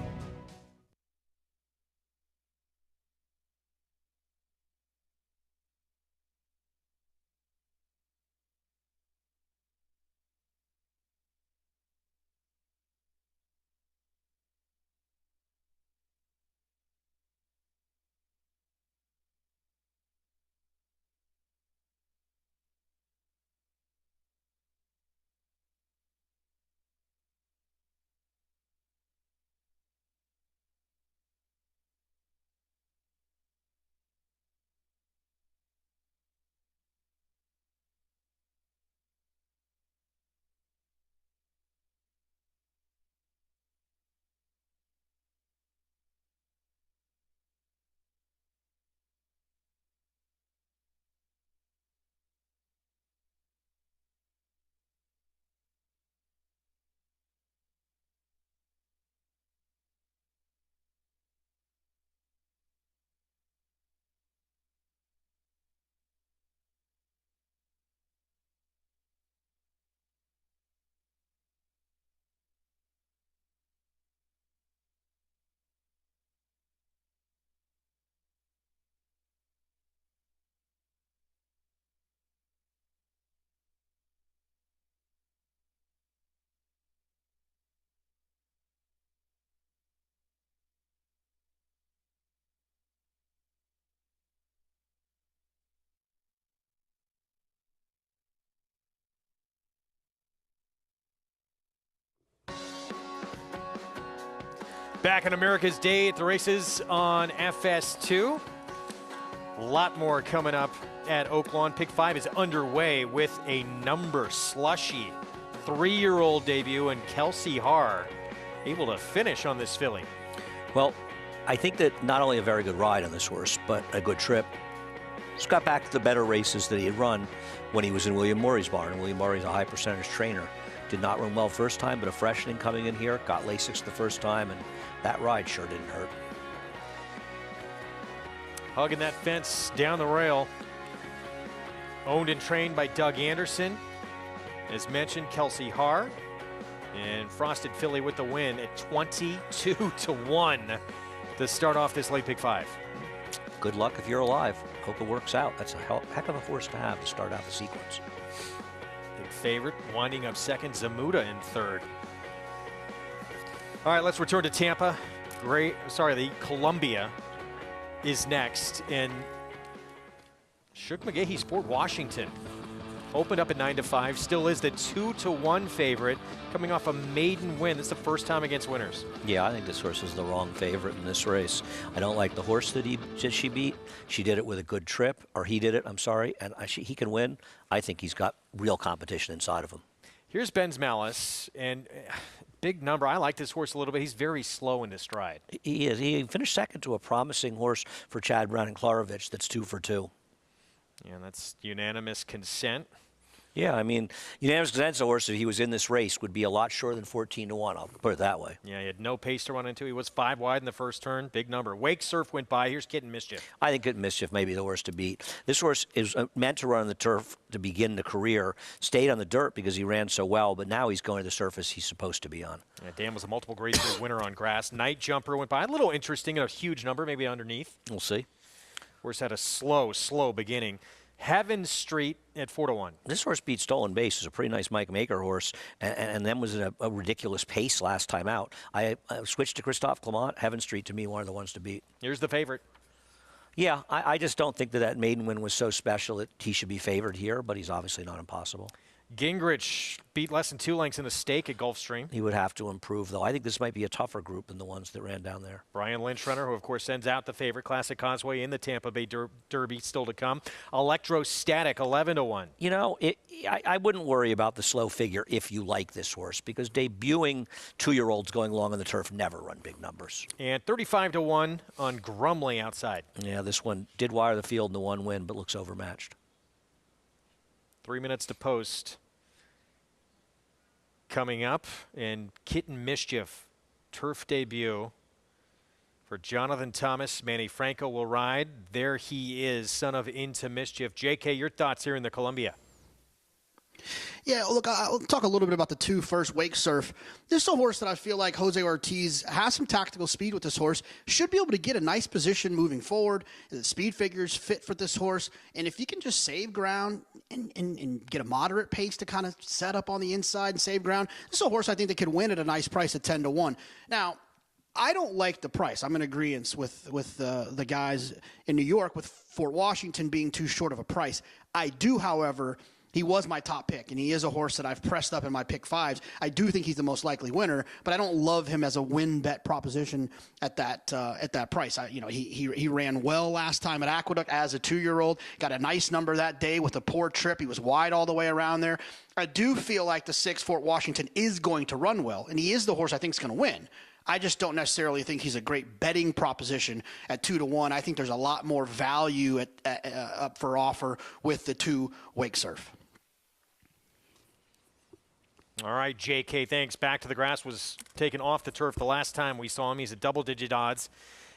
Speaker 22: Back on America's Day at the races on FS2. A lot more coming up at Oaklawn. Pick 5 is underway with a number slushy 3-year-old debut, and Kelsey Haar able to finish on this filly.
Speaker 23: Well, I think that not only a very good ride on this horse, but a good trip. Just got back to the better races that he had run when he was in William Murray's barn. William Murray's a high percentage trainer. Did not run well first time, but a freshening coming in here. Got Lasix the first time, and that ride sure didn't hurt.
Speaker 22: Hugging that fence down the rail. Owned and trained by Doug Anderson. As mentioned, Kelsey Haar. And Frosted Filly with the win at 22-1 to start off this late pick 5.
Speaker 23: Good luck if you're alive. Hope it works out. That's a heck of a horse to have to start out the sequence.
Speaker 22: Pick favorite. Winding up second, Zamuda in third. All right, let's return to Tampa. The Columbia is next. And Shug McGahee's Fort Washington opened up at 9-5, still is the 2-1 favorite, coming off a maiden win. This is the first time against winners.
Speaker 23: Yeah, I think this horse is the wrong favorite in this race. I don't like the horse that she beat. She did it with a good trip, or he did it, I'm sorry, and he can win. I think he's got real competition inside of him.
Speaker 22: Here's Ben's Malice, and big number. I like this horse a little bit. He's very slow in his stride.
Speaker 23: He is. He finished second to a promising horse for Chad Brown and Klarovich that's 2 for 2.
Speaker 22: Yeah, that's unanimous consent.
Speaker 23: Yeah, I mean, unanimous consent, a horse, if he was in this race, would be a lot shorter than 14-1. I'll put it that way.
Speaker 22: Yeah, he had no pace to run into. He was 5 wide in the first turn. Big number. Wake Surf went by. Here's Kitten Mischief.
Speaker 23: I think Kitten Mischief may be the horse to beat. This horse is meant to run on the turf to begin the career. Stayed on the dirt because he ran so well, but now he's going to the surface he's supposed to be on.
Speaker 22: Yeah, Dan was a multiple Grade 3 winner on grass. Night Jumper went by. A little interesting and a huge number, maybe underneath.
Speaker 23: We'll see.
Speaker 22: Horse had a slow beginning. Heaven Street at 4-1.
Speaker 23: This horse beat Stolen Base. It's a pretty nice Mike Maker horse, and then was at a ridiculous pace last time out. I switched to Christophe Clement. Heaven Street, to me, one of the ones to beat.
Speaker 22: Here's the favorite.
Speaker 23: Yeah, I just don't think that maiden win was so special that he should be favored here, but he's obviously not impossible.
Speaker 22: Gingrich beat less than 2 lengths in the stake at Gulfstream.
Speaker 23: He would have to improve, though. I think this might be a tougher group than the ones that ran down there.
Speaker 22: Brian Lynch-Runner, who, of course, sends out the favorite, Classic Causeway in the Tampa Bay Derby, still to come. Electrostatic, 11-1.
Speaker 23: You know, I wouldn't worry about the slow figure if you like this horse, because debuting 2-year-olds going long on the turf never run big numbers.
Speaker 22: And 35-1 on Grumley outside.
Speaker 23: Yeah, this one did wire the field in the 1 win, but looks overmatched.
Speaker 22: 3 minutes to post. Coming up, and Kitten Mischief, turf debut for Jonathan Thomas. Manny Franco will ride. There he is, son of Into Mischief. JK, your thoughts here in the Columbia?
Speaker 13: Yeah, look, I'll talk a little bit about the 2 first. Wake Surf. This is a horse that I feel like Jose Ortiz has some tactical speed with this horse. Should be able to get a nice position moving forward. The speed figures fit for this horse. And if you can just save ground and get a moderate pace to kind of set up on the inside and save ground, this is a horse I think that could win at a nice price at 10-1. Now, I don't like the price. I'm in agreement with the guys in New York with Fort Washington being too short of a price. I do, however, he was my top pick, and he is a horse that I've pressed up in my pick 5s. I do think he's the most likely winner, but I don't love him as a win bet proposition at that price. He ran well last time at Aqueduct as a 2-year-old. Got a nice number that day with a poor trip. He was wide all the way around there. I do feel like the 6 Fort Washington is going to run well, and he is the horse I think is going to win. I just don't necessarily think he's a great betting proposition at 2-1. I think there's a lot more value up for offer with the 2 Wake Surf.
Speaker 22: All right, JK, thanks. Back to the Grass was taken off the turf the last time we saw him. He's at double-digit odds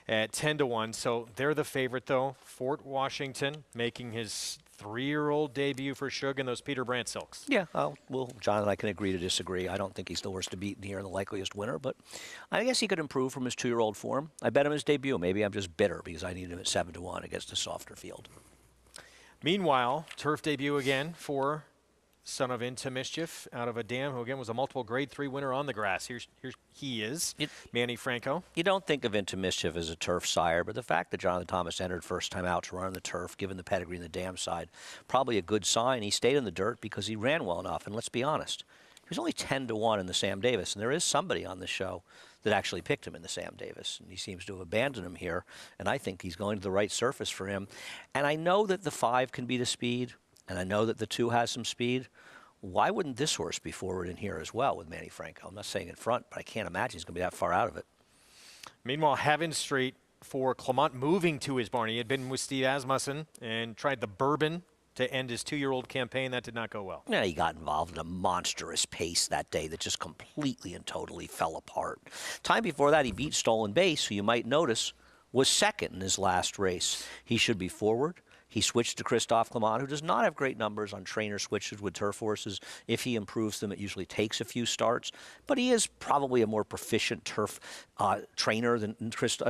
Speaker 22: at 10-1. So they're the favorite, though. Fort Washington making his 3-year-old debut for Shug and those Peter Brandt Silks.
Speaker 23: Yeah, well, John and I can agree to disagree. I don't think he's the worst to beat here and the likeliest winner, but I guess he could improve from his 2-year-old form. I bet him his debut. Maybe I'm just bitter because I needed him at 7-1 against a softer field.
Speaker 22: Meanwhile, turf debut again for son of Into Mischief out of a dam, who again was a multiple Grade 3 winner on the grass. Here he is, Manny Franco.
Speaker 23: You don't think of Into Mischief as a turf sire, but the fact that Jonathan Thomas entered first time out to run on the turf, given the pedigree in the dam side, probably a good sign. He stayed in the dirt because he ran well enough, and let's be honest, he was only 10-1 in the Sam Davis, and there is somebody on this show that actually picked him in the Sam Davis, and he seems to have abandoned him here, and I think he's going to the right surface for him. And I know that the 5 can be the speed, and I know that the 2 has some speed. Why wouldn't this horse be forward in here as well with Manny Franco? I'm not saying in front, but I can't imagine he's going to be that far out of it.
Speaker 22: Meanwhile, Heaven Street for Clement moving to his barn. He had been with Steve Asmussen and tried the Bourbon to end his 2-year-old campaign. That did not go well.
Speaker 23: Yeah, he got involved in a monstrous pace that day that just completely and totally fell apart. Time before that, he beat Stolen Base, who you might notice was second in his last race. He should be forward. He switched to Christophe Clement, who does not have great numbers on trainer switches with turf horses. If he improves them, it usually takes a few starts. But he is probably a more proficient turf trainer than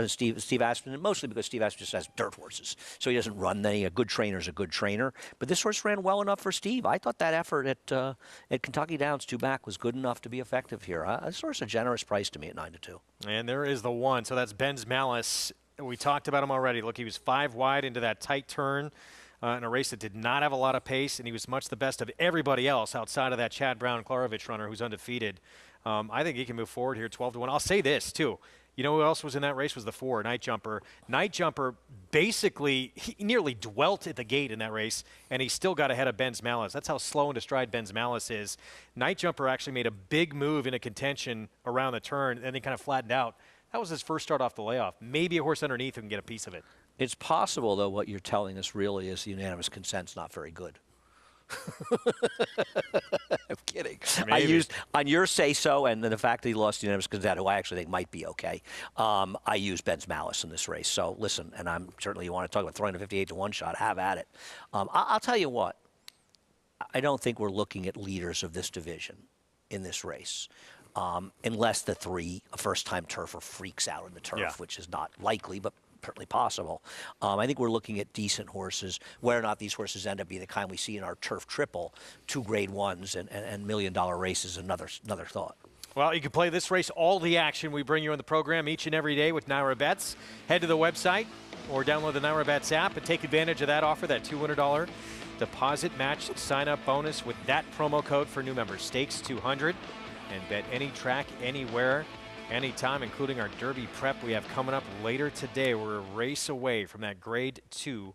Speaker 23: Steve Aspen, and mostly because Steve Aspen just has dirt horses. So he doesn't run any. A good trainer is a good trainer. But this horse ran well enough for Steve. I thought that effort at Kentucky Downs 2 back was good enough to be effective here. This horse a generous price to me at 9-2.
Speaker 22: And there is the one. So that's Ben's Malice. We talked about him already. Look, he was 5 wide into that tight turn in a race that did not have a lot of pace, and he was much the best of everybody else outside of that Chad Brown-Klarovich runner who's undefeated. I think he can move forward here 12-1. I'll say this, too. You know who else was in that race? Was the 4, Night Jumper. Night Jumper basically, he nearly dwelt at the gate in that race, and he still got ahead of Ben's Malice. That's how slow and to stride Ben's Malice is. Night Jumper actually made a big move into contention around the turn, and then kind of flattened out. That was his first start off the layoff. Maybe a horse underneath who can get a piece of it.
Speaker 23: It's possible, though, what you're telling us really is the unanimous consent's not very good. I'm kidding.
Speaker 22: Maybe.
Speaker 23: I used, on your say-so, and the fact that he lost the unanimous consent, who I actually think might be okay, I used Ben's Malice in this race. So, listen, and I'm certainly, you want to talk about throwing a 58-1 shot, have at it. I'll tell you what. I don't think we're looking at leaders of this division in this race. Unless the 3, a first-time turfer, freaks out in the turf, which is not likely, but certainly possible. I think we're looking at decent horses. Whether or not these horses end up being the kind we see in our turf triple, 2 grade 1s and million-dollar races, another thought.
Speaker 22: Well, you can play this race, all the action we bring you on the program each and every day with Naira Bets. Head to the website or download the Naira Bets app and take advantage of that offer, that $200 deposit match sign-up bonus with that promo code for new members, Stakes 200. And bet any track, anywhere, anytime, including our Derby prep we have coming up later today. We're a race away from that Grade 2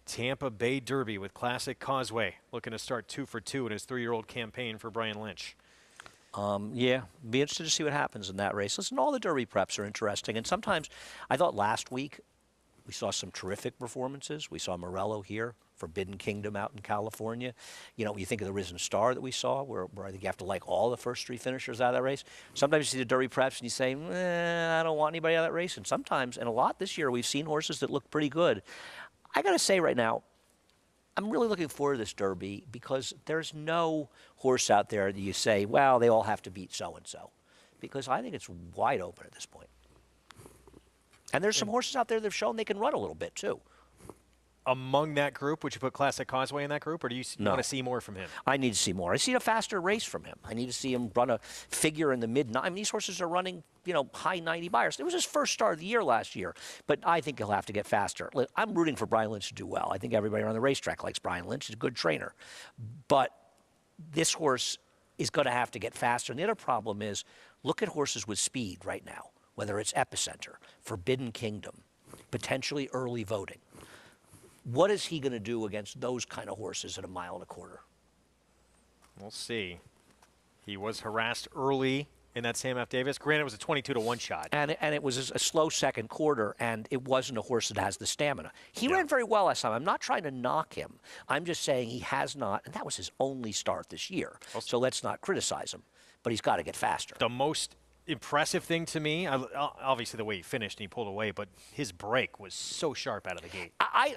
Speaker 22: Tampa Bay Derby with Classic Causeway, looking to start 2 for 2 in his 3-year-old campaign for Brian Lynch.
Speaker 23: Yeah, be interested to see what happens in that race. Listen, all the Derby preps are interesting, and sometimes I thought last week we saw some terrific performances. We saw Morello here, Forbidden Kingdom out in California. You know, you think of the Risen Star that we saw, where I think you have to like all the first 3 finishers out of that race. Sometimes you see the Derby preps and you say, I don't want anybody out of that race. And sometimes, and a lot this year, we've seen horses that look pretty good. I got to say right now, I'm really looking forward to this Derby because there's no horse out there that you say, well, they all have to beat so-and-so. Because I think it's wide open at this point. And there's some horses out there that have shown they can run a little bit, too.
Speaker 22: Among that group, would you put Classic Causeway in that group, or do you want to see more from him?
Speaker 23: I need to see more. I see a faster race from him. I need to see him run a figure in the mid-90s. I mean, these horses are running, high 90 buyers. It was his first start of the year last year, but I think he'll have to get faster. I'm rooting for Brian Lynch to do well. I think everybody around the racetrack likes Brian Lynch. He's a good trainer. But this horse is going to have to get faster. And the other problem is, look at horses with speed right now, whether it's Epicenter, Forbidden Kingdom, potentially early voting. What is he going to do against those kind of horses at 1.25 miles?
Speaker 22: We'll see. He was harassed early in that Sam F. Davis. Granted, it was a 22-1 shot.
Speaker 23: And it was a slow second quarter, and it wasn't a horse that has the stamina. He ran very well last time. I'm not trying to knock him. I'm just saying he has not, and that was his only start this year. So let's not criticize him. But he's got to get faster.
Speaker 22: The most impressive thing to me, obviously the way he finished and he pulled away, but his break was so sharp out of the gate.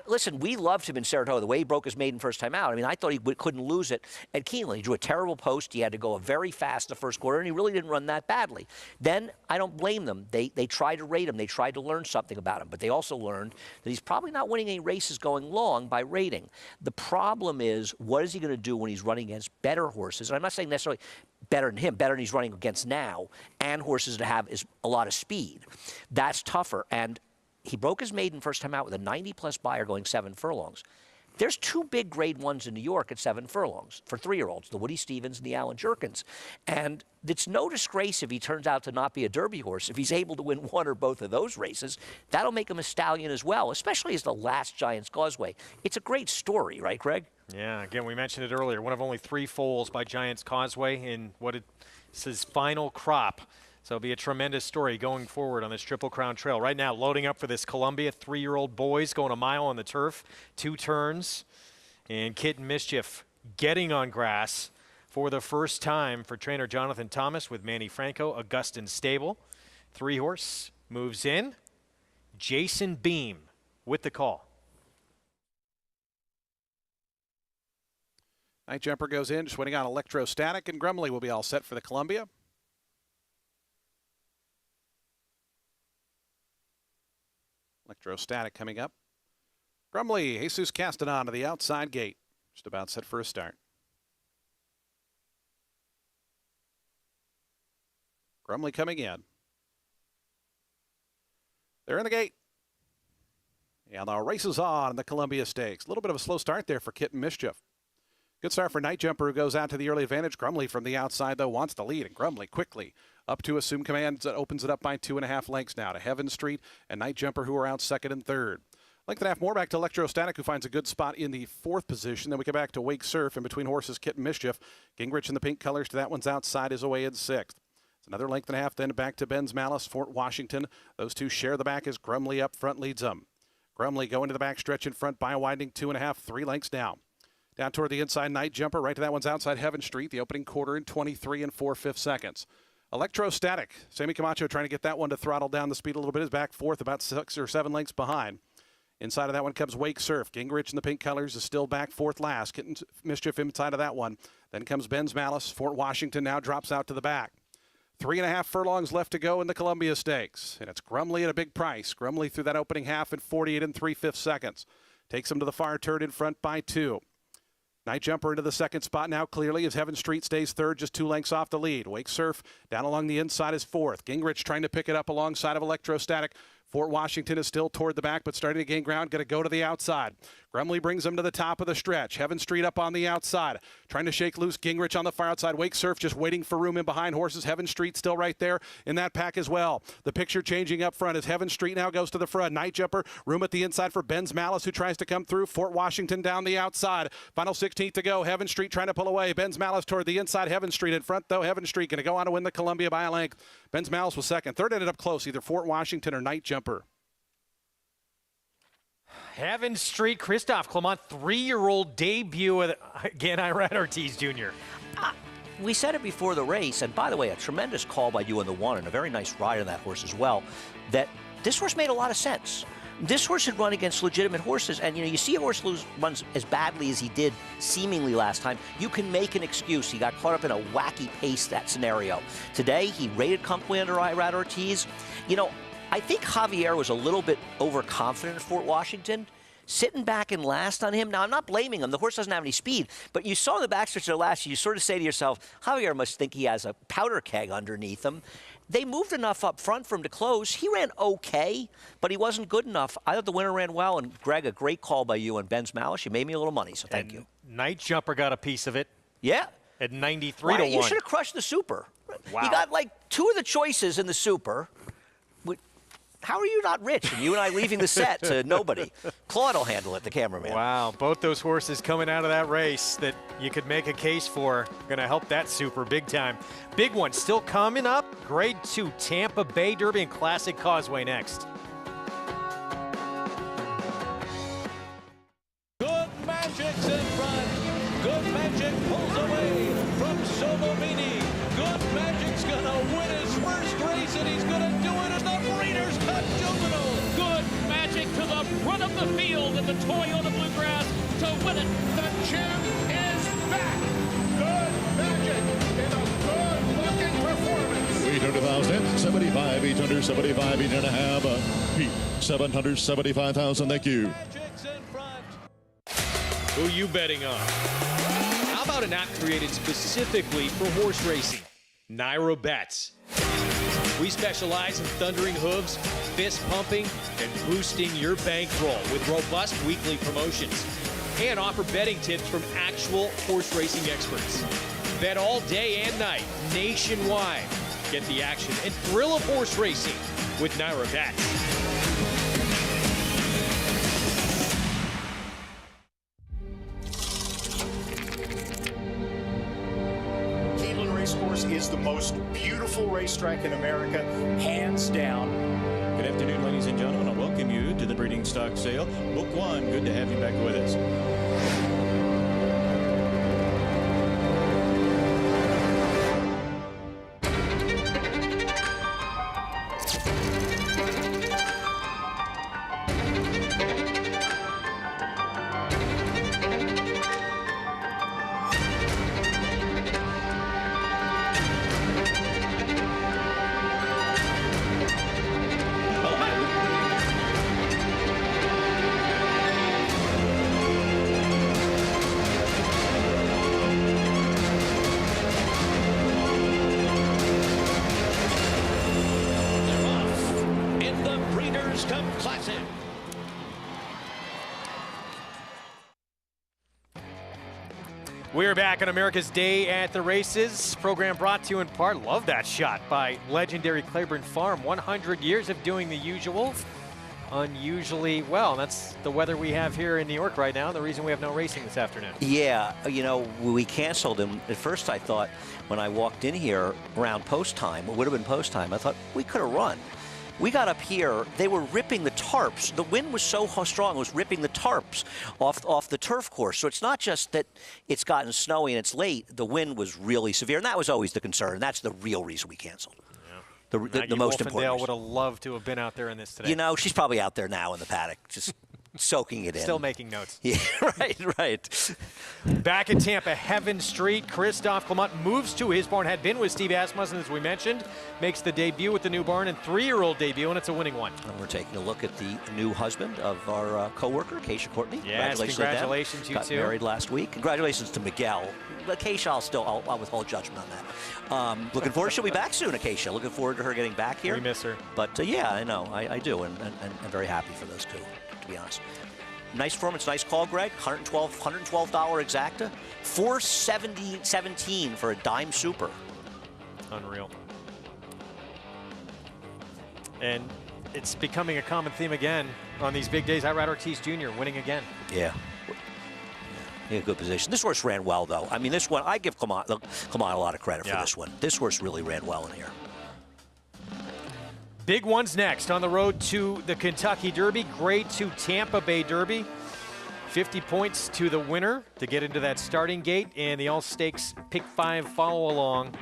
Speaker 23: Listen, we loved him in Saratoga, the way he broke his maiden first time out. I mean, I thought he couldn't lose it at Keeneland. He drew a terrible post. He had to go very fast in the first quarter, and he really didn't run that badly. Then I don't blame them. They tried to rate him. They tried to learn something about him, but they also learned that he's probably not winning any races going long by rating. The problem is, what is he going to do when he's running against better horses? And I'm not saying necessarily better than him, better than he's running against now, and horses that have a lot of speed. That's tougher. And he broke his maiden first time out with a 90-plus buyer going 7 furlongs. There's 2 big grade 1s in New York at 7 furlongs for 3-year-olds, the Woody Stevens and the Alan Jerkins. And it's no disgrace if he turns out to not be a Derby horse. If he's able to win one or both of those races, that'll make him a stallion as well, especially as the last Giants Causeway. It's a great story, right, Craig?
Speaker 22: Yeah, again, we mentioned it earlier. One of only 3 foals by Giants Causeway in it's his final crop. So it'll be a tremendous story going forward on this Triple Crown Trail. Right now, loading up for this Columbia, 3-year-old boys going 1 mile on the turf, 2 turns. And Kitten Mischief getting on grass for the first time for trainer Jonathan Thomas with Manny Franco, Augustin Stable. 3-horse moves in. Jason Beam with the call.
Speaker 5: Night Jumper goes in, just waiting on Electrostatic, and Grumley will be all set for the Columbia. Electrostatic coming up. Grumley, Jesus Castanon to the outside gate. Just about set for a start. Grumley coming in. They're in the gate. And the race is on in the Columbia Stakes. A little bit of a slow start there for Kitten Mischief. Good start for Night Jumper, who goes out to the early advantage. Grumley from the outside, though, wants to lead, and Grumley quickly up to assume command. Opens it up by 2.5 lengths now to Heaven Street and Night Jumper, who are out second and third. Length and a half more back to Electrostatic, who finds a good spot in the 4th position. Then we get back to Wake Surf, in between horses Kitten Mischief. Gingrich in the pink colors to that one's outside is away in 6th. It's another length and a half then back to Ben's Malice, Fort Washington. Those two share the back as Grumley up front leads them. Grumley going to the back stretch in front by a widening 2.5, 3 lengths down. Down toward the inside, Night Jumper, right to that one's outside Heaven Street. The opening quarter in 23 and 4/5 seconds. Electrostatic, Sammy Camacho trying to get that one to throttle down the speed a little bit, is back 4th, about 6 or 7 lengths behind. Inside of that one comes Wake Surf. Gingrich in the pink colors is still back 4th last. Kitten Mischief inside of that one. Then comes Ben's Malice. Fort Washington now drops out to the back. 3.5 furlongs left to go in the Columbia Stakes. And it's Grumley at a big price. Grumley through that opening half in 48 and 3/5 seconds. Takes him to the far turn in front by 2. Night Jumper into the 2nd spot now clearly as Heaven Street stays 3rd, just 2 lengths off the lead. Wake Surf down along the inside is 4th. Gingrich trying to pick it up alongside of Electrostatic. Fort Washington is still toward the back, but starting to gain ground, going to go to the outside. Grumley brings him to the top of the stretch. Heaven Street up on the outside, trying to shake loose Gingrich on the far outside. Wake Surf just waiting for room in behind horses. Heaven Street still right there in that pack as well. The picture changing up front as Heaven Street now goes to the front. Night Jumper, room at the inside for Ben's Malice, who tries to come through. Fort Washington down the outside. Final 16th to go. Heaven Street trying to pull away. Ben's Malice toward the inside. Heaven Street in front, though. Heaven Street going to go on to win the Columbia by a length. Ben's Malice was 2nd. 3rd ended up close, either Fort Washington or Night Jumper.
Speaker 22: Heaven Street, Christophe Clement, 3-year-old debut of, again, Irad Ortiz Jr.
Speaker 23: We said it before the race, and by the way, a tremendous call by you on the 1 and a very nice ride on that horse as well, that this horse made a lot of sense. This horse had run against legitimate horses, and you see a horse runs as badly as he did seemingly last time, you can make an excuse. He got caught up in a wacky pace, that scenario. Today, he rated comfortably under Irad Ortiz. I think Javier was a little bit overconfident at Fort Washington, sitting back and last on him. Now, I'm not blaming him. The horse doesn't have any speed. But you saw in the backstretch of last year, you sort of say to yourself, Javier must think he has a powder keg underneath him. They moved enough up front for him to close. He ran okay, but he wasn't good enough. I thought the winner ran well. And, Greg, a great call by you on Ben's Malice. You made me a little money, so thank you.
Speaker 22: Night Jumper got a piece of it.
Speaker 23: Yeah.
Speaker 22: At 93 to 1.
Speaker 23: You should have crushed the Super.
Speaker 22: Wow.
Speaker 23: You got like 2 of the choices in the Super. How are you not rich? And you and I leaving the set to nobody. Claude will handle it, the cameraman.
Speaker 22: Wow, both those horses coming out of that race that you could make a case for. Going to help that Super big time. Big one still coming up. Grade 2 Tampa Bay Derby and Classic Causeway next.
Speaker 15: Good Magic's in front. Good Magic pulls away from Sobomini. Good Magic's going to win his first race, and he's going to do it in the Breeders' Cup Juvenile.
Speaker 7: Good Magic to the front of the field in the Toyota Bluegrass to win it.
Speaker 10: The champ is back. Good Magic in a good-looking performance.
Speaker 11: 800,000, 75, 875, 8.5. Pete, 775,000. Thank you.
Speaker 22: Who you betting on? How about an app created specifically for horse racing? Naira Bets. We specialize in thundering hooves, fist pumping, and boosting your bankroll with robust weekly promotions. And offer betting tips from actual horse racing experts. Bet all day and night, nationwide. Get the action and thrill of horse racing with Naira Bets.
Speaker 14: Racecourse is the most beautiful racetrack in America, hands down.
Speaker 20: Good afternoon, ladies and gentlemen. I welcome you to the breeding stock sale. Book 1, good to have you back with us.
Speaker 15: Breeders' Cup Classic.
Speaker 22: We're back on America's Day at the Races. Program brought to you in part, love that shot, by legendary Claiborne Farm. 100 years of doing the usual, unusually well. That's the weather we have here in New York right now, and the reason we have no racing this afternoon.
Speaker 23: Yeah, you know, we canceled him. At first I thought when I walked in here around post time, it would have been post time, I thought we could have run. We got up here, they were ripping the tarps. The wind was so strong, it was ripping the tarps off the turf course. So it's not just that it's gotten snowy and it's late, the wind was really severe, and that was always the concern, and that's the real reason we canceled. Yeah. The most important reason.
Speaker 22: Would have loved to have been out there in this today.
Speaker 23: You know, she's probably out there now in the paddock, just soaking it in.
Speaker 22: Still making notes.
Speaker 23: Yeah, right.
Speaker 22: Back at Tampa, Heaven Street, Christophe Clement moves to his barn. Had been with Steve Asmussen, as we mentioned. Makes the debut with the new barn, and 3-year-old debut, and it's a winning one.
Speaker 23: And we're taking a look at the new husband of our co-worker, Keisha Courtney.
Speaker 22: Yes, congratulations, you
Speaker 23: Got
Speaker 22: two.
Speaker 23: married last week. Congratulations to Miguel. Keisha, I'll withhold judgment on that. Looking forward, she'll be back soon, Keisha. Looking forward to her getting back here.
Speaker 22: We miss her.
Speaker 23: But yeah, I know, I do, and I'm very happy for those two, to be honest. Nice performance, nice call, Greg. $112 exacta, $470.17 for a dime super.
Speaker 22: Unreal. And it's becoming a common theme again on these big days. Irad Ortiz Jr. winning again.
Speaker 23: Yeah. In a good position. This horse ran well, though. I mean, this one, I give Clement a lot of credit for this one. This horse really ran well in here.
Speaker 22: Big ones next on the road to the Kentucky Derby. Grade 2 Tampa Bay Derby. 50 points to the winner to get into that starting gate. And the All Stakes Pick 5 follow along.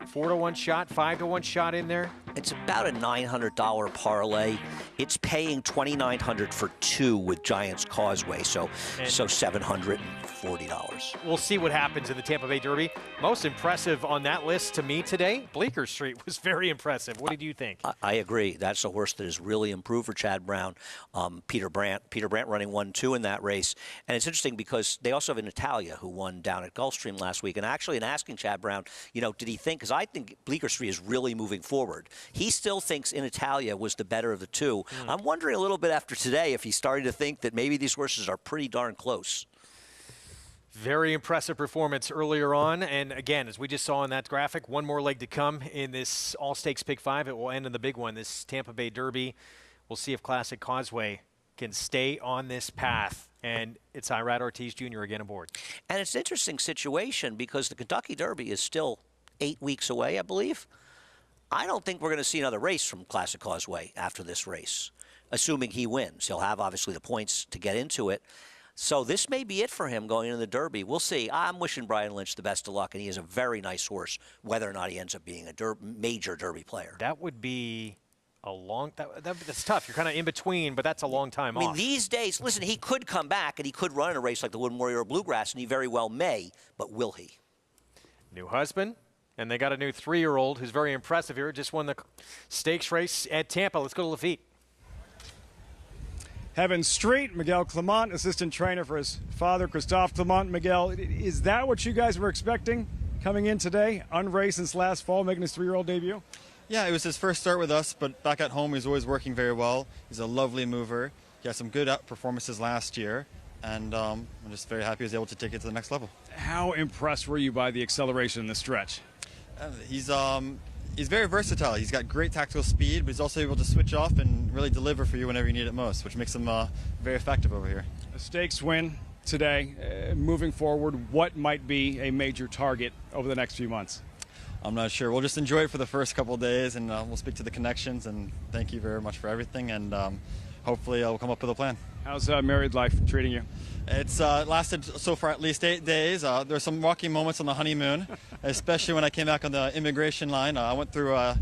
Speaker 22: 4-to-1 shot, 5-to-1 shot in there.
Speaker 23: It's about a $900 parlay. It's paying $2,900 for 2 with Giants Causeway, so $740.
Speaker 22: We'll see what happens in the Tampa Bay Derby. Most impressive on that list to me today, Bleecker Street was very impressive. What did you think?
Speaker 23: I agree. That's a horse that has really improved for Chad Brown. Peter Brandt running 1-2 in that race. And it's interesting because they also have an Natalia who won down at Gulfstream last week. And actually, in asking Chad Brown, you know, did he think, because I think Bleecker Street is really moving forward. He still thinks In Italia was the better of the two. I'm wondering a little bit after today if he's starting to think that maybe these horses are pretty darn close.
Speaker 22: Very impressive performance earlier on. And again, as we just saw in that graphic, one more leg to come in this All-Stakes Pick 5. It will end in the big one, this Tampa Bay Derby. We'll see if Classic Causeway can stay on this path. And it's Irad Ortiz Jr. again aboard.
Speaker 23: And it's an interesting situation because the Kentucky Derby is still 8 weeks away, I believe. I don't think we're going to see another race from Classic Causeway after this race, assuming he wins. He'll have, obviously, the points to get into it. So this may be it for him going into the Derby. We'll see. I'm wishing Brian Lynch the best of luck, and he is a very nice horse, whether or not he ends up being a major Derby player.
Speaker 22: That would be a long – that's tough. You're kind of in between, but that's a long time off.
Speaker 23: I mean, these days, listen, he could come back, and he could run in a race like the Woodland Warrior or Bluegrass, and he very well may, but will he?
Speaker 22: New husband. And they got a new 3-year-old who's very impressive here. Just won the stakes race at Tampa. Let's go to Lafitte.
Speaker 3: Heaven Street, Miguel Clement, assistant trainer for his father, Christophe Clement. Miguel, is that what you guys were expecting coming in today? Unraced since last fall, making his 3-year-old debut?
Speaker 6: Yeah, it was his first start with us, but back at home, he's always working very well. He's a lovely mover. He had some good performances last year, and I'm just very happy he was able to take it to the next level.
Speaker 3: How impressed were you by the acceleration in this stretch?
Speaker 6: He's very versatile. He's got great tactical speed, but he's also able to switch off and really deliver for you whenever you need it most, which makes him very effective over here.
Speaker 3: A stakes win today. Moving forward, what might be a major target over the next few months?
Speaker 6: I'm not sure. We'll just enjoy it for the first couple of days, and we'll speak to the connections, and thank you very much for everything, and hopefully I'll come up with a plan.
Speaker 3: How's married life treating you?
Speaker 6: It's lasted so far at least 8 days. There's some rocky moments on the honeymoon, especially when I came back on the immigration line. I went through a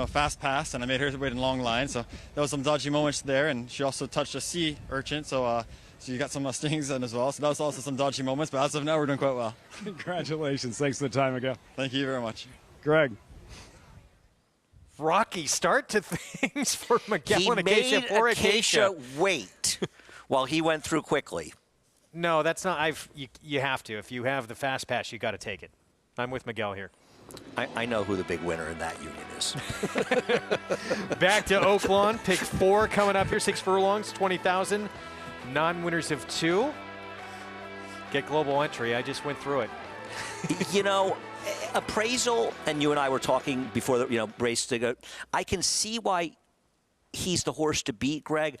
Speaker 6: fast pass, and I made her wait in long line. So there was some dodgy moments there, and she also touched a sea urchin, so you got some stings in as well. So that was also some dodgy moments, but as of now, we're doing quite well.
Speaker 3: Congratulations. Thanks for the time, Miguel.
Speaker 6: Thank you very much.
Speaker 3: Greg.
Speaker 22: Rocky start to things for Miguel and Acacia.
Speaker 23: He made Acacia wait while he went through quickly.
Speaker 22: No, that's not. You have to. If you have the fast pass, you got to take it. I'm with Miguel here.
Speaker 23: I know who the big winner in that union is.
Speaker 22: Back to Oaklawn, pick 4 coming up here. 6 furlongs, 20,000. Non-winners of 2. Get global entry. I just went through it.
Speaker 23: You know, Appraisal, and you and I were talking before the race to go. I can see why he's the horse to beat, Greg.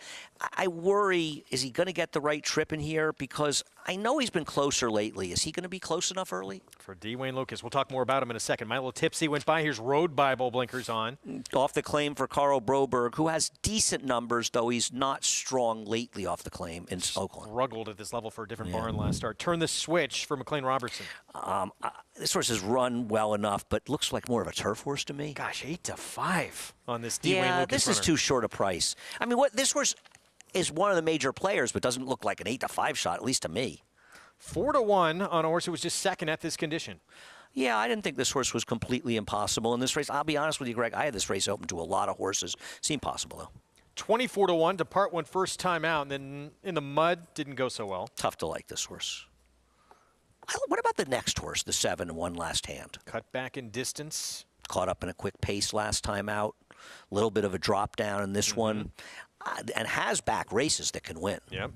Speaker 23: I worry, is he going to get the right trip in here? Because I know he's been closer lately. Is he going to be close enough early?
Speaker 22: For Dwayne Lucas. We'll talk more about him in a second. My little tipsy went by. Here's Road Bible blinkers on.
Speaker 23: Off the claim for Carl Broberg, who has decent numbers, though he's not strong lately off the claim in Oaklawn.
Speaker 22: Struggled at this level for a different barn last start. Turn the switch for McLean Robertson.
Speaker 23: This horse has run well enough, but looks like more of a turf horse to me.
Speaker 22: Gosh, 8-5 on this Dwayne Lucas
Speaker 23: Yeah, this is too short a price. I mean, this horse is one of the major players, but doesn't look like an 8-5 shot, at least to me.
Speaker 22: 4-1 on a horse who was just second at this condition.
Speaker 23: Yeah, I didn't think this horse was completely impossible in this race. I'll be honest with you, Greg. I had this race open to a lot of horses. Seemed possible, though.
Speaker 22: 24-1. Depart went first time out, and then in the mud, didn't go so well.
Speaker 23: Tough to like this horse. What about the next horse, the 7 and 1 last hand?
Speaker 22: Cut back in distance.
Speaker 23: Caught up in a quick pace last time out. A little bit of a drop down in this one. And has back races that can win.
Speaker 22: Yep.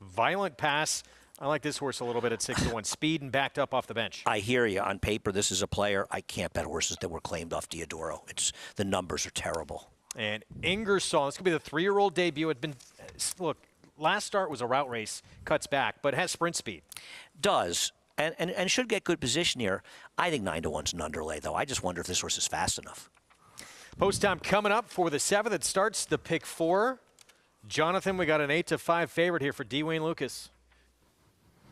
Speaker 22: Violent Pass. I like this horse a little bit at 6-1. Speed and backed up off the bench.
Speaker 23: I hear you. On paper, this is a player. I can't bet horses that were claimed off Diodoro. The numbers are terrible.
Speaker 22: And Ingersoll, this could be the 3-year-old debut. Look, last start was a route race, cuts back, but has sprint speed.
Speaker 23: Does. And should get good position here. I think 9-1's an underlay, though. I just wonder if this horse is fast enough.
Speaker 22: Post time coming up for the 7th. It starts the pick 4. Jonathan, we got an 8-5 favorite here for Dwayne Lucas.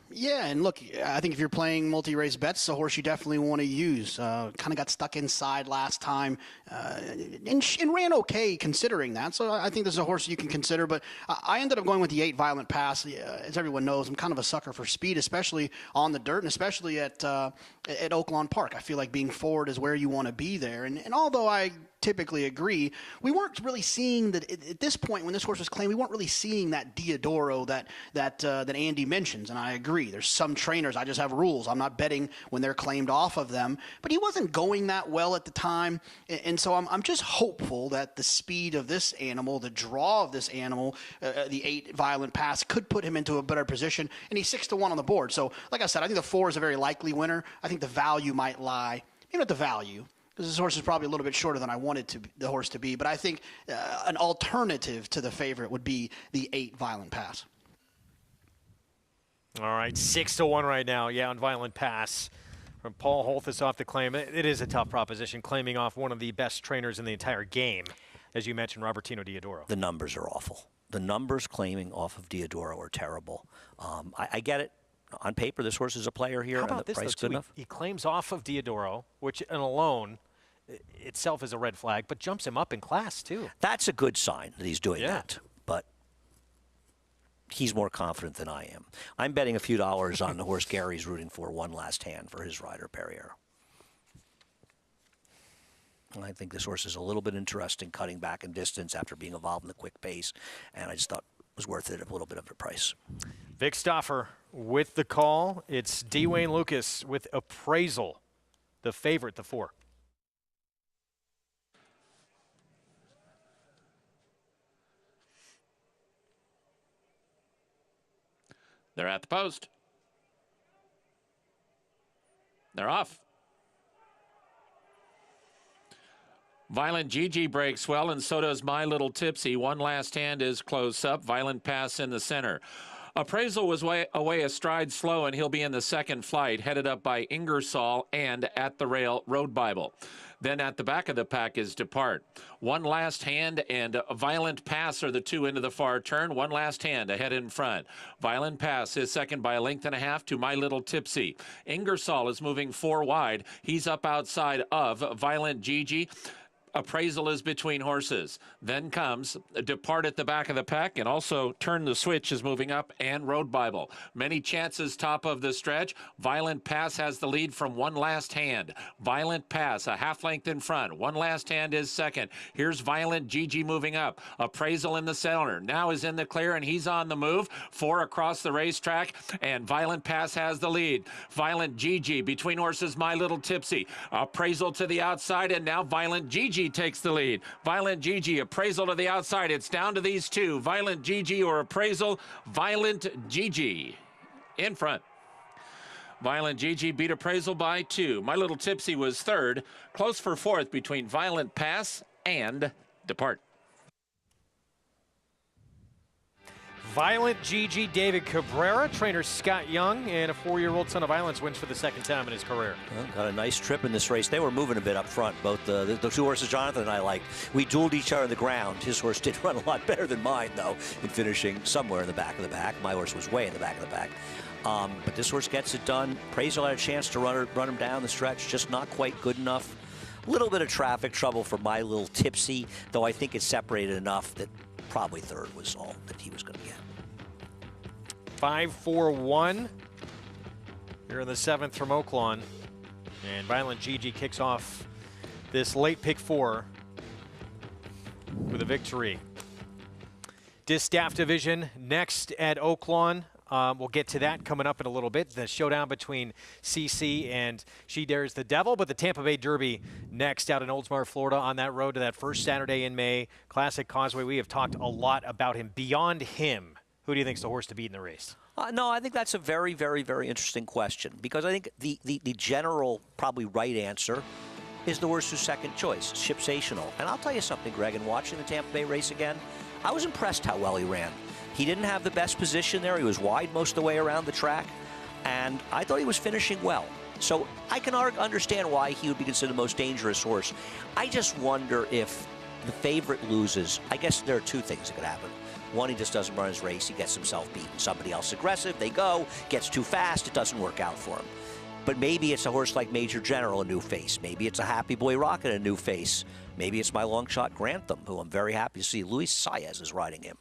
Speaker 13: Yeah, and look, I think if you're playing multi-race bets, it's a horse you definitely want to use. Kind of got stuck inside last time and ran okay considering that. So I think this is a horse you can consider. But I ended up going with the 8 Violent Pass. As everyone knows, I'm kind of a sucker for speed, especially on the dirt and especially at Oaklawn Park. I feel like being forward is where you want to be there. And although I typically agree, we weren't really seeing that at this point when this horse was claimed. We weren't really seeing that Diodoro that Andy mentions, and I agree. There's some trainers I just have rules. I'm not betting when they're claimed off of them, but he wasn't going that well at the time, and so I'm just hopeful that the speed of this animal, the draw of this animal, the 8 Violent Pass could put him into a better position, and he's 6-1 on the board. So, like I said, I think the 4 is a very likely winner. I think the value might lie, maybe not the value, because this horse is probably a little bit shorter than I wanted the horse to be. But I think an alternative to the favorite would be the 8 Violent Pass.
Speaker 22: All right, 6-1 right now. Yeah, on Violent Pass from Paul Holthus off the claim. It is a tough proposition, claiming off one of the best trainers in the entire game, as you mentioned, Robertino Diodoro.
Speaker 23: The numbers are awful. The numbers claiming off of Diodoro are terrible. I get it. On paper, this horse is a player here.
Speaker 22: How about
Speaker 23: and the
Speaker 22: this,
Speaker 23: price
Speaker 22: though,
Speaker 23: good enough?
Speaker 22: He claims off of Diodoro, which alone itself is a red flag, but jumps him up in class, too.
Speaker 23: That's a good sign that he's doing that, but he's more confident than I am. I'm betting a few dollars on the horse Gary's rooting for, One Last Hand, for his rider, Perrier. I think this horse is a little bit interesting, cutting back in distance after being involved in the quick pace, and I just thought it was worth it at a little bit of a price.
Speaker 22: Vic Stauffer with the call. It's Dwayne Lucas with Appraisal, the favorite, the 4.
Speaker 18: They're at the post. They're off. Violent Gigi breaks well, and so does My Little Tipsy. One Last Hand is close up. Violent Pass in the center. Appraisal was away a stride slow, and he'll be in the second flight, headed up by Ingersoll and At the Rail Road Bible. Then at the back of the pack is Depart. One Last Hand and Violent Pass are the 2 into the far turn. One Last Hand ahead in front. Violent Pass is second by a length and a half to My Little Tipsy. Ingersoll is moving 4 wide. He's up outside of Violent Gigi. Appraisal is between horses. Then comes Depart at the back of the pack, and also Turn the Switch is moving up, and Road Bible. Many chances top of the stretch. Violent Pass has the lead from One Last Hand. Violent Pass, a half length in front. One Last Hand is second. Here's Violent Gigi moving up. Appraisal in the center. Now is in the clear, and he's on the move. 4 across the racetrack, and Violent Pass has the lead. Violent Gigi between horses, My Little Tipsy. Appraisal to the outside, and now Violent Gigi takes the lead. Violent Gigi, Appraisal to the outside. It's down to these two, Violent Gigi or Appraisal. Violent Gigi in front. Violent Gigi beat Appraisal by 2. My Little Tipsy was third. Close for fourth between Violent Pass and Depart.
Speaker 22: Violent Gigi, David Cabrera, trainer Scott Young, and a 4-year-old Son of Violence wins for the second time in his career.
Speaker 23: Well, got a nice trip in this race. They were moving a bit up front, both the two horses Jonathan and I liked. We dueled each other on the ground. His horse did run a lot better than mine, though, in finishing somewhere in the back of the pack. My horse was way in the back of the pack. But this horse gets it done. Appraisal had a chance to run him down the stretch, just not quite good enough. A little bit of traffic trouble for My Little Tipsy, though I think it's separated enough that probably third was all that he was going to get.
Speaker 22: 5-4-1 here in the 7th from Oaklawn. And Violent Gigi kicks off this late pick 4 with a victory. Distaff division next at Oaklawn. We'll get to that coming up in a little bit. The showdown between CC and She Dares the Devil. But the Tampa Bay Derby next out in Oldsmar, Florida, on that road to that first Saturday in May. Classic Causeway. We have talked a lot about him. Beyond him, who do you think is the horse to beat in the race?
Speaker 23: No, I think that's a very, very, very interesting question, because I think the general, probably right answer is the horse who's second choice, Shipsational. And I'll tell you something, Greg, in watching the Tampa Bay race again, I was impressed how well he ran. He didn't have the best position there. He was wide most of the way around the track, and I thought he was finishing well. So I can understand why he would be considered the most dangerous horse. I just wonder if the favorite loses. I guess there are two things that could happen. One, he just doesn't run his race. He gets himself beaten. Somebody else aggressive, they go, gets too fast, it doesn't work out for him. But maybe it's a horse like Major General, a new face. Maybe it's a Happy Boy Rocket, a new face. Maybe it's my long shot Grantham, who I'm very happy to see. Luis Saez is riding him.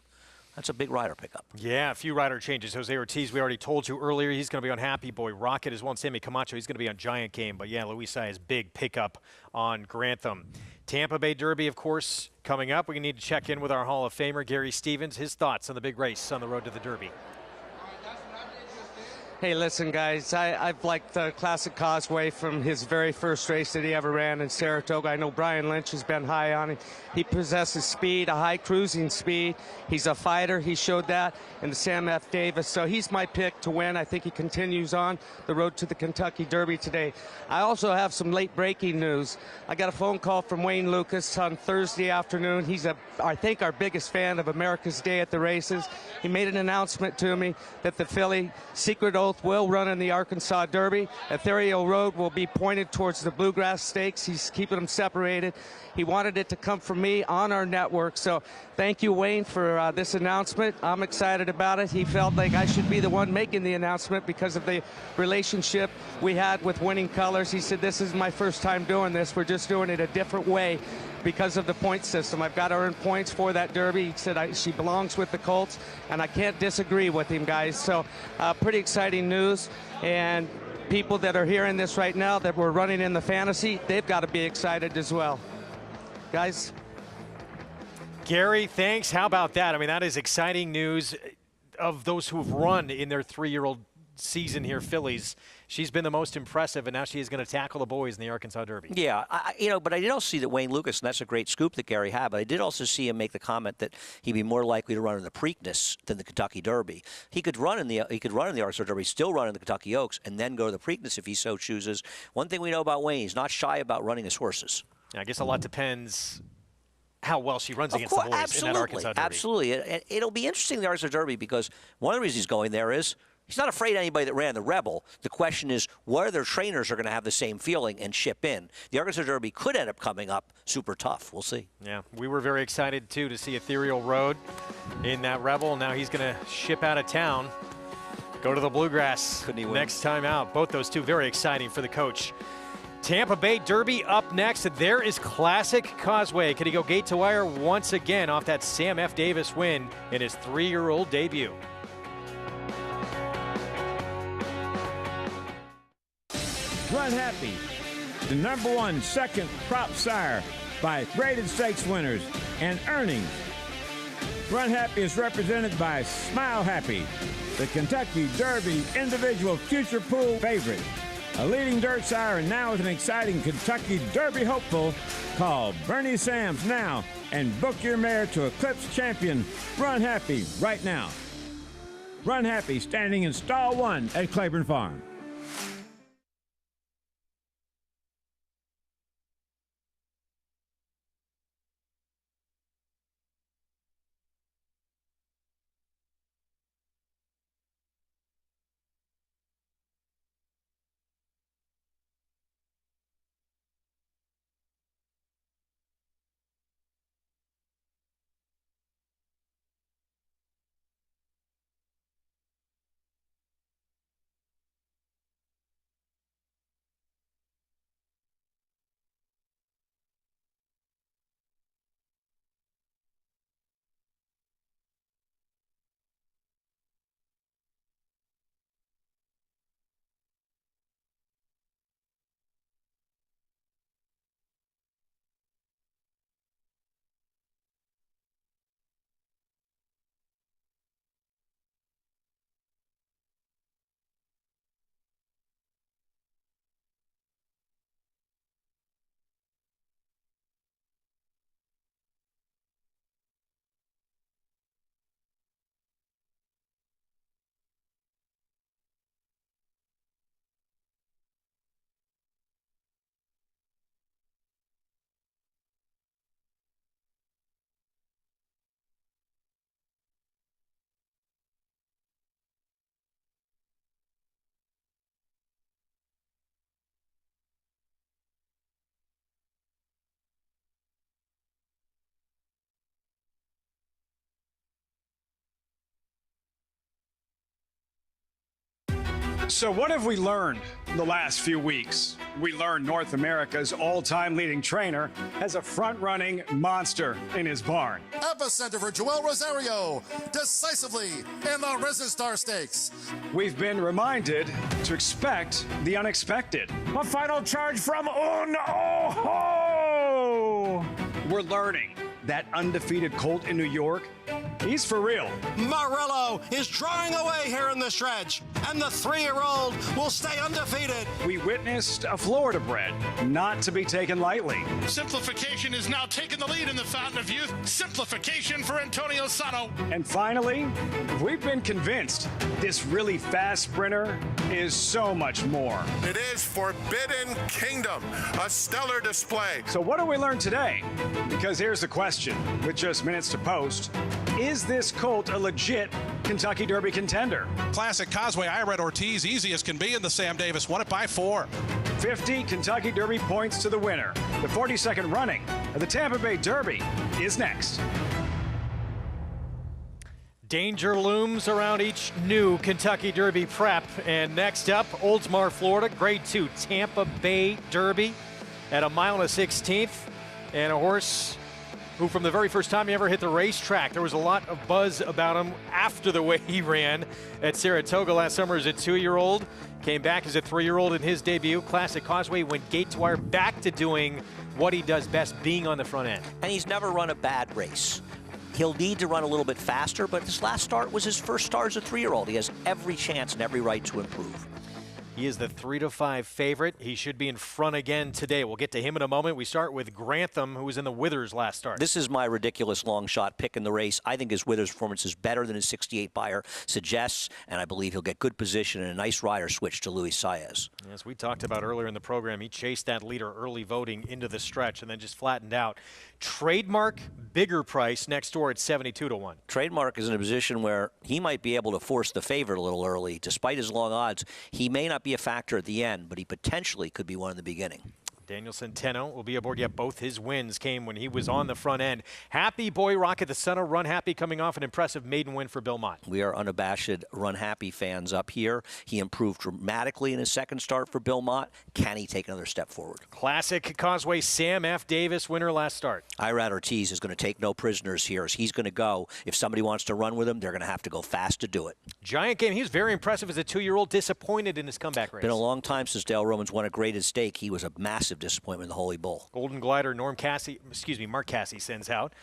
Speaker 23: That's a big rider pickup.
Speaker 22: Yeah, a few rider changes. Jose Ortiz, we already told you earlier, he's going to be on Happy Boy Rocket as well. And Sammy Camacho, he's going to be on Giant Game. But yeah, Luis Saez, big pickup on Grantham. Tampa Bay Derby, of course, coming up. We need to check in with our Hall of Famer, Gary Stevens. His thoughts on the big race on the road to the Derby.
Speaker 1: Hey, listen, guys, I've liked the Classic Causeway from his very first race that he ever ran in Saratoga. I know Brian Lynch has been high on him. He possesses speed, a high cruising speed. He's a fighter. He showed that in the Sam F. Davis. So he's my pick to win. I think he continues on the road to the Kentucky Derby today. I also have some late breaking news. I got a phone call from Wayne Lucas on Thursday afternoon. He's, I think, our biggest fan of America's Day at the races. He made an announcement to me that the filly Secret Oath will run in the Arkansas Derby. Ethereal Road will be pointed towards the Bluegrass Stakes. He's keeping them separated. He wanted it to come from me on our network. So thank you, Wayne, for this announcement. I'm excited about it. He felt like I should be the one making the announcement because of the relationship we had with Winning Colors. He said, this is my first time doing this. We're just doing it a different way because of the point system. I've got to earn points for that Derby. He said she belongs with the Colts, and I can't disagree with him, guys. So pretty exciting news. And people that are hearing this right now that we're running in the fantasy, they've got to be excited as well. Guys.
Speaker 22: Gary, thanks. How about that? I mean, that is exciting news. Of those who have run in their 3-year-old season here, fillies, she's been the most impressive, and now she is going to tackle the boys in the Arkansas Derby.
Speaker 23: Yeah, but I did also see that Wayne Lucas, and that's a great scoop that Gary had, but I did also see him make the comment that he'd be more likely to run in the Preakness than the Kentucky Derby. He could run in the Arkansas Derby, still run in the Kentucky Oaks, and then go to the Preakness if he so chooses. One thing we know about Wayne, he's not shy about running his horses.
Speaker 22: Yeah, I guess a lot depends how well she runs against the boys in that Arkansas Derby.
Speaker 23: Absolutely. It'll be interesting in the Arkansas Derby because one of the reasons he's going there is he's not afraid of anybody that ran the Rebel. The question is whether trainers are going to have the same feeling and ship in. The Arkansas Derby could end up coming up super tough. We'll see.
Speaker 22: Yeah, we were very excited, too, to see Ethereal Road in that Rebel. Now he's going to ship out of town, go to the Bluegrass next time out. Both those two very exciting for the coach. Tampa Bay Derby up next. And there is Classic Causeway. Could he go gate to wire once again off that Sam F. Davis win in his 3-year-old debut?
Speaker 8: Run Happy, the #1 second crop sire by graded stakes winners and earnings. Run Happy is represented by Smile Happy, the Kentucky Derby individual future pool favorite. A leading dirt sire and now with an exciting Kentucky Derby hopeful. Call Bernie Sams now and book your mare to Eclipse champion Run Happy right now. Run Happy standing in stall 1 at Claiborne Farm.
Speaker 3: So what have we learned the last few weeks? We learned North America's all-time leading trainer has a front-running monster in his barn.
Speaker 9: Epicenter for Joel Rosario, decisively in the Risen Star Stakes.
Speaker 3: We've been reminded to expect the unexpected. A final charge from Uno. We're learning that undefeated colt in New York, he's for real.
Speaker 9: Morello is drawing away here in the stretch, and the 3-year-old will stay undefeated.
Speaker 3: We witnessed a Florida bred not to be taken lightly.
Speaker 21: Simplification is now taking the lead in the Fountain of Youth. Simplification for Antonio Sano.
Speaker 3: And finally, we've been convinced this really fast sprinter is so much more.
Speaker 10: It is Forbidden Kingdom, a stellar display.
Speaker 3: So what do we learn today? Because here's the question, with just minutes to post. Is this colt a legit Kentucky Derby contender?
Speaker 5: Classic Causeway, I read Ortiz easy as can be in the Sam Davis, won it by 4.
Speaker 3: 50 Kentucky Derby points to the winner. The 42nd running of the Tampa Bay Derby is next.
Speaker 22: Danger looms around each new Kentucky Derby prep. And next up, Oldsmar, Florida, Grade 2 Tampa Bay Derby at 1.16 miles. And a horse who from the very first time he ever hit the racetrack, there was a lot of buzz about him after the way he ran at Saratoga last summer as a 2-year-old. Came back as a 3-year-old in his debut. Classic Causeway went gate to wire, back to doing what he does best, being on the front end.
Speaker 23: And he's never run a bad race. He'll need to run a little bit faster, but this last start was his first start as a 3-year-old. He has every chance and every right to improve.
Speaker 22: He is the 3-5 favorite. He should be in front again today. We'll get to him in a moment. We start with Grantham, who was in the Withers last start.
Speaker 23: This is my ridiculous long shot pick in the race. I think his Withers performance is better than his 68 buyer suggests, and I believe he'll get good position and a nice rider switch to Luis Saez.
Speaker 22: As we talked about earlier in the program, he chased that leader early voting into the stretch and then just flattened out. Trademark, bigger price next door at 72-1.
Speaker 23: Trademark is in a position where he might be able to force the favorite a little early. Despite his long odds, he may not be a factor at the end, but he potentially could be one in the beginning.
Speaker 22: Daniel Centeno will be aboard. Yeah, both his wins came when he was on the front end. Happy Boy Rocket the Center, Run Happy coming off an impressive maiden win for Bill Mott.
Speaker 23: We are unabashed Run Happy fans up here. He improved dramatically in his second start for Bill Mott. Can he take another step forward?
Speaker 22: Classic Causeway, Sam F. Davis, winner last start.
Speaker 23: Irad Ortiz is going to take no prisoners here. As he's going to go. If somebody wants to run with him, they're going to have to go fast to do it.
Speaker 22: Giant game. He was very impressive as a 2-year-old, disappointed in his comeback race.
Speaker 23: Been a long time since Dale Romans won a graded stake. He was a massive disappointment in the Holy Bull.
Speaker 22: Golden Glider, Mark Cassie sends out.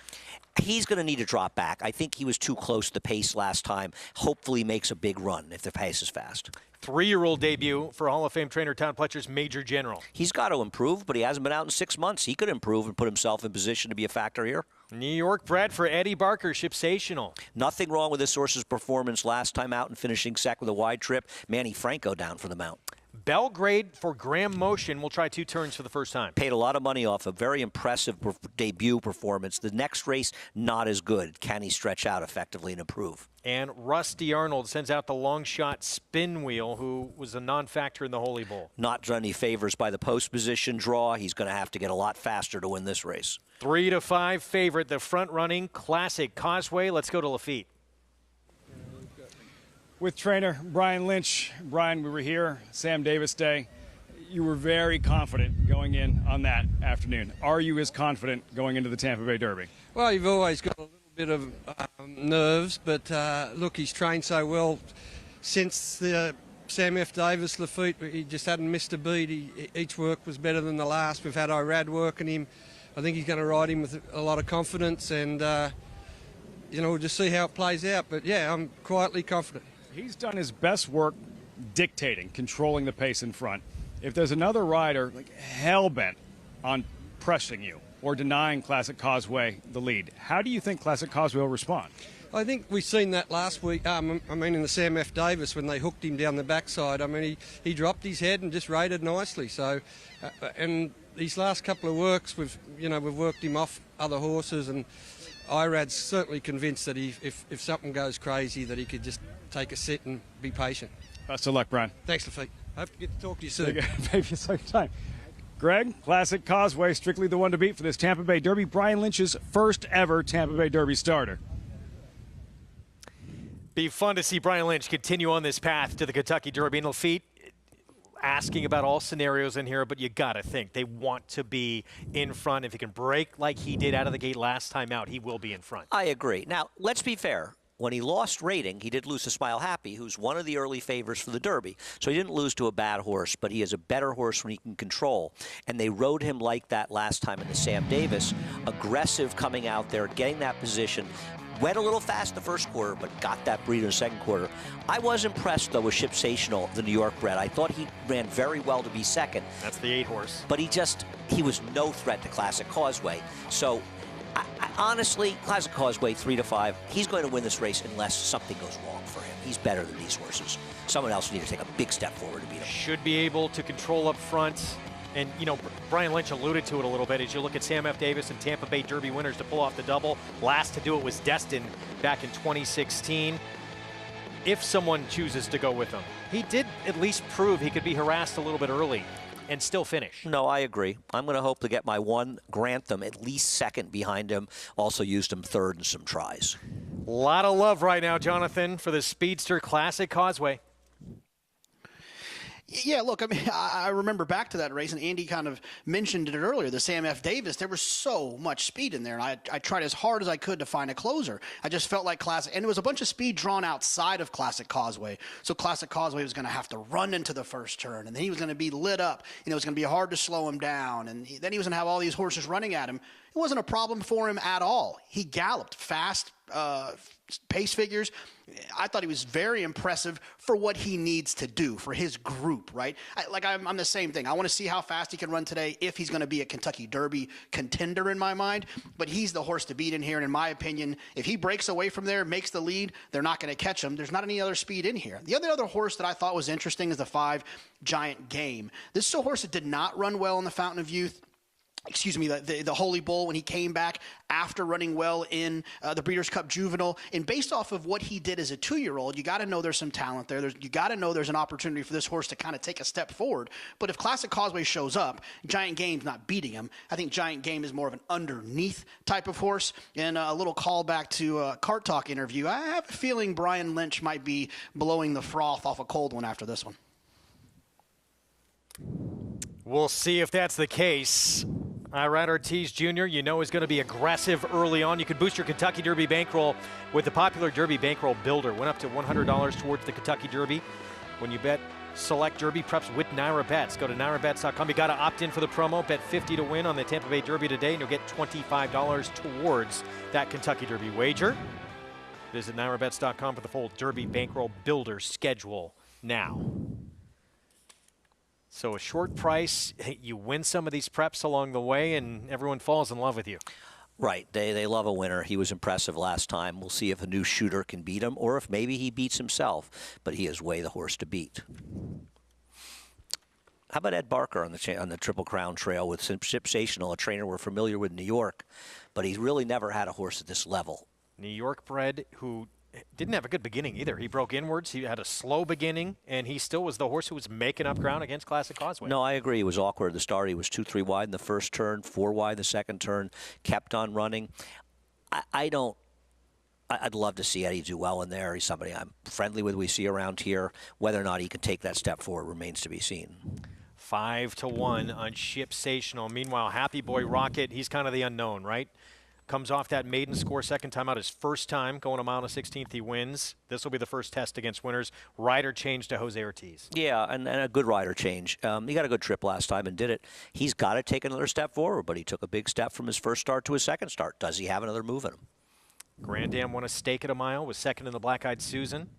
Speaker 23: He's going to need to drop back. I think he was too close to the pace last time. Hopefully makes a big run if the pace is fast.
Speaker 22: 3-year-old debut for Hall of Fame trainer Todd Pletcher's Major General.
Speaker 23: He's got to improve, but he hasn't been out in 6 months. He could improve and put himself in position to be a factor here.
Speaker 22: New York bred for Eddie Barker, Shipsational.
Speaker 23: Nothing wrong with this horse's performance last time out and finishing second with a wide trip. Manny Franco down for the mount.
Speaker 22: Belgrade for Graham Motion will try 2 turns for the first time.
Speaker 23: Paid a lot of money off a very impressive debut performance. The next race, not as good. Can he stretch out effectively and improve?
Speaker 22: And Rusty Arnold sends out the long shot Spin Wheel, who was a non-factor in the Holy Bull.
Speaker 23: Not done any favors by the post position draw. He's going to have to get a lot faster to win this race.
Speaker 22: 3-5 favorite, the front-running Classic Causeway. Let's go to Lafitte.
Speaker 3: With trainer Brian Lynch. Brian, we were here, Sam Davis Day. You were very confident going in on that afternoon. Are you as confident going into the Tampa Bay Derby?
Speaker 12: Well, you've always got a little bit of nerves, but look, he's trained so well since the Sam F. Davis Lafitte. He just hadn't missed a beat. Each work was better than the last. We've had Irad working him. I think he's going to ride him with a lot of confidence, and we'll just see how it plays out. But yeah, I'm quietly confident.
Speaker 3: He's done his best work dictating, controlling the pace in front. If there's another rider hell-bent on pressing you or denying Classic Causeway the lead, how do you think Classic Causeway will respond?
Speaker 12: I think we've seen that last week, in the Sam F. Davis when they hooked him down the backside. He dropped his head and just rated nicely. So, and these last couple of works, we've worked him off other horses, and Irad's certainly convinced that if something goes crazy, that he could just take a sit and be patient.
Speaker 3: Best of luck, Brian.
Speaker 12: Thanks, Lafitte. Hope to get to talk to you soon.
Speaker 3: Maybe some time. Greg, Classic Causeway, strictly the one to beat for this Tampa Bay Derby. Brian Lynch's first ever Tampa Bay Derby starter.
Speaker 22: Be fun to see Brian Lynch continue on this path to the Kentucky Derby. And Lafitte asking about all scenarios in here, but you got to think they want to be in front. If he can break like he did out of the gate last time out, he will be in front.
Speaker 23: I agree. Now, let's be fair. When he lost rating, he did lose to Smile Happy, who's one of the early favors for the Derby. So he didn't lose to a bad horse, but he is a better horse when he can control. And they rode him like that last time in the Sam Davis. Aggressive coming out there, getting that position. Went a little fast the first quarter, but got that breather in the second quarter. I was impressed, though, with Shipsational, the New York bred. I thought he ran very well to be second.
Speaker 22: That's the 8 horse.
Speaker 23: But he was no threat to Classic Causeway. So, I honestly, Classic Causeway, 3-5, he's going to win this race unless something goes wrong for him. He's better than these horses. Someone else needs to take a big step forward to beat him.
Speaker 22: Should be able to control up front. And, Brian Lynch alluded to it a little bit as you look at Sam F. Davis and Tampa Bay Derby winners to pull off the double. Last to do it was Destin back in 2016. If someone chooses to go with him, he did at least prove he could be harassed a little bit early and still finish.
Speaker 23: No, I agree. I'm going to hope to get my one Grantham at least second behind him. Also used him third in some tries.
Speaker 22: A lot of love right now, Jonathan, for the Speedster Classic Causeway.
Speaker 13: Yeah, look, I remember back to that race, and Andy kind of mentioned it earlier, the Sam F. Davis. There was so much speed in there, and I tried as hard as I could to find a closer. I just felt like Classic, and there was a bunch of speed drawn outside of Classic Causeway, so Classic Causeway was going to have to run into the first turn, and then he was going to be lit up. It was going to be hard to slow him down, and then he was going to have all these horses running at him. It wasn't a problem for him at all. He galloped fast, pace figures. I thought he was very impressive for what he needs to do for his group, right? I'm the same thing. I want to see how fast he can run today if he's going to be a Kentucky Derby contender in my mind. But he's the horse to beat in here. And in my opinion, if he breaks away from there, makes the lead, they're not going to catch him. There's not any other speed in here. The other horse that I thought was interesting is the 5 Giant Game. This is a horse that did not run well in the Fountain of Youth. the Holy Bull when he came back after running well in the Breeders' Cup Juvenile. And based off of what he did as a 2-year-old, you got to know there's some talent there. You got to know there's an opportunity for this horse to kind of take a step forward. But if Classic Causeway shows up, Giant Game's not beating him. I think Giant Game is more of an underneath type of horse. And a little callback to a Cart Talk interview. I have a feeling Brian Lynch might be blowing the froth off a cold one after this one.
Speaker 22: We'll see if that's the case. Irad Ortiz Jr., you know, is going to be aggressive early on. You can boost your Kentucky Derby bankroll with the popular Derby Bankroll Builder. Went up to $100 towards the Kentucky Derby. When you bet select Derby preps with Naira Bets, go to nairabets.com. You got to opt in for the promo. Bet $50 to win on the Tampa Bay Derby today, and you'll get $25 towards that Kentucky Derby wager. Visit nairabets.com for the full Derby Bankroll Builder schedule now. So a short price, you win some of these preps along the way, and everyone falls in love with you.
Speaker 23: Right. They love a winner. He was impressive last time. We'll see if a new shooter can beat him or if maybe he beats himself, but he is way the horse to beat. How about Ed Barker on the Triple Crown Trail with Sensational, a trainer we're familiar with in New York, but he's really never had a horse at this level.
Speaker 22: New York bred who didn't have a good beginning either. He broke inwards. He had a slow beginning, and he still was the horse who was making up ground against Classic Causeway.
Speaker 23: No, I agree. It was awkward at the start. He was 2-3 wide in the first turn, 4 wide the second turn, kept on running. I'd love to see Eddie do well in there. He's somebody I'm friendly with, we see around here. Whether or not he can take that step forward remains to be seen.
Speaker 22: 5-1 on Shipsational. Meanwhile, Happy Boy Rocket, he's kind of the unknown, right? Comes off that maiden score, second time out, his first time going a mile and a 16th, he wins. This will be the first test against winners. Rider change to Jose Ortiz.
Speaker 23: Yeah, and a good rider change. He got a good trip last time and did it. He's got to take another step forward, but he took a big step from his first start to his second start. Does he have another move in him?
Speaker 22: Grand Dam won a stake at a mile, was second in the Black Eyed Susan,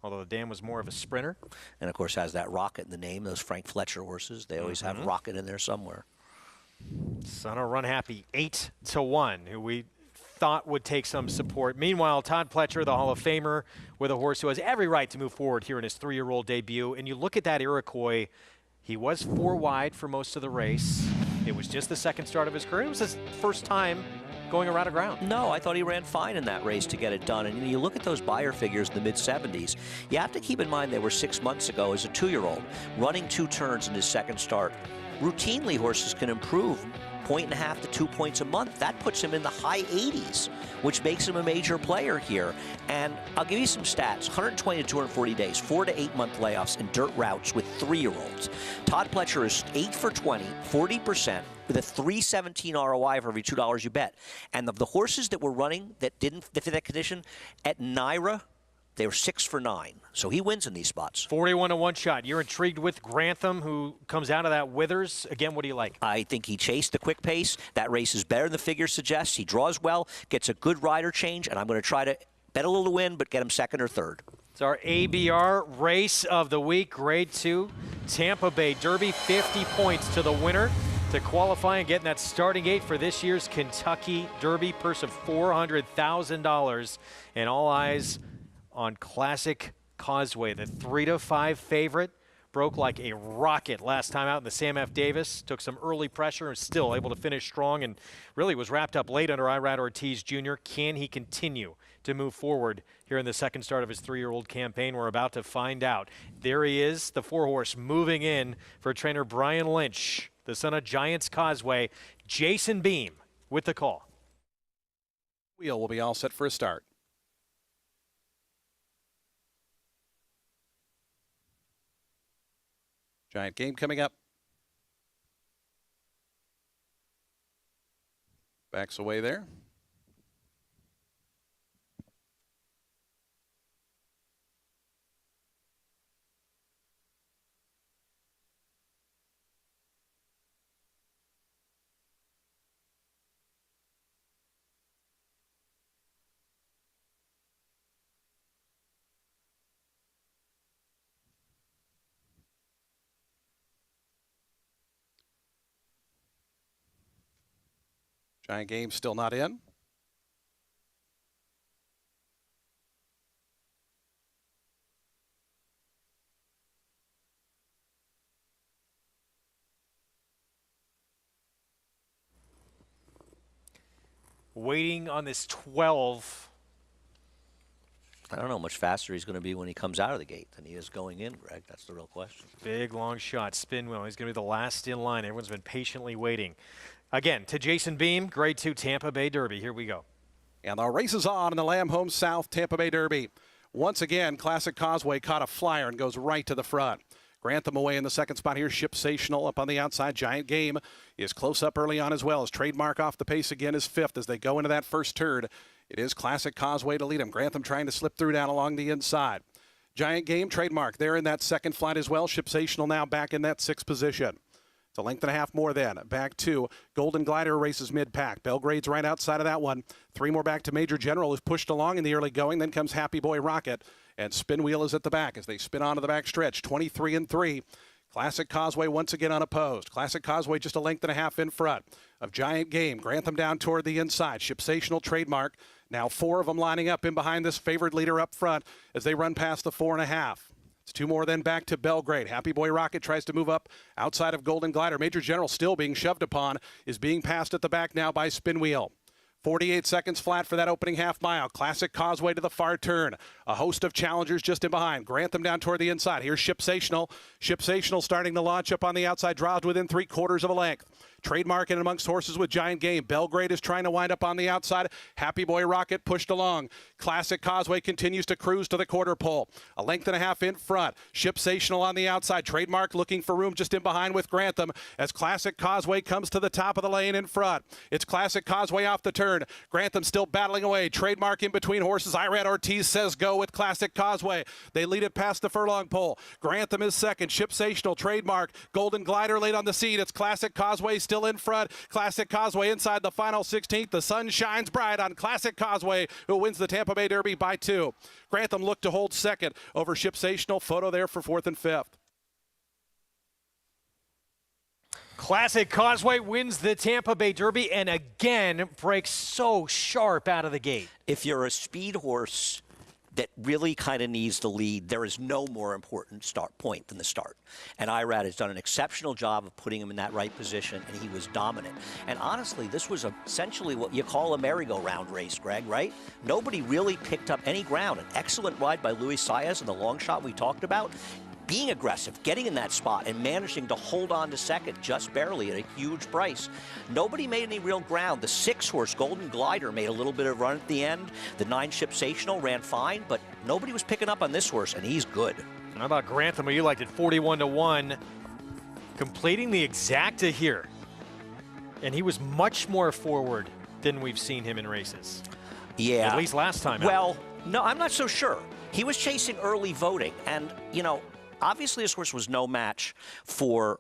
Speaker 22: although the Dam was more of a sprinter.
Speaker 23: And, of course, has that rocket in the name, those Frank Fletcher horses. They always have rocket in there somewhere.
Speaker 22: Son of Run Happy, 8-1, who we thought would take some support. Meanwhile, Todd Pletcher, the Hall of Famer, with a horse who has every right to move forward here in his 3-year-old debut. And you look at that Iroquois, he was 4 wide for most of the race. It was just the second start of his career. It was his first time going around a ground.
Speaker 23: No, I thought he ran fine in that race to get it done. And you look at those buyer figures in the mid-70s, you have to keep in mind they were 6 months ago as a 2-year-old, running 2 turns in his second start. Routinely, horses can improve 1.5 to 2 points a month. That puts him in the high 80s, which makes him a major player here. And I'll give you some stats. 120 to 240 days, 4 to 8 month layoffs in dirt routes with 3-year-olds. Todd Pletcher is 8 for 20, 40%, with a 317 ROI for every $2 you bet. And of the horses that were running that didn't fit that condition, at Naira, they were 6 for 9. So he wins in these spots.
Speaker 22: 41 to 1 shot. You're intrigued with Grantham, who comes out of that Withers. Again, what do you like?
Speaker 23: I think he chased the quick pace. That race is better than the figure suggests. He draws well, gets a good rider change, and I'm going to try to bet a little to win, but get him second or third.
Speaker 22: It's our ABR race of the week, Grade 2, Tampa Bay Derby. 50 points to the winner to qualify and get in that starting gate for this year's Kentucky Derby. Purse of $400,000, and all eyes on Classic Causeway. The 3-5 favorite broke like a rocket last time out in the Sam F. Davis. Took some early pressure and still able to finish strong, and really was wrapped up late under Irad Ortiz Jr. Can he continue to move forward here in the second start of his 3-year-old campaign? We're about to find out. There he is, the 4-horse moving in for trainer Brian Lynch, the son of Giants Causeway. Jason Beam with the call.
Speaker 5: Wheel will be all set for a start. Giant Game coming up. Backs away there. Giant Game still not in.
Speaker 22: waiting on this 12.
Speaker 23: I don't know how much faster he's going to be when he comes out of the gate than he is going in, Greg. That's the real question.
Speaker 22: Big, long shot, spin wheel. He's going to be the last in line. Everyone's been patiently waiting. Again, to Jason Beam, Grade 2 Tampa Bay Derby. Here we go.
Speaker 5: And the race is on in the Lamb Home South Tampa Bay Derby. Once again, Classic Causeway caught a flyer and goes right to the front. Grantham away in the second spot here. Shipsational up on the outside. Giant Game is close up early on as well. As Trademark off the pace again is fifth as they go into that first turn. It is Classic Causeway to lead him. Grantham trying to slip through down along the inside. Giant Game, Trademark there in that second flight as well. Shipsational now back in that sixth position. It's a length and a half more then. Back to Golden Glider races mid-pack. Belgrade's right outside of that one. 3 more back to Major General, who's pushed along in the early going. Then comes Happy Boy Rocket. And Spin Wheel is at the back as they spin onto the back stretch. 23-3. Classic Causeway once again unopposed. Classic Causeway just a length and a half in front of Giant Game. Grantham down toward the inside. Shipsational, Trademark. Now 4 of them lining up in behind this favored leader up front as they run past the 4.5. It's 2 more then back to Belgrade. Happy Boy Rocket tries to move up outside of Golden Glider. Major General still being shoved upon, is being passed at the back now by Spin Wheel. 48 seconds flat for that opening half mile. Classic Causeway to the far turn. A host of challengers just in behind. Grantham down toward the inside. Here's Shipsational. Shipsational starting the launch up on the outside. Dropped within 3/4 of a length. Trademark in amongst horses with Giant Game. Belgrade is trying to wind up on the outside. Happy Boy Rocket pushed along. Classic Causeway continues to cruise to the quarter pole. A length and a half in front. Shipsational on the outside. Trademark looking for room just in behind with Grantham as Classic Causeway comes to the top of the lane in front. It's Classic Causeway off the turn. Grantham still battling away. Trademark in between horses. Irad Ortiz says go with Classic Causeway. They lead it past the furlong pole. Grantham is second. Shipsational, Trademark. Golden Glider late on the seat. It's Classic Causeway still in front. Classic Causeway inside the final 16th. The sun shines bright on Classic Causeway, who wins the Tampa Bay Derby by 2. Grantham looked to hold second over Shipsational. Photo there for 4th and 5th.
Speaker 22: Classic Causeway wins the Tampa Bay Derby and again breaks so sharp out of the gate.
Speaker 23: If you're a speed horse that really kind of needs the lead, there is no more important start point than the start. And Irad has done an exceptional job of putting him in that right position, and he was dominant. And honestly, this was essentially what you call a merry-go-round race, Greg, right? Nobody really picked up any ground. An excellent ride by Luis Saez in the long shot we talked about. Being aggressive, getting in that spot, and managing to hold on to second just barely at a huge price. Nobody made any real ground. The 6-horse Golden Glider made a little bit of run at the end. The 9 Shipsational ran fine, but nobody was picking up on this horse, and he's good.
Speaker 22: How about Grantham? You liked it 41-1, completing the exacta here. And he was much more forward than we've seen him in races.
Speaker 23: Yeah.
Speaker 22: At least last time.
Speaker 23: Well, no, I'm not so sure. He was chasing early voting, and, you know, obviously, this horse was no match for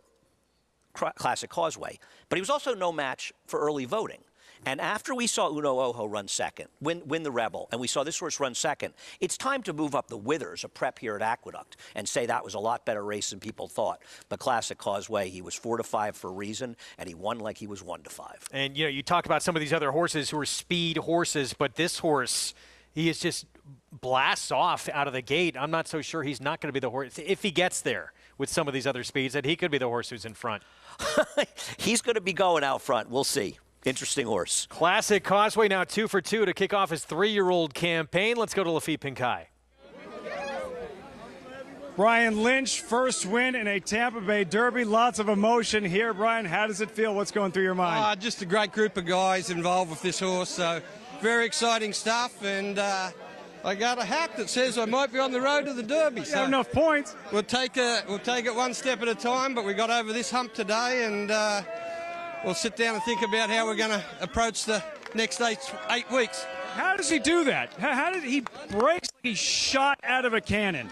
Speaker 23: Classic Causeway, but he was also no match for early voting. And after we saw Uno Ojo run second, win the Rebel, and we saw this horse run second, it's time to move up the Withers, a prep here at Aqueduct, and say that was a lot better race than people thought. But Classic Causeway, he was 4-5 for a reason, and he won like he was 1-5.
Speaker 22: And, you know, you talk about some of these other horses who are speed horses, but this horse, he is just blasts off out of the gate. I'm not so sure he's not going to be the horse. If he gets there with some of these other speeds, that he could be the horse who's in front.
Speaker 23: He's going to be going out front. We'll see. Interesting horse.
Speaker 22: Classic Causeway now 2 for 2 to kick off his 3-year-old campaign. Let's go to Lafitte Pinkai.
Speaker 3: Brian Lynch, first win in a Tampa Bay Derby. Lots of emotion here. Brian, how does it feel? What's going through your mind?
Speaker 12: Just a great group of guys involved with this horse. So very exciting stuff. And I got a hack that says I might be on the road to the Derby.
Speaker 3: So enough points.
Speaker 12: We'll take it one step at a time. But we got over this hump today, and we'll sit down and think about how we're going to approach the next 8 weeks.
Speaker 3: How does he do that? How did he break? He shot out of a cannon.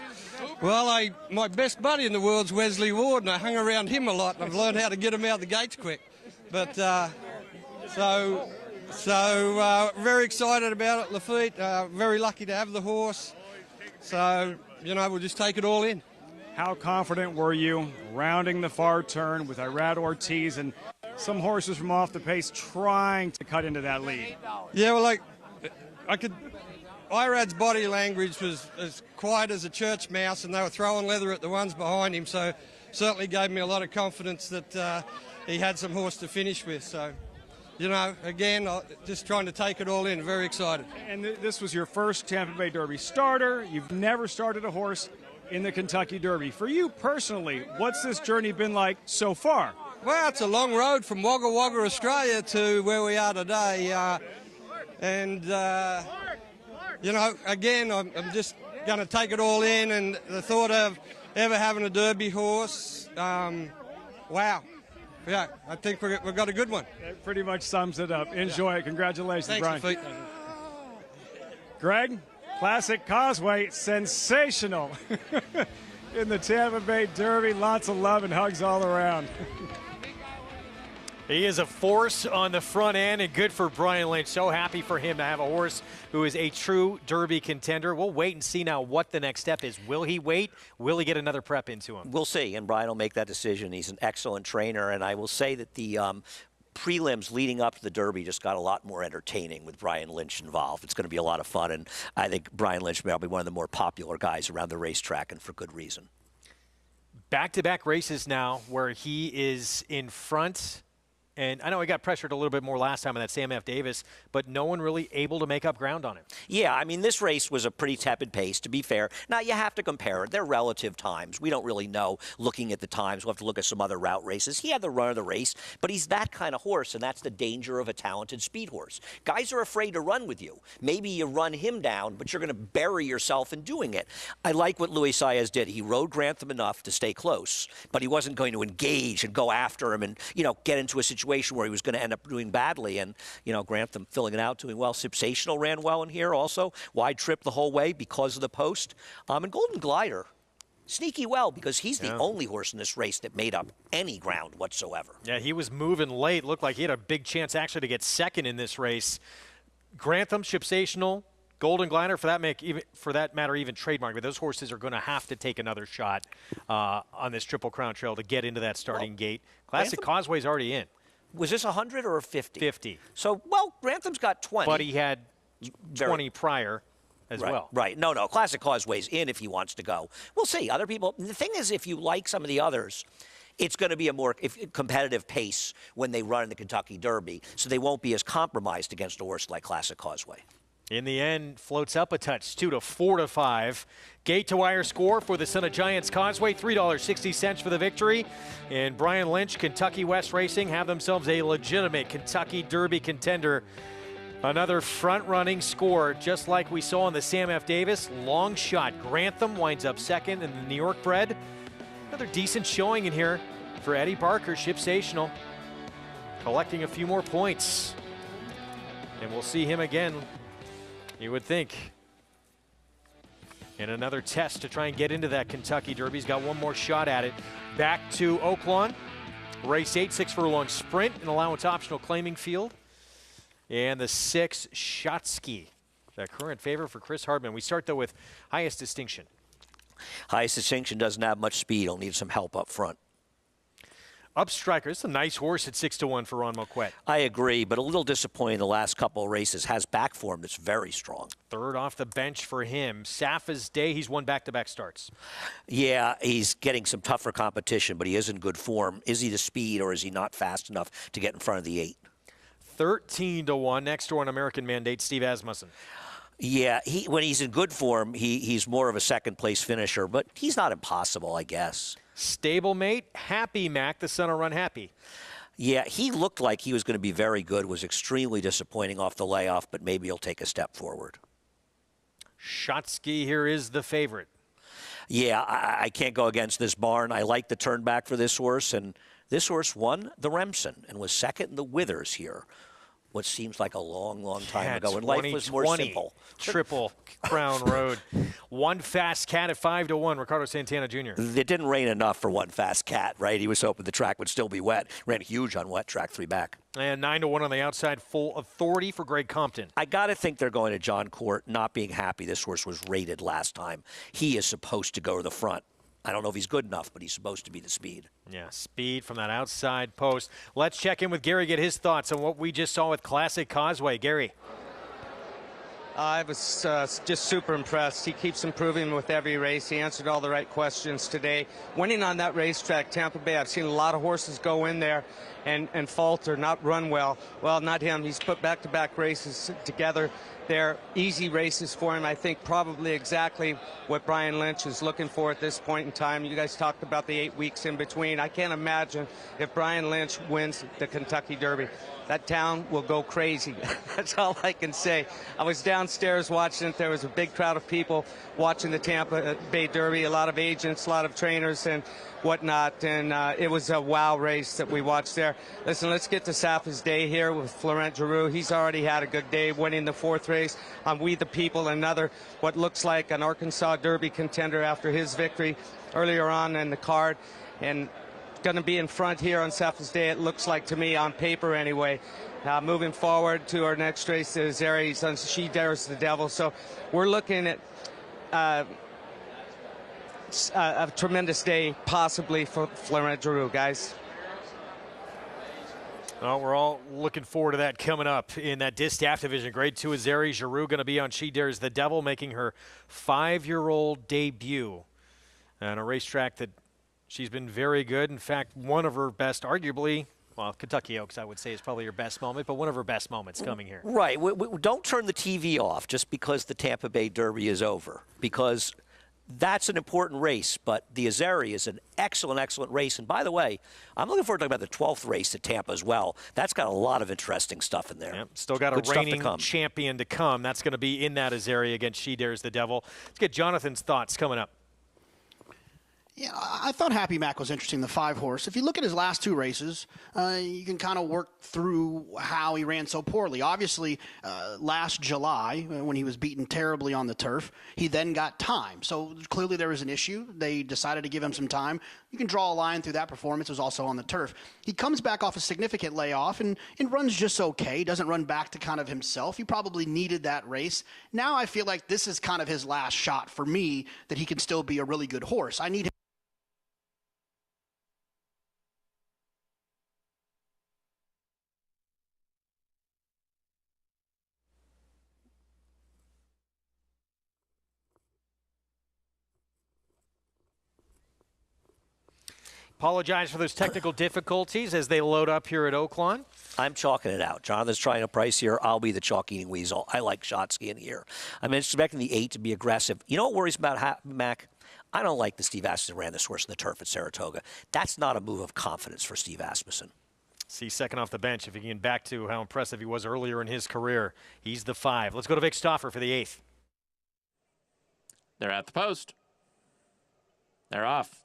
Speaker 12: Well, my best buddy in the world's Wesley Ward, and I hung around him a lot, and I've learned how to get him out the gates quick. But so very excited about it, Lafitte. Very lucky to have the horse. So, you know, we'll just take it all in.
Speaker 3: How confident were you rounding the far turn with Irad Ortiz and some horses from off the pace trying to cut into that lead?
Speaker 12: Yeah, well, Irad's body language was as quiet as a church mouse, and they were throwing leather at the ones behind him, so certainly gave me a lot of confidence that he had some horse to finish with. So you know, again, just trying to take it all in. Very excited.
Speaker 3: And this was your first Tampa Bay Derby starter. You've never started a horse in the Kentucky Derby. For you personally, what's this journey been like so far?
Speaker 12: Well, it's a long road from Wagga Wagga, Australia to where we are today. You know, again, I'm just going to take it all in, and the thought of ever having a Derby horse, wow. Yeah, I think we've got a good one.
Speaker 3: That pretty much sums it up. Enjoy it. Congratulations,
Speaker 12: Thanks,
Speaker 3: Brian.
Speaker 12: Lafitte.
Speaker 3: Greg, Classic Causeway, sensational in the Tampa Bay Derby. Lots of love and hugs all around.
Speaker 22: He is a force on the front end, and good for Brian Lynch. So happy for him to have a horse who is a true Derby contender. We'll wait and see now what the next step is. Will he wait? Will he get another prep into him?
Speaker 23: We'll see, and Brian will make that decision. He's an excellent trainer, and I will say that the prelims leading up to the Derby just got a lot more entertaining with Brian Lynch involved. It's going to be a lot of fun, and I think Brian Lynch may be one of the more popular guys around the racetrack, and for good reason.
Speaker 22: Back-to-back races now where he is in front. And I know he got pressured a little bit more last time in that Sam F. Davis, but no one really able to make up ground on him.
Speaker 23: Yeah, I mean, this race was a pretty tepid pace, to be fair. Now, you have to compare it. They're relative times. We don't really know looking at the times. We'll have to look at some other route races. He had the run of the race, but he's that kind of horse, and that's the danger of a talented speed horse. Guys are afraid to run with you. Maybe you run him down, but you're going to bury yourself in doing it. I like what Luis Saez did. He rode Grantham enough to stay close, but he wasn't going to engage and go after him and, you know, get into a situation where he was going to end up doing badly. And, you know, Grantham filling it out, doing well. Sensational ran well in here also. Wide trip the whole way because of the post. And Golden Glider, sneaky well because he's the only horse in this race that made up any ground whatsoever.
Speaker 22: Yeah, he was moving late. Looked like he had a big chance actually to get second in this race. Grantham, Sensational, Golden Glider, for that matter, even Trademark. But those horses are going to have to take another shot on this Triple Crown Trail to get into that starting gate. Classic Causeway's already in.
Speaker 23: Was this 100 or 50?
Speaker 22: 50.
Speaker 23: So, well, Grantham's got 20.
Speaker 22: But he had 20 prior as well.
Speaker 23: Right. No, Classic Causeway's in if he wants to go. We'll see. Other people. The thing is, if you like some of the others, it's going to be a more competitive pace when they run in the Kentucky Derby, so they won't be as compromised against a horse like Classic Causeway.
Speaker 22: In the end, floats up a touch, 2 to 4 to 5. Gate to wire score for the Son of Giants Causeway, $3.60 for the victory. And Brian Lynch, Kentucky West Racing, have themselves a legitimate Kentucky Derby contender. Another front-running score, just like we saw in the Sam F. Davis. Long shot. Grantham winds up second in the New York bred. Another decent showing in here for Eddie Barker, Sensational, collecting a few more points. And we'll see him again, you would think, in another test to try and get into that Kentucky Derby. He's got one more shot at it. Back to Oaklawn. Race 8, 6 furlong sprint, an allowance optional claiming field. And the 6, Shotsky, the current favorite for Chris Hardman. We start, though, with Highest Distinction.
Speaker 23: Highest Distinction doesn't have much speed. He'll need some help up front.
Speaker 22: Upstriker, it's a nice horse at 6 to 1 for Ron Moquette.
Speaker 23: I agree, but a little disappointing the last couple of races. Has back form that's very strong.
Speaker 22: Third off the bench for him. Safa's Day, he's won back-to-back starts.
Speaker 23: Yeah, he's getting some tougher competition, but he is in good form. Is he the speed, or is he not fast enough to get in front of the 8?
Speaker 22: 13 to 1. Next door on American Mandate, Steve Asmussen.
Speaker 23: Yeah, when he's in good form, he's more of a second-place finisher, but he's not impossible, I guess.
Speaker 22: Stablemate, Happy Mac, the son of Run Happy.
Speaker 23: Yeah, he looked like he was going to be very good, was extremely disappointing off the layoff, but maybe he'll take a step forward.
Speaker 22: Shotsky here is the favorite.
Speaker 23: Yeah, I can't go against this barn. I like the turn back for this horse, and this horse won the Remsen and was second in the Withers here, what seems like a long, long time ago when life was more simple.
Speaker 22: Triple Crown Road. One Fast Cat at 5 to 1, Ricardo Santana Jr.
Speaker 23: It didn't rain enough for One Fast Cat, right? He was hoping the track would still be wet. Ran huge on wet track, 3 back.
Speaker 22: And 9 to 1 on the outside, Full Authority for Greg Compton.
Speaker 23: I got to think they're going to John Court, not being happy this horse was rated last time. He is supposed to go to the front. I don't know if he's good enough, but he's supposed to be the speed.
Speaker 22: Yeah, speed from that outside post. Let's check in with Gary, get his thoughts on what we just saw with Classic Causeway. Gary.
Speaker 1: I was just super impressed. He keeps improving with every race. He answered all the right questions today. Winning on that racetrack, Tampa Bay, I've seen a lot of horses go in there and falter, not run well. Well, not him. He's put back-to-back races together. They're easy races for him. I think probably exactly what Brian Lynch is looking for at this point in time. You guys talked about the 8 weeks in between. I can't imagine if Brian Lynch wins the Kentucky Derby. That town will go crazy. That's all I can say. I was downstairs watching it. There was a big crowd of people watching the Tampa Bay Derby, a lot of agents, a lot of trainers and whatnot, and it was a wow race that we watched there. Listen, let's get to Safa's day here with Florent Giroux. He's already had a good day winning the 4th race on We the People, another what looks like an Arkansas Derby contender after his victory earlier on in the card, and going to be in front here on Safa's day, it looks like to me, on paper anyway. Moving forward to our next race, Azeri on She Dares the Devil. So we're looking at a tremendous day possibly for Florent Giroux, guys.
Speaker 22: Well, we're all looking forward to that coming up in that Distaff division. Grade 2 Azeri Giroux going to be on She Dares the Devil, making her 5-year-old debut on a racetrack that she's been very good. In fact, one of her best, arguably, well, Kentucky Oaks, I would say, is probably her best moment, but one of her best moments coming here.
Speaker 23: Right. Don't turn the TV off just because the Tampa Bay Derby is over, because that's an important race, but the Azeri is an excellent, excellent race. And by the way, I'm looking forward to talking about the 12th race at Tampa as well. That's got a lot of interesting stuff in there.
Speaker 22: Yep. Still got a reigning champion to come. That's going to be in that Azeri against She Dares the Devil. Let's get Jonathan's thoughts coming up.
Speaker 13: Yeah, I thought Happy Mac was interesting, the 5-horse. If you look at his last 2 races, you can kind of work through how he ran so poorly. Obviously, last July, when he was beaten terribly on the turf, he then got time. So clearly there was an issue. They decided to give him some time. You can draw a line through that performance. It was also on the turf. He comes back off a significant layoff and runs just okay. Doesn't run back to kind of himself. He probably needed that race. Now I feel like this is kind of his last shot for me, that he can still be a really good horse. I need him.
Speaker 22: Apologize for those technical difficulties as they load up here at Oaklawn.
Speaker 23: I'm chalking it out. Jonathan's trying a price here. I'll be the chalk-eating weasel. I like Shotsky in here. I'm expecting the 8 to be aggressive. You know what worries me about Mac? I don't like the Steve Asmussen ran this horse in the turf at Saratoga. That's not a move of confidence for Steve Asmussen.
Speaker 22: See, second off the bench, if you can get back to how impressive he was earlier in his career. He's the 5. Let's go to Vic Stauffer for the 8th.
Speaker 18: They're at the post. They're off.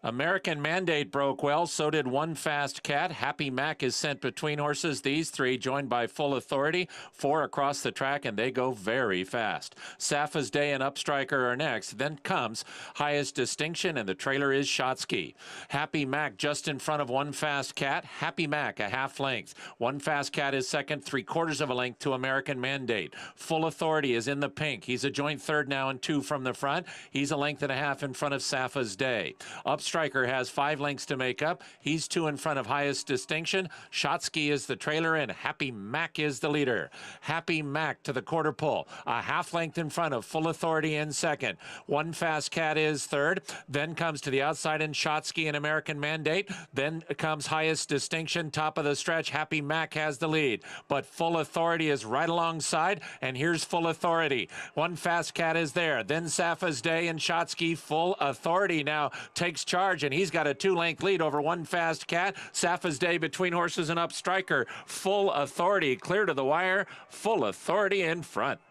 Speaker 18: American Mandate broke well, so did One Fast Cat. Happy Mac is sent between horses. These 3 joined by Full Authority, 4 across the track, and they go very fast. Safa's Day and Upstriker are next. Then comes Highest Distinction, and the trailer is Shotsky. Happy Mac just in front of One Fast Cat. Happy Mac a half length. One Fast Cat is second, 3/4 of a length to American Mandate. Full Authority is in the pink. He's a joint third now and 2 from the front. He's a length and a half in front of Safa's Day. Upstriker has 5 lengths to make up. He's 2 in front of Highest Distinction. Shotsky is the trailer, and Happy Mac is the leader. Happy Mac to the quarter pole, a half length in front of Full Authority in second. One Fast Cat is third. Then comes to the outside in Shotsky and American Mandate. Then comes Highest Distinction, top of the stretch. Happy Mac has the lead, but Full Authority is right alongside, and here's Full Authority. One Fast Cat is there. Then Safa's Day and Shotsky. Full Authority now takes charge, and he's got a 2-length lead over One Fast Cat. Safa's Day between horses and Upstriker. Full Authority clear to the wire. Full Authority in front.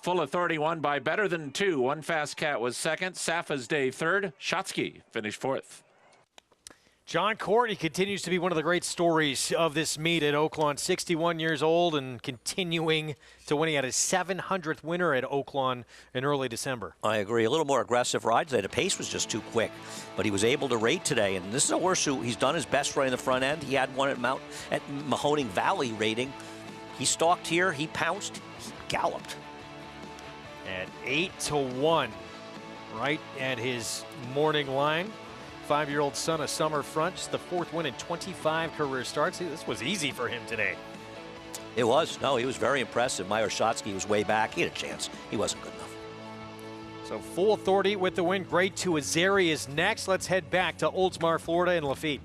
Speaker 18: Full Authority won by better than 2. One Fast Cat was second. Safa's Day third. Shotsky finished 4th.
Speaker 22: John Courtney continues to be one of the great stories of this meet at Oaklawn. 61 years old and continuing to win. He had his 700th winner at Oaklawn in early December.
Speaker 23: I agree. A little more aggressive ride today. The pace was just too quick, but he was able to rate today. And this is a horse who he's done his best right in the front end. He had one at Mahoning Valley rating. He stalked here. He pounced. He galloped.
Speaker 22: At 8-1, right at his morning line. 5-year-old son of Summer Front, just the 4th win in 25 career starts. This was easy for him today.
Speaker 23: It was. No, he was very impressive. Majerschatzky was way back. He had a chance. He wasn't good enough.
Speaker 22: So full authority with the win. Grade 2 Azeri is next. Let's head back to Oldsmar, Florida and Lafitte.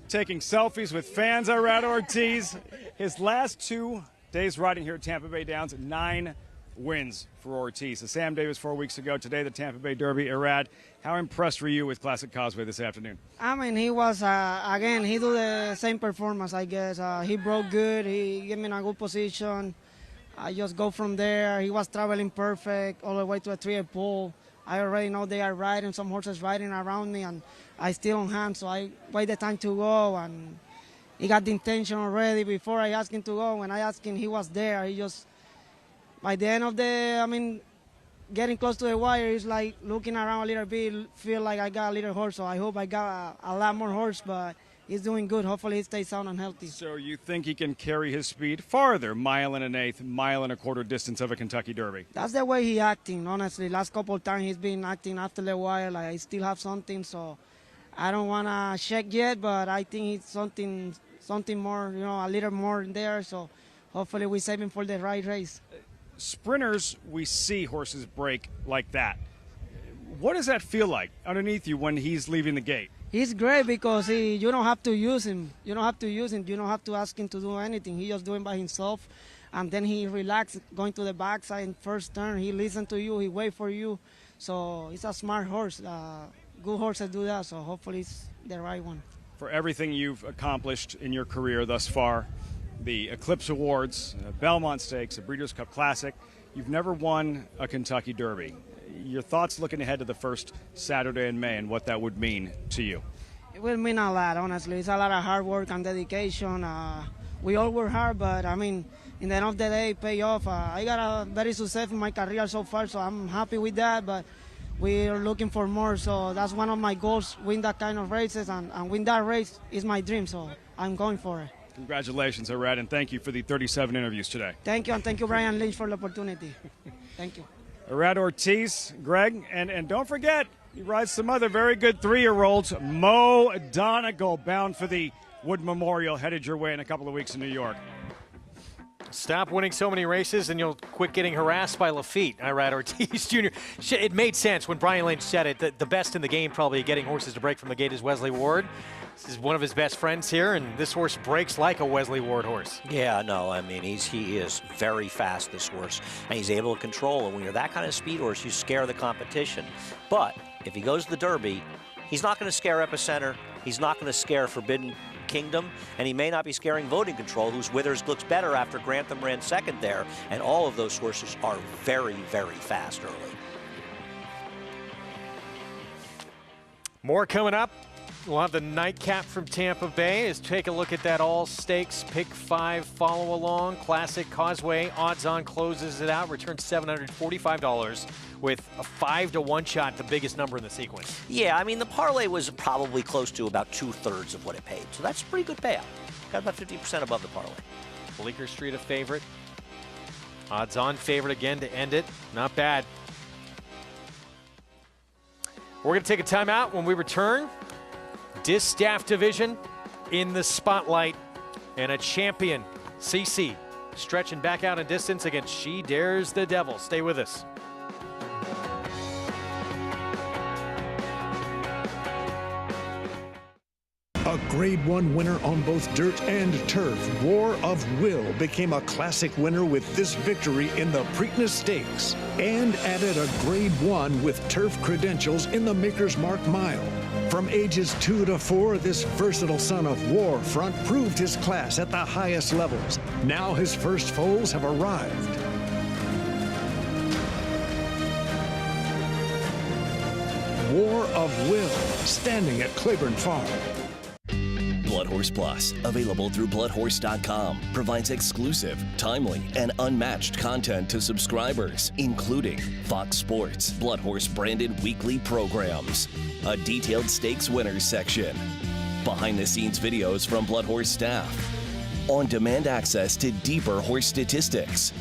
Speaker 3: Taking selfies with fans, Irad Ortiz. His last 2 days riding here at Tampa Bay Downs, 9 wins for Ortiz. The Sam Davis 4 weeks ago. Today, the Tampa Bay Derby. Irad, how impressed were you with Classic Causeway this afternoon?
Speaker 16: I mean, he was, again, he do the same performance, I guess. He broke good. He gave me in a good position. I just go from there. He was traveling perfect all the way to a 3-8 pole. I already know they are riding, some horses riding around me, and I still on hand, so I wait the time to go, and he got the intention already before I asked him to go. When I asked him, he was there. He just, by the end of getting close to the wire, he's like looking around a little bit, feel like I got a little horse, so I hope I got a lot more horse, but he's doing good. Hopefully he stays sound and healthy.
Speaker 3: So you think he can carry his speed farther, 1 1/8, 1 1/4 distance of a Kentucky Derby?
Speaker 16: That's the way he acting, honestly. Last couple of times he's been acting after the wire, like I still have something, so I don't want to check yet, but I think it's something more, a little more in there, so hopefully we save him for the right race.
Speaker 3: Sprinters, we see horses break like that. What does that feel like underneath you when he's leaving the gate?
Speaker 16: He's great because you don't have to use him. You don't have to ask him to do anything. He just doing by himself, and then he relax, going to the backside first turn. He listen to you. He wait for you. So he's a smart horse. Good horses do that. So hopefully it's the right one.
Speaker 3: For everything you've accomplished in your career thus far, the Eclipse Awards, Belmont Stakes, a Breeders' Cup Classic, you've never won a Kentucky Derby. Your thoughts looking ahead to the first Saturday in May and what that would mean to you?
Speaker 16: It will mean a lot, honestly. It's a lot of hard work and dedication. We all work hard, but I mean, in the end of the day, pay off. I got a very success in my career so far, so I'm happy with that, but we're looking for more, so that's one of my goals, win that kind of races, and win that race is my dream, so I'm going for it.
Speaker 3: Congratulations, Irad, and thank you for the 37 interviews today.
Speaker 16: Thank you, and thank you, Brian Lynch, for the opportunity. Thank you.
Speaker 3: Irad Ortiz, Greg, and don't forget, he rides some other very good 3-year-olds. Mo Donegal, bound for the Wood Memorial, headed your way in a couple of weeks in New York.
Speaker 22: Stop winning so many races and you'll quit getting harassed by Lafitte, Irad Ortiz Jr. It made sense when Brian Lynch said it, that the best in the game probably getting horses to break from the gate is Wesley Ward. This is one of his best friends here, and this horse breaks like a Wesley Ward horse.
Speaker 23: Yeah, no, I mean, he is very fast, this horse, and he's able to control. And when you're that kind of speed horse, you scare the competition. But if he goes to the Derby, he's not going to scare Epicenter. He's not going to scare Forbidden Kingdom, and he may not be scaring Voting Control, whose Withers looks better after Grantham ran second there, and all of those horses are very, very fast early.
Speaker 22: More coming up. We'll have the nightcap from Tampa Bay. Let's take a look at that all-stakes pick 5 follow-along. Classic Causeway odds-on closes it out. Returns $745 with a 5-to-1 shot, the biggest number in the sequence.
Speaker 23: Yeah, I mean, the parlay was probably close to about 2/3 of what it paid. So that's a pretty good payout. Got about 50% above the parlay.
Speaker 22: Bleecker Street a favorite. Odds-on favorite again to end it. Not bad. We're going to take a timeout. When we return, Distaff division in the spotlight, and a champion, CC, stretching back out in distance against She Dares the Devil. Stay with us.
Speaker 17: A Grade 1 winner on both dirt and turf, War of Will became a classic winner with this victory in the Preakness Stakes and added a Grade 1 with turf credentials in the Maker's Mark Mile. From ages 2 to 4, this versatile son of Warfront proved his class at the highest levels. Now his first foals have arrived. War of Will, standing at Claiborne Farm.
Speaker 19: Blood Horse Plus, available through bloodhorse.com, provides exclusive, timely, and unmatched content to subscribers, including Fox Sports, Blood Horse branded weekly programs, a detailed stakes winners section, behind-the-scenes videos from Blood Horse staff, on-demand access to deeper horse statistics,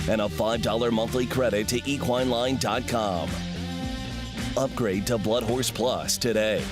Speaker 19: and a $5 monthly credit to equineline.com. Upgrade to Blood Horse Plus today.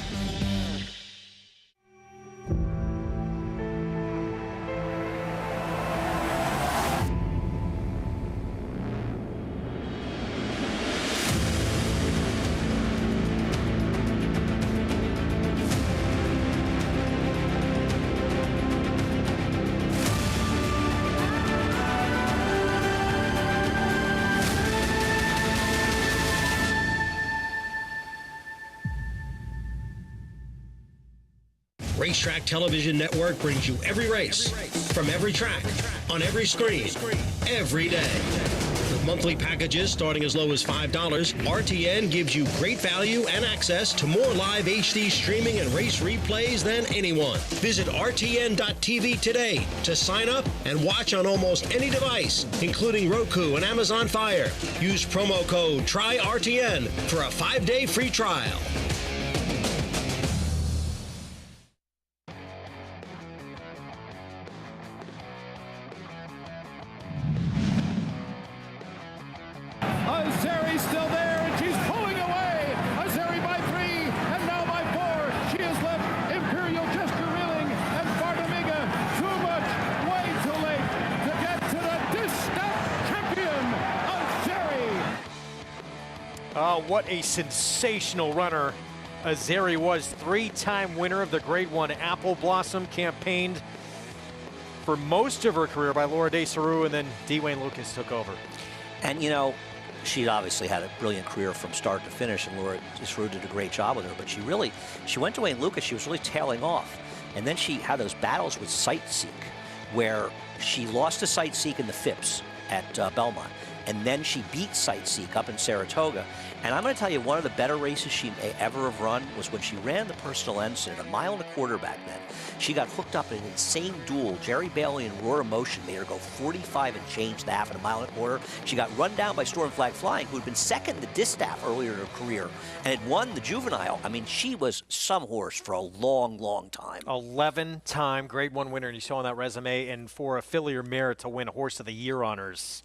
Speaker 9: Racetrack Television Network brings you every race, from every track, on every screen, every day. With monthly packages starting as low as $5, RTN gives you great value and access to more live HD streaming and race replays than anyone. Visit RTN.tv today to sign up and watch on almost any device, including Roku and Amazon Fire. Use promo code TRYRTN for a 5-day free trial.
Speaker 10: Azeri still there, and she's pulling away. Azeri by 3, and now by 4. She has left Imperial Chester Reeling and Bartamiga too much, way too late to get to the distaff champion, Azeri.
Speaker 22: What a sensational runner Azeri was. 3-time winner of the Grade 1 Apple Blossom, campaigned for most of her career by Laura Desaru, and then D. Wayne Lucas took over.
Speaker 23: And, you know, she obviously had a brilliant career from start to finish, and Laura Desaru did a great job with her, but she went to Wayne Lucas, she was really tailing off. And then she had those battles with Sightseek, where she lost to Sightseek in the Phipps at Belmont. And then she beat Sightseek up in Saratoga. And I'm going to tell you, one of the better races she may ever have run was when she ran the personal ensign at 1.25 miles back then. She got hooked up in an insane duel. Jerry Bailey and Roar Motion made her go 45 and change the half at 1.25 miles. She got run down by Storm Flag Flying, who had been second in the distaff earlier in her career and had won the juvenile. I mean, she was some horse for a long, long time.
Speaker 22: 11-time Grade 1 winner, and you saw on that resume, and for a filly or mare to win Horse of the Year honors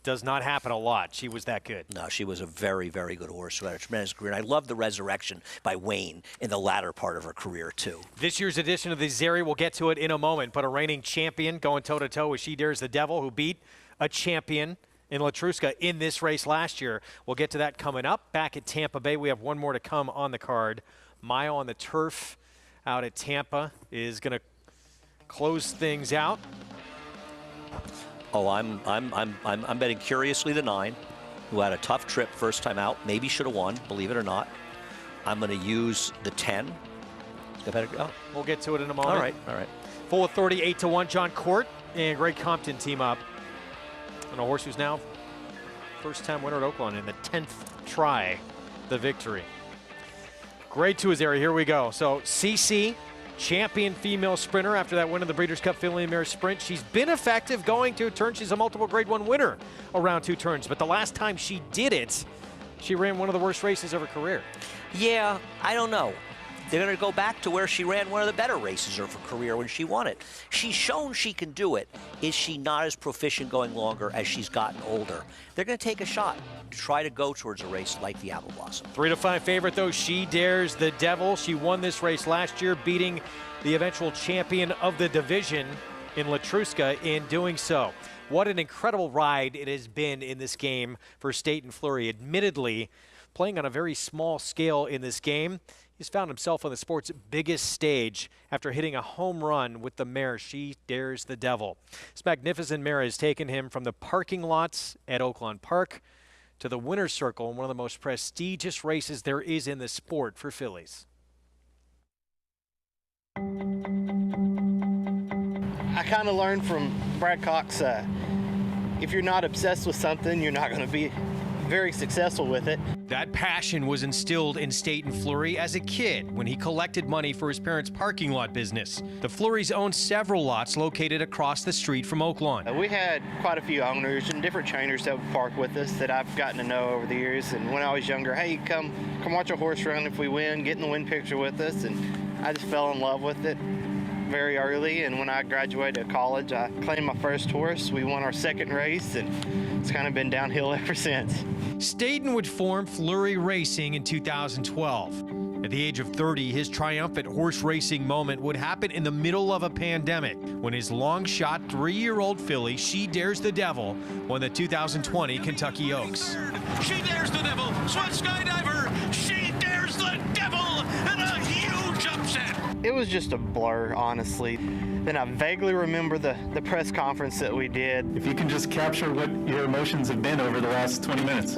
Speaker 22: does not happen a lot. She was that good.
Speaker 23: No, she was a very, very good horse who had a tremendous career. And I love the resurrection by Wayne in the latter part of her career, too.
Speaker 22: This year's edition of the Azeri, we'll get to it in a moment, but a reigning champion going toe-to-toe with She Dares the Devil, who beat a champion in Latruska in this race last year. We'll get to that coming up. Back at Tampa Bay, we have one more to come on the card. Mile on the Turf out at Tampa is going to close things out.
Speaker 23: Oh, I'm betting Curiously the 9, who had a tough trip first time out. Maybe should have won, believe it or not. I'm going to use the 10.
Speaker 22: We'll get to it in a moment.
Speaker 23: All right.
Speaker 22: Full Authority 8-1. John Court and Greg Compton team up. And a horse who's now first-time winner at Oaklawn in the 10th try, the victory. Grade 2 Azeri, here we go. So CC, champion female sprinter after that win of the Breeders' Cup Filly Mare Sprint. She's been effective going 2 turns. She's a multiple Grade 1 winner around 2 turns. But the last time she did it, she ran one of the worst races of her career.
Speaker 23: Yeah, I don't know. They're going to go back to where she ran one of the better races of her career when she won it. She's shown she can do it. Is she not as proficient going longer as she's gotten older? They're going to take a shot to try to go towards a race like the Apple Blossom.
Speaker 22: 3-5 favorite, though, She Dares the Devil. She won this race last year, beating the eventual champion of the division in Latruska in doing so. What an incredible ride it has been in this game for Staten Fleury. Admittedly, playing on a very small scale in this game, he's found himself on the sport's biggest stage after hitting a home run with the mare She Dares the Devil. This magnificent mare has taken him from the parking lots at Oaklawn Park to the winner's circle in one of the most prestigious races there is in the sport for fillies.
Speaker 2: I kind of learned from Brad Cox, if you're not obsessed with something, you're not going to be very successful with it.
Speaker 22: That passion was instilled in Staten Fleury as a kid when he collected money for his parents' parking lot business. The Fleurys own several lots located across the street from Oaklawn.
Speaker 2: We had quite a few owners and different trainers that would park with us that I've gotten to know over the years. And when I was younger, hey, come watch a horse run if we win, get in the win picture with us. And I just fell in love with it very early, and when I graduated college, I claimed my first horse. We won our second race, and it's kind of been downhill ever since.
Speaker 22: Staten would form Fleury Racing in 2012. At the age of 30, his triumphant horse racing moment would happen in the middle of a pandemic when his long-shot 3-year-old filly, She Dares the Devil, won the 2020 Kentucky Oaks.
Speaker 15: She Dares the Devil, Swan Skydiver, She Dares the Devil, and a huge upset.
Speaker 2: It was just a blur, honestly. Then I vaguely remember the press conference that we did.
Speaker 4: If you can just capture what your emotions have been over the last 20 minutes.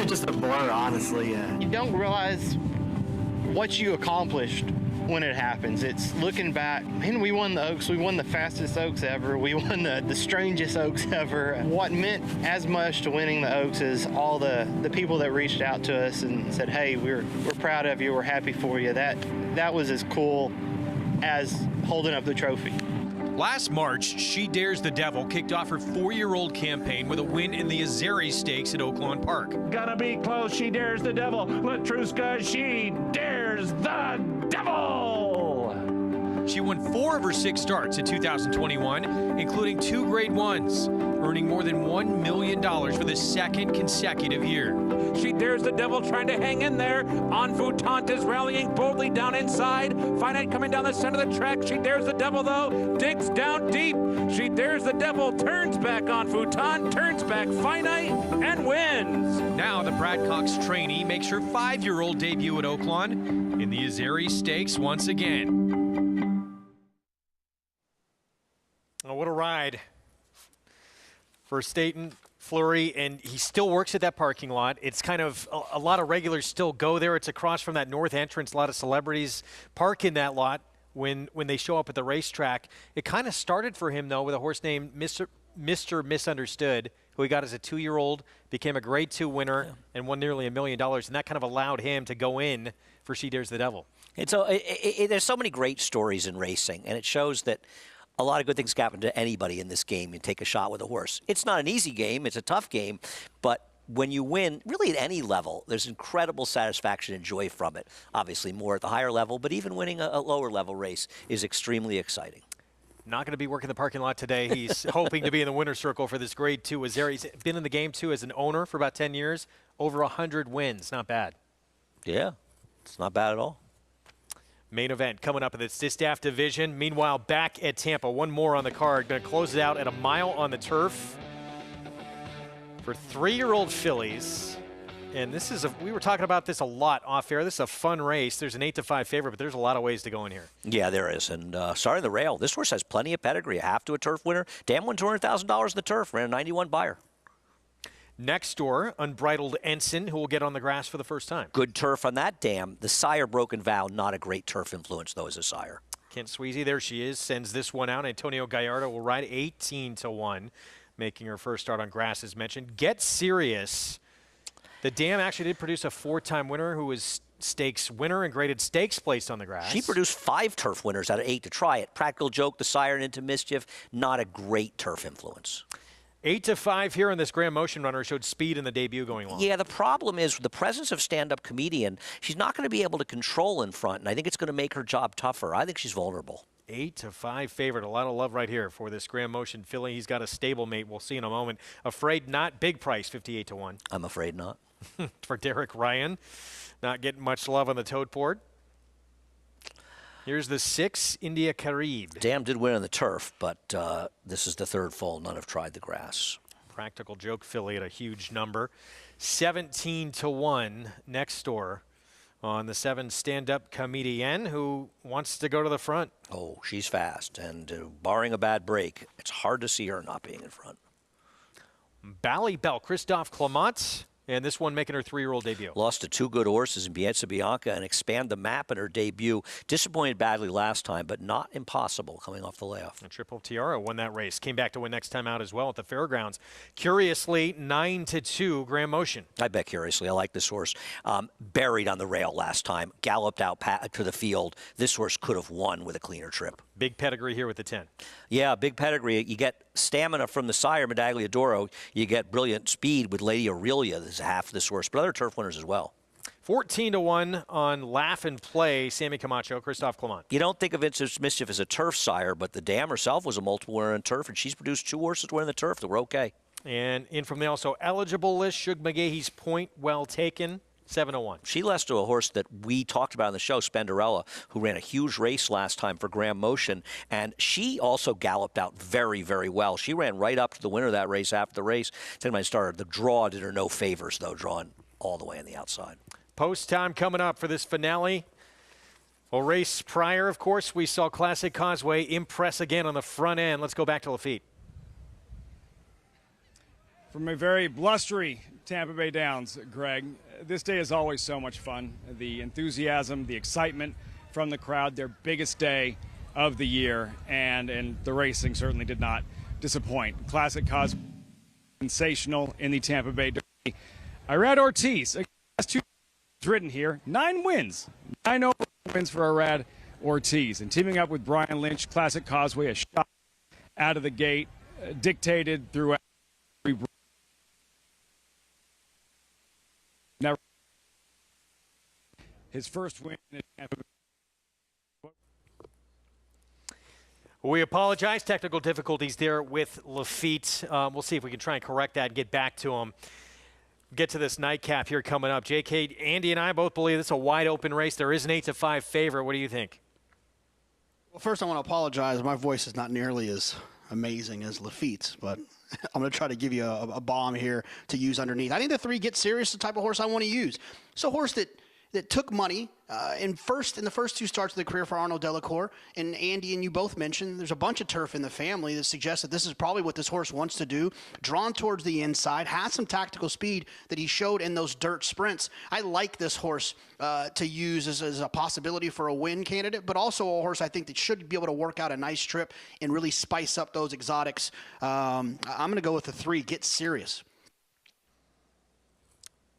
Speaker 2: Just a blur, honestly. You don't realize what you accomplished when it happens. It's looking back, man, we won the Oaks. We won the fastest Oaks ever. We won the strangest Oaks ever. What meant as much to winning the Oaks is all the people that reached out to us and said, hey, we're proud of you. We're happy for you. That was as cool as holding up the trophy.
Speaker 7: Last March, She Dares the Devil kicked off her 4-year-old campaign with a win in the Azeri Stakes at Oaklawn Park.
Speaker 18: Gonna be close, She Dares the Devil. Latruska, She Dares the Devil!
Speaker 7: She won 4 of her 6 starts in 2021, including 2 Grade 1s, earning more than $1 million for the 2nd consecutive year.
Speaker 18: She Dares the Devil trying to hang in there. Enfoutant is rallying boldly down inside. Finite coming down the center of the track. She Dares the Devil, though, digs down deep. She Dares the Devil turns back Enfoutant, turns back Finite, and wins.
Speaker 7: Now the Brad Cox trainee makes her 5-year-old debut at Oaklawn in the Azeri Stakes once again.
Speaker 22: Oh, what a ride for Staten Fleury, and he still works at that parking lot. It's kind of a lot of regulars still go there. It's across from that north entrance. A lot of celebrities park in that lot when they show up at the racetrack. It kind of started for him, though, with a horse named Mr. Misunderstood, who he got as a 2-year-old, became a Grade 2 winner, and won nearly $1 million. And that kind of allowed him to go in for She Dares the Devil.
Speaker 23: And so there's so many great stories in racing, and it shows that a lot of good things can happen to anybody in this game and take a shot with a horse. It's not an easy game. It's a tough game. But when you win, really at any level, there's incredible satisfaction and joy from it. Obviously more at the higher level, but even winning a lower level race is extremely exciting.
Speaker 22: Not going to be working the parking lot today. He's hoping to be in the winner's circle for this Grade 2 Azeri. He's been in the game, too, as an owner for about 10 years. Over 100 wins. Not bad.
Speaker 23: Yeah, it's not bad at all.
Speaker 22: Main event coming up in the Distaff division. Meanwhile, back at Tampa, one more on the card. Going to close it out at a mile on the turf for 3-year-old fillies. And this is we were talking about this a lot off air. This is a fun race. There's an 8-5 favorite, but there's a lot of ways to go in here.
Speaker 23: Yeah, there is. And starting the rail, this horse has plenty of pedigree. A half to a turf winner. Dam won $200,000 in the turf. Ran a 91 buyer.
Speaker 22: Next door, Unbridled Ensign, who will get on the grass for the first time.
Speaker 23: Good turf on that dam. The sire Broken Vow, not a great turf influence, though, as a sire.
Speaker 22: Kent Sweezy, there she is, sends this one out. Antonio Gallardo will ride 18-1, making her first start on grass, as mentioned. Get Serious. The dam actually did produce a 4-time winner who was stakes winner and graded stakes placed on the grass.
Speaker 23: She produced 5 turf winners out of 8 to try it. Practical Joke, the sire, and Into Mischief, not a great turf influence.
Speaker 22: 8-5 here in this Grand Motion Runner showed speed in the debut going long.
Speaker 23: Yeah, the problem is the presence of stand-up comedian. She's not going to be able to control in front, and I think it's going to make her job tougher. I think she's vulnerable.
Speaker 22: 8-5 favorite. A lot of love right here for this Grand Motion filly. He's got a stablemate. We'll see in a moment. Afraid Not, big price, 58-1.
Speaker 23: I'm afraid not.
Speaker 22: For Derek Ryan. Not getting much love on the tote board. Here's the 6, India Carib.
Speaker 23: Dam did win on the turf, but this is the 3rd foal. None have tried the grass.
Speaker 22: Practical Joke filly at a huge number. 17-1 next door on the 7 Stand-Up Comedienne, who wants to go to the front.
Speaker 23: Oh, she's fast, and barring a bad break, it's hard to see her not being in front.
Speaker 22: Bally Bell, Christophe Clement. And this one making her 3-year-old debut.
Speaker 23: Lost to 2 good horses in Piazza Bianca and Expand the Map in her debut. Disappointed badly last time, but not impossible coming off the layoff.
Speaker 22: And Triple Tiara won that race. Came back to win next time out as well at the Fairgrounds. Curiously, 9-2 Grand Motion.
Speaker 23: I bet Curiously. I like this horse. Buried on the rail last time. Galloped out to the field. This horse could have won with a cleaner trip.
Speaker 22: Big pedigree here with the 10.
Speaker 23: Yeah, big pedigree. You get stamina from the sire, Medaglia d'Oro. You get brilliant speed with Lady Aurelia. This is half of this horse, but other turf winners as well.
Speaker 22: 14-1 on Laugh and Play, Sammy Camacho, Christophe Clement.
Speaker 23: You don't think of Into Mischief as a turf sire, but the dam herself was a multiple winner in turf, and she's produced 2 horses winning the turf that were okay.
Speaker 22: And in from the also eligible list, Shug McGahee's Point Well Taken. 7-1.
Speaker 23: She lost to a horse that we talked about on the show, Spenderella, who ran a huge race last time for Grand Motion, and she also galloped out very, very well. She ran right up to the winner of that race after the race. Then I started. The draw did her no favors, though, drawing all the way on the outside.
Speaker 22: Post time coming up for this finale. A race prior, of course, we saw Classic Causeway impress again on the front end. Let's go back to Lafitte.
Speaker 3: From a very blustery Tampa Bay Downs, Greg, this day is always so much fun. The enthusiasm, the excitement from the crowd, their biggest day of the year, and the racing certainly did not disappoint. Classic Causeway, sensational in the Tampa Bay Derby. Irad Ortiz, last 2 ridden here, 9 wins. 9 overall wins for Irad Ortiz. And teaming up with Brian Lynch, Classic Causeway, a shot out of the gate, dictated throughout. Never his first win in Tampa Bay.
Speaker 22: We apologize. Technical difficulties there with Lafitte. We'll see if we can try and correct that and get back to him. Get to this nightcap here coming up. JK, Andy and I both believe this is a wide open race. There is an 8-5 favorite. What do you think?
Speaker 13: Well, first I want to apologize. My voice is not nearly as amazing as Lafitte's, but I'm going to try to give you a bomb here to use underneath. I think the 3 Get Serious is the type of horse I want to use. It's a horse that took money in the first 2 starts of the career for Arnold Delacour. And Andy and you both mentioned there's a bunch of turf in the family that suggests that this is probably what this horse wants to do. Drawn towards the inside, has some tactical speed that he showed in those dirt sprints. I like this horse to use as a possibility for a win candidate, but also a horse I think that should be able to work out a nice trip and really spice up those exotics. I'm going to go with the 3 Get Serious.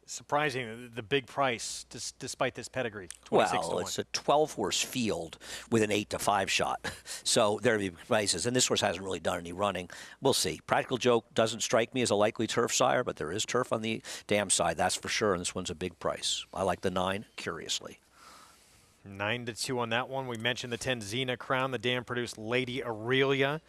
Speaker 22: Surprising, the big price, despite this pedigree.
Speaker 23: Well, it's a 12-horse field with an 8-5 shot. So there are the prices. And this horse hasn't really done any running. We'll see. Practical Joke doesn't strike me as a likely turf sire, but there is turf on the dam side, that's for sure. And this one's a big price. I like the 9, curiously.
Speaker 22: 9-2 on that one. We mentioned the 10 Xena Crown. The dam produced Lady Aurelia.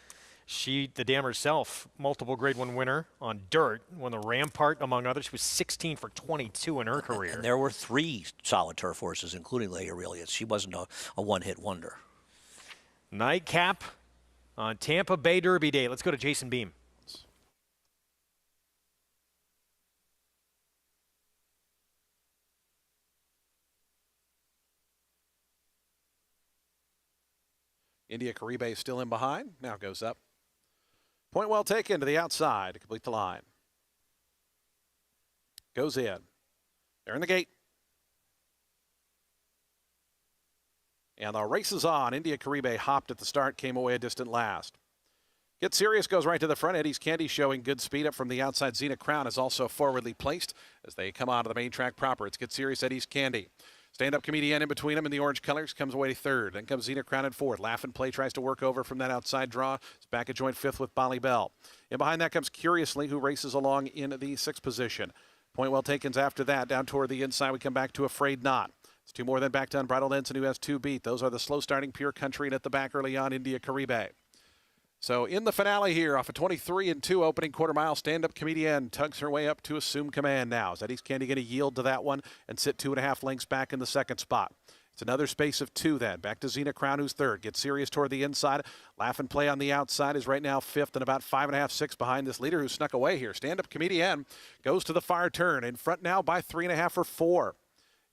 Speaker 22: The dam herself, multiple Grade 1 winner on dirt, won the Rampart, among others. She was 16 for 22 in her career.
Speaker 23: And there were 3 solid turf horses, including Lady Aurelia. She wasn't a one-hit wonder.
Speaker 22: Nightcap on Tampa Bay Derby Day. Let's go to Jason Beam.
Speaker 5: India Caribe still in behind. Now goes up. Point well taken to the outside to complete the line. Goes in. They're in the gate. And the race is on. India Caribe hopped at the start, came away a distant last. Get Serious goes right to the front. Eddie's Candy showing good speed up from the outside. Xena Crown is also forwardly placed as they come onto the main track proper. It's Get Serious, Eddie's Candy. Stand-up comedian in between them in the orange colors comes away 3rd. Then comes Xena Crown in 4th. Laugh and Play tries to work over from that outside draw. It's back at joint 5th with Bali Bell. And behind that comes Curiously, who races along in the 6th position. Point well taken's after that. Down toward the inside, we come back to Afraid Not. It's 2 more than back to Unbridled Ensign, who has 2 beat. Those are the slow-starting Pure Country, and at the back early on, India Caribe. So in the finale here, off a 23-2 opening quarter-mile, stand-up comedian tugs her way up to assume command now. Is Eddie's Candy going to yield to that one and sit 2.5 lengths back in the 2nd spot? It's another space of 2 then. Back to Xena Crown, who's 3rd. Get Serious toward the inside. Laugh and Play on the outside is right now 5th and about 5.5, 6 behind this leader who snuck away here. Stand-up comedian goes to the far turn. In front now by 3.5 or 4.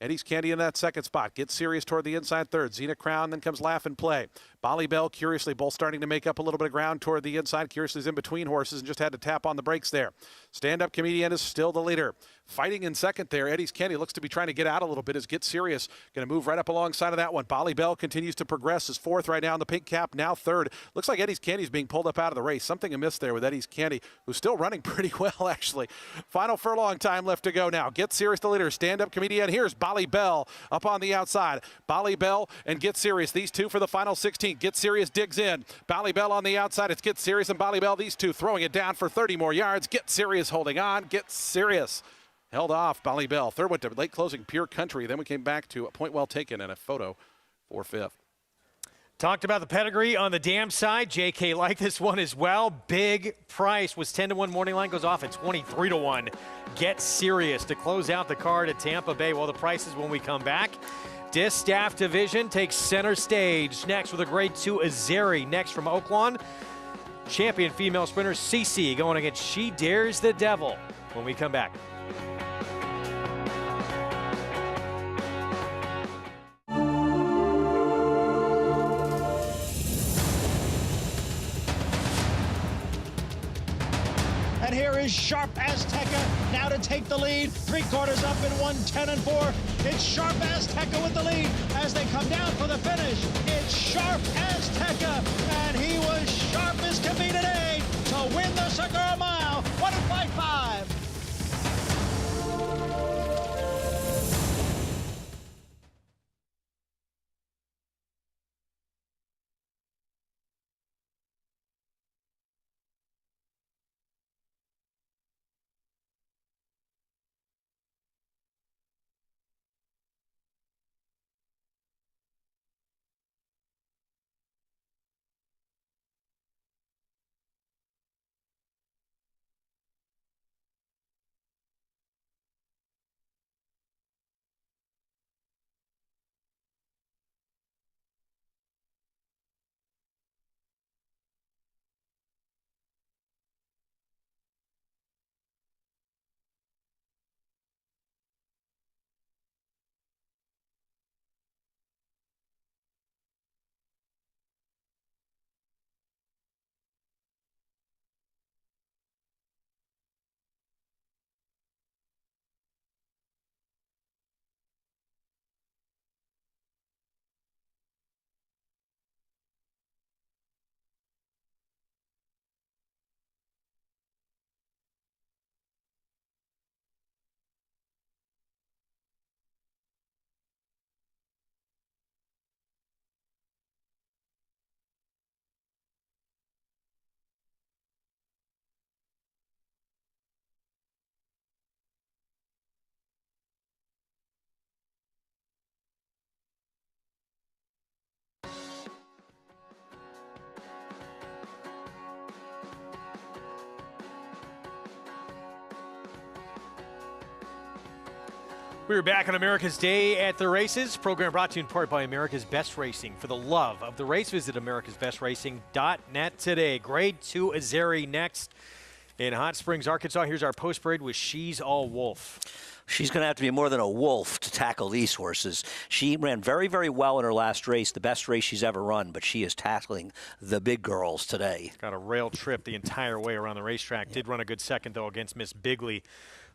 Speaker 5: Eddie's Candy in that 2nd spot. Get Serious toward the inside 3rd. Xena Crown, then comes Laugh and Play. Bali Bell, Curiously, both starting to make up a little bit of ground toward the inside. Curiously's in between horses and just had to tap on the brakes there. Stand-up comedian is still the leader. Fighting in 2nd there. Eddie's Candy looks to be trying to get out a little bit as Get Serious going to move right up alongside of that one. Bali Bell continues to progress, is 4th right now in the pink cap, now 3rd. Looks like Eddie's Candy's being pulled up out of the race. Something amiss there with Eddie's Candy, who's still running pretty well, actually. Final furlong time left to go now. Get Serious the leader. Stand-up comedian. Here's Bali Bell up on the outside. Bali Bell and Get Serious. These 2 for the final 16. Get Serious digs in. Bali Bell on the outside. It's Get Serious and Bali Bell. These 2 throwing it down for 30 more yards. Get Serious holding on. Get Serious held off. Bali Bell. 3rd went to late closing Pure Country. Then we came back to a point well taken and a photo for 5th.
Speaker 22: Talked about the pedigree on the dam side. JK liked this one as well. Big price was 10-1. Morning line goes off at 23-1. Get Serious to close out the card at Tampa Bay. Well, the prices when we come back. Distaff Division takes center stage. Next with a Grade 2 Azeri. Next from Oaklawn, champion female sprinter Cece going against She Dares the Devil when we come back.
Speaker 13: And
Speaker 11: And here is Sharp Azteca now to take the lead. 3/4 up in 1:10.4. It's Sharp Azteca with the lead as they come down for the finish. It's Sharp Azteca, and he was sharp as can be today to win the Cigar Mile. 1:55.
Speaker 22: We're back on America's Day at the Races. Program brought to you in part by America's Best Racing. For the love of the race, visit americasbestracing.net today. Grade 2 Azeri next in Hot Springs, Arkansas. Here's our post parade with She's All Wolf.
Speaker 23: She's going to have to be more than a wolf to tackle these horses. She ran very, very well in her last race, the best race she's ever run, but she is tackling the big girls today.
Speaker 22: Got a rail trip the entire way around the racetrack. Did run a good second, though, against Miss Bigley,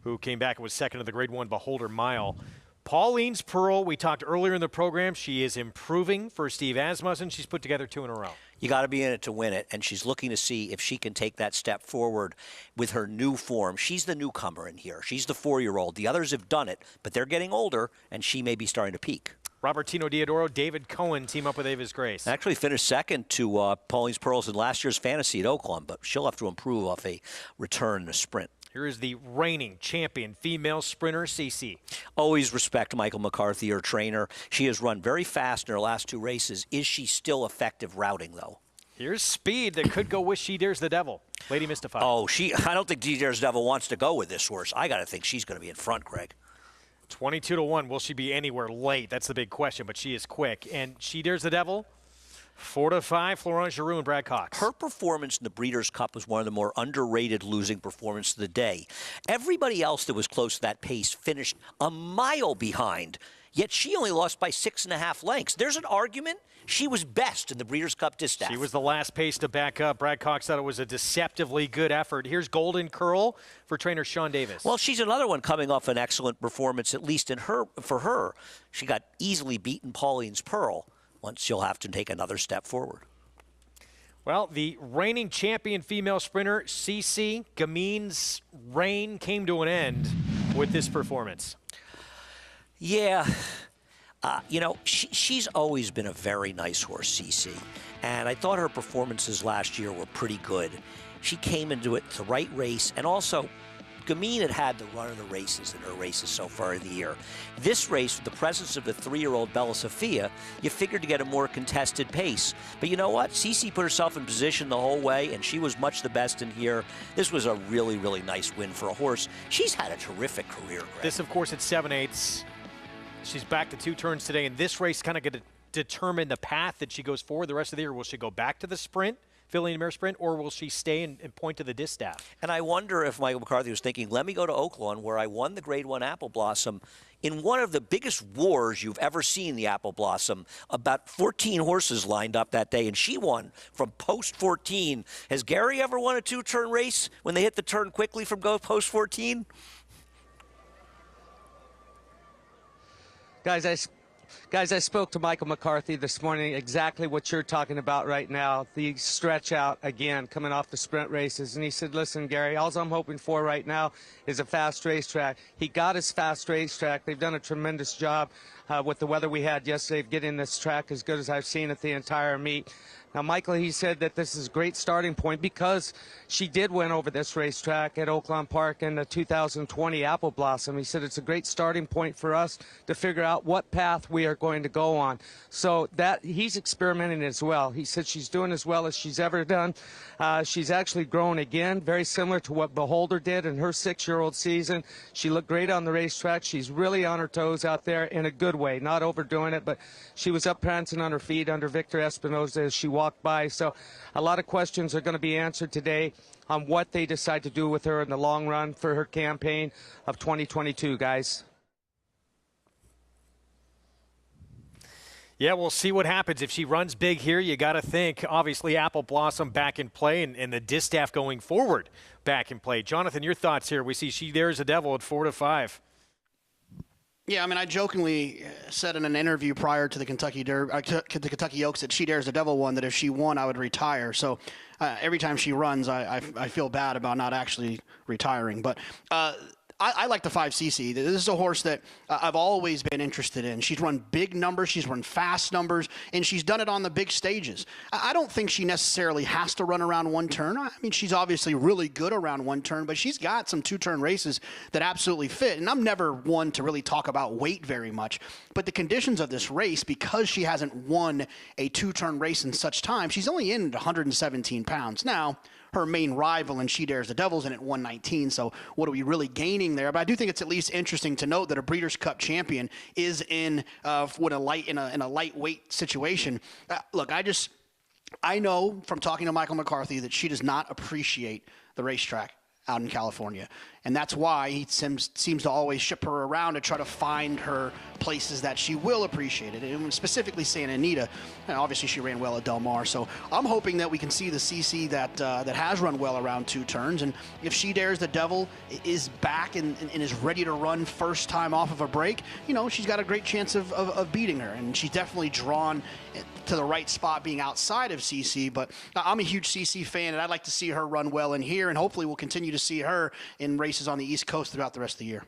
Speaker 22: who came back and was second of the Grade 1 Beholder Mile. Pauline's Pearl, we talked earlier in the program. She is improving for Steve Asmussen. She's put together 2 in a row.
Speaker 23: You got to be in it to win it, and she's looking to see if she can take that step forward with her new form. She's the newcomer in here. She's the 4-year-old. The others have done it, but they're getting older, and she may be starting to peak.
Speaker 22: Robertino Diodoro, David Cohen team up with Avis Grace.
Speaker 23: Actually finished second to Pauline's Pearls in last year's Fantasy at Oaklawn, but she'll have to improve off a return in a sprint.
Speaker 22: Here is the reigning champion female sprinter, CC.
Speaker 23: Always respect Michael McCarthy, her trainer. She has run very fast in her last 2 races. Is she still effective routing, though?
Speaker 22: Here's speed that could go with She Dares the Devil. Lady Mystified.
Speaker 23: Oh, I don't think She Dares the Devil wants to go with this horse. I got to think she's going to be in front, Greg.
Speaker 22: 22-1. Will she be anywhere late? That's the big question, but she is quick. And She Dares the Devil, 4-5, Florent Giroux and Brad Cox.
Speaker 23: Her performance in the Breeders' Cup was one of the more underrated losing performances of the day. Everybody else that was close to that pace finished a mile behind, yet she only lost by 6.5 lengths. There's an argument. She was best in the Breeders' Cup Distaff.
Speaker 22: She was the last pace to back up. Brad Cox thought it was a deceptively good effort. Here's Golden Curl for trainer Sean Davis.
Speaker 23: Well, she's another one coming off an excellent performance, at least for her. She got easily beaten Pauline's Pearl. Once she'll have to take another step forward.
Speaker 22: Well, the reigning champion female sprinter, CC Gamin's reign came to an end with this performance.
Speaker 23: Yeah. She's always been a very nice horse, CC. And I thought her performances last year were pretty good. She came into it the right race, and also Gamin had the run of the races in her races so far in the year. This race, with the presence of the 3-year-old Bella Sophia, you figured to get a more contested pace. But you know what? Cece put herself in position the whole way, and she was much the best in here. This was a really, really nice win for a horse. She's had a terrific career, Greg.
Speaker 22: This, of course, at 7/8. She's back to 2 turns today, and this race kind of going to determine the path that she goes forward the rest of the year. Will she go back to the sprint, filly and mare sprint, or will she stay and point to the distaff?
Speaker 23: And I wonder if Michael McCarthy was thinking, let me go to Oaklawn, where I won the Grade 1 Apple Blossom in one of the biggest wars you've ever seen, the Apple Blossom. About 14 horses lined up that day, and she won from post 14. Has Gary ever won a two-turn race when they hit the turn quickly from post 14?
Speaker 1: Guys, I spoke to Michael McCarthy this morning, exactly what you're talking about right now, the stretch out again, coming off the sprint races. And he said, listen, Gary, all I'm hoping for right now is a fast racetrack. He got his fast racetrack. They've done a tremendous job with the weather we had yesterday of getting this track as good as I've seen it the entire meet. Now, Michael, he said that this is a great starting point because she did win over this racetrack at Oaklawn Park in the 2020 Apple Blossom. He said it's a great starting point for us to figure out what path we are going to go on. So that he's experimenting as well. He said she's doing as well as she's ever done. She's actually grown again, very similar to what Beholder did in her 6-year-old season. She looked great on the racetrack. She's really on her toes out there in a good way, not overdoing it, but she was up prancing on her feet under Victor Espinoza as she walked by. So a lot of questions are going to be answered today on what they decide to do with her in the long run for her campaign of 2022, guys.
Speaker 22: Yeah, we'll see what happens. If she runs big here, you got to think, obviously, Apple Blossom back in play and the distaff going forward back in play. Jonathan, your thoughts here. We see She Dares the Devil at 4-5.
Speaker 13: Yeah, I mean, I jokingly said in an interview prior to the Kentucky Kentucky Oaks that She Dares the Devil won, that if she won, I would retire. So every time she runs, I feel bad about not actually retiring. But I like the 5cc. This is a horse that I've always been interested in. She's run big numbers, she's run fast numbers, and she's done it on the big stages. I don't think she necessarily has to run around one turn. I mean, she's obviously really good around one turn, but she's got some two-turn races that absolutely fit. And I'm never one to really talk about weight very much, but the conditions of this race, because she hasn't won a two-turn race in such time, she's only in at 117 pounds. Now, her main rival in She Dares the Devil's in at 119, so what are we really gaining there? But I do think it's at least interesting to note that a Breeders' Cup champion is in in a lightweight situation. Look, I know from talking to Michael McCarthy that she does not appreciate the racetrack out in California, and that's why he seems to always ship her around to try to find her places that she will appreciate it, and specifically Santa Anita. And obviously she ran well at Del Mar, so I'm hoping that we can see the CC that has run well around two turns, and if She Dares the Devil is back and is ready to run first time off of a break, you know, she's got a great chance of beating her, and she's definitely drawn to the right spot being outside of CC. But I'm a huge CC fan, and I'd like to see her run well in here, and hopefully we'll continue to see her in races on the East Coast throughout the rest of the year.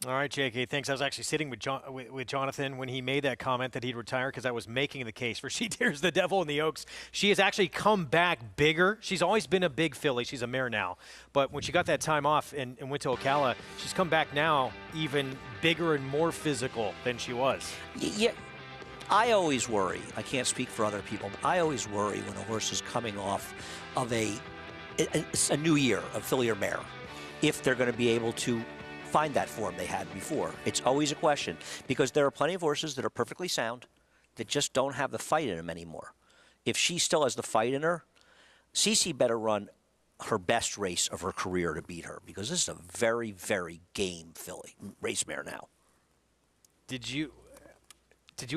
Speaker 22: All right, JK, thanks. I was actually sitting with Jonathan when he made that comment that he'd retire, because I was making the case for She Dares the Devil in the Oaks. She has actually come back bigger. She's always been a big filly. She's a mare now. But when she got that time off and went to Ocala, she's come back now even bigger and more physical than she was.
Speaker 23: Yeah. I always worry, I can't speak for other people, but I always worry when a horse is coming off of a new year of filly or mare, if they're going to be able to find that form they had before. It's always a question, because there are plenty of horses that are perfectly sound that just don't have the fight in them anymore. If she still has the fight in her, CC better run her best race of her career to beat her, because this is a very, very game filly, race mare now.
Speaker 22: Did you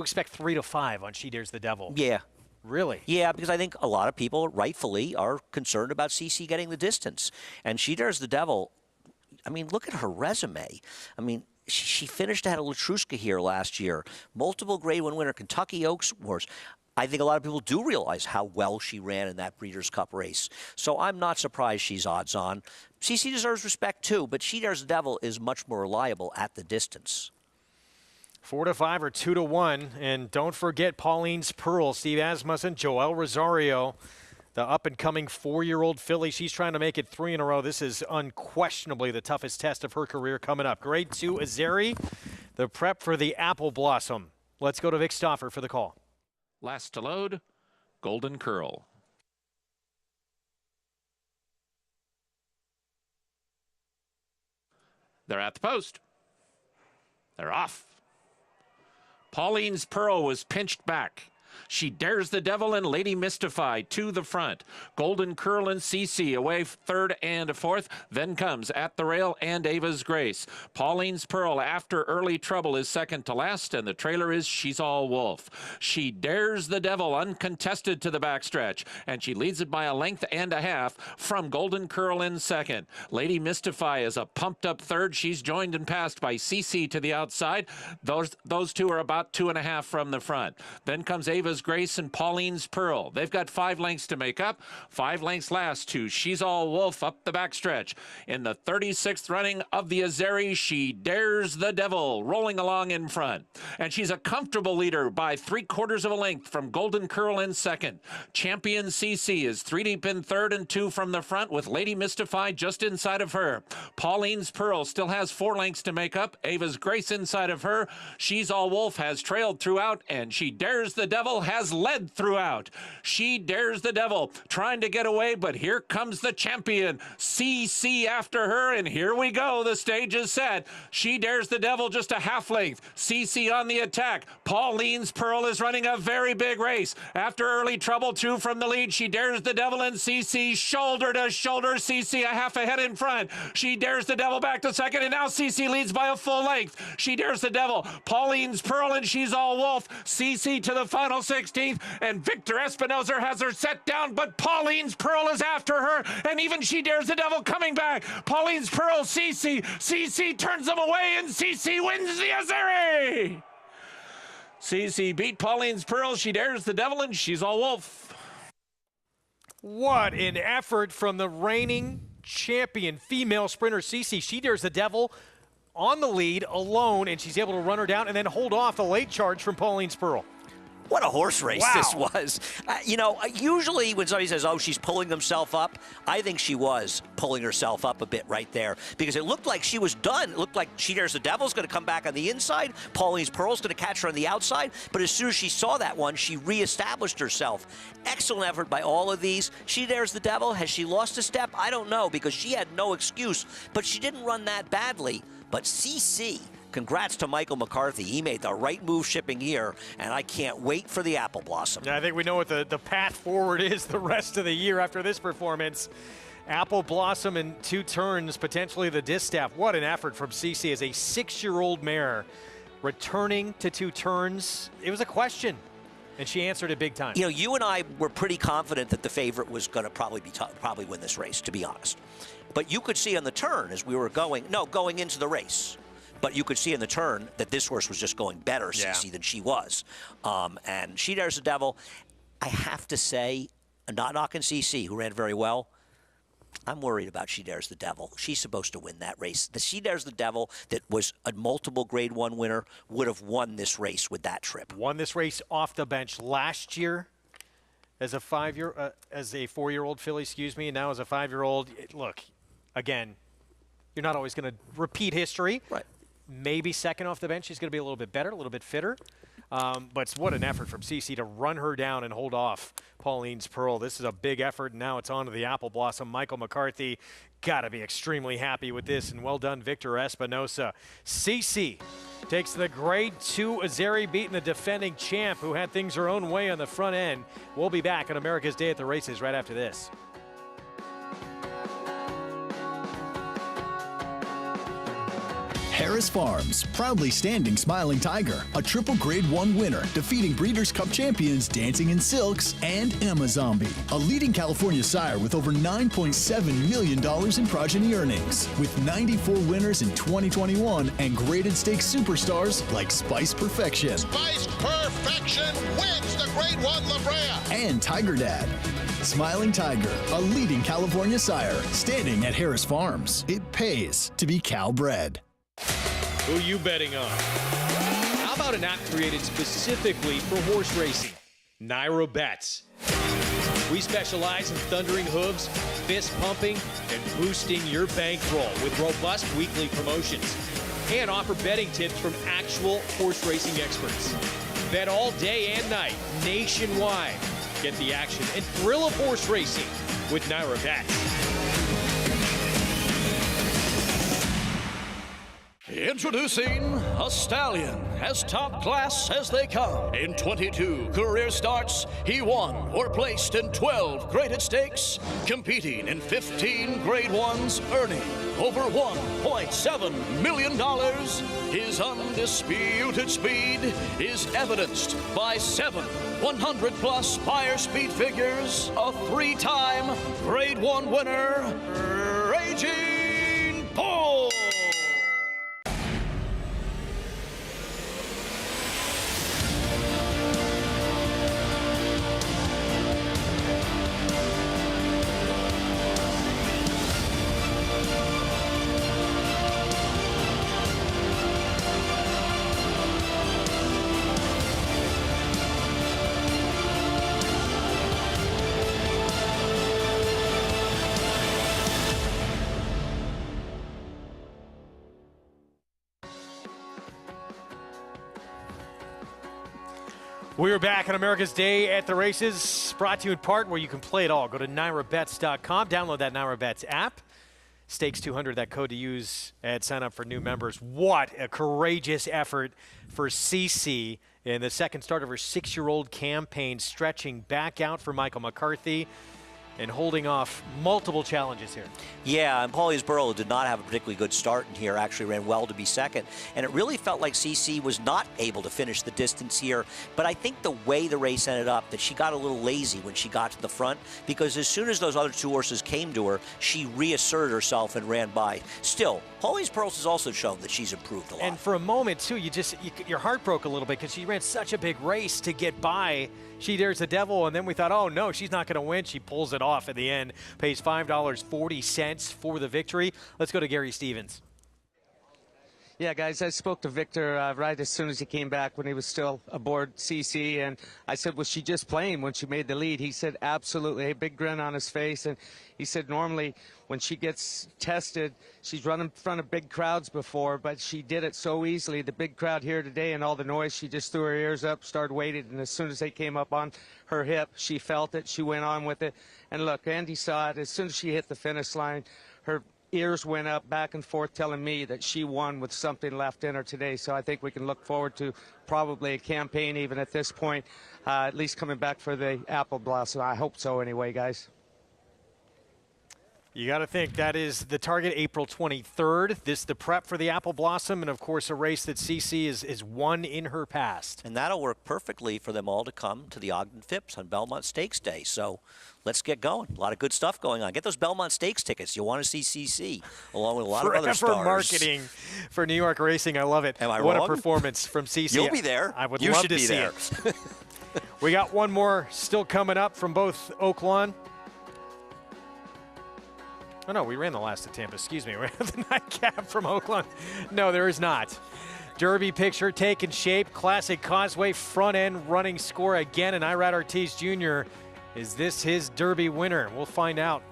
Speaker 22: expect 3-5 on She Dares the Devil?
Speaker 23: Yeah.
Speaker 22: Really?
Speaker 23: Yeah, because I think a lot of people rightfully are concerned about CC getting the distance. And She Dares the Devil, I mean, look at her resume. I mean, she finished ahead of Latruska here last year. Multiple Grade 1 winner, Kentucky Oaks horse. I think a lot of people do realize how well she ran in that Breeders' Cup race. So I'm not surprised she's odds on. CC deserves respect too, but She Dares the Devil is much more reliable at the distance.
Speaker 22: 4-5 or 2-1, and don't forget Pauline's Pearl, Steve Asmussen, Joel Rosario, the up-and-coming 4-year-old filly. She's trying to make it 3 in a row. This is unquestionably the toughest test of her career coming up. Grade 2, Azeri, the prep for the Apple Blossom. Let's go to Vic Stauffer for the call.
Speaker 18: Last to load, Golden Curl. They're at the post. They're off. Pauline's Pearl was pinched back. She Dares the Devil and Lady Mystify to the front. Golden Curl and CC away third and fourth. Then comes At the Rail and Ava's Grace. Pauline's Pearl after Early Trouble is second to last, and the trailer is She's All Wolf. She Dares the Devil uncontested to the backstretch, and she leads it by a length and a half from Golden Curl in second. Lady Mystify is a pumped up third. She's joined and passed by CC to the outside. Those two are about 2.5 from the front. Then comes Ava's Grace and Pauline's Pearl. They've got 5 lengths to make up. 5 lengths last to She's All Wolf up the backstretch. In the 36th running of the Azeri, She Dares the Devil, rolling along in front. And she's a comfortable leader by 3/4 of a length from Golden Curl in second. Champion CC is 3 deep in third and 2 from the front, with Lady Mystify just inside of her. Pauline's Pearl still has 4 lengths to make up. Ava's Grace inside of her. She's All Wolf has trailed throughout, and She Dares the Devil has led throughout. She Dares the Devil trying to get away, but here comes the champion, CC after her, and here we go. The stage is set. She Dares the Devil just a half length. CC on the attack. Pauline's Pearl is running a very big race. After Early Trouble, 2 from the lead. She Dares the Devil and CC shoulder to shoulder. CC a half ahead in front. She Dares the Devil back to second, and now CC leads by a full length. She Dares the Devil, Pauline's Pearl, and She's All Wolf. CC to the final 16th, and Victor Espinoza has her set down, but Pauline's Pearl is after her, and even She Dares the Devil coming back. Pauline's Pearl, CC turns them away, and CC wins the Azeri. CC beat Pauline's Pearl, She Dares the Devil, and She's All Wolf.
Speaker 22: What an effort from the reigning champion female sprinter CC. She Dares the Devil on the lead alone, and she's able to run her down and then hold off the late charge from Pauline's Pearl.
Speaker 23: What a horse race this was. Usually when somebody says, oh, she's pulling herself up, I think she was pulling herself up a bit right there, because it looked like she was done. It looked like She Dares the Devil's going to come back on the inside. Pauline's Pearl's going to catch her on the outside. But as soon as she saw that one, she reestablished herself. Excellent effort by all of these. She Dares the Devil, has she lost a step? I don't know, because she had no excuse. But she didn't run that badly. But CC, congrats to Michael McCarthy. He made the right move shipping here, and I can't wait for the Apple Blossom.
Speaker 22: Yeah, I think we know what the path forward is the rest of the year after this performance. Apple Blossom in 2 turns, potentially the distaff. What an effort from CC as a 6-year-old mare returning to 2 turns. It was a question, and she answered it big time.
Speaker 23: You and I were pretty confident that the favorite was going to probably win this race, to be honest. But you could see on the turn as we were going into the race, but you could see in the turn that this horse was just going better, CC, than she was. And She Dares the Devil, I have to say, not knocking CC, who ran very well, I'm worried about She Dares the Devil. She's supposed to win that race. The She Dares the Devil that was a multiple Grade 1 winner would have won this race with that trip.
Speaker 22: Won this race off the bench last year as a 4-year-old filly, and now as a 5-year-old. Look, again, you're not always going to repeat history.
Speaker 23: Right.
Speaker 22: Maybe second off the bench, she's going to be a little bit better, a little bit fitter. But what an effort from CC to run her down and hold off Pauline's Pearl. This is a big effort, and now it's on to the Apple Blossom. Michael McCarthy got to be extremely happy with this, and well done, Victor Espinoza. CC takes the Grade 2 Azeri, beating the defending champ who had things her own way on the front end. We'll be back on America's Day at the Races right after this.
Speaker 6: Harris Farms, proudly standing Smiling Tiger, a triple Grade 1 winner, defeating Breeders' Cup champions Dancing in Silks and Amazombie, a leading California sire with over $9.7 million in progeny earnings, with 94 winners in 2021 and graded stakes superstars like Spice Perfection.
Speaker 14: Spice Perfection wins the Grade 1 La Brea.
Speaker 6: And Tiger Dad. Smiling Tiger, a leading California sire, standing at Harris Farms. It pays to be Cal bred.
Speaker 22: Who you betting on? How about an app created specifically for horse racing? Naira Bets. We specialize in thundering hooves, fist pumping, and boosting your bankroll with robust weekly promotions. And offer betting tips from actual horse racing experts. Bet all day and night, nationwide. Get the action and thrill of horse racing with Naira Bets.
Speaker 8: Introducing a stallion as top class as they come. In 22 career starts, he won or placed in 12 graded stakes, competing in 15 grade ones, earning over $1.7 million. His undisputed speed is evidenced by 7 100-plus buyer speed figures, a 3-time grade 1 winner, Raging Bull.
Speaker 22: We're back on America's Day at the Races, brought to you in part where you can play it all. Go to NYRABets.com, download that NYRABets app. Stakes 200, that code to use and sign up for new members. What a courageous effort for CC in the second start of her 6-year-old campaign, stretching back out for Michael McCarthy and holding off multiple challenges here.
Speaker 23: Yeah, and Paulie's Burrow did not have a particularly good start in here, actually ran well to be second. And it really felt like CC was not able to finish the distance here. But I think the way the race ended up, that she got a little lazy when she got to the front, because as soon as those other 2 horses came to her, she reasserted herself and ran by. Still, Paulie's Pearls has also shown that she's improved a lot.
Speaker 22: And for a moment, too, your heart broke a little bit because she ran such a big race to get by. She dares the devil, and then we thought, oh, no, she's not going to win. She pulls it off at the end, pays $5.40 for the victory. Let's go to Gary Stevens.
Speaker 1: Yeah, guys, I spoke to Victor right as soon as he came back when he was still aboard CC, and I said, was she just playing when she made the lead? He said, absolutely, a big grin on his face, and he said normally when she gets tested, she's run in front of big crowds before, but she did it so easily. The big crowd here today and all the noise, she just threw her ears up, started waiting, and as soon as they came up on her hip, she felt it, she went on with it. And look, Andy saw it. As soon as she hit the finish line, her ears went up back and forth telling me that she won with something left in her today. So I think we can look forward to probably a campaign even at this point, at least coming back for the Apple Blossom. I hope so anyway, guys.
Speaker 22: You got to think that is the target, April 23rd. This the prep for the Apple Blossom, and of course a race that CC is won in her past.
Speaker 23: And that'll work perfectly for them all to come to the Ogden Phipps on Belmont Stakes Day. So let's get going. A lot of good stuff going on. Get those Belmont Stakes tickets. You'll want to see CC along with a lot of other stars.
Speaker 22: Marketing for New York racing. I love it.
Speaker 23: Am I
Speaker 22: what
Speaker 23: wrong?
Speaker 22: A performance from CC.
Speaker 23: You'll be there.
Speaker 22: I would
Speaker 23: you
Speaker 22: love
Speaker 23: should
Speaker 22: to
Speaker 23: be
Speaker 22: see
Speaker 23: there.
Speaker 22: it. We got one more still coming up from both Oaklawn. Oh, no, we ran the last at Tampa. Excuse me. We have the nightcap from Oaklawn. No, there is not. Derby picture taking shape. Classic Causeway front-end running score again. And Irad Ortiz Jr., is this his Derby winner? We'll find out.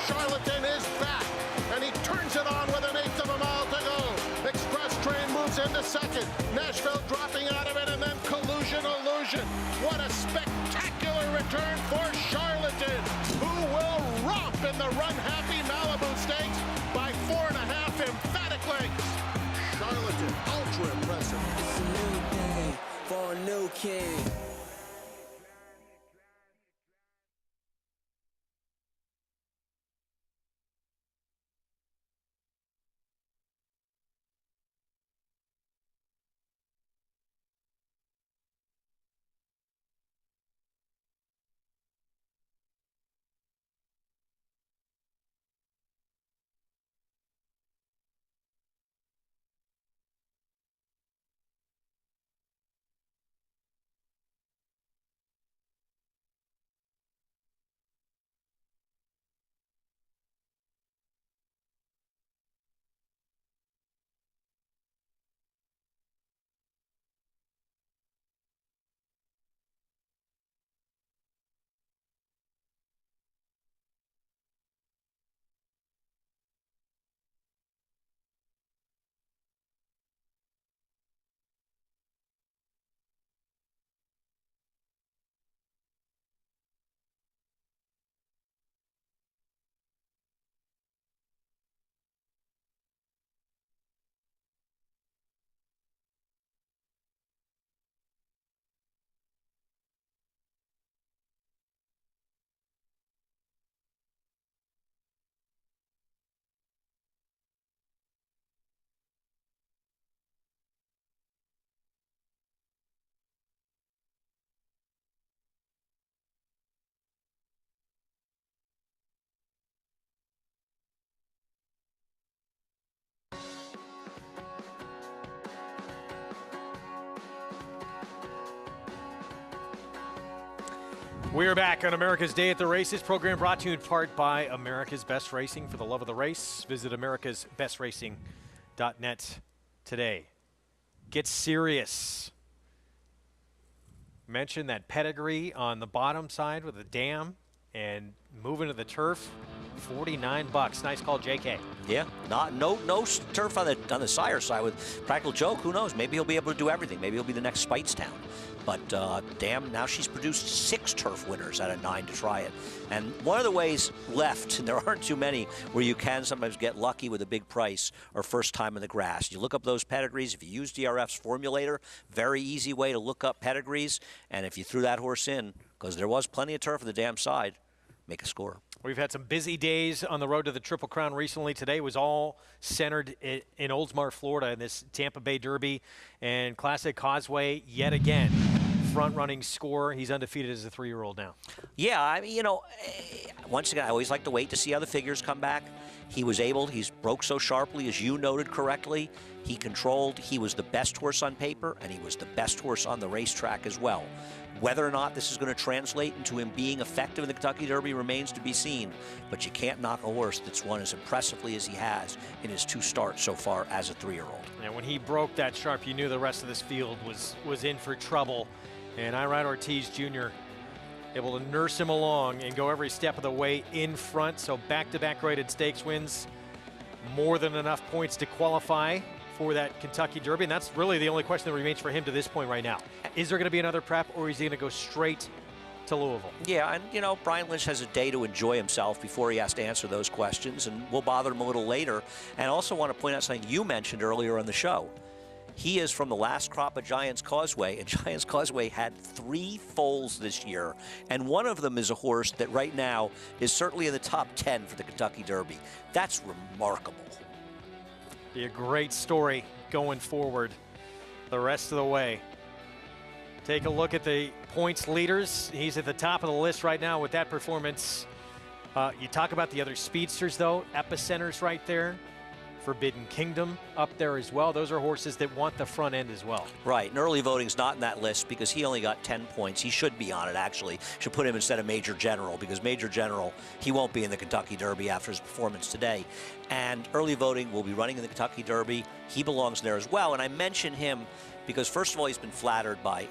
Speaker 14: Charlatan is back, and he turns it on with 1/8 of a mile to go. Express train moves into second. Nashville dropping out of it, and then Collusion Illusion. What a spectacular return for Charlatan, who will romp in the run-happy Malibu Stakes by 4.5 emphatic lengths. Charlatan, ultra impressive.
Speaker 20: It's a new day for a new king.
Speaker 22: We're back on America's Day at the Races, program brought to you in part by America's Best Racing. For the love of the race, visit americasbestracing.net today. Get serious. Mention that Pedigree on the bottom side with the dam and moving to the turf. $49. Nice call, JK.
Speaker 23: Yeah, no turf on the sire side with Practical Joke. Who knows? Maybe he'll be able to do everything. Maybe he'll be the next Speightstown. But damn, now she's produced 6 turf winners out of 9 to try it. And one of the ways left, and there aren't too many, where you can sometimes get lucky with a big price or first time in the grass. You look up those pedigrees. If you use DRF's formulator, very easy way to look up pedigrees. And if you threw that horse in, because there was plenty of turf on the damn side, make a score.
Speaker 22: We've had some busy days on the road to the Triple Crown recently. Today was all centered in Oldsmar, Florida, in this Tampa Bay Derby. And Classic Causeway, yet again, front-running score. He's undefeated as a 3-year-old now.
Speaker 23: Yeah, I mean, once again, I always like to wait to see how the figures come back. He's broke so sharply, as you noted correctly. He controlled. He was the best horse on paper, and he was the best horse on the racetrack as well. Whether or not this is going to translate into him being effective in the Kentucky Derby remains to be seen, but you can't knock a horse that's won as impressively as he has in his 2 starts so far as a 3-year-old.
Speaker 22: And when he broke that sharp, you knew the rest of this field was in for trouble. And Irad Ortiz Jr. able to nurse him along and go every step of the way in front. So back-to-back graded stakes wins, more than enough points to qualify for that Kentucky Derby, and that's really the only question that remains for him to this point right now. Is there going to be another prep, or is he going to go straight to Louisville?
Speaker 23: Yeah, and Brian Lynch has a day to enjoy himself before he has to answer those questions, and we'll bother him a little later. And I also want to point out something you mentioned earlier on the show. He is from the last crop of Giants Causeway, and Giants Causeway had 3 foals this year, and one of them is a horse that right now is certainly in the top 10 for the Kentucky Derby. That's remarkable.
Speaker 22: Be a great story going forward the rest of the way. Take a look at the points leaders. He's at the top of the list right now with that performance. You talk about the other speedsters, though. Epicenter's right there. Forbidden Kingdom up there as well. Those are horses that want the front end as well.
Speaker 23: Right, and early voting's not in that list because he only got 10 points. He should be on it, actually. Should put him instead of Major General, because Major General, he won't be in the Kentucky Derby after his performance today. And early voting will be running in the Kentucky Derby. He belongs there as well. And I mention him because, first of all, he's been flattered by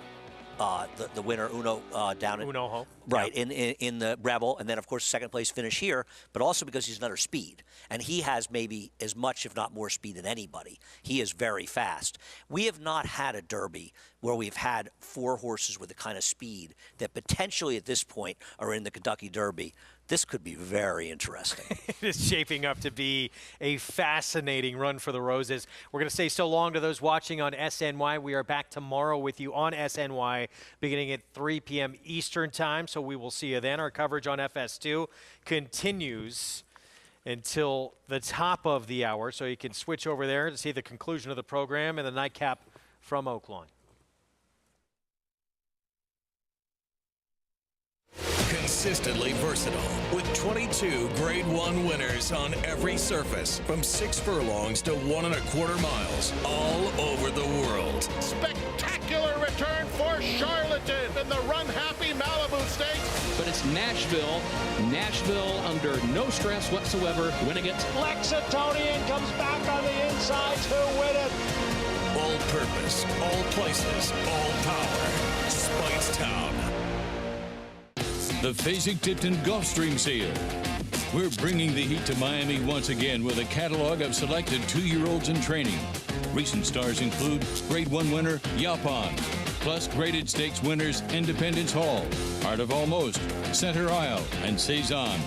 Speaker 23: the winner, Uno, down at
Speaker 22: Uno Ho.
Speaker 23: Right, in the Rebel, and then, of course, second place finish here, but also because he's another speed. And he has maybe as much, if not more, speed than anybody. He is very fast. We have not had a Derby where we've had 4 horses with the kind of speed that potentially at this point are in the Kentucky Derby. This could be very interesting.
Speaker 22: It is shaping up to be a fascinating run for the Roses. We're going to say so long to those watching on SNY. We are back tomorrow with you on SNY beginning at 3 p.m. Eastern Time, so we will see you then. Our coverage on FS2 continues until the top of the hour, so you can switch over there to see the conclusion of the program and the nightcap from Oaklawn.
Speaker 12: Consistently versatile with 22 Grade 1 winners on every surface from 6 furlongs to 1 1/4 miles all over the world.
Speaker 14: Spectacular return for Charlatan in the run-happy Malibu Stakes.
Speaker 16: But it's Nashville under no stress whatsoever, winning it.
Speaker 11: Lexingtonian comes back on the inside to win it.
Speaker 12: All purpose, all places, all power. Speightstown.
Speaker 21: The Fasig-Tipton Gulfstream Sale. We're bringing the heat to Miami once again with a catalog of selected 2-year-olds in training. Recent stars include Grade 1 winner Yaupon, plus graded stakes winners Independence Hall, Art of Almost, Center Isle, and Cezanne.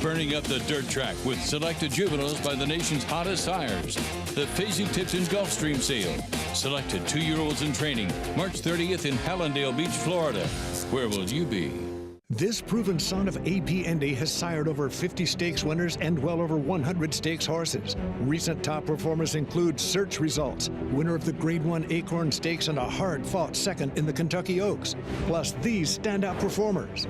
Speaker 21: Burning up the dirt track with selected juveniles by the nation's hottest sires. The Fasig-Tipton Gulfstream Sale. Selected 2-year-olds in training, March 30th in Hallandale Beach, Florida. Where will you be?
Speaker 17: This proven son of A.P. Indy has sired over 50 stakes winners and well over 100 stakes horses. Recent top performers include Search Results, winner of the Grade 1 Acorn Stakes and a hard-fought second in the Kentucky Oaks, plus these standout performers.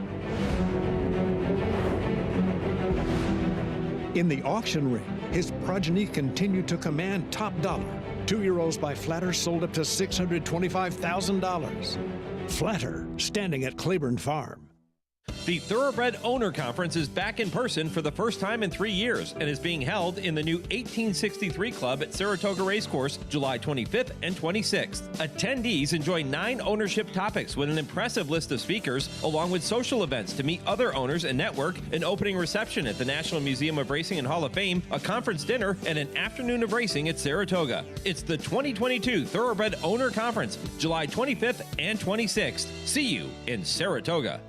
Speaker 17: In the auction ring, his progeny continued to command top dollar. 2-year-olds by Flatter sold up to $625,000. Flatter, standing at Claiborne Farm.
Speaker 7: The Thoroughbred Owner Conference is back in person for the first time in 3 years and is being held in the new 1863 Club at Saratoga Racecourse, July 25th and 26th. Attendees enjoy 9 ownership topics with an impressive list of speakers, along with social events to meet other owners and network, an opening reception at the National Museum of Racing and Hall of Fame, a conference dinner, and an afternoon of racing at Saratoga. It's the 2022 Thoroughbred Owner Conference, July 25th and 26th. See you in Saratoga.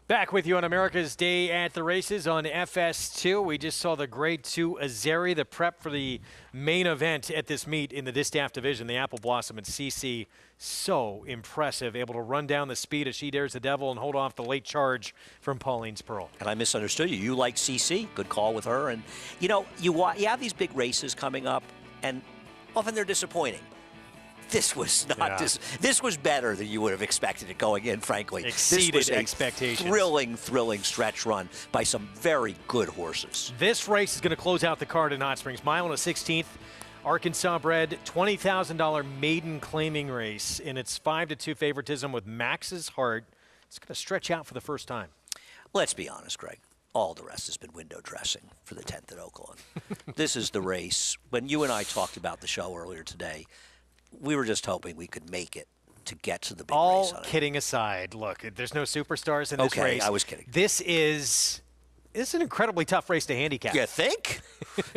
Speaker 22: Back with you on America's Day at the Races on FS2. We just saw the Grade 2 Azeri, the prep for the main event at this meet in the Distaff division, the Apple Blossom and CC. So impressive, able to run down the speed as she dares the devil and hold off the late charge from Pauline's Pearl.
Speaker 23: And I misunderstood you. You like CC. Good call with her. And, you know, you have these big races coming up, and often they're disappointing. This was not. This was better than you would have expected it going in, frankly.
Speaker 22: Exceeded this was expectations.
Speaker 23: Thrilling stretch run by some very good horses.
Speaker 22: This race is going to close out the card in Hot Springs. Mile and a 16th. Arkansas bred, $20,000 maiden claiming race in its 5-2 favoritism with Max's Heart. It's going to stretch out for the first time.
Speaker 23: Let's be honest, Greg. All the rest has been window dressing for the 10th at Oaklawn. This is the race. When you and I talked about the show earlier today, we were just hoping we could make it to get to the big race.
Speaker 22: All kidding aside, look, there's no superstars in this race.
Speaker 23: Okay, I was kidding.
Speaker 22: This is an incredibly tough race to handicap.
Speaker 23: You think?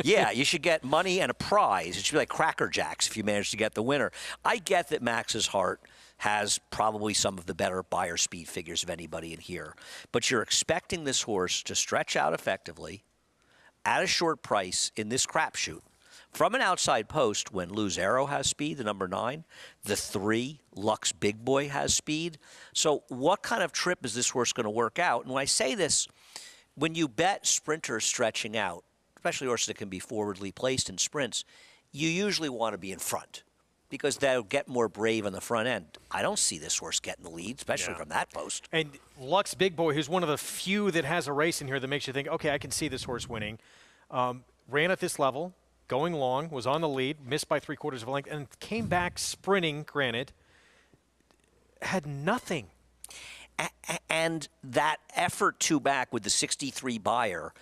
Speaker 23: Yeah, you should get money and a prize. It should be like Cracker Jacks if you manage to get the winner. I get that Max's Heart has probably some of the better buyer speed figures of anybody in here, but you're expecting this horse to stretch out effectively at a short price in this crapshoot. From an outside post, when Lose Arrow has speed, the number 9, the 3, Lux Big Boy has speed. So what kind of trip is this horse going to work out? And when I say this, when you bet sprinters stretching out, especially horses that can be forwardly placed in sprints, you usually want to be in front because they'll get more brave on the front end. I don't see this horse getting the lead, especially from that post.
Speaker 22: And Lux Big Boy, who's one of the few that has a race in here that makes you think, okay, I can see this horse winning, ran at this level, going long, was on the lead, missed by 3/4 of a length, and came back sprinting, granted, had nothing.
Speaker 23: And that effort back with the 63 buyer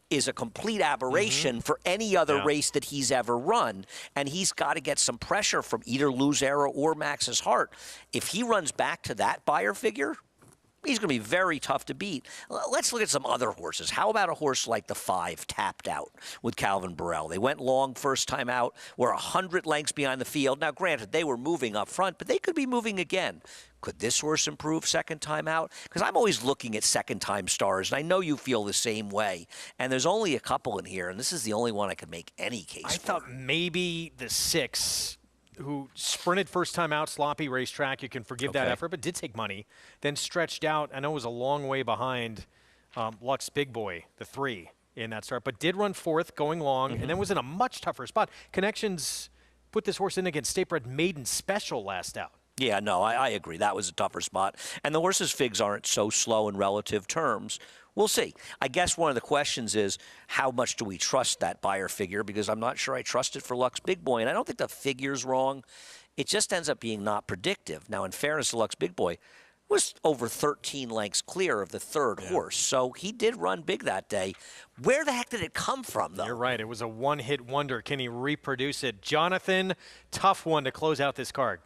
Speaker 23: is a complete aberration for any other race that he's ever run. And he's got to get some pressure from either Lose Arrow or Max's Heart. If he runs back to that buyer figure, he's going to be very tough to beat. Let's look at some other horses. How about a horse like the 5, Tapped Out, with Calvin Burrell? They went long first time out, were 100 lengths behind the field. Now, granted, they were moving up front, but they could be moving again. Could this horse improve second time out? Because I'm always looking at second-time stars, and I know you feel the same way. And there's only a couple in here, and this is the only one I could make any case for.
Speaker 22: I thought maybe the 6, who sprinted first time out, sloppy racetrack, you can forgive that effort, but did take money, then stretched out. I know it was a long way behind Lux Big Boy, the 3, in that start, but did run fourth, going long, and then was in a much tougher spot. Connections put this horse in against State Bred Maiden Special last out.
Speaker 23: Yeah, no, I agree. That was a tougher spot. And the horse's figs aren't so slow in relative terms. We'll see. I guess one of the questions is, how much do we trust that buyer figure? Because I'm not sure I trust it for Lux Big Boy. And I don't think the figure's wrong. It just ends up being not predictive. Now, in fairness to Lux Big Boy, was over 13 lengths clear of the third horse. So he did run big that day. Where the heck did it come from, though?
Speaker 22: You're right. It was a one-hit wonder. Can he reproduce it? Jonathan, tough one to close out this card.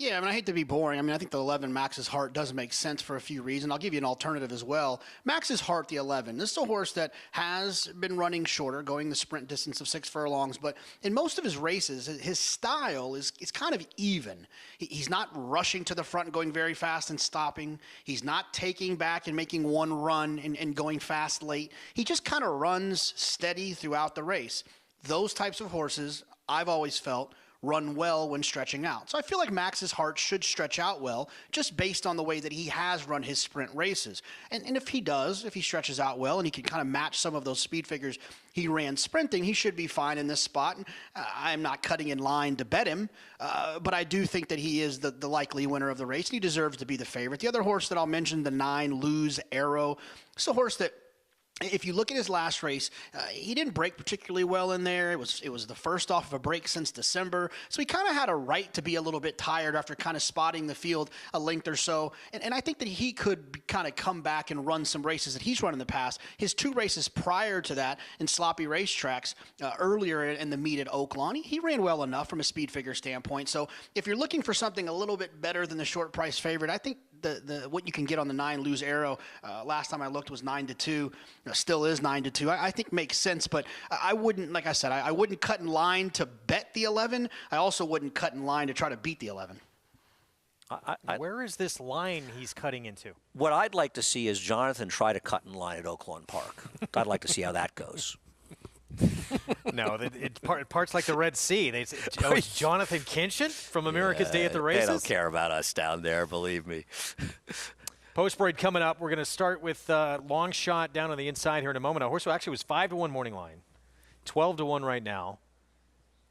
Speaker 13: Yeah, I mean, I hate to be boring. I mean, I think the 11, Max's Heart, does make sense for a few reasons. I'll give you an alternative as well. Max's Heart, the 11. This is a horse that has been running shorter, going the sprint distance of 6 furlongs, but in most of his races, his style is kind of even. He's not rushing to the front and going very fast and stopping. He's not taking back and making one run and going fast late. He just kind of runs steady throughout the race. Those types of horses, I've always felt, run well when stretching out. So I feel like Max's Heart should stretch out well just based on the way that he has run his sprint races. And if he does, if he stretches out well and he can kind of match some of those speed figures he ran sprinting, he should be fine in this spot. I'm not cutting in line to bet him, but I do think that he is the likely winner of the race, and he deserves to be the favorite. The other horse that I'll mention, the 9, Lose Arrow, it's a horse that if you look at his last race, he didn't break particularly well in there. It was the first off of a break since December. So he kind of had a right to be a little bit tired after kind of spotting the field a length or so. And I think that he could kind of come back and run some races that he's run in the past. His 2 races prior to that in sloppy racetracks earlier in the meet at Oaklawn, he ran well enough from a speed figure standpoint. So if you're looking for something a little bit better than the short price favorite, I think the what you can get on the 9 Lose Arrow, last time I looked was 9-2, still is 9-2. I think makes sense, but I wouldn't, like I said, I wouldn't cut in line to bet the 11. I also wouldn't cut in line to try to beat the 11.
Speaker 22: Where is this line he's cutting into?
Speaker 23: What I'd like to see is Jonathan try to cut in line at Oaklawn Park. I'd like to see how that goes.
Speaker 22: No, parts like the Red Sea. It's Jonathan Kinchin from America's Day at the Races.
Speaker 23: They don't care about us down there, believe me.
Speaker 22: Post break coming up. We're going to start with long shot down on the inside here in a moment. A horse who actually was 5-1 morning line, 12-1 right now.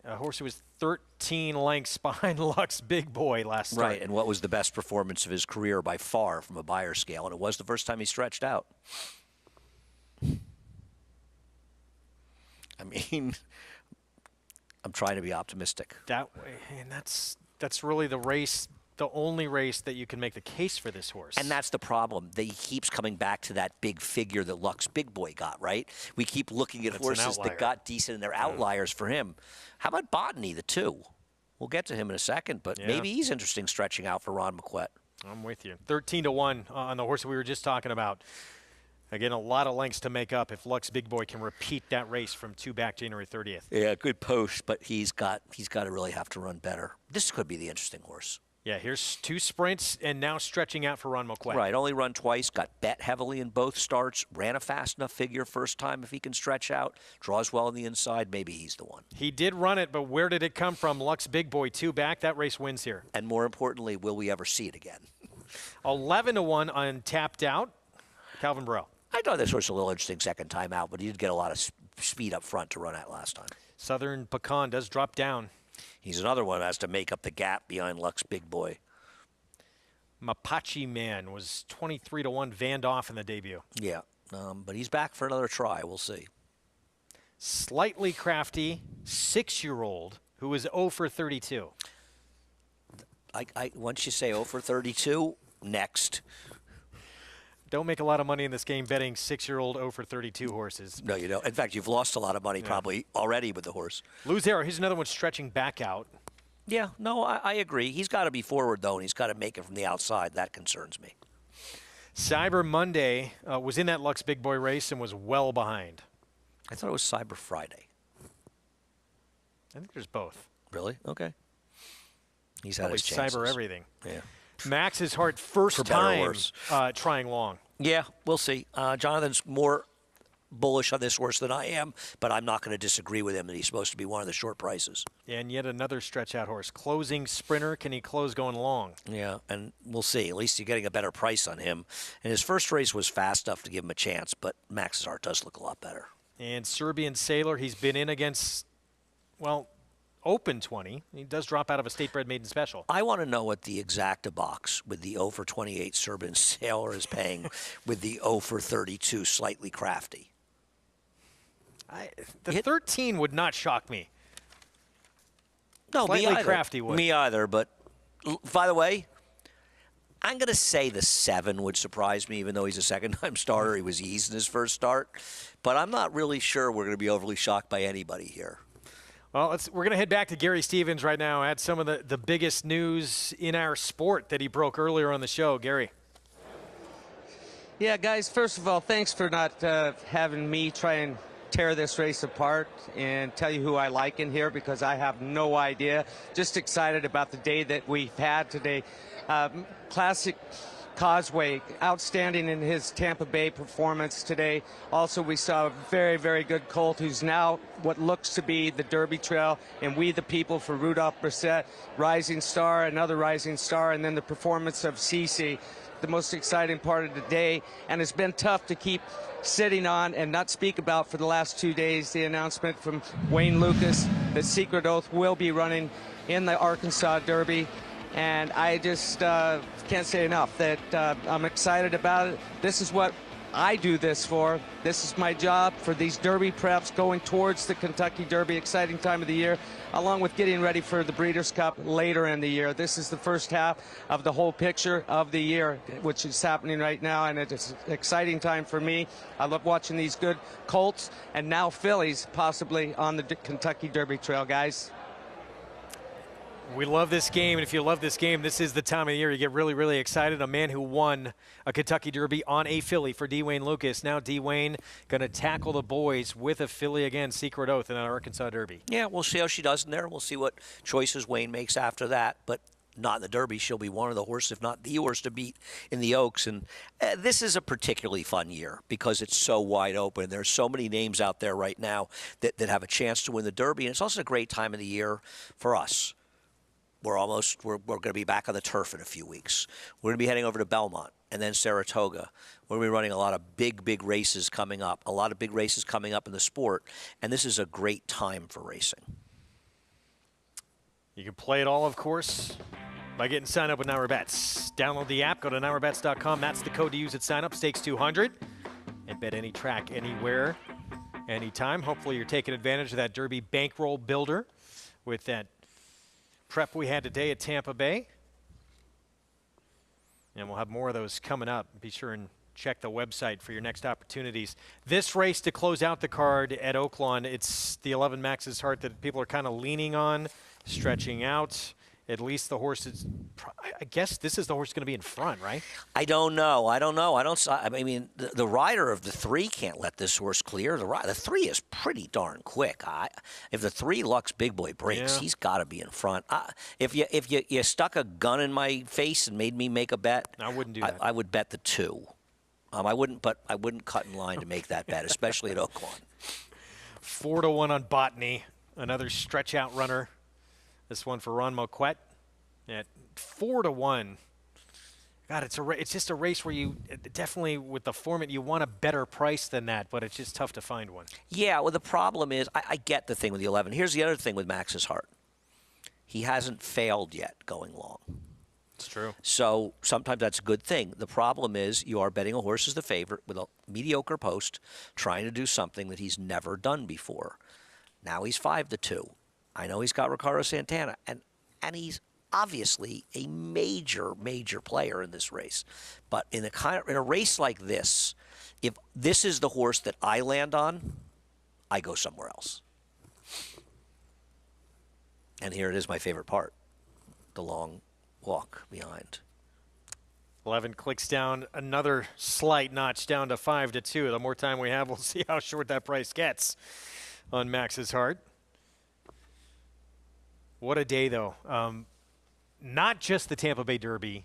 Speaker 22: A horse who was 13 lengths behind Lux Big Boy last start.
Speaker 23: Right, and what was the best performance of his career by far from a buyer scale, and it was the first time he stretched out. I mean, I'm trying to be optimistic.
Speaker 22: That way, and that's really the race, the only race that you can make the case for this horse.
Speaker 23: And that's the problem. He keeps coming back to that big figure that Lux Big Boy got, right? We keep looking at horses that got decent, and they're outliers for him. How about Botany, the 2? We'll get to him in a second, but maybe he's interesting stretching out for Ron McQuett.
Speaker 22: I'm with you. 13-1 on the horse that we were just talking about. Again, a lot of lengths to make up if Lux Big Boy can repeat that race from 2 back January 30th.
Speaker 23: Yeah, good post, but he's got to really have to run better. This could be the interesting horse.
Speaker 22: Yeah, here's 2 sprints and now stretching out for Ron McQuett.
Speaker 23: Right, only run twice, got bet heavily in both starts, ran a fast enough figure first time if he can stretch out, draws well on the inside, maybe he's the one.
Speaker 22: He did run it, but where did it come from? Lux Big Boy 2 back, that race wins here.
Speaker 23: And more importantly, will we ever see it again?
Speaker 22: 11-1 on Tapped Out, Calvin Burrell.
Speaker 23: I thought this was a little interesting second time out, but he did get a lot of speed up front to run at last time.
Speaker 22: Southern Pecan does drop down.
Speaker 23: He's another one that has to make up the gap behind Lux Big Boy.
Speaker 22: Mapache Man was 23-1, vanned off in the debut.
Speaker 23: Yeah, but he's back for another try. We'll see.
Speaker 22: Slightly crafty 6-year-old who is 0 for 32.
Speaker 23: Once you say 0 for 32, next.
Speaker 22: Don't make a lot of money in this game betting 6-year-old 0 for 32 horses.
Speaker 23: No, you don't. In fact, you've lost a lot of money probably already with the horse.
Speaker 22: Lose Arrow, here's another one stretching back out.
Speaker 23: Yeah, no, I agree. He's got to be forward, though, and he's got to make it from the outside. That concerns me.
Speaker 22: Cyber Monday was in that Lux Big Boy race and was well behind.
Speaker 23: I thought it was Cyber Friday.
Speaker 22: I think there's both.
Speaker 23: Really? Okay. He's had
Speaker 22: probably
Speaker 23: his chances.
Speaker 22: Cyber everything.
Speaker 23: Yeah.
Speaker 22: Max's Heart first time trying long.
Speaker 23: Yeah, we'll see. Jonathan's more bullish on this horse than I am, but I'm not going to disagree with him that he's supposed to be one of the short prices.
Speaker 22: And yet another stretch out horse. Closing sprinter. Can he close going long?
Speaker 23: Yeah, and we'll see. At least you're getting a better price on him. And his first race was fast enough to give him a chance, but Max's Heart does look a lot better.
Speaker 22: And Serbian Sailor, he's been in against, well, Open 20. He does drop out of a state-bred maiden special.
Speaker 23: I want to know what the exacta box with the 0 for 28 Serbian Sailor is paying with the 0 for 32 Slightly Crafty.
Speaker 22: The 13 would not shock me.
Speaker 23: No,
Speaker 22: Slightly
Speaker 23: me either.
Speaker 22: Crafty would.
Speaker 23: Me either, but by the way, I'm going to say the 7 would surprise me, even though he's a second-time starter. He was eased in his first start. But I'm not really sure we're going to be overly shocked by anybody here.
Speaker 22: Well, we're going to head back to Gary Stevens right now, add some of the biggest news in our sport that he broke earlier on the show. Gary.
Speaker 1: Yeah, guys, first of all, thanks for not having me try and tear this race apart and tell you who I like in here, because I have no idea. Just excited about the day that we've had today. Classic Causeway, outstanding in his Tampa Bay performance today. Also, we saw a very, very good colt who's now what looks to be the Derby Trail, and We the People for Rudolph Brissett, rising star, another rising star, and then the performance of Cece, the most exciting part of the day. And it's been tough to keep sitting on and not speak about for the last 2 days the announcement from Wayne Lucas that Secret Oath will be running in the Arkansas Derby. And I just can't say enough that I'm excited about it. This is what I do this for. This is my job for these Derby preps going towards the Kentucky Derby, exciting time of the year, along with getting ready for the Breeders' Cup later in the year. This is the first half of the whole picture of the year, which is happening right now, and it's an exciting time for me. I love watching these good colts and now fillies possibly on the Kentucky Derby trail, guys.
Speaker 22: We love this game, and if you love this game, this is the time of the year you get really, really excited. A man who won a Kentucky Derby on a filly for D. Wayne Lucas. Now D. Wayne going to tackle the boys with a filly again, Secret Oath, in an Arkansas Derby.
Speaker 23: Yeah, we'll see how she does in there. We'll see what choices Wayne makes after that, but not in the Derby. She'll be one of the horses, if not the horse, to beat in the Oaks. And this is a particularly fun year because it's so wide open. There's so many names out there right now that have a chance to win the Derby, and it's also a great time of the year for us. We're going to be back on the turf in a few weeks. We're going to be heading over to Belmont and then Saratoga. We're going to be running a lot of big races coming up, in the sport, and this is a great time for racing.
Speaker 22: You can play it all, of course, by getting signed up with NYRA-Bets. Download the app, go to NYRABets.com. That's the code to use at sign up, stakes 200, and bet any track, anywhere, anytime. Hopefully you're taking advantage of that Derby bankroll builder with that prep we had today at Tampa Bay. And we'll have more of those coming up. Be sure and check the website for your next opportunities. This race to close out the card at Oaklawn, it's the 11 Max's Heart that people are kind of leaning on, stretching out. At least the horse is, I guess this is the horse going to be in front, right?
Speaker 23: I don't know. I mean, the rider of the 3 can't let this horse clear. The 3 is pretty darn quick. If the 3 Lux Big Boy breaks, he's got to be in front. If you stuck a gun in my face and made me make a bet,
Speaker 22: I wouldn't do that.
Speaker 23: I would bet the 2. I wouldn't cut in line to make that bet, especially at Oaklawn.
Speaker 22: 4-1 on Botany, another stretch out runner. This one for Ron Moquette at 4-1. God, it's just a race where you definitely, with the format, you want a better price than that, but it's just tough to find one.
Speaker 23: Yeah, well, the problem is, I get the thing with the 11. Here's the other thing with Max's Heart. He hasn't failed yet going long.
Speaker 22: It's true.
Speaker 23: So sometimes that's a good thing. The problem is you are betting a horse as the favorite with a mediocre post, trying to do something that he's never done before. Now he's 5-2. I know he's got Ricardo Santana, and he's obviously a major player in this race. But in a race like this, if this is the horse that I land on, I go somewhere else. And here it is, my favorite part, the long walk behind.
Speaker 22: 11 clicks down, another slight notch down to 5-2. The more time we have, we'll see how short that price gets on Max's Heart. What a day, though. Not just the Tampa Bay Derby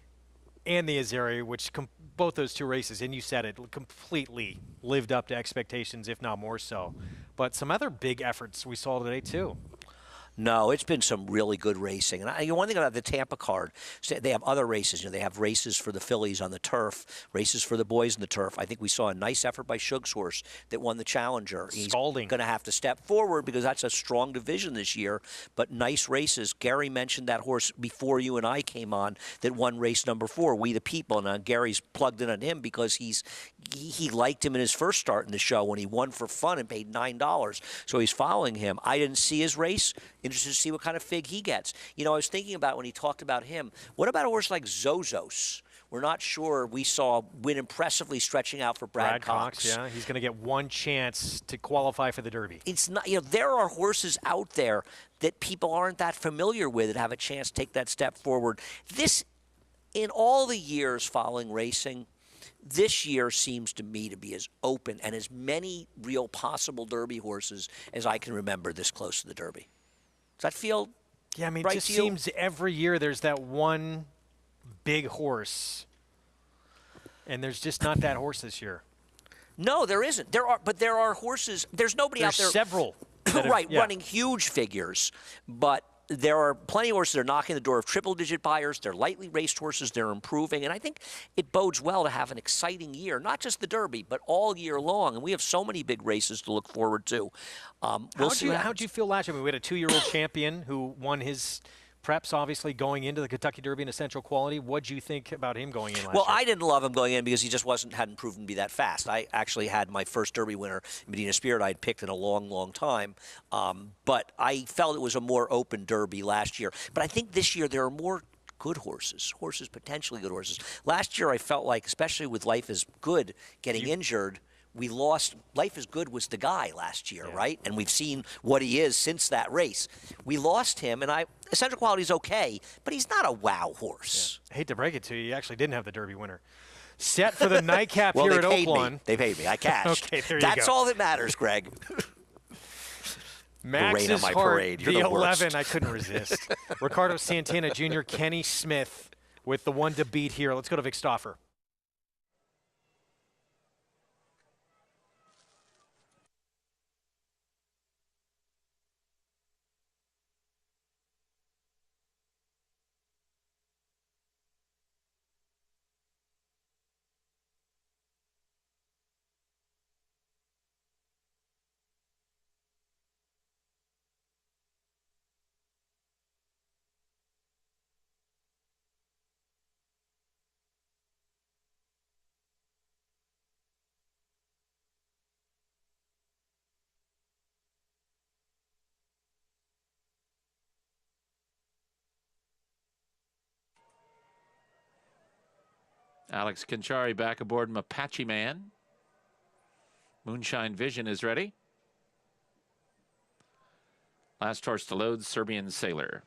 Speaker 22: and the Azeri, which both those 2 races, and you said it, completely lived up to expectations, if not more so. But some other big efforts we saw today, too.
Speaker 23: No, it's been some really good racing. And one thing about the Tampa card, they have other races. They have races for the fillies on the turf, races for the boys on the turf. I think we saw a nice effort by Shug's horse that won the Challenger.
Speaker 22: Scalding.
Speaker 23: He's going to have to step forward because that's a strong division this year, but nice races. Gary mentioned that horse before you and I came on that won race number 4, We the People. Now, Gary's plugged in on him because he liked him in his first start in the show when he won for fun and paid $9. So he's following him. I didn't see his race. Interested to see what kind of fig he gets. I was thinking about when he talked about him, what about a horse like Zozos? We're not sure. We saw win impressively stretching out for Brad Cox.
Speaker 22: Yeah, he's going to get one chance to qualify for the Derby.
Speaker 23: It's not, there are horses out there that people aren't that familiar with that have a chance to take that step forward. This, in all the years following racing, this year seems to me to be as open and as many real possible Derby horses as I can remember this close to the Derby. Does that feel
Speaker 22: Yeah, I mean,
Speaker 23: right
Speaker 22: it just
Speaker 23: to you?
Speaker 22: seems every year there's that one big horse, and there's just not that horse this year.
Speaker 23: No, there isn't. There are horses. There's nobody out there.
Speaker 22: There's several.
Speaker 23: Right, running huge figures, but there are plenty of horses that are knocking the door of triple-digit buyers. They're lightly raced horses. They're improving. And I think it bodes well to have an exciting year, not just the Derby, but all year long. And we have so many big races to look forward to.
Speaker 22: How'd you feel last year? I mean, we had a 2-year-old champion who won his preps, obviously, going into the Kentucky Derby in essential quality. What'd you think about him going in last year?
Speaker 23: Well, I didn't love him going in because he just hadn't proven to be that fast. I actually had my first Derby winner, Medina Spirit, I'd picked in a long, long time. But I felt it was a more open Derby last year. But I think this year there are more good horses, potentially good horses. Last year I felt like, especially with Life is Good getting injured, we lost. Life is Good was the guy last year, right? And we've seen what he is since that race. We lost him, and essential quality is okay, but he's not a wow horse.
Speaker 22: I hate to break it to you, you actually didn't have the Derby winner. Set for the nightcap here at Oaklawn.
Speaker 23: They paid me. I cashed.
Speaker 22: Okay, there you go.
Speaker 23: That's all that matters, Greg.
Speaker 22: Max's
Speaker 23: my
Speaker 22: Heart,
Speaker 23: parade. You're
Speaker 22: the
Speaker 23: the
Speaker 22: 11,
Speaker 23: worst.
Speaker 22: I couldn't resist. Ricardo Santana Jr., Kenny Smith with the one to beat here. Let's go to Vic Stauffer.
Speaker 18: Alex Conchari back aboard Apache Man. Moonshine Vision is ready. Last horse to load, Serbian Sailor.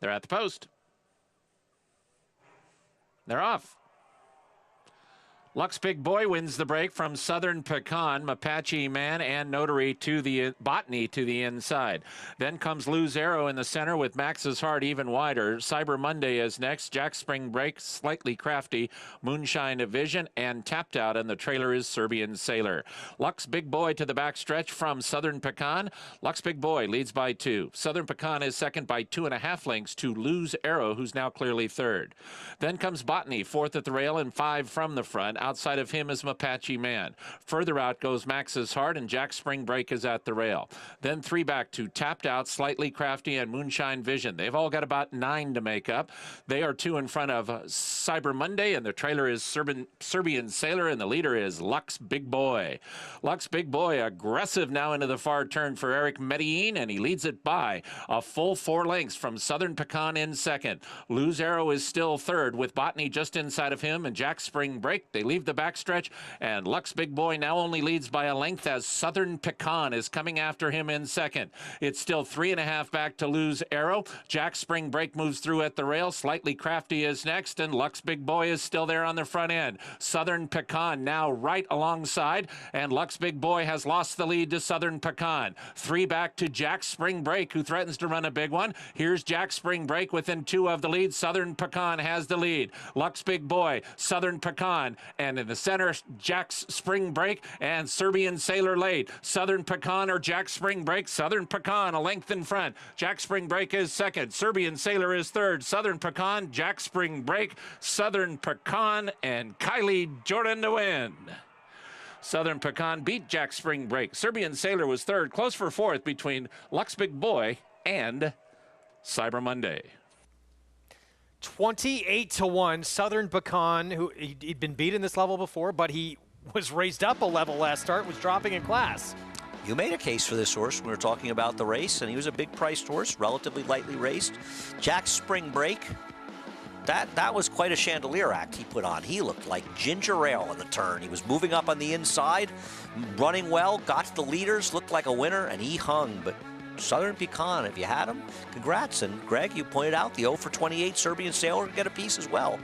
Speaker 18: They're at the post. They're off. Lux Big Boy wins the break from Southern Pecan, Apache Man, and Notary to the Botany to the inside. Then comes Lose Arrow in the center with Max's Heart even wider. Cyber Monday is next. Jack Spring Break, Slightly Crafty, Moonshine Vision, and Tapped Out, and the trailer is Serbian Sailor. Lux Big Boy to the backstretch from Southern Pecan. Lux Big Boy leads by 2. Southern Pecan is second by 2.5 lengths to Lose Arrow, who's now clearly third. Then comes Botany, fourth at the rail and 5 from the front. Outside of him is Apache Man. Further out goes Max's Heart, and Jack Spring Break is at the rail. Then 3 back to Tapped Out, Slightly Crafty, and Moonshine Vision. They've all got about 9 to make up. They are 2 in front of Cyber Monday, and the trailer is Serbian Sailor, and the leader is Lux Big Boy. Lux Big Boy aggressive now into the far turn for Eric Medellin, and he leads it by a full 4 lengths from Southern Pecan in second. Lose Arrow is still third with Botany just inside of him, and Jack Spring Break. They leave the backstretch, and Lux Big Boy now only leads by a length as Southern Pecan is coming after him in second. It's still 3.5 back to Lose Arrow. Jack Spring Break moves through at the rail. Slightly Crafty is next, and Lux Big Boy is still there on the front end. Southern Pecan now right alongside, and Lux Big Boy has lost the lead to Southern Pecan. 3 back to Jack Spring Break, who threatens to run a big one. Here's Jack Spring Break within 2 of the lead. Southern Pecan has the lead. Lux Big Boy, Southern Pecan, and in the center, Jack's Spring Break and Serbian Sailor late. Southern Pecan or Jack Spring Break. Southern Pecan a length in front. Jack Spring Break is second. Serbian Sailor is third. Southern Pecan, Jack Spring Break, Southern Pecan, and Kylie Jordan to win. Southern Pecan beat Jack Spring Break. Serbian Sailor was third. Close for fourth between Lux Big Boy and Cyber Monday.
Speaker 22: 28-1, Southern Pecan, who he'd been beat in this level before, but he was raised up a level last start, was dropping in class.
Speaker 23: You made a case for this horse when we were talking about the race, and he was a big-priced horse, relatively lightly raced. Jack Spring Break, that was quite a chandelier act he put on. He looked like ginger ale on the turn. He was moving up on the inside, running well, got to the leaders, looked like a winner, and he hung, but Southern Pecan, if you had him, congrats. And Greg, you pointed out the 0 for 28 Serbian Sailor can get a piece as well.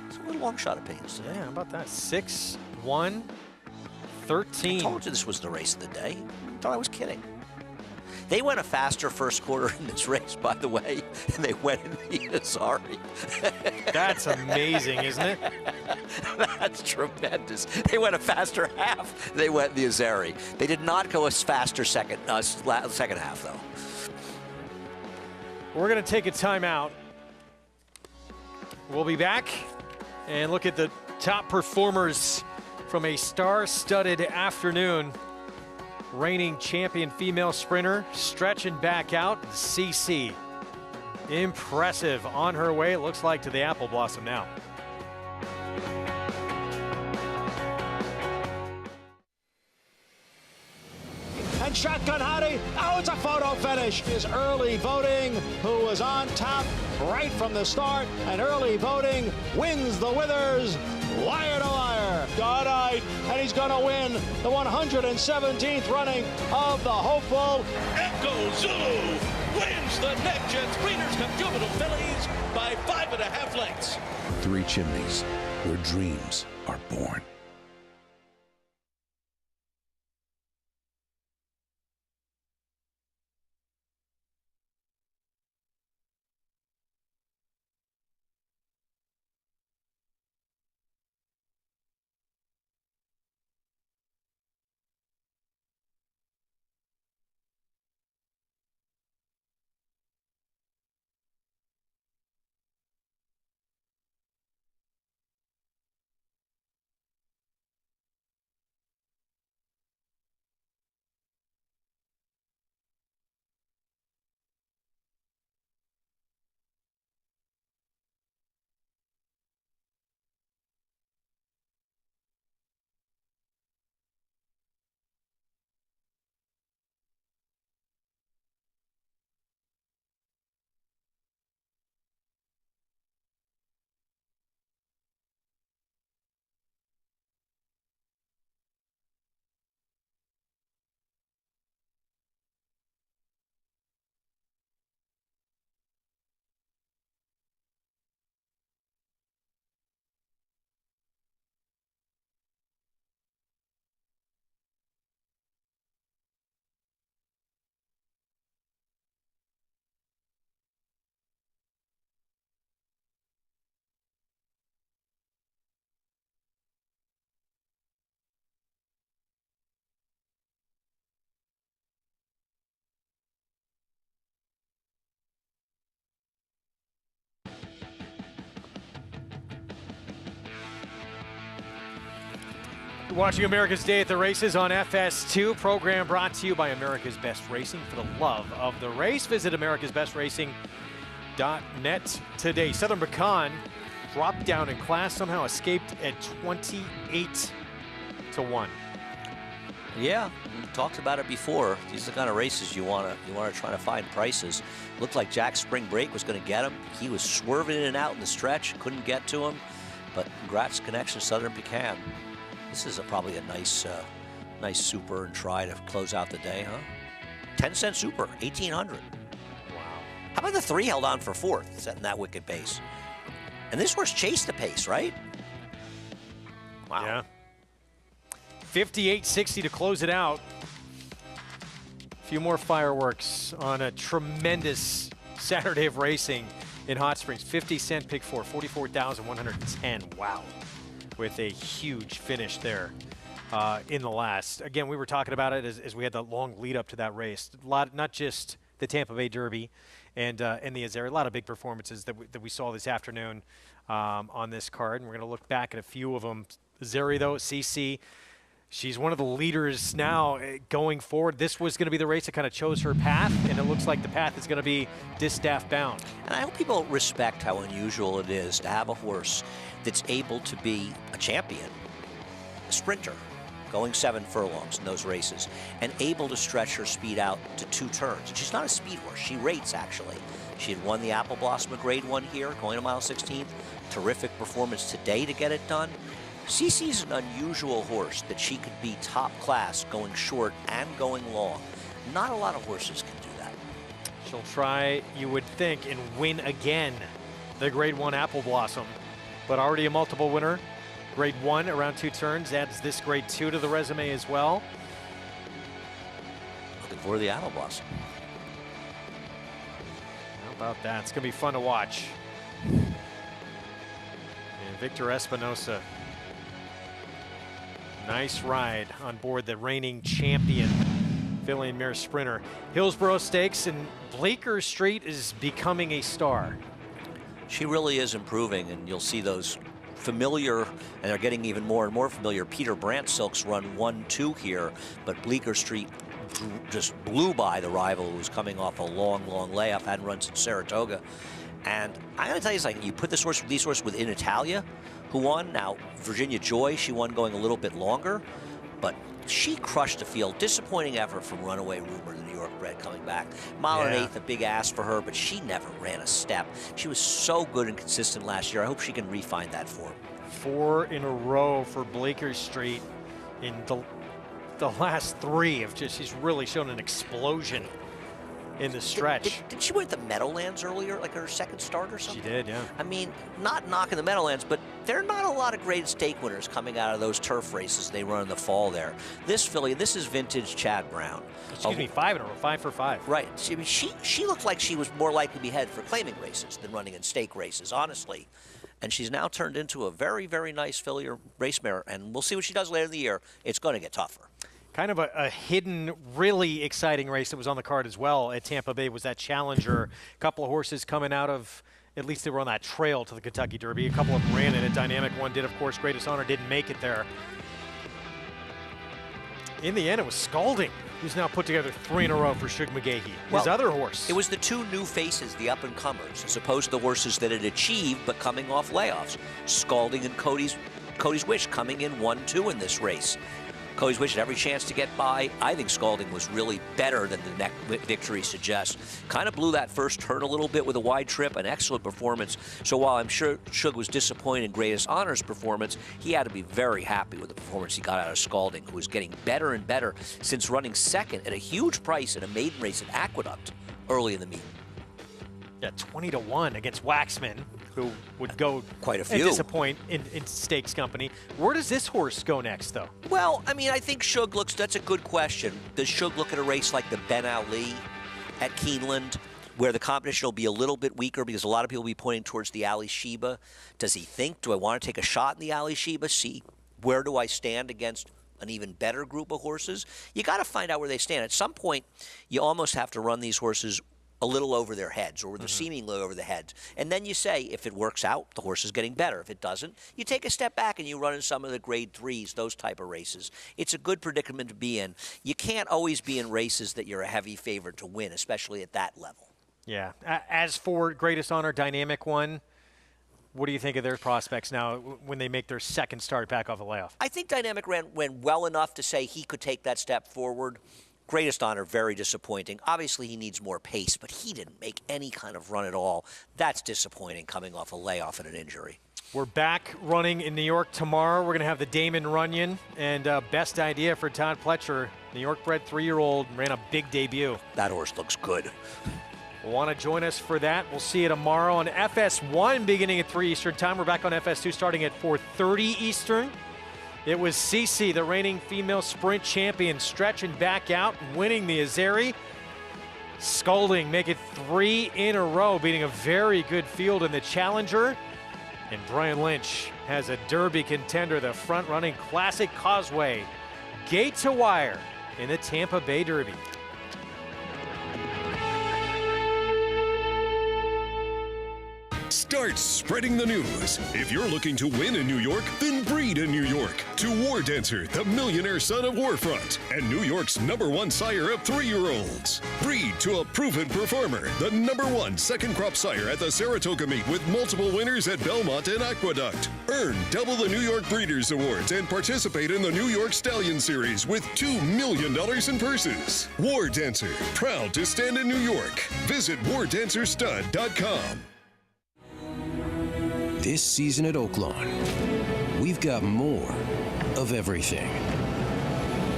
Speaker 23: It's a little long shot opinions today.
Speaker 22: Yeah, how about that? 6, 1, 13.
Speaker 23: I told you this was the race of the day. I thought I was kidding. They went a faster first quarter in this race, by the way, and they went in the Azeri.
Speaker 22: That's amazing, isn't it?
Speaker 23: That's tremendous. They went a faster half. They went the Azeri. They did not go a faster second half, though.
Speaker 22: We're going to take a timeout. We'll be back And look at the top performers from a star-studded afternoon. Reigning champion female sprinter stretching back out, CC. Impressive on her way, it looks like, to the Apple Blossom now.
Speaker 11: And Shotgun Hottie, oh, it's a photo finish. Is early voting, who was on top right from the start, and early voting wins the Withers wire to wire. Goddard, and he's going to win the 117th running of the hopeful.
Speaker 8: Echo Zulu wins the NetJets Breeders' Cup Juvenile Fillies by 5.5 lengths.
Speaker 9: Three Chimneys, where dreams are born.
Speaker 22: Watching America's Day at the Races on FS2, program brought to you by America's Best Racing. For the love of the race, visit americasbestracing.net today. Southern Pecan dropped down in class, somehow escaped at 28-1.
Speaker 23: Yeah, we talked about it before. These are the kind of races you want to try to find prices. Looked like Jack's Spring Break was going to get him. He was swerving in and out in the stretch, couldn't get to him. But congrats, Connection Southern Pecan. This is probably a nice super and try to close out the day, huh? 10-cent super, 1,800. Wow. How about the 3 held on for 4th, setting that wicked pace? And this horse chased the pace, right? Wow.
Speaker 22: Yeah. 58.60 to close it out. A few more fireworks on a tremendous Saturday of racing in Hot Springs. 50-cent pick 4, 44,110. Wow. With a huge finish there in the last. Again, we were talking about it as we had the long lead up to that race. A lot, not just the Tampa Bay Derby and the Azeri, a lot of big performances that we saw this afternoon on this card. And we're going to look back at a few of them. Azeri, though, CC, she's one of the leaders now going forward. This was going to be the race that kind of chose her path, and it looks like the path is going to be distaff bound.
Speaker 23: And I hope people respect how unusual it is to have a horse that's able to be a champion, a sprinter, going 7 furlongs in those races, and able to stretch her speed out to 2 turns. And she's not a speed horse. She rates, actually. She had won the Apple Blossom at Grade 1 here, going to mile 16. Terrific performance today to get it done. CC's an unusual horse that she could be top class going short and going long. Not a lot of horses can do that.
Speaker 22: She'll try, you would think, and win again the Grade 1 Apple Blossom. But already a multiple winner. Grade 1 around 2 turns, adds this Grade 2 to the resume as well.
Speaker 23: Looking for the Apple Blossom.
Speaker 22: How about that? It's going to be fun to watch. And Victor Espinosa. Nice ride on board the reigning champion filly and mare sprinter. Hillsborough Stakes, and Bleecker Street is becoming a star.
Speaker 23: She really is improving, and you'll see those familiar, and they're getting even more and more familiar. Peter Brandt Silks run 1-2 here, but Bleecker Street just blew by the rival who was coming off a long, long layoff, hadn't run since Saratoga. And I gotta tell you something, you put these horses within Italia, who won. Now, Virginia Joy, she won going a little bit longer, but she crushed the field. Disappointing effort from Runaway Rumor, the New York bred, coming back. Mile and eighth, a big ask for her, but she never ran a step. She was so good and consistent last year. I hope she can refine that form.
Speaker 22: 4 in a row for Bleecker Street in the last 3 of just, she's really shown an explosion in the stretch.
Speaker 23: Did she win at the Meadowlands earlier, like her second start or something?
Speaker 22: She did, yeah.
Speaker 23: I mean, not knocking the Meadowlands, but there are not a lot of graded stake winners coming out of those turf races they run in the fall there. This filly, this is vintage Chad Brown.
Speaker 22: Excuse me, 5 in a row, 5 for 5.
Speaker 23: Right. She looked like she was more likely to be headed for claiming races than running in stake races, honestly. And she's now turned into a very, very nice filly or race mare, and we'll see what she does later in the year. It's going to get tougher.
Speaker 22: Kind of a hidden, really exciting race that was on the card as well at Tampa Bay was that Challenger. A couple of horses coming out of, at least they were on that trail to the Kentucky Derby. A couple of them ran in it. Dynamic One did, of course. Greatest Honor didn't make it there. In the end, it was Scalding, who's now put together 3 in a row for Shug McGahee, his other horse.
Speaker 23: It was the 2 new faces, the up-and-comers, as opposed to the horses that had achieved but coming off layoffs. Scalding and Cody's Wish coming in 1-2 in this race. Cody's Wish had every chance to get by. I think Scalding was really better than the neck victory suggests. Kind of blew that first turn a little bit with a wide trip, an excellent performance. So while I'm sure Shug was disappointed in Greatest Honor's performance, he had to be very happy with the performance he got out of Scalding, who was getting better and better since running second at a huge price in a maiden race at Aqueduct early in the meet.
Speaker 22: Yeah, 20-1 against Waxman, who would go
Speaker 23: quite a few
Speaker 22: and disappoint in Stakes Company. Where does this horse go next, though?
Speaker 23: Well, I mean, I think Shug looks, that's a good question. Does Shug look at a race like the Ben Ali at Keeneland, where the competition will be a little bit weaker because a lot of people will be pointing towards the Ali Sheba? Does he think, do I want to take a shot in the Ali Sheba? See, where do I stand against an even better group of horses? You got to find out where they stand. At some point, you almost have to run these horses a little over their heads, or they're seemingly over the heads. And then you say, if it works out, the horse is getting better. If it doesn't, you take a step back and you run in some of the grade 3s, those type of races. It's a good predicament to be in. You can't always be in races that you're a heavy favorite to win, especially at that level.
Speaker 22: Yeah. As for Greatest Honor, Dynamic One, what do you think of their prospects now when they make their second start back off a layoff?
Speaker 23: I think Dynamic went well enough to say he could take that step forward. Greatest Honor, very disappointing. Obviously, he needs more pace, but he didn't make any kind of run at all. That's disappointing coming off a layoff and an injury.
Speaker 22: We're back running in New York tomorrow. We're going to have the Damon Runyon, and best idea for Todd Pletcher, New York-bred 3-year-old, ran a big debut.
Speaker 23: That horse looks good.
Speaker 22: Want to join us for that? We'll see you tomorrow on FS1 beginning at 3 Eastern time. We're back on FS2 starting at 4:30 Eastern. It was Cece, the reigning female sprint champion, stretching back out and winning the Azeri. Scalding, make it 3 in a row, beating a very good field in the Challenger. And Brian Lynch has a Derby contender, the front-running classic Causeway, gate to wire in the Tampa Bay Derby.
Speaker 10: Start spreading the news. If you're looking to win in New York, then breed in New York. To War Dancer, the millionaire son of Warfront, and New York's #1 sire of 3-year-olds. Breed to a proven performer, the #1 second crop sire at the Saratoga meet with multiple winners at Belmont and Aqueduct. Earn double the New York Breeders' Awards and participate in the New York Stallion Series with $2 million in purses. War Dancer, proud to stand in New York. Visit wardancerstud.com.
Speaker 21: This season at Oaklawn, we've got more of everything.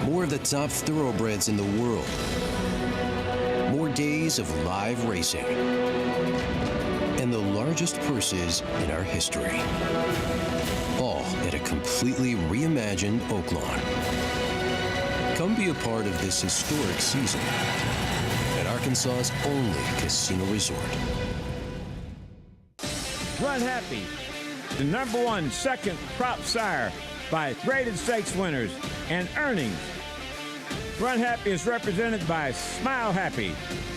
Speaker 21: More of the top thoroughbreds in the world. More days of live racing. And the largest purses in our history. All at a completely reimagined Oaklawn. Come be a part of this historic season at Arkansas's only casino resort.
Speaker 15: Run Happy, the #1 second crop sire by graded stakes winners and earnings. Run Happy is represented by Smile Happy,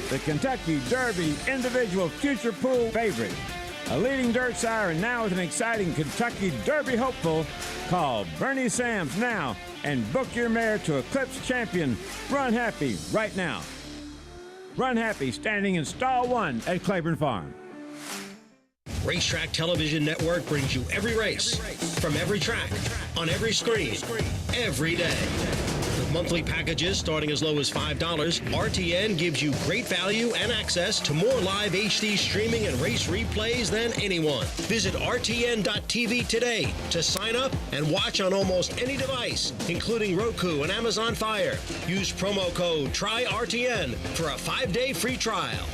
Speaker 15: the Kentucky Derby individual future pool favorite. a leading dirt sire, and now with an exciting Kentucky Derby hopeful. Call Bernie Sams now and book your mare to Eclipse Champion Run Happy right now. Run Happy standing in stall 1 at Claiborne Farm.
Speaker 2: Racetrack Television Network brings you every race, from every track, on every screen, every day. With monthly packages starting as low as $5, RTN gives you great value and access to more live HD streaming and race replays than anyone. Visit RTN.tv today to sign up and watch on almost any device, including Roku and Amazon Fire. Use promo code TRYRTN for a 5-day free trial.